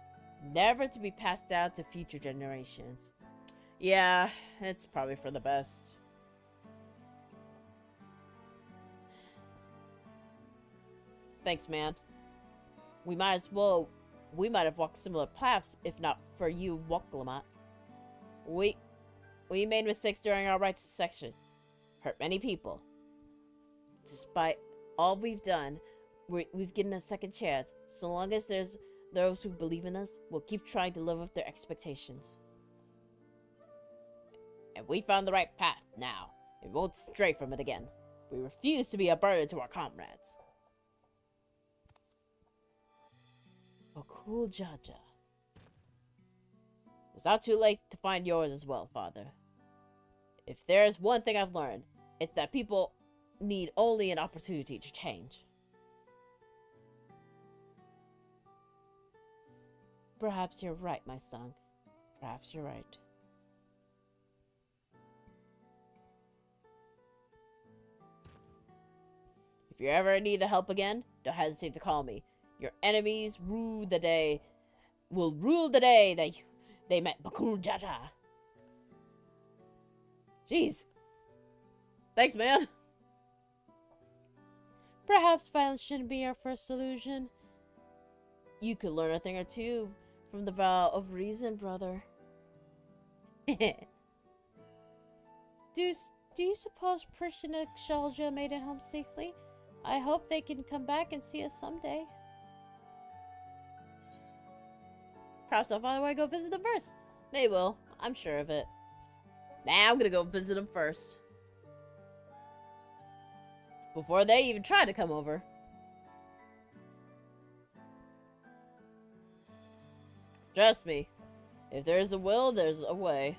never to be passed down to future generations. Yeah, it's probably for the best. Thanks, man. We might have walked similar paths, if not for you, Woklamat. We made mistakes during our rites section. Hurt many people. Despite all we've done, we've given a second chance. So long as there's those who believe in us, we'll keep trying to live up their expectations. And we found the right path now. We won't stray from it again. We refuse to be a burden to our comrades. Oh, cool, Jaja. It's not too late to find yours as well, Father. If there's one thing I've learned, it's that people need only an opportunity to change. Perhaps you're right, my son. Perhaps you're right. If you ever need the help again, don't hesitate to call me. Your enemies will rule the day that they met Bakul Jaja. Jeez. Thanks, man. Perhaps violence shouldn't be our first solution. You could learn a thing or two from the vow of reason, brother. Do you suppose Prish and Akjala made it home safely? I hope they can come back and see us someday. Perhaps I'll find a way to go visit them first. They will. I'm sure of it. Nah, I'm gonna go visit them first. Before they even try to come over. Trust me. If there's a will, there's a way.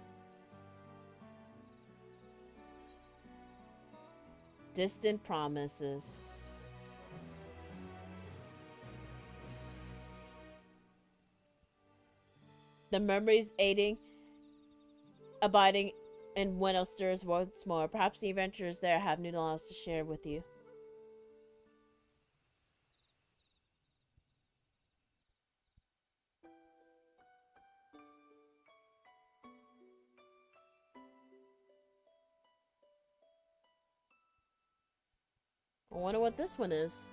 Distant promises. The memories abiding in Buenos stirs once more. Perhaps the adventurers there have new knowledge to share with you. I wonder what this one is.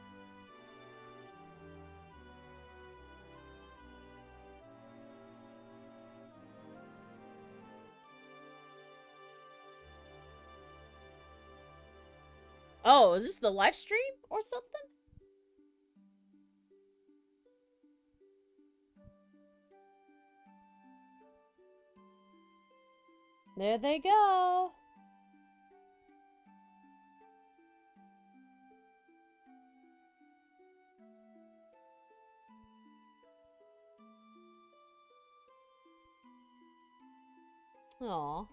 Oh, is this the live stream or something? There they go. Aw.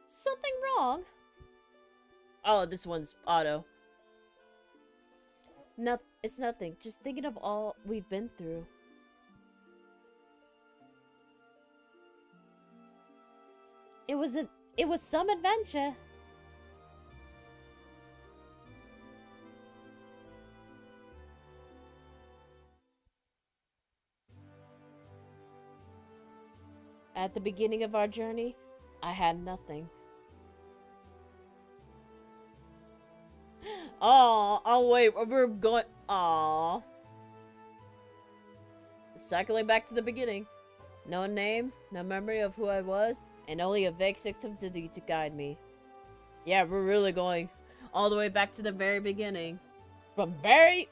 Something wrong? Oh, this one's auto. No, it's nothing. Just thinking of all we've been through. It was some adventure. At the beginning of our journey, I had nothing. Oh wait, we're going. Aw. Cycling back to the beginning. No name, no memory of who I was, and only a vague sense of duty to guide me. Yeah, we're really going all the way back to the very beginning. From many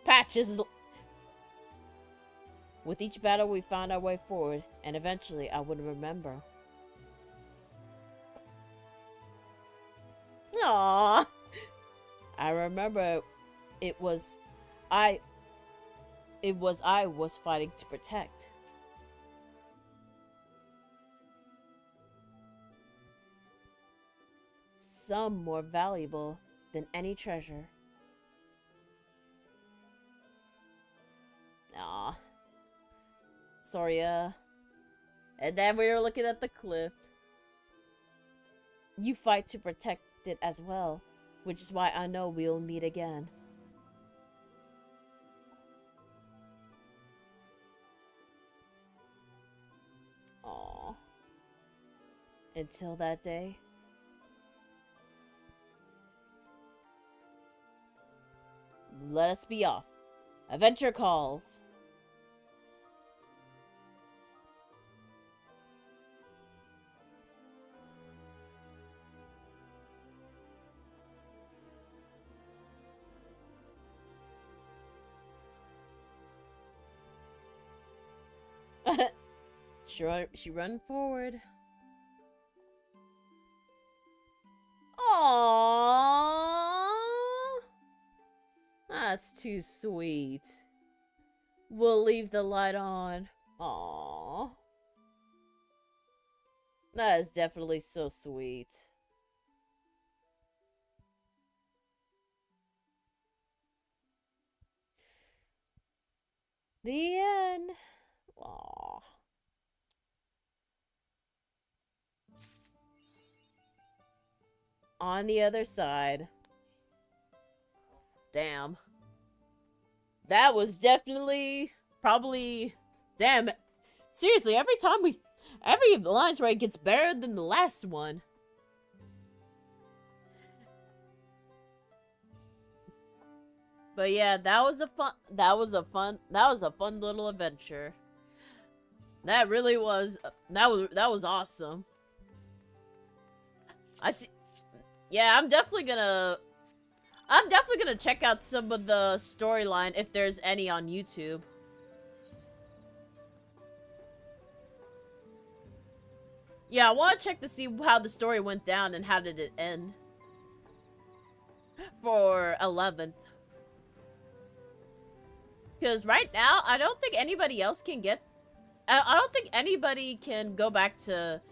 patches. With each battle, we found our way forward, and eventually I would remember. Aww. I remember it was I was fighting to protect. Some more valuable than any treasure. Aw. Sorry, and then we were looking at the cliff. You fight to protect it as well, which is why I know we'll meet again. Aww. Until that day. Let us be off. Adventure calls. She run forward. Aww. That's too sweet. We'll leave the light on. Aww. That is definitely so sweet. The end. Aww. On the other side. Damn. That was definitely probably damn. Seriously, every Alliance raid gets better than the last one. But yeah, that was a fun little adventure. That really was. That was awesome. I see. Yeah, I'm definitely gonna check out some of the storyline if there's any on YouTube. Yeah, I want to check to see how the story went down and how did it end for 11th. Because right now, I don't think anybody else can get... I don't think anybody can go back to...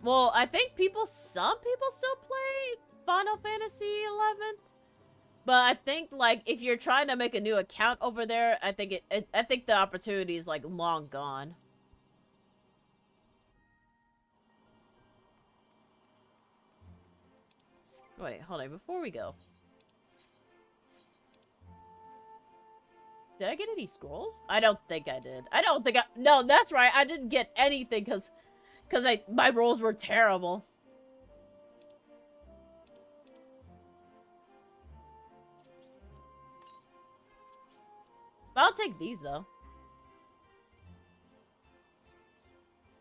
Well, I think some people still play Final Fantasy 11th. But I think, like, if you're trying to make a new account over there, I think I think the opportunity is, like, long gone. Wait, hold on, before we go. Did I get any scrolls? I don't think I did. No, that's right, I didn't get anything because my rolls were terrible. I'll take these, though.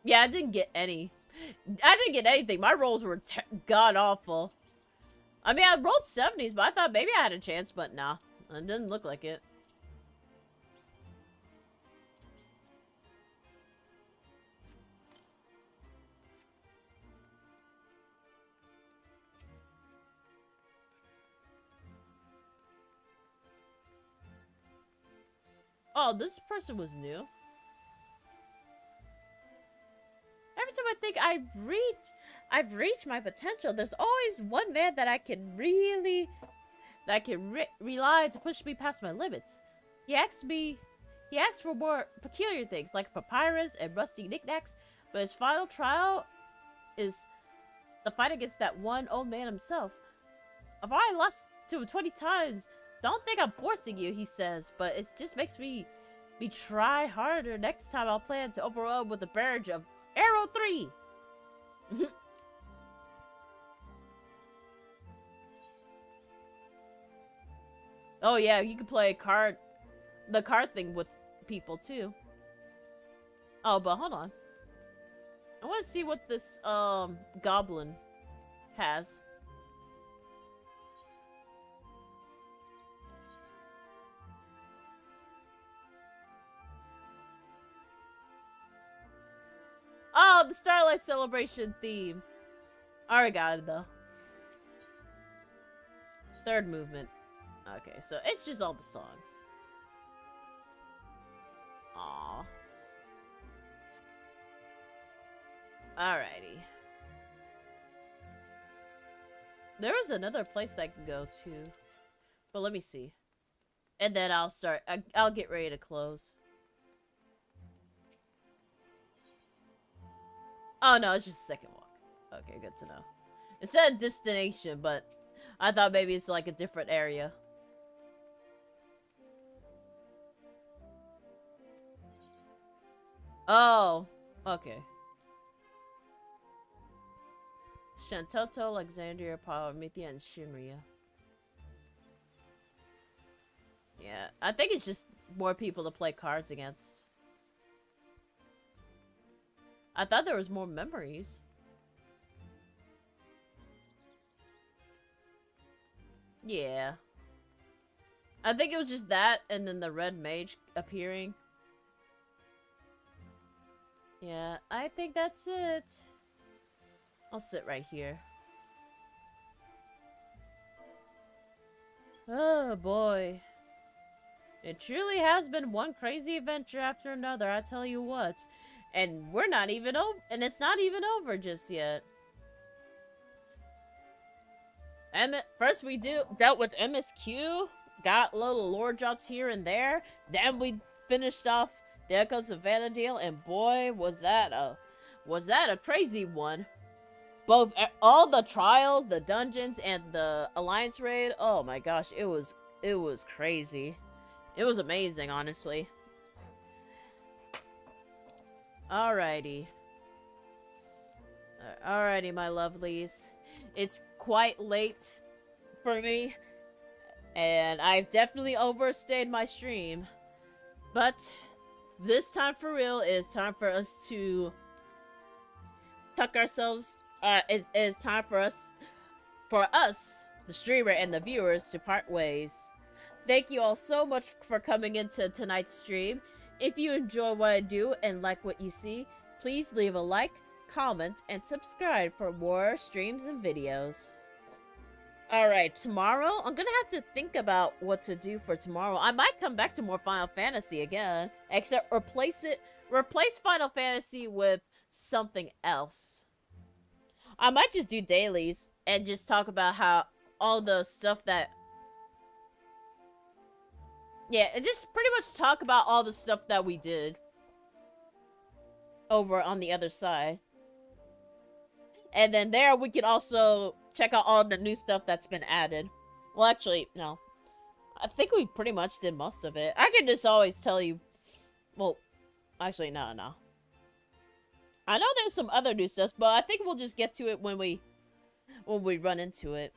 Yeah, I didn't get any. I didn't get anything. My rolls were god-awful. I mean, I rolled 70s, but I thought maybe I had a chance, but nah. It didn't look like it. Oh, this person was new. Every time I think I've reached my potential, there's always one man that I can rely to push me past my limits. He asks for more peculiar things like papyrus and rusty knickknacks, but his final trial is the fight against that one old man himself. I've already lost to him 20 times. Don't think I'm forcing you, he says, but it just makes me try harder. Next time I'll plan to overwhelm with a barrage of Arrow 3. Oh yeah, you can play the card thing with people too. Oh, but hold on. I want to see what this goblin has. Oh, the Starlight Celebration theme. I already got it though. Third movement. Okay, so it's just all the songs. Aww. Alrighty. There was another place that I can go to. But let me see. And then I'll get ready to close. Oh no, it's just a second walk. Okay, good to know. It said destination, but I thought maybe it's like a different area. Oh, okay. Shantoto, Alexandria, Palmythia, and Shinria. Yeah, I think it's just more people to play cards against. I thought there was more memories. Yeah. I think it was just that and then the red mage appearing. Yeah, I think that's it. I'll sit right here. Oh boy. It truly has been one crazy adventure after another, I tell you what. And we're not even over, and it's not even over just yet. First we dealt with MSQ, got little lore drops here and there. Then we finished off the Echoes of Vanadale, and boy, was that a crazy one. Both all the trials, the dungeons, and the Alliance raid. Oh my gosh, it was crazy. It was amazing, honestly. Alrighty. Alrighty, my lovelies. It's quite late for me, and I've definitely overstayed my stream. But this time for real, it is time for us to tuck ourselves. It's time for us, the streamer and the viewers, to part ways. Thank you all so much for coming into tonight's stream. If you enjoy what I do and like what you see, please leave a like, comment, and subscribe for more streams and videos. Alright, tomorrow, I'm gonna have to think about what to do for tomorrow. I might come back to more Final Fantasy again, except replace Final Fantasy with something else. I might just do dailies and just talk about how all the stuff that... Yeah, and just pretty much talk about all the stuff that we did over on the other side. And then there we can also check out all the new stuff that's been added. Well, actually, no. I think we pretty much did most of it. I can just always tell you... Well, actually, no. I know there's some other new stuff, but I think we'll just get to it when we run into it.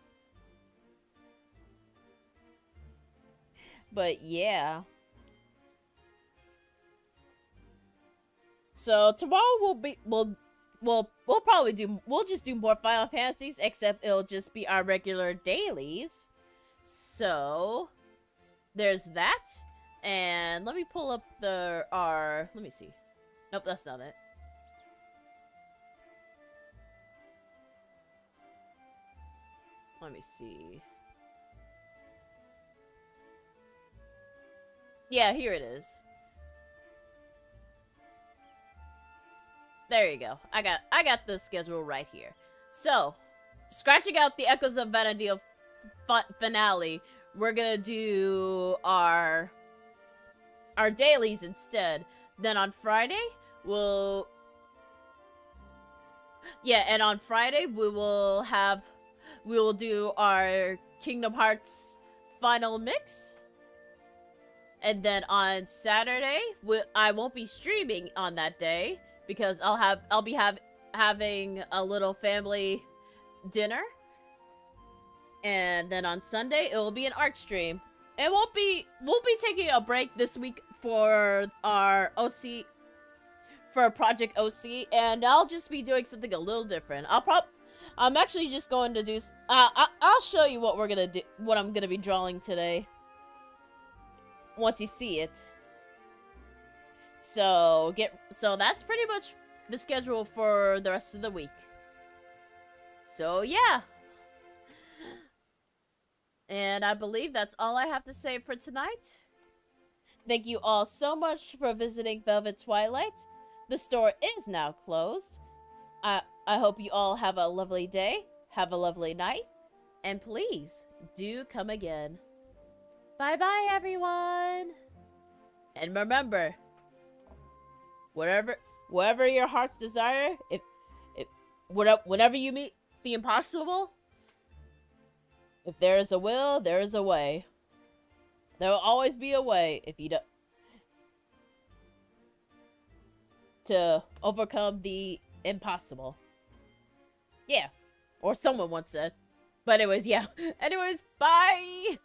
But yeah. So tomorrow we'll just do more Final Fantasies, except it'll just be our regular dailies. So there's that. And let me pull up let me see. Nope, that's not it. Let me see. Yeah, here it is. there you go. I got the schedule right here. So, scratching out the Echoes of Vana'diel finale, we're gonna do our dailies instead. Then on Friday, and on Friday we will do our Kingdom Hearts final mix. And then on Saturday, I won't be streaming on that day because I'll be having a little family dinner. And then on Sunday, it will be an art stream. We'll be taking a break this week for our OC, for Project OC, and I'll just be doing something a little different. I'm actually just going to do. I'll show you what we're gonna do. What I'm gonna be drawing today. Once you see it. So that's pretty much the schedule for the rest of the week. So yeah. And I believe that's all I have to say for tonight. Thank you all so much for visiting Velvet Twilight. The store is now closed. I hope you all have a lovely day, have a lovely night, and please do come again. Bye-bye, everyone! And remember, whatever your heart's desire, whenever you meet the impossible, if there is a will, there is a way. There will always be a way if you don't to overcome the impossible. Yeah, or someone once said. But anyways, yeah. Anyways, bye!